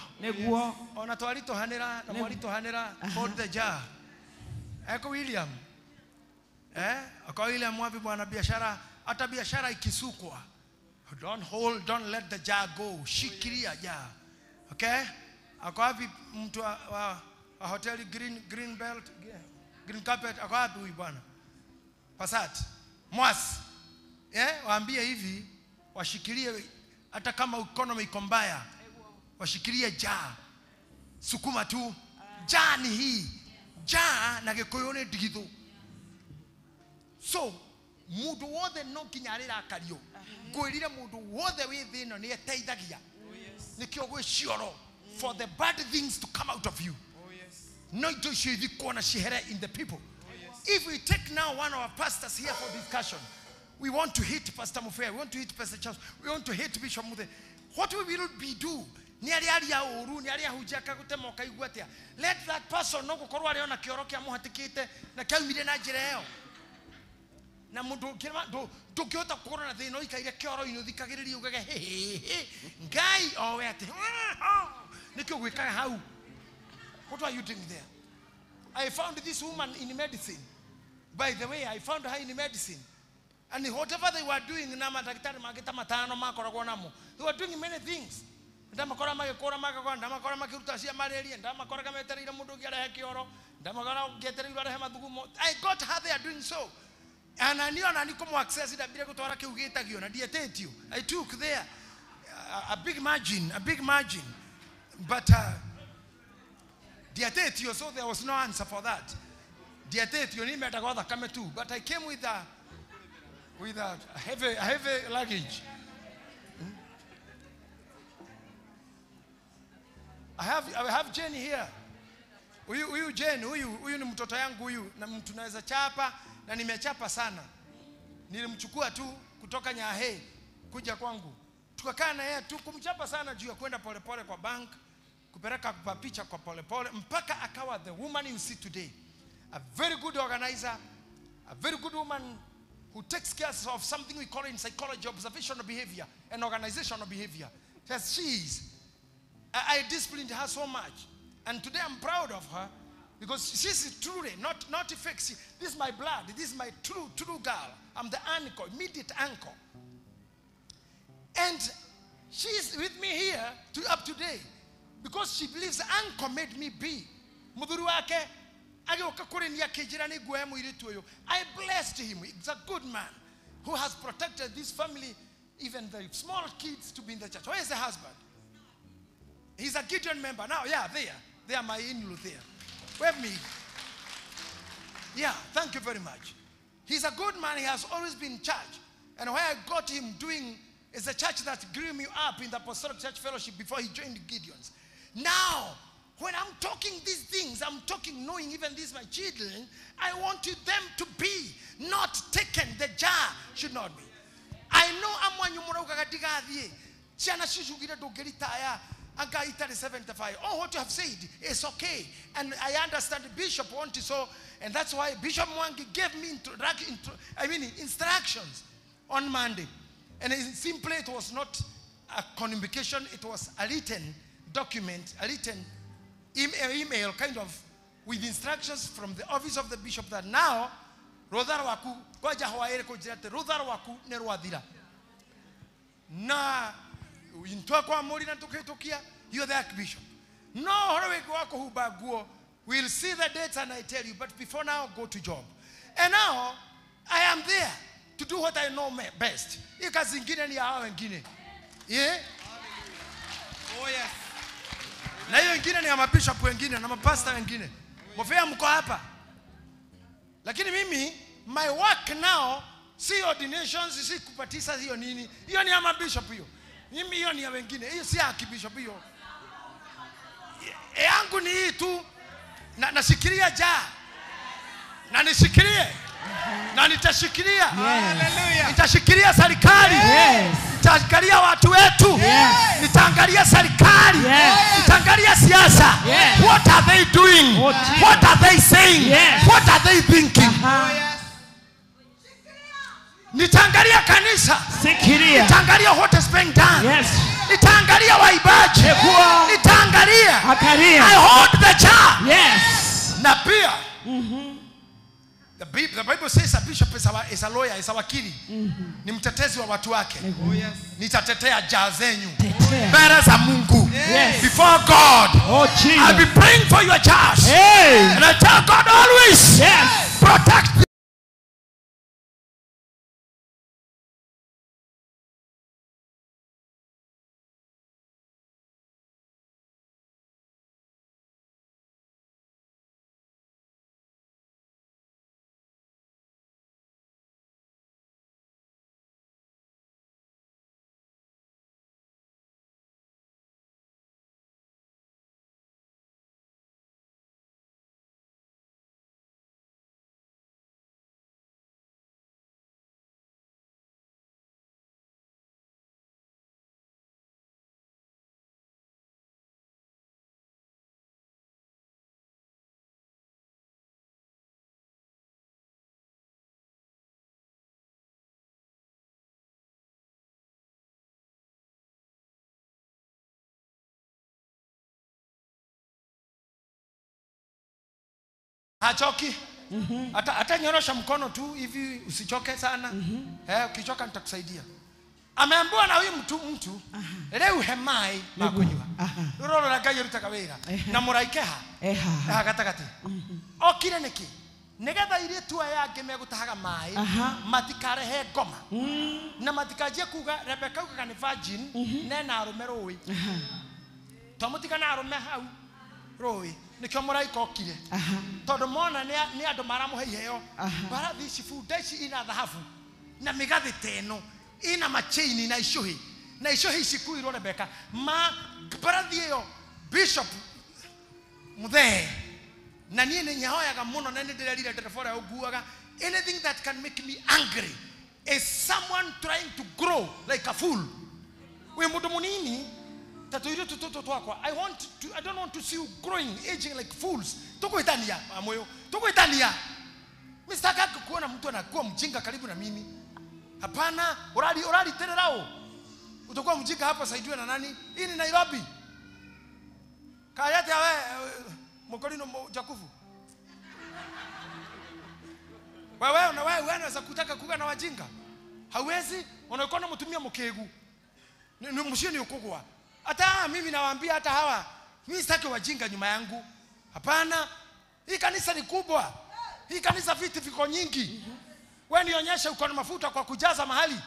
Ona twarito hanira, na mwarito hanira, hold the jar. Eko William. Eko William mwapi bwana biashara, hata biashara ikisukwa. Don't let the jar go. Shikilia jar. Okay? Ako wapi mtu wa hoteli green belt, green carpet, ako wapi huyu bwana? Passat. Mwasi. Waambie hivi, washikilie hata kama economy iko mbaya. Washikilie jaa. Sukuma tu. Jaa ni hii. Jaa na gekoyone digitho. So, mudu wothe no kinyarira akario. Gwirire mudu wothe withino ni eteithagia. Nikio gwicioro for the bad things to come out of you. No to shithi kona shihere in the people. If we take now one of our pastors here for discussion, we want to hit Pastor Mufea, we want to hit Pastor Charles, we want to hit Bishop Muthe. What we will do? Let that person no gukorwo ari ona kioro kia muhatikite na kaumire na njira yo. Na mundu ndungihota kukorwo na thina ikaire kioro ino thikagiririe ugage ngai o wete nikio gwikaga hau. What are you doing there? I found this woman in medicine. By the way, I found her in medicine. And whatever they were doing, they were doing many things. I got her there doing so. And I knew I took there a big margin. But so there was no answer for that. But I came with a heavy luggage. I have Jenny here. Huyu Jenny, huyu ni mtoto yangu huyu, na tunaweza chapa na nimechapa sana. Nilimchukua tu kutoka Nyahe kuja kwangu. Tukakaa na yeye tu kumchapa sana juu ya kwenda polepole kwa bank, kupeleka picha kwa polepole mpaka akawa the woman you see today. A very good organizer, a very good woman who takes care of something we call in psychology observational behavior and organizational behavior. Yes, she is. I disciplined her so much. And today I'm proud of her because she's truly, not fake. This is my blood. This is my true girl. I'm the uncle, immediate uncle. And she's with me here up today because she believes uncle made me be. I blessed him. He's a good man who has protected this family even the small kids to be in the church. Where is the husband? He's a Gideon member. Now, yeah, they are my in-law there. With me. Yeah, thank you very much. He's a good man. He has always been in church. And where I got him doing is a church that grew me up in the Apostolic Church Fellowship before he joined Gideon's. Now, when I'm talking these things, I'm talking knowing even these my children, I want them to be not taken. The jar should not be. I know I'm one you more Chana Shishugita to get it Anka Italy 75. Oh, what you have said is okay. And I understand the bishop wanted so, and that's why Bishop Mwangi gave me instructions on Monday. And simply it was not a communication, it was a written document, a written email kind of with instructions from the office of the bishop that now Rodhar waku koja hawaere kujirate Rodhar waku nerwadira na intwa kwa mori na tuketokia you're the archbishop. No horowe wako hubaguo. We'll see the dates and I tell you, but before now go to job. And now I am there to do what I know best. Ikazingine ni hao wengine. Yeah? Oh yes. Na hiyo wengine ni mabishop wengine na mapasta wengine. Mofea mko hapa. Lakini mimi my work now si ordinations, si kupatisa hiyo nini. Hiyo ni ya mabishop hiyo. Mimi hiyo ni ya wengine. Hiyo si ya archbishop hiyo. Yangu ni hii tu. Na nashikilia na nishikilie na nitashikilia. Hallelujah. Nitashikilia serikali. Nitaangalia watu wetu. Nitaangalia serikali. Nitaangalia siasa. What are they doing? What are they saying? What are they thinking? Nitaangalia kanisa. Nitaangalia what is being done. Nitaangalia waibaji. Nitaangalia. I hold the jar. Na pia the Bible says a bishop is a lawyer, is a wakili. Ni mtetezi wa watu wake. Nitatetea jar zenyu mbele za Mungu. Before God. I'll be praying for your jars. And I tell God always protect me. Hachoki. Hata nyorosha mkono tu hivi usichoke sana. Ukichoka nitakusaidia. Ameambiwa na huyu mtu leo hemai makunywa. Roro la gayo rutakawera na muraikeha. Gatakati. Okire neki. Negatha ile tu yake megutahaga mai matikarehe ngoma. Na matikaje kuga Rebecca kuga ni virgin nena arume roi. Tomutika na arume hau roi. Nikyo muraika okire. Todo mona ni ando maramu heyo. Bara this food dashi ina dhahabu. Na migathi teno ina machaini na ishuhi. Na ishuhi siku iro Rebecca. Ma bara dio bishop muthe. Na niye nyahoyaga muno na ndirerire telefone oguaga. Anything that can make me angry is someone trying to grow like a fool. We mudu munini I don't want to see you growing, aging like fools. Tuko Italia, amoyo. Tuko Italia. Mr. Kaka kuona mtu anakuwa mjinga karibu na mimi. Hapana, orali tena rao. Utakuwa mjinga hapa saidiwe na nani? Hii ni Nairobi. Kayate awe mokolino jakufu. Wewe unaweza kutaka kuga na wajinga. Hawezi, unaona mtumia mkegu. Ni mshini ukugwa. Hata mimi nawaambia hata hawa mimi sitaki wajinga nyuma yangu. Hapana. Hii kanisa ni kubwa. Hii kanisa viti viko nyingi. Wewe nionyeshe uko na mafuta kwa kujaza mahali.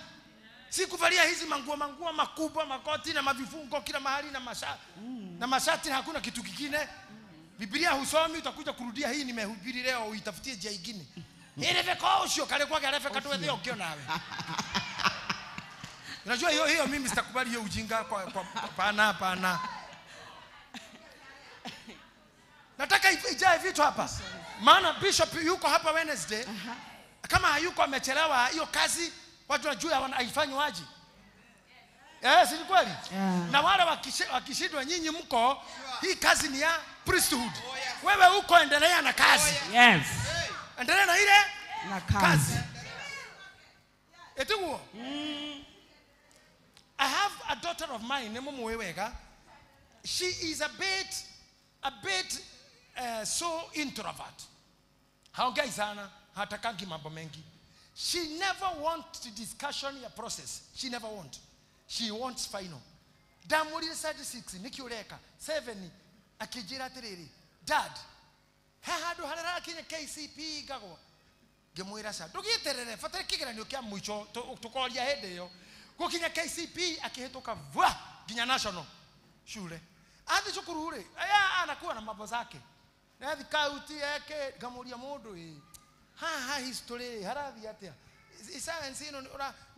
Si kuvalia hizi manguo makubwa, makoti na mavifungo kila mahali na mashati na hakuna kitu kingine. Biblia husomi, utakuja kurudia hii nimehubiri leo uitafutie njia nyingine. Ile vekosho kale kwa galefe katwetheo kio nawe. Unajua hiyo mimi sitakubali hiyo ujinga kwa pana. Nataka ijae vitu hapa. Maana bishop yuko hapa Wednesday. Kama hayuko amechelewa hiyo kazi watu wajua haifanywi aje. Si ni kweli? Na wale wakishindwa nyinyi mko hii kazi ni ya priesthood. Wewe uko endelea na kazi. Yes. Endelea na ile na kazi. Etugo. I have a daughter of mine, Nemomo Wewega. She is a bit so introvert. Haongei sana, hatakangi mambo mengi. She never wants discussion ya process. She never wants. She wants final. Damuri 36 nikiureka 7 akijira tiriri. Dad, hahadu harara kinya KCP gagwa. Gemwira sa. Ndugiterere fatare kigeranio kia mwicho tukoria hende yo. Gukinya KCP akihituka vwa ginya national shule. Athi cukuru uri anakuwa na mambo zake. Na athi kauti yake gamuria mundu ha history harathi atia. Science ino ni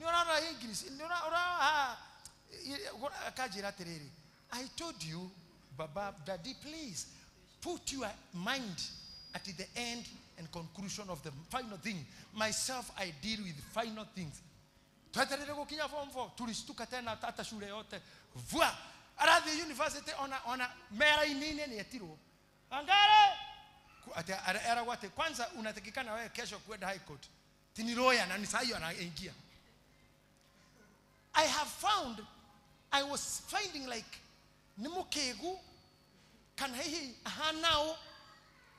ora English ni ora kajira tiriri. I told you Baba, Daddy, please put your mind at the end and conclusion of the final thing. Myself, I deal with final things. Tuaterere kukinya form 4 tulistuka tena hata shule yote vua arathi university ona mera inine ni etiro angare era wate kwanza unatakikana wewe kesho kwenda high court tini lawyer na nisayo anaingia. I was finding like nimukegu kana hihi hanao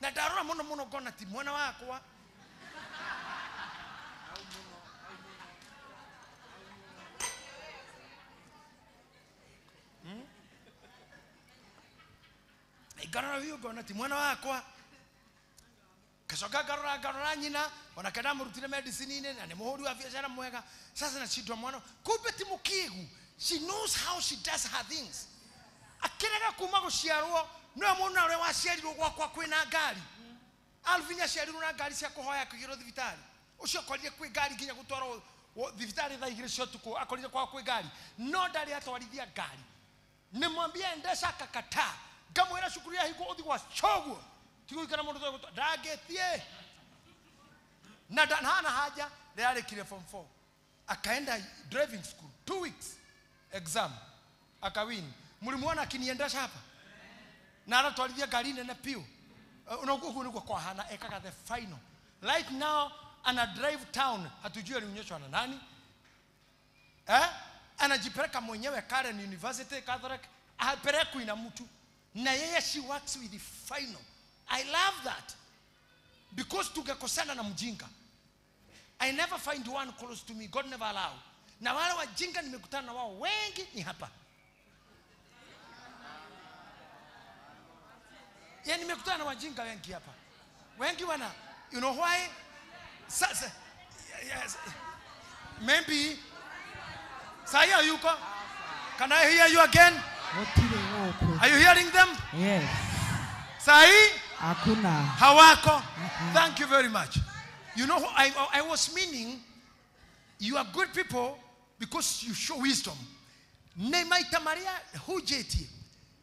na darora muno gona ti mwana wakwa Garora hiyo gona ti mwana wakwa kasoka garora nyina wanakenda murutire medicine ine na ni muhuri wa biashara mwega sasa na chidwa mwana kumbe ti mukigu. She knows how she does her things. Akirega kuma guciarwo no mwana ore waciarirwo gwakwa kwina ngari Alvinya ciarirwo na ngari cia kuhoya kugiro thibitari ucio korire kwi ngari ginya gutwaro thibitari tha igire cio tuko akorire kwa kwi ngari no ndari atwarithia ngari nimwambia endesha kakata ngamwira cukuru ya higo uthi gwa chogwo tigukana mundu twa ndagetie na hana haja ndari kire form 4 akaenda driving school 2 weeks exam akawin. Mulimuona akiniendesha hapa na anatwarithia gari nene pio unakuwa kwa hana ekaga the final right now ana drive town hatujui alionyeshwa na nani anajipeleka mwenyewe Karen University Catholic apelekwa ina mtu na yeye she works with the final. I love that because tungekosana na mjinga. I never find one close to me. God never allow. Na wale wajinga nimekutana na wao wengi ni hapa. Yani nimekutana na wajinga wengi hapa. Wengi wana, you know why? Yes. Maybe. Saya yuko. Can I hear you again? Are you hearing them? Yes. Sai? Hakuna. Hawako. Thank you very much. You know, I was meaning you are good people because you show wisdom. Ne maita Maria hujeti.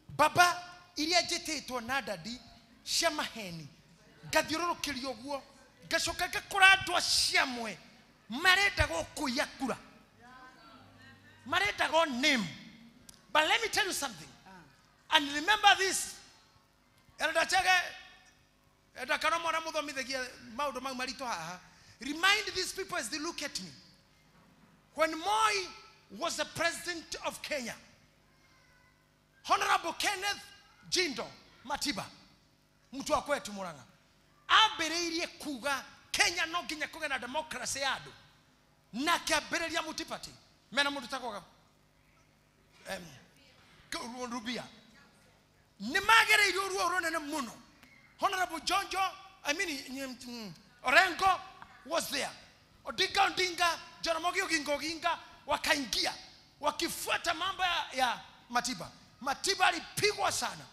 Baba iria jetetwo na dadi cia maheni. Gathiururukirio guo. Gacoka gakora andũ ciamwe marenda gukuya kura. Marenda go name. But let me tell you something. And remember this. Elder Chege Elder Karomo ramuthomithagia maundu mau marito haha. Remind these people as they look at me. When Moi was the president of Kenya, Honorable Kenneth Jindo Matiba, mtu wa kwetu Murang'a, ambĩrĩirie kuga Kenya no nginya kũgĩa na democracy ya andũ na kĩambĩrĩria Multiparty mena mũndũ takwaga Rubia nĩ magĩrĩirwo ruo rũnene mũno. Honorable Orengo was there. Odinga Jaramogi Oginga wakaingia wakifuata mambo ya Matiba. Matiba alipigwa sana,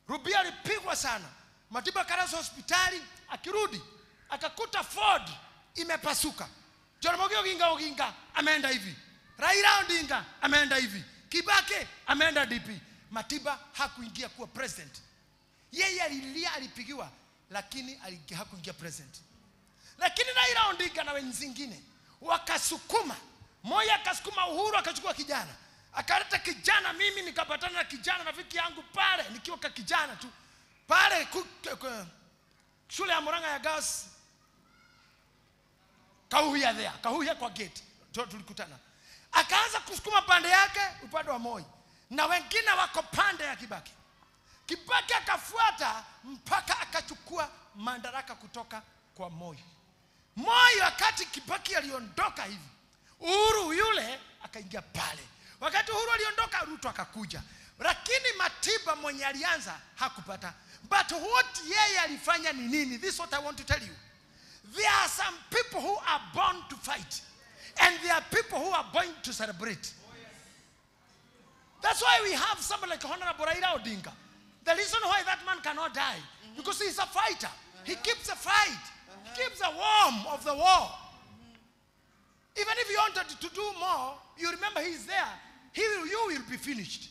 Rubia alipigwa sana. Matiba karasa hospitali, akirudi akakuta Ford imepasuka. Jaramogi Oginga ameenda hivi, Raila Odinga ameenda hivi, Kibaki ameenda DP. Matiba hakuingia kuwa president. Yeye alilia, alipigiwa, lakini hakuingia president. Lakini Raila Odinga na wenzingine wakasukuma. Moja akasukuma Uhuru, akachukua kijana, akaleta kijana. Mimi nikapatana na kijana rafiki yangu pale, nikiwa kijana tu pale shule ya Murang'a ya Girls, Kahuya kwa gate tulikutana. Akaanza kusukuma pande yake upande wa Moi, na wengine wako pande ya Kibaki. Kibaki akafuata mpaka akachukua madaraka kutoka kwa Moi. Moi wakati Kibaki aliondoka hivi, Uhuru yule akaingia pale. Wakati Uhuru aliondoka, Ruto akakuja. Lakini Matiba mwenye alianza hakupata. But what yeye alifanya ni nini? This is what I want to tell you. There are some people who are born to fight, and there are people who are born to celebrate. That's why we have someone like Honorable Raila Odinga. The reason why that man cannot die, because he's a fighter. He keeps a fight. He keeps the warmth of the war. Even if you wanted to do more, you remember he's there. You will be finished.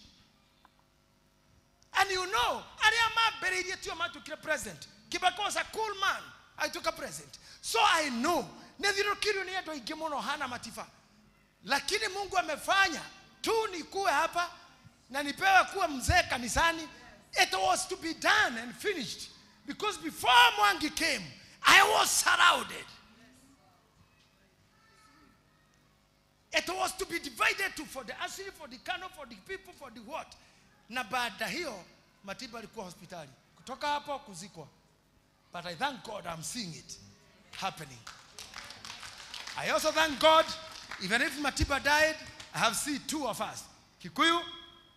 And you know, Ariama to kill president. Kibaki was a cool man. I took a president. So I know. Hana Matifa. Lakini Mungu amefanya tu nikuwe hapa na nipewe kuwa mzee kanisani. It was to be done and finished. Because before Mwangi came, I was surrounded. It was to be divided for the Asili, for the Kano, for the people, for the what. Na baada hiyo Matiba alikuwa hospitali. Kutoka hapo kuzikwa. But I thank God I'm seeing it happening. I also thank God, even if Matiba died, I have seen two of us. Kikuyu,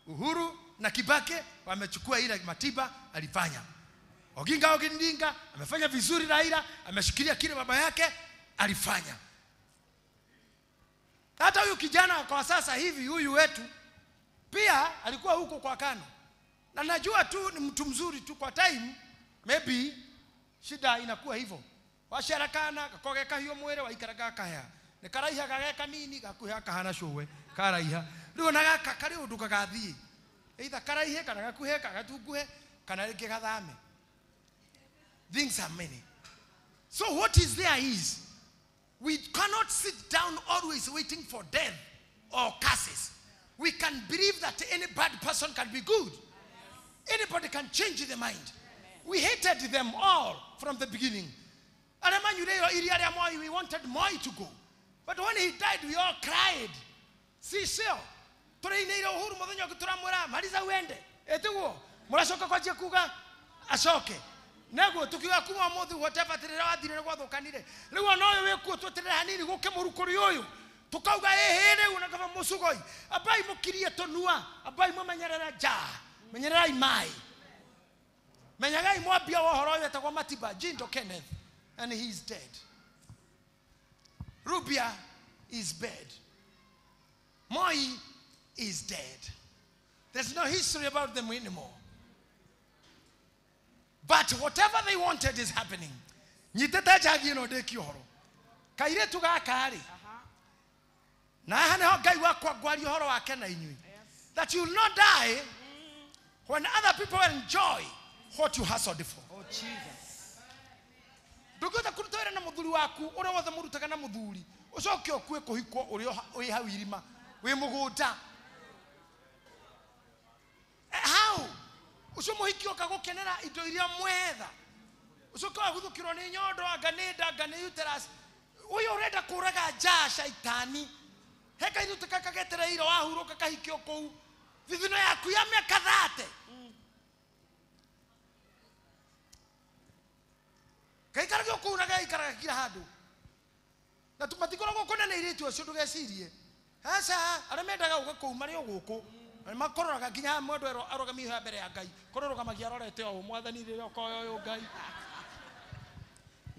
Uhuru na Kibaki wamechukua ile Matiba alifanya. Oginga amefanya vizuri, Raila ameshikilia kile baba yake alifanya. Hata huyu kijana kwa sasa hivi, huyu wetu pia alikuwa huko kwa Kano. Na najua tu ni mtu mzuri tu, kwa time maybe shida inakuwa hivyo. Washarakana kakogeka hiyo mwere waikaraga kaya. Ne karaiha gageka nini gakuha kahana showe karaiha. Riu na kakari undu kagathie. Either karaihe kana gakuhe kagatunguhe kana rike gathame. Things are many. So what is there is, we cannot sit down always waiting for death or curses. We can believe that any bad person can be good. Anybody can change the mind. We hated them all from the beginning. We wanted Moi to go. But when he died, we all cried. See, so. Nego tukiwa kuma mothu whatever tirira wathire gwa thukanire riu no we ku tutirira hanini guke murukuri uyu tukauga ehere una kama musugoi abai mukirie tonua abai mumenyerera ja menyerera imai menyagai mwambia wohoro yetagwa Matiba Jindo Kenneth, and he's dead. Rubia is dead. Moi is dead. There's no history about them anymore. But whatever they wanted is happening. Nyiteta jagi no de kihoro. Kaire tuga kari. Na hane ho gai wakwa gwari horo wake na inyui. That you will not die when other people enjoy what you hustled for. Oh Jesus. Nduguta kurutoera na muthuri waku ura wothe murutaga na muthuri. Ucoke okue kuhikwo uri hau irima. We mugunda. How? Ucio muhiki okagukenera indo iria mwetha. Ucio kwa guthukirwo ni nyondo agane uterus. Uyo urenda kuraga ja shaitani. Heka indo tukakagetera iro wahuruka kahikio kou. Thithino yaku ya miaka 30. Kaikara gyo kuraga ikara kira handu. Na tumatikoro gukona na iritu ucio ndugecirie. Hasa aramendaga ugakou mari oguku. Makororaga nginya mundu arogamia mbere ya Ngai. Kororoga magia arorete o mwathani rire okoyo Ngai.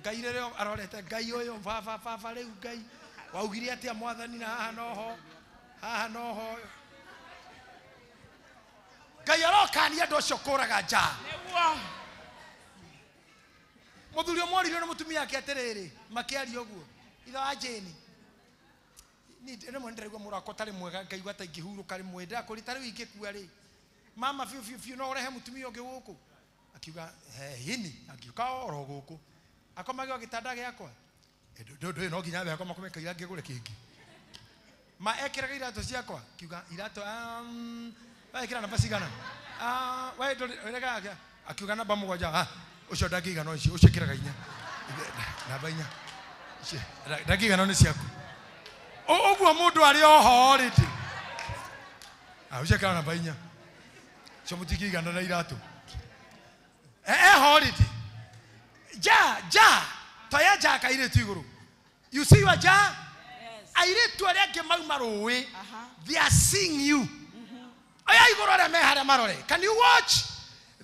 Ngai rire arorete Ngai oyo baba riu Ngai. waugire atia mwathani na haha noho Ngai arokania ndo cio kuraga nja muthuri omorire na mutumia yake atiriri makiaria uguo itha wa Jane ni ndemwe ndirigwa murako tari mwega ngaigwa ta ingihurũka rimwe ndakurita riu ingikua ri mama fiu no rehe mutumia ungi guku akiuga hini akiuka oro guku akomagio gitanda giakwa ndo no nginya thako makomeka irangi gure kingi ma ekiraga irato ciakwa akiuga irato ekira namba cigana we ndo rega akiuga namba mugwanja ucio ndakiga no icio ucio kiraga inya namba inya ndakiga no ni ciaku oguo mundu ari oho riti ucio kira namba inya cio mutikiga na irato horiti ja toya ja kaire tu iguru you see your ja aire tu ari ake maruwe they are seeing you aya iguru ari me hare marore can you watch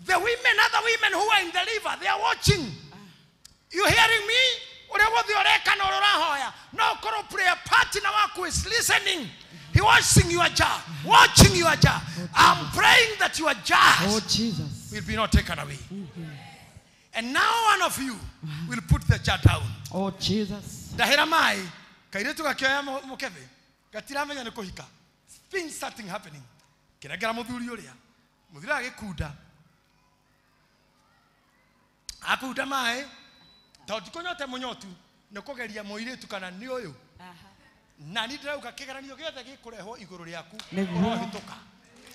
the women other women who are in the river they are watching you hearing me ore wothi ore kana ora hoya no koro prayer partner wako is listening he watching your jar watching your jar I'm praying that your jars will be not taken away and now one of you will put the jar down Jesus dahera mai kairetu gakioya mukebe gatiramenya ne kuhika things starting happening kiragera muthuri uria muthuri agikunda akuda mai todikonyote munyotu ne kugeria muiretu kana ni uyu na ni ndirauga kigeranio giothe gikureho iguru riaku hituka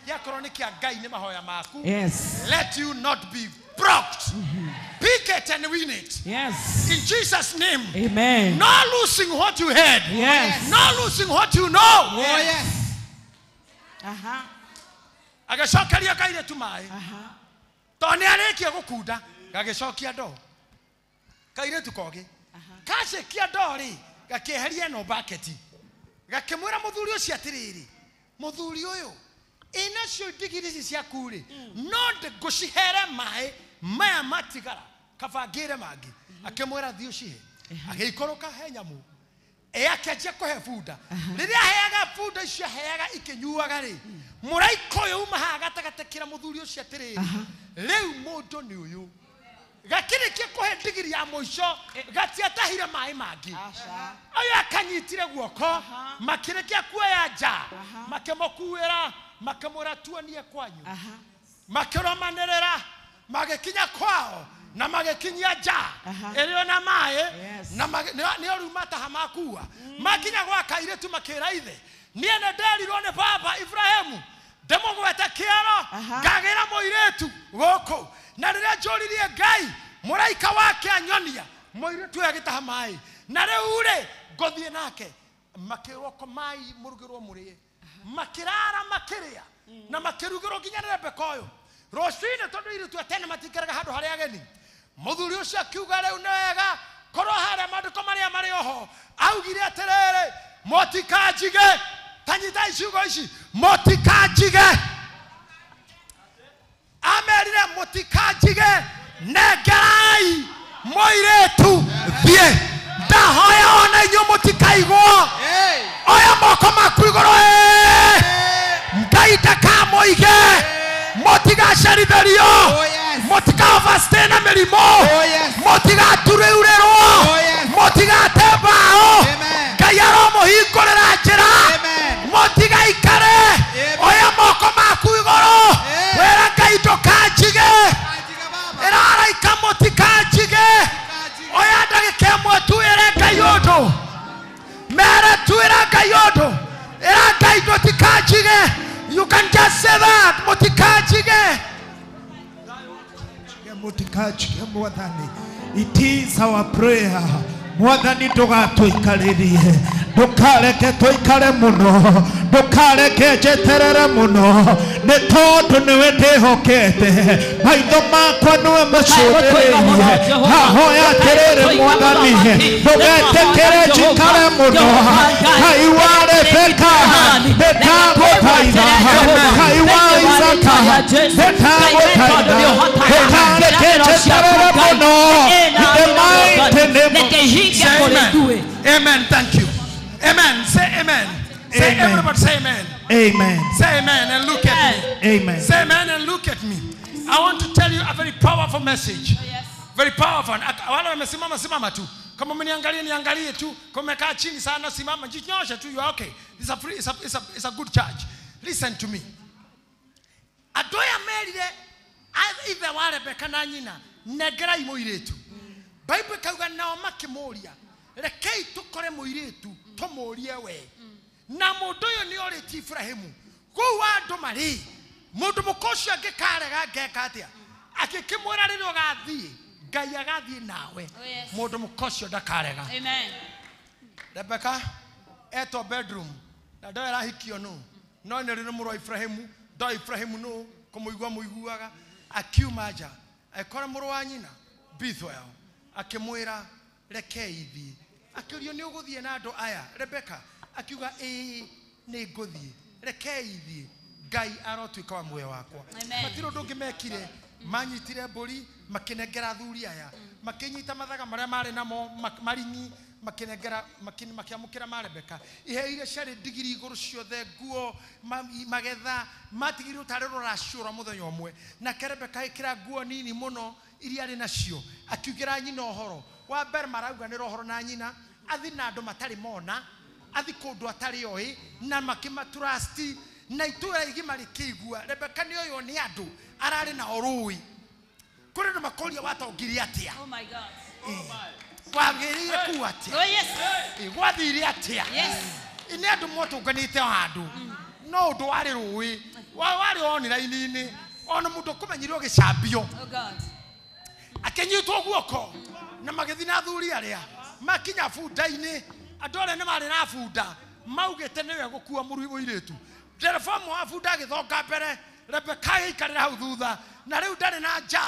yakoro ni kia Ngai ni mahoya maku let you not be broke pick it and win it in Jesus name amen not losing what you had not losing what you know agacokeria kaire tu mai to ni arikia gukunda gagicokia ndo kaire tu kogi kacekia ndo ri gakeheria no bucket gakimwira muthuri ucio atiriri muthuri uyu ina cio digiri ici ciaku ri no ngucihere mai maya matigara kabangire mangi akimwira thio cihe agiikoroka he nyamu akenjia kuhe bunda riria heaga bunda icio heaga ikinyuaga ri muraiko uyu uma ha gatagatekira muthuri ucio atiriri riu mundu ni uyu gakirikia kuhe digiri ya muico gatiatahire mai mangi aya kanyitire guoko makirikia kuoya nja makemokuira makamura tuanie kwanyu makiromanirira magikinya kwao na magikinya nja irio na mai na ni orumata hamakua makinya gwa kaire tu makira ithe niene nderirwo ni baba Ibrahimu ndemugwete kiaro ngagira muiretu goko na riria njoririe Ngai muraika wake anyonia muiretu agitaha mai na riu ri ngothie nake makirwo komai murugirwo murie makirara makiria na makirugirwo nginya Rebeka uyu rocine tondu iritu atene matikaraga handu hari ageni muthuri ucio akiuga riu nega korwo haria mandiko maria mari oho augire atiriri motikajige tanyita iciugo ici motikajige amerire motikajige negerai moiretu thie ndahoya ona inyo motikaigwo oya moko maku iguru Ngai ndakamoige motigacerithirio motiga na mirimo motigatureurirwo motigatembao Ngai aromuhingurira njira motigaikare oya moko maku iguru wera Ngai ndukanjige iraraika motikanjige oya ndagika imwe tuire Ngai undu mere tuire Ngai undu ira Ngai ndukanjige. You can just say that motikajige motikajige mwathani. It is our prayer mwathani ndugatuikaririe ndukareke tuikare muno ndukareke jeterere muno ni tondu niwe ndihokete maitho makwa niwe macuririe hahoya atiriri mwathani ndugetekere njikare muno Ngai wa Rebeka nditaguthaitha Ngai wa Isaka nditaguthaitha ndukareke jeterere muno in the mighty name of Amen. Thank you. Amen. Say amen. Say Amen. everybody say amen. Amen. Say amen and look at me. Amen. Say amen and look at me. I want to tell you a very powerful message. Very powerful. Wale wamesimama simama tu. Kama mniangalie niangalie tu. Kama umekaa chini sana simama jinyoshe tu. You are okay. It's a good church. Listen to me. Adoya merire either wale bekana nyina negera imoiretu. Bible kauga nao makimoria. Rekei tukore moiretu tomorie we. Na mundu uyu ni oriti Ibrahimu. Ku wandu mari. Mundu mukocio angikarega ngeka atia. Akikimwira riri ugathie. Ngai agathie nawe. Mundu mukocio ndakarega. Amen. Rebecca eto bedroom. Na ndo erahikio no. No ni riri muru Ibrahimu. Do Ibrahimu no kumuigua muiguaga. Akiumaja. Ekora muru wa nyina. Bethuel. Akimwira rekei thie. Akiurio ni uguthie na andu aya. Rebecca akiuga ni nguthie. Rekei thie. Ngai arotwika wa muoyo wakwa. Matiro ndungimekire manyitire mburi makinengera thuri aya makinyita mathaga maria mari namo maringi makinengera makiamukira Rebeka iheire cari digiri iguru ciothe nguo magetha matigiri utari ruracura muthenya umwe na Rebeka ikira nguo nini muno iria ari nacio akiugira nyina ohoro wa mbere marauga ni rohoro na nyina athi na andu matari mona athi kundu atari oi na makimatrust na itura igima rikigua Rebeka ni oyo ni andu arari na orui kuri no makoria watongiri atia. Oh my God. Wagirire ku atia. Oh yes. Gwathire atia. Yes. Ine andu motunganite handu no ndu ari rui wari onira inini ona mundu kumenyirwo gicambio. Oh God. Akenyitwo guoko na magethi na thuri aria makinya bunda-ini andu aria ni mari na bunda maugite niwe gukua muru iretu dereva wa bunda agithonga mbere Rebeka ikarira hau thutha na riu ndari na nja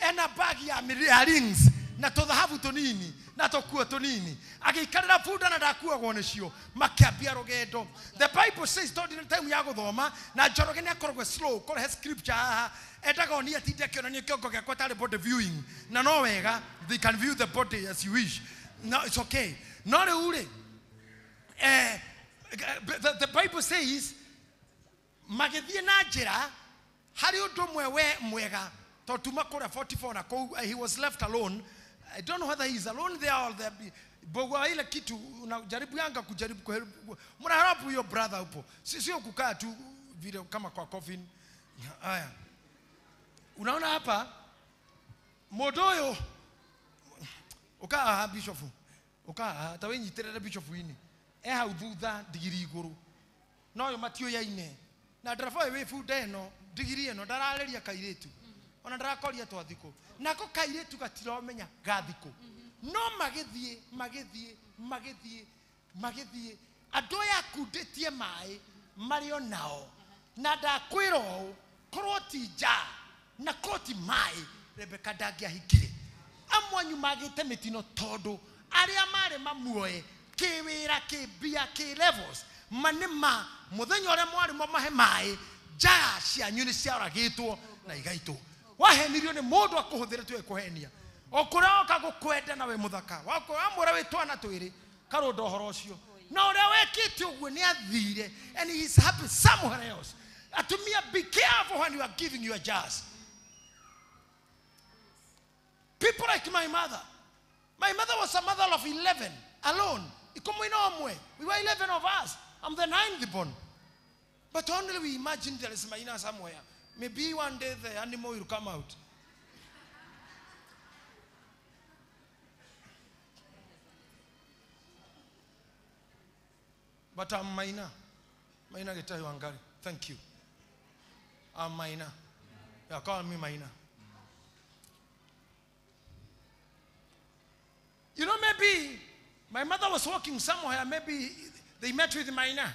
ena bagi ya rings na tuthahabu tunini na tukuo tunini agikarira bunda na ndakuagwo nicio makiambia rugendo. The Bible says don't in time ya guthoma na Njoroge ni akoragwo slow kore he scripture haha endaga oni atinde kionania kiongo giakwa tari body viewing na no wega they can view the body as you wish. No, it's okay. No riu the Bible says magethie na njira hari undu mwe mwega totuma kora 44 na he was left alone. I don't know whether he's alone there or there bogwa ile kitu unajaribu yanga kujaribu mnaharabu your brother upo sio kukaa tu vile kama kwa coffin. Haya unaona hapa modoyo ukaa bishop ukaa tawenyiterere bishop ini eha uthutha digiri iguru noyo matio yaine na ndarafo we bunda eno digiri eno ndaraleria kairetu ona ndarakoria twathiko nako kairetu gatiromenya gathiko no magethie andu aya kunditie mai mario nao na ndakwiro koroti nja na koroti mai Rebeka ndangiahingire amwanyu magite mitino tondu aria mari mamuoe kiwira kibia ki levels manima muthenya ore mwari mahe mai nja cianyu ni ciaragitwo na igaitwo wahenirio ni mundu akuhuthire tu ekuhenia okura okagukwenda nawe muthaka wako amura witwana twiri karundo horo cio na ore wekite uguo ni athire and he is happy somewhere else. Atumia, be careful when you are giving your jars. People like my mother was a mother of 11 alone. We were 11 of us. I'm the 9th born. But only we imagine there is Maina somewhere. Maybe one day the animal will come out. But I'm Maina. Maina Getahi Wangari. Thank you. I'm Maina. Yeah, call me Maina. You know, maybe my mother was walking somewhere. Maybe they met with Maina.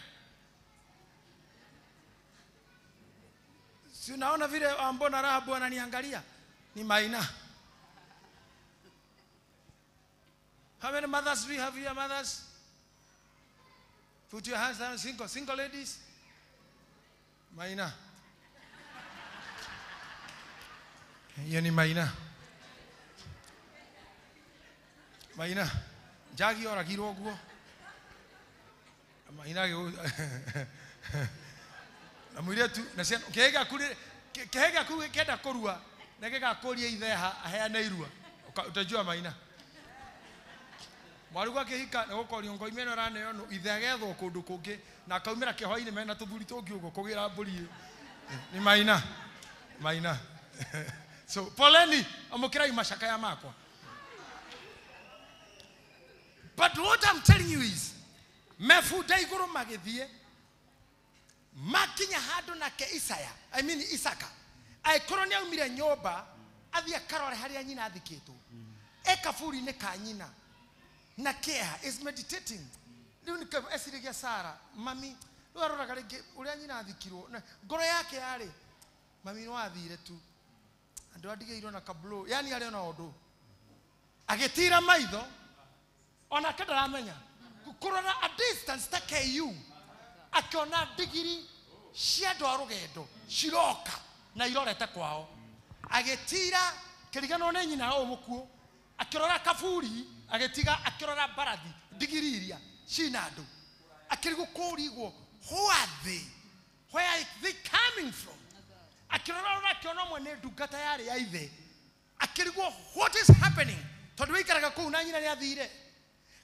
Si unaona vile ambona Rahabu ananiangalia ni Maina. How many mothers do we have here, mothers? Put your hands down, single ladies. Maina. Hiyo ni Maina. Maina. Jagi oragirwo guo. Maina na mwire tu na ciana kehega kuri kenda kurua na gigakuria itheha aheane irua utajua Maina mwarugu akihika na gukorio ngoi meno raneo no ithegethwo kundu kungi na akaumira kihoini mena tuthuri tungi ugo kugira mburi ni Maina so poleni amukirai mashaka ya makwa. But what I'm telling you is mefuda iguru magithie makinya handu nake Isaka aikoro ni aumire nyomba athia karore haria nyina athikitwo ekaburi ni ka nyina na keha is meditating riu ni esirigia Sara mami ruaroraga ringi uria nyina athikirwo ngoro yake yari mami no athire tu andu adigeirwo na kablo yani ari ona undu agitira maitho ona kadaramenya kurora a distance ta KU akiona digiri cia rugendo ciroka na irorete kwao agitira kirigano ne nyina o mukuo akirora kaburi agitiga akirora barathi digiri iria cinandu akirigo kurigwo who are they, where are they coming from akirora ora kiona mwene ndungata yari ya ithe akirigo what is happening tondu ikaraga ku na nyina ni athire.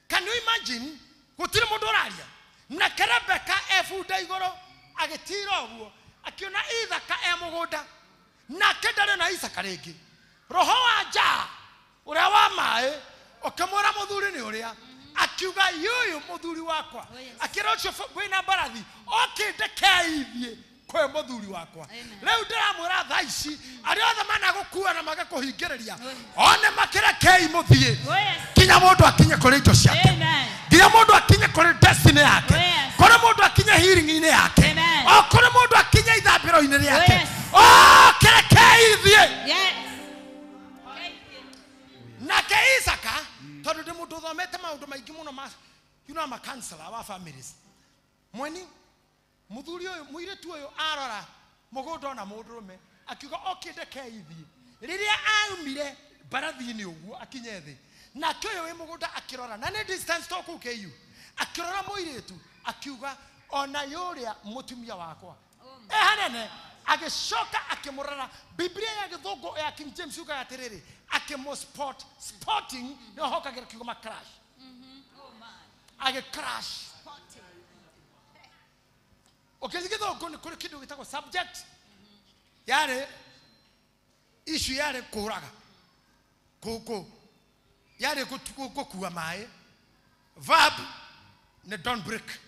Can you imagine gutire mundu oraria na Rebeka efuda igoro agitira oguo akiona Isaka mugunda na kendare na Isaka ringi roho wa nja uria wa mai okamura muthuri ni uria akiuga yuyu muthuri wakwa akira ucio wina barathi okinde keithie kwe muthuri wakwa riu ndiramwira thaa ici ari othe mana gukua na magakuhingiriria one makira kei muthie kinya mundu akinye kuri indo ciake nginya mundu akinye kuri destiny yake kuri mundu akinye healing ine yake o kuri mundu akinye ithambiro ine yake o kire keithie na ke Isaka tondu ndi mundu thomete maundu maingi muno ma I'm a counselor wa families mweni muthuri uyu muiretu uyu arora mugundo na mundurume akiuga okinde keithi riria aumire barathi-ini uguo akinye thi na kyo wi mugunda akirora na ni distance to ku KU akirora muiretu akiuga ona yuria mutumia wakwa hanene agishoka akimurara Biblia ya githungu ya King James uga atiriri sporting no hoka kiuga crash age crash okizigitho kuni kuri kidu gitako subject yare issue yare kuraga koko yare kuwa mai verb ne don't break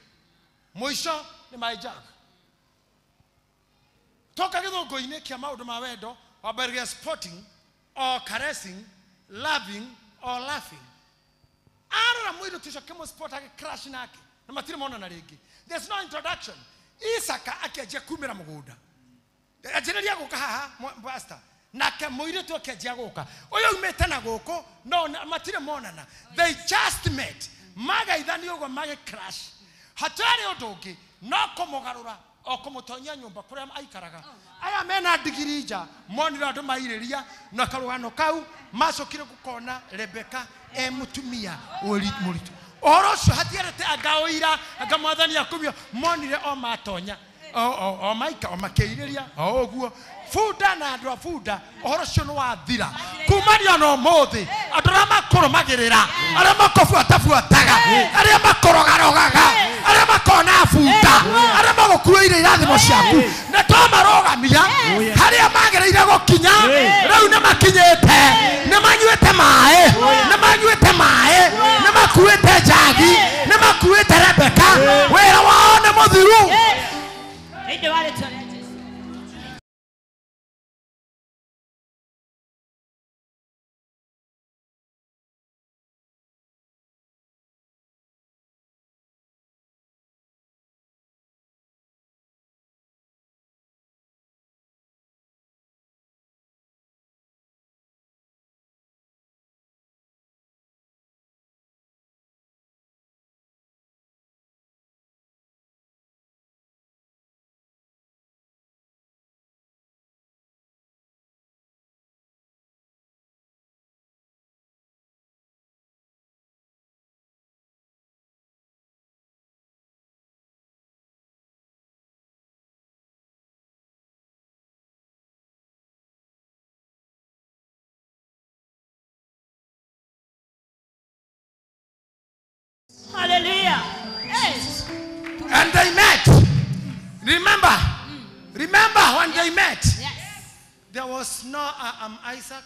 moisho ne maijak toka githo ine kia maundu ma wendo waberge sporting or caressing loving or laughing ara mwiro tisho kemo sport ake crash nake na matire mona na ringi there's no introduction Isaka akiajia kumira mugunda ajereria guka haha pastor nake mwiro tu akiajia guka oyo umete na guko no matire mona na they just met maga ithani ugo mage crash hatari odongi no komugarura o kumutonya nyumba kuria aikaraga aya mena digirija monira andu mairiria na karugano kau macokire gukona Rebeka mutumia muritu orocio hatierete agaoira agamwathani akumio monire o matonya o maika o makeiriria o oguo fuda na andra fuda orocio no wathira kumania no mothi andra makoromagirira aria makofuataga aria makorogarogaga aria makona fuda aria magokuire irathimo ciaku na to marogamia haria magereire gukinya riu na makinyete na manyuete mai na makuete jagi na makuete Rebeka wera waone muthiru Ndio wale Hallelujah. And they met. Remember when they met? Yes. There was no I'm Isaac,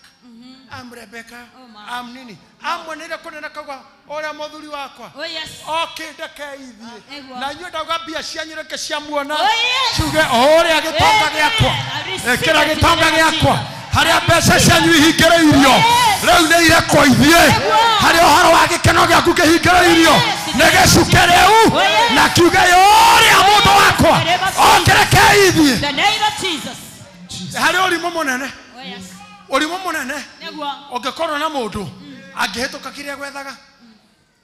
I'm Rebecca, I'm Nini. I'm Wanira Konena Kawa, or I'm Moduli Wakwa. Oh, yes. Okay, the Kaidi. Now you don't have be a Shanya Kashamuana. Oh, yes. Sugar, oh, I get Tonga Yakwa. Can I get Tonga Yakwa? Haria pesa shanyu hikere irio. Leo ne ire koithie. Haria haro wake kenoga kuke hikere irio. Nege sukereu na kiuge yori amundo wakwa. Ongereke ithie. The name of Jesus. Haria uri mumunene. Oh, yes. Uri mumunene. Negwo. Ongekorwo na mundu angehituka kiria gwethaga.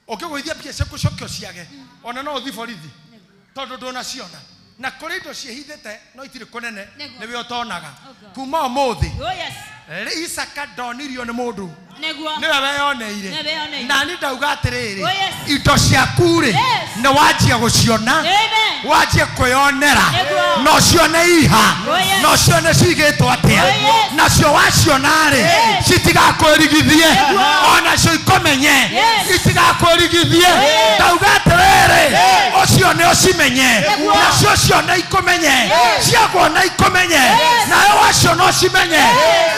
Ukigwithia pia cia kucokio ciage. Ona no uthi borithi. Tondu ndona ciona. Na kuri indo ciehithite no itire kunene niwe utonaga kuma umuthi. Oh, yes. Isaka ndonirio ni mundu Negwo. niwe weyoneire na ni ndauga atiriri Oh, yes. indo ciaku ri ni wanjia guciona wanjia kwiyonera no cione iha no cione cigitwo atia nacio waciona ri citigakwirigithie ona cio ikomenye itigakwirigithie ndauga atiriri ucio ni ucimenye nacio cione ikomenye ciaguona ikomenye nawe waciona ucimenye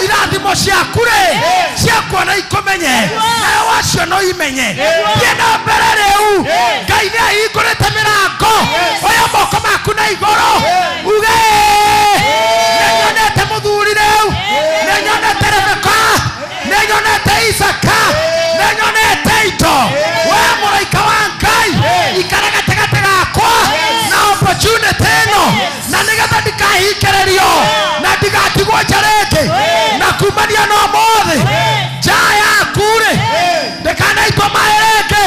irathimo ciaku ri ciakuona ikomenye nawe waciona imenye thiena mbere riu Ngai ni ahingurite mirango oya moko maku na iguru uge ninyonete muthuri riu ninyonete Rebeka ninyonete Isaka ninyonete indo we muraika wa Ngai ikara gatagati gakwa na opportunity ino na nigetha ndikahingĩrĩrio na ndigatigwo nja rĩngĩ na kumania no mothe njaa yaku rĩ ndĩkanaitwo maĩ rĩngĩ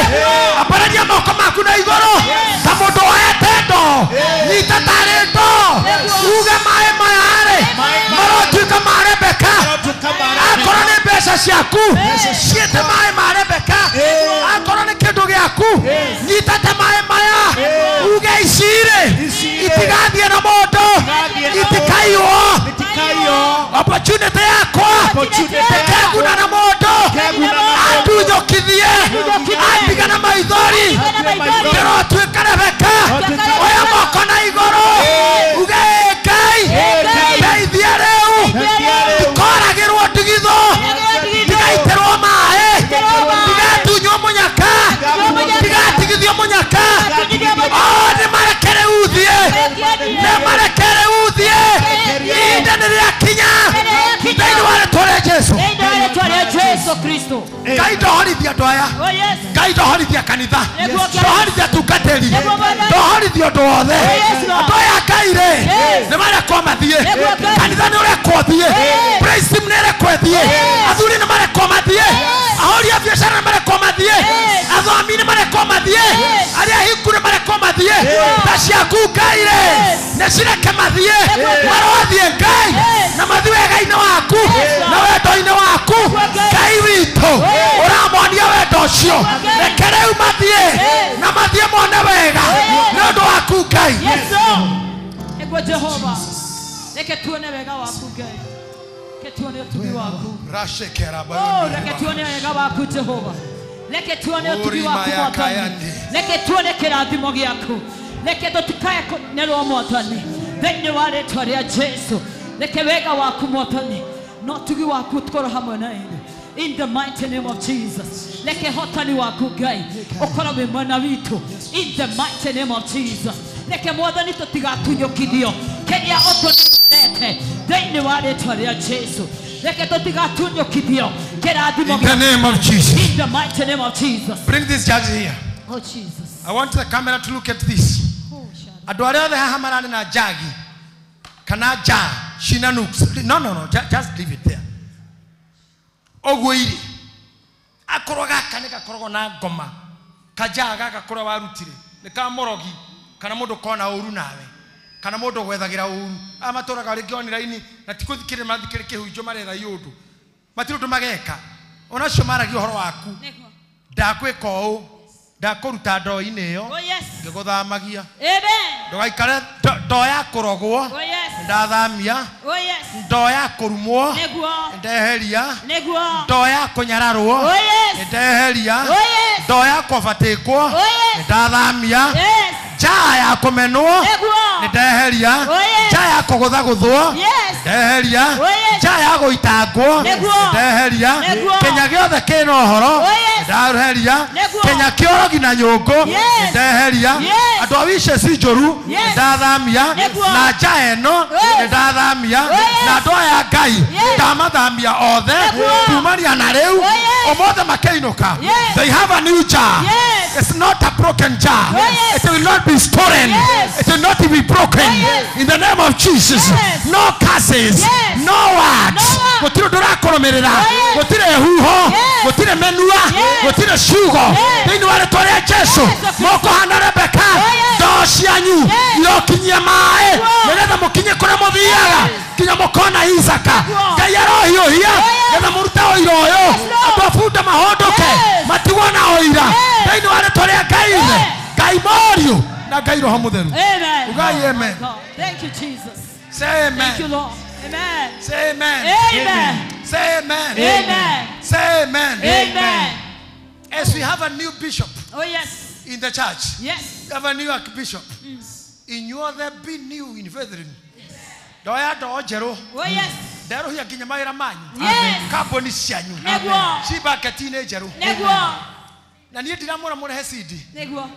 ambararia moko maku na igũrũ ta mũndũ woete ndo nyita tarĩ ndo uge maĩ maya rĩ marotuĩka ma Rebeka akorwo nĩ mbeca ciaku ciĩte maĩ ma Rebeka akorwo nĩ kĩndũ gĩaku nyitate maĩ maya uge ici rĩ itigathiĩ na mũndũ itikaiywo opportunity yakwa ikeguna na mũndũ andunyũkithie andiga na maithori ndĩrotuĩka Rebeka oya moko na igũrũ uge Ngai ndeithia rĩu ndikoragĩrwo ndigithũ ndigaitĩrwo maĩ ndigatunywo mũnyaka ndigatigithio mũnyaka nĩmarekere uthie nĩmarekere uthie ihinda nĩ rĩakinya thĩinĩ wa rĩtwa rĩa Jesu Kristo. Ngai ndohorithia andũ aya Ngai ndohorithia kanitha ndohorithia tungatĩri ndohorithia ũndũ wothe andũ aya Ngai rĩ nĩ marekwo mathiĩ kanitha nĩ ũrekwo thiĩ praise team nĩ ĩrekwo ĩthiĩ athuri nĩ marekwo mathiĩ ahori a biacara nĩ marekwo mathiĩ athomi nĩ marekwo mathiĩ arĩa ahingu nĩ marekwo mathiĩ tha ciaku Ngai rĩ nĩ cireke mathiĩ marothiĩ Ngai na mathiĩ wega-inĩ waku na wendo-inĩ waku Ngai witũ ũramonia wendo ũcio reke rĩu mathiĩ na mathiĩ mone wega nĩ ũndũ waku Ngai. Egwa Jehova reke tuone wega waku Ngai reke tuone ũtugi waku reke tuone wega waku Jehova reke tuone ũtugi waku Mwathani reke tuone kĩrathimo gĩaku reke tũtikae kũnerwo Mwathani thĩinĩ wa rĩtwa rĩa Jesu reke wega waku Mwathani na ũtugi waku ũkorwo hamwe na ithuĩ in the mighty name of Jesus reke hotani waku Ngai ũkorwo wĩ mwena witũ in the mighty name of Jesus reke Mwathani tũtigatunyũkithio kĩrĩa ũtũnengerete thĩinĩ wa rĩtwa rĩa Jesu reke tũtigatunyũkithio kĩrathimo in the name of Jesus in the mighty name of Jesus. Bring this judge here. Oh Jesus. I want the camera to look at this. Andũ arĩa othe haha mararĩ na jagi kana jar shina nooks no just leave it there oguo iri akorwo gaka nĩ gakoragwo na ngoma kaja gaka kũrĩa warutire nĩ ka morogi kana mũndũ kona ũru nawe kana mũndũ gwethagira ũru amatũraga rĩngĩ online na tikũthikĩrĩria mathikĩrĩrie kĩhunjio maretha yũndũ matirĩ ũndũ mageka onacio maragia ũhoro waku ndakwĩka ũũ ndakuruta ndo-inĩ ĩyo ngĩgũthamagia ndũgaikare ndo ya kũrogwo ndathamia ndo ya kũrumwo ndeheria ndo ya kũnyararwo ndeheria ndo ya kovatikwo ndathamia njaa ya kumenwo nindeheria njaa ya kuguthaguthwo ndeheria njaa ya guitangwo ndeheria Kenya giothe kina uhoro ndaheria Kenya kiorogi na nyungu ndeheria andu awice cinjuru ndathamia na njaa eno ndathamia na andu aya Ngai ndamathamia othe kumania na riu omothe makeinuka. They have a new jar. It's not a broken jar. It will not be stolen. It will not be broken. In the name of Jesus. No curses. No words. Gutire ndurakomerera. Gutire huho. Gutire menua. Gutire shugo. Thini wale tore Jesu. Moko hana Rebeka. Ndo cianyu irokinyia mae. Nigetha mukinye kuria muthiaga. Kinya mukona Isaka. Ngai arohiuhia. Nigetha murute oira uyu. Abafunda mahondoke. Matigwo na oira. Thini wale tore Ngai. Ngai morio. Na Ngai roho mutheru. Amen. Ugai amen. Thank you, Jesus. Say amen. Thank you, Lord. Amen. Say amen. Amen. Say amen. Amen. Say amen. Amen. As we have a new bishop. Oh yes. In the church. Yes. We have a new archbishop. In your there be new in Veteran. Doya do jero. Oh yes. Dero ya kinyamaira manyu. Yes. Kaponi cianyu. Negwo. Shiba katine jero. Negwo. Na niye ndiramura murehe CD. Negwo.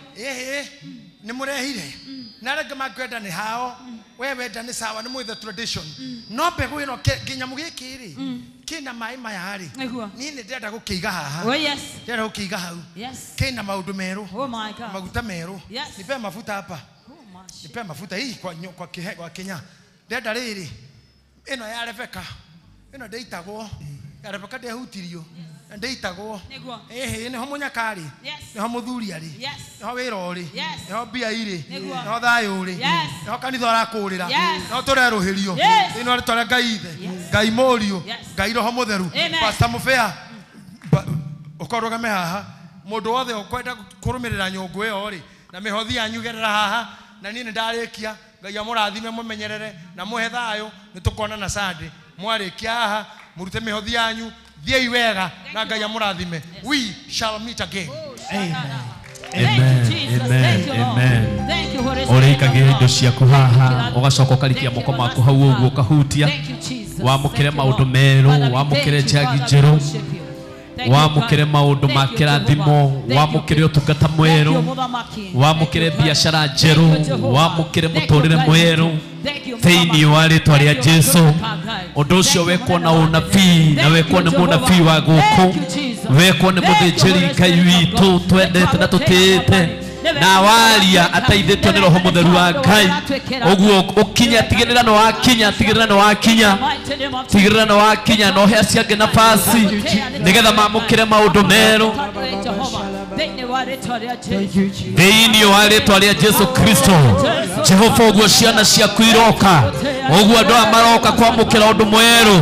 Ni murehire. Naraga magwenda ni hao. Wewe ndani sawa ni the tradition. No mbegu ino kinyamu giki ri. Kina mai mayari. Ni ndenda gukiiga haha. Oh yes. Ndenda gukiiga hau. Yes. Kina maundu meru. Oh my God. Maguta meru. Yes. Nipe mafuta hapa. Nipe mafuta hii kwa Kenya. Ndenda riri. Ino ya Rebeka. Ino ndeitagwo. Ya Rebeka ndehutirio. Ndeitagwo. Ni ho munyakari. Ni ho muthuri ari. Ni ho wira uri. Ni ho bia iri. Ni ho thayu uri. Ni ho kanitha arakurira. Ni ho tureruhirio. Ino ari tore Ngai ithe. Ngai morio. Ngai roho mutheru. Pastor Mufea. Ukorugame haha. Mundu wothe ukwenda kurumirira nyungu iyo ri na mihothi yanyu gerera haha na ni ndarikia Ngai amurathime mumenyerere na muhe thayu nitukona na Sunday mwarikia haha murute mihothi yanyu thiei wega na Ngai amurathime. We shall meet again. Amen. Amen. Amen. Orikagie indo ciaku haha ugacoka ukarikia moko maku hau uguo ukahutia wamukire maundu meru wamukire njagi njeru wamukire maundu ma kirathimo wamukire utungata mweru wamukire biashara njeru wamukire muturire mweru thiini wa ritwa ria Jesu. Undu ucio wekwo na unabii na wekwo ni munabii wa guku wekwo ni muthinjiri Ngai witu twendete na tutite na waria ataithitwo ni roho mutheru wa Ngai. Uguo ukinya tigirira no wakinya tigirira no wakinya tigirira no wakinya no he ciange nafasi nigetha mamukire maundu meru thiini wa ritwa ria Jesu Kristo. Jehova uguo ciana ciaku iroka uguo andu maroka kwamukira undu mweru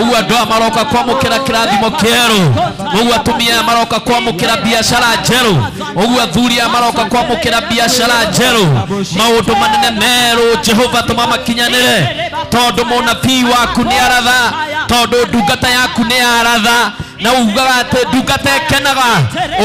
uguo andu maroka kwamukira kirathimo kieru uguo atumia maroka kwamukira biashara njeru uguo athuri maroka kwamukira biashara njeru maundu manene meru. Jehova tuma makinyanire tondu munabii waku ni aratha tondu ndungata yaku ni aratha na ugaga ati ndungata ekenaga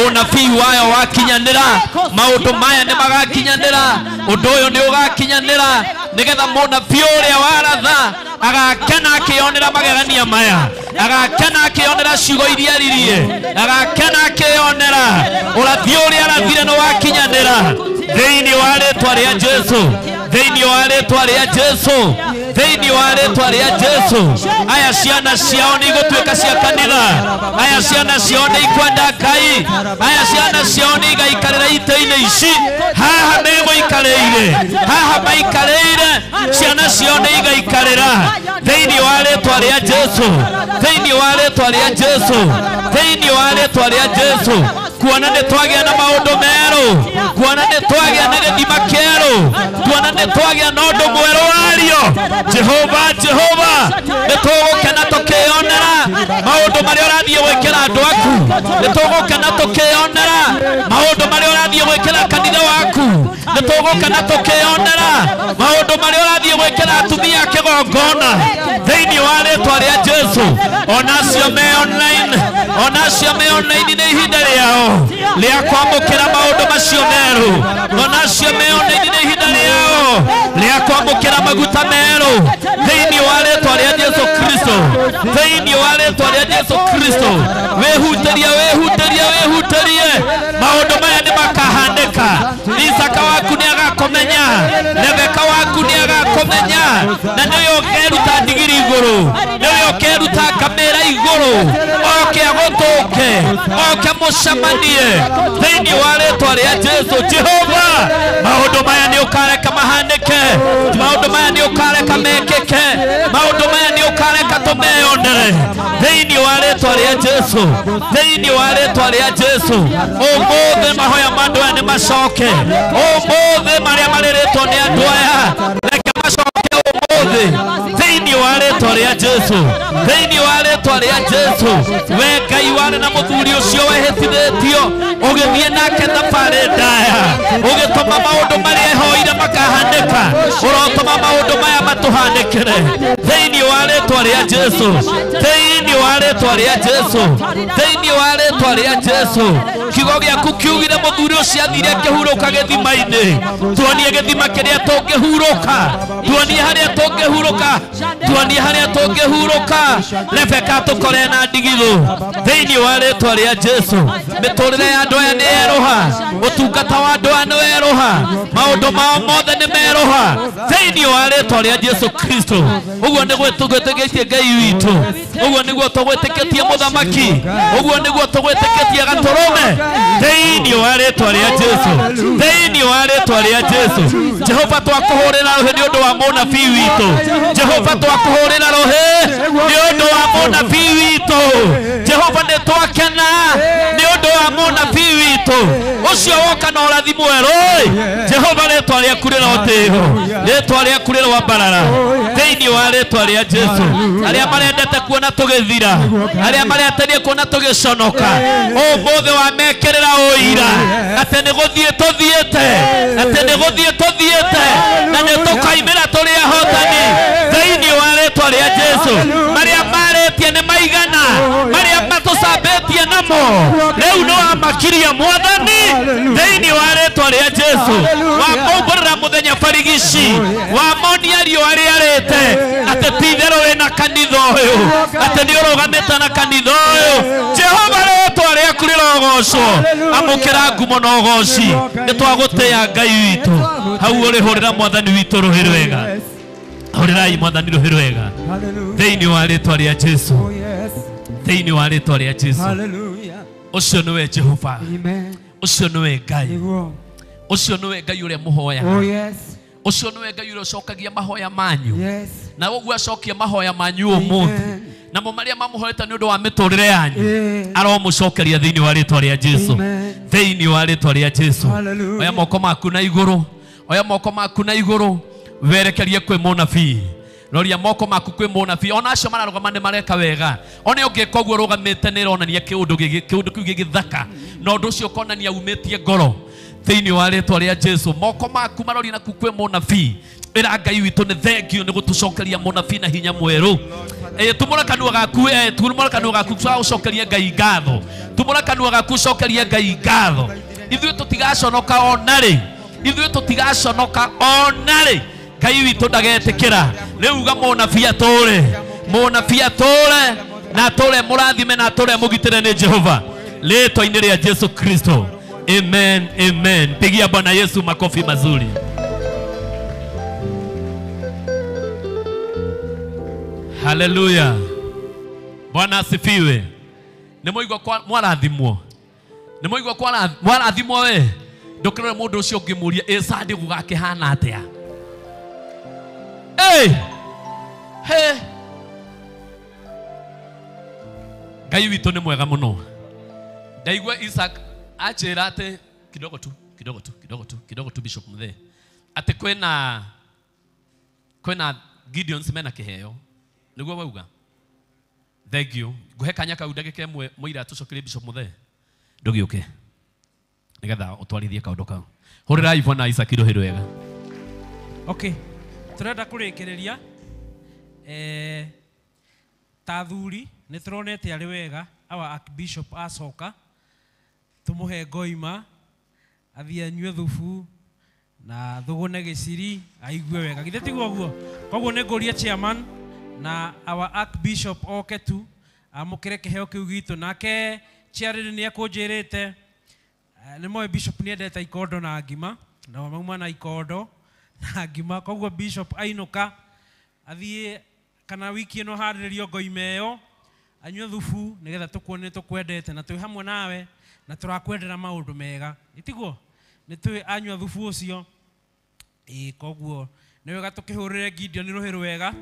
unabii wayo wakinyanira maundu maya ni magakinyanira undu uyu ni ugakinyanira nigetha munabii uria waratha agakena akionera magegania maya agakena akionera ciugo iria ririe agakena akionera urathio uria arathire no wakinyanira thiini wa ritwa ria Jesu thiini wa ritwa ria Jesu thiini wa ritwa ria Jesu. Aya ciana ciao ni gutuika cia kanitha aya ciana ciao ni ikwenda Ngai aya ciana ciao ni igaikarira ite-ini ici haha ni guikarire haha maikarire ciana ciao ni igaikarira thiini wa ritwa ria Jesu thiini wa ritwa ria Jesu thiini wa ritwa ria Jesu. Kuona ni twagia na maundu meru kuona ni twagia na githima kieru kuona ni twagia na undu mweru wario. Jehova ni tugukena tukionera maundu maria urathie gwikira andu aku ni tugukena tukionera maundu maria urathie gwikira kanitha waku ni tugukena tukionera maundu maria urathie gwikira atumia kigongona thiini wa ritwa ria Jesu. Onacio me online ni ihinda riao lia kwamukira maundu macio meru onacio meone ine ihinda riao lia kwamukira maguta meru thiini wa ritwa ria Jesu Kristo thiini wa ritwa ria Jesu Kristo wehutirie maundu maya ni makahanĩka Isaka waku ni agakomenya Rebeka waku ni agakomenya na niwe ũkeruta ndigiri igũrũ niwe ũkeruta kamera igũrũ oke agotoke oke mũcemanie thĩinĩ wa rĩtwa rĩa Jesu Jehova maũndũ maya nĩ ũkareka mahanĩke maũndũ maya nĩ ũkareka mekĩke maũndũ maya nĩ ũkareka tũmeyonere thĩinĩ wa rĩtwa rĩa Jesu thĩinĩ wa rĩtwa rĩa Jesu ũmũthĩ mahoya ma andũ aya nĩ macoke ũmũthĩ marĩa marĩrĩtwo nĩ andũ aya reke macoke ũmũthĩ thĩinĩ wa rĩtwa rĩa Jesu thĩinĩ wa rĩtwa rĩa Jesu we Ngai warĩ na mũthuri ũcio wehĩtithĩtio ũgĩthiĩ nake thabarĩ ndaya ũgĩtũma maũndũ marĩa ehoire makahanĩka ũrotũma maũndũ maya matũhanĩkĩre thĩinĩ wa rĩtwa rĩa Jesu thĩinĩ wa rĩtwa rĩa Jesu thĩinĩ wa rĩtwa rĩa Jesu kiugo gĩaku kiugire mũthuri ũcio athire akĩhurũka gĩthima-inĩ tuonie gĩthima kĩrĩa tũngĩhurũka tuonie harĩa tũngĩhurũka tuonie harĩa tũngĩhurũka Rebeka tũkore na ndigithũ thĩinĩ wa rĩtwa rĩa Jesu mĩtũrĩre ya andũ aya nĩ yerũha ũtungata wa andũ aya nĩ werũha maũndũ mao mothe nĩ merũha thĩinĩ wa rĩtwa rĩa Jesu Kristo ũguo nĩguo tũgwĩtĩkĩtie Ngai witũ ũguo nĩguo tũgwĩtĩkĩtie mũthamaki ũguo nĩguo tũgwĩtĩkĩtie gatũrũme thĩinĩ wa rĩtwa rĩa Jesu thĩinĩ wa rĩtwa rĩa Jesu Jehova twakũhũrĩra rũhĩ nĩ ũndũ wa mũnabii witũ Jehova twakũhũrĩra rũhĩ nĩ ũndũ wa mũnabii witũ Jehova nĩ twakena nĩ ũndũ wa mũnabii witũ ũcio woka na ũrathimo werũ Jehova rĩtwa rĩaku rĩrotĩĩo rĩtwa rĩaku rĩrwambarara thĩinĩ wa rĩtwa rĩa Jesu arĩa marendete kuona tũgĩthira arĩa mareterie kuona tũgĩconoka ũmũthĩ wamekĩrĩra ũira atĩ nĩ gũthiĩ tũthiĩte atĩ nĩ gũthiĩ tũthiĩte na nĩ tũkaimĩra tũrĩ ahotani thĩinĩ wa rĩtwa rĩa Jesu marĩa marĩtie nĩ maigana marĩa matũcambĩtie namo rĩu nĩ wamakiria Mwathani thĩinĩ wa rĩtwa rĩa Jesu wamaumbũrĩra mũthenya barigici wamonia riũa rĩarĩte atĩ ti-itherũ wĩna kanitha ũyũ atĩ nĩ ũrũgamĩte na kanitha ũyũ Jehova rĩtwa rĩaku rĩrogocwo amũkĩra ngumo na ũgoci nĩ twagũtĩĩa Ngai witũ hau ũrĩhũrĩra Mwathani witũ rũhĩ rwega hũrĩrai Mwathani rũhĩ rwega thĩinĩ wa rĩtwa rĩa Jesu thĩinĩ wa rĩtwa rĩa Jesu ũcio nĩwe Jehova ũcio nĩwe Ngai ũcio nĩwe Ngai ũrĩa mũhoyaga ũcio nĩwe Ngai ũrĩa ũcokagia mahoya manyu na ũguo acokia mahoya manyu ũmũthĩ namo marĩa mamũhoete nĩ ũndũ wa mĩtũrĩre yanyu aromũcokeria thĩinĩ wa rĩtwa rĩa Jesu thĩinĩ wa rĩtwa rĩa Jesu oya moko maku na igũrũ oya moko maku na igũrũ werekerie kwĩ mũnabii roria moko maku kwĩ mũnabii ona acio mararũgama nĩ mareka wega ona ũngĩka ũguo ũrũgamĩte nĩ ĩronania kĩũndũ kĩu gĩgĩthaka na ũndũ ũcio ũkonania umĩtie ngoro thĩinĩ wa rĩtwa rĩa Jesu moko maku maroria naku kwĩ mũnabii ĩra Ngai witũ nĩ thengio nĩ gũtũcokeria mũnabii na hinya mwerũ tumũra kanua gaku tumũra kanua gaku ũcokerie Ngai ngatho tumũra kanua gaku ũcokerie Ngai ngatho ithuĩ tũtigaconoka onarĩ ithuĩ tũtigaconoka onarĩ Ngai witũ ndagetĩkĩra rĩu ga mũnabii atũre na atũre mũrathime na atũre mũgitĩre nĩ Jehova rĩtwa-inĩ rĩa Jesu Kristo amen amen pigia Bwana Yesu makofi mazuri haleluya Bwana asifiwe nĩ mũigua mwarathimwo nĩ mũigua mwarathimwo we ndũkĩrore mũndũ ũcio ũngĩmũria Sunday gũgakĩhana atĩa Ngai witũ nĩ mwega mũno ndaigua Isaac achĩra atĩ kidogo tu Bishop Muthee atĩ kwĩna Gideons mena kĩheo nĩguo wauga thank you ngũhe kanya kau ndagĩka ĩmwe mũira tũcokerie Bishop Muthee ndũgĩũke nĩgetha ũtwarithie kaũndũ kau hũrĩrai Bwana Isaac rũhĩ rwega okay tũrenda kũrĩkĩrĩria ta thuri nĩ tũronete arĩ wega our Archbishop acoka tumuhe ngoima athie anyue thubu na thugune giciri aigue wega githe tiguo guo koguo ne nguria chairman na our archbishop oke tu amukire kiheo kiu gitu nake chiarire ni akunjirite ni moe bishop ni endete ikondo na ngima na mauma na ikondo na ngima koguo bishop ainuka athie kana wiki ino haririo ngoimeyo anyue thubu nigetha tukuone tukwendete na twi hamwe nawe na turakwendera maundu mega itiguo ni twi anyua thubu ucio koguo ni wega tukihurire Gideon ni ruhiru wega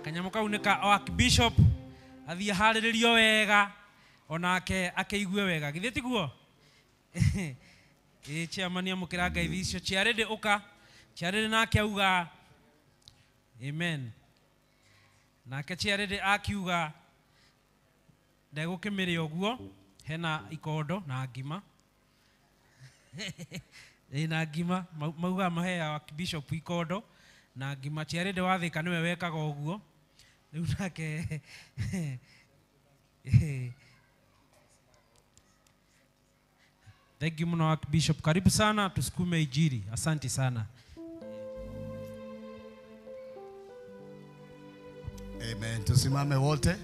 kanyamu kau ni ka archbishop athie hariririo wega onake akeigue wega githĩ tiguo chairman amukira ngeithi icio chiarede uka chiarede nake auga amen nake chiarede akiuga ndegukimire uguo hena ikondo na ngima na ngima mauga mahe archbishop ikondo na ngima chiarede wathika niwe wekaga uguo riu nake Thank you mno Archbishop. Karibu sana tusukume Injili. Asante sana. Amen. Tusimame wote.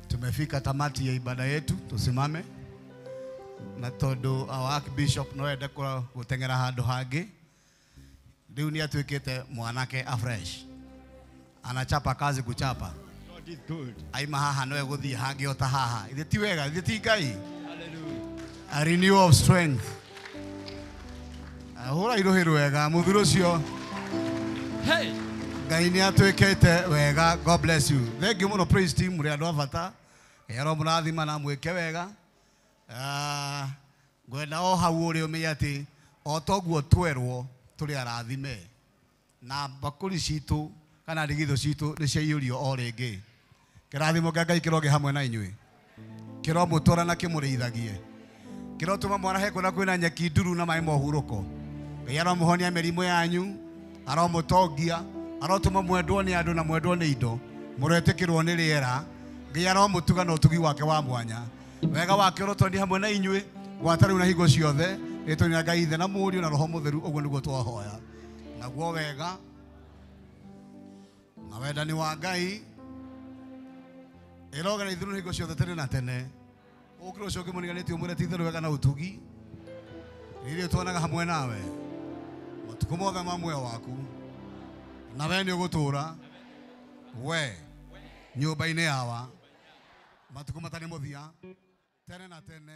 Tumefika tamati ya ibada yetu. Tusimame. Na tondu our Archbishop no ende gutengera handu hangi. Riu ni atuikite mwanake afresh. Anachapa kazi kuchapa. God is good. Aima haha no eguthii hangi ota haha. Ithe ti wega, ithe ti Ngai. A renewal of strength. Hura iruhiru wega muthuru ucio. Hey. Ngai ni atuikite wega. God bless you. Thank you muno praise team muri andu abata. Ero murathima na mwike wega. Gwenda o hau uri umenye ati o toguo twerwo turi arathime. Na bakuri citu kana ndigitho citu ni ciaiyurio o ringi. Kirathimo kia Ngai kiroge hamwe na inyui. Kiro mutura na kimurithagie. Kiro tuma mwana heko na kwina nyeki nduru na mai mohuruko. Ngai aromuhonia merimu yanyu, aromutongia, arotuma mwendwo ni andu na mwendwo ni indo. Muretikirwo ni riera. Ngai aromutuga na utugi wake wa mwanya. Wega wake urotoni hamwe na inyui, gwatari na higo ciothe, ritoni na Ngai ithe na Mũriũ na Roho Mũtheru uguo niguo twahoya. Naguo wega na wendani wa Ngai iroga na ithuru higo ciothe tene na tene. Ukiro coke muniganitio mwire ti theru wega na utugi riri twonaga hamwe nawe mutuku mothe ma muoyo waku na we ni ugutura we nyumba-ini yawa matuku matari muthia tene na tene.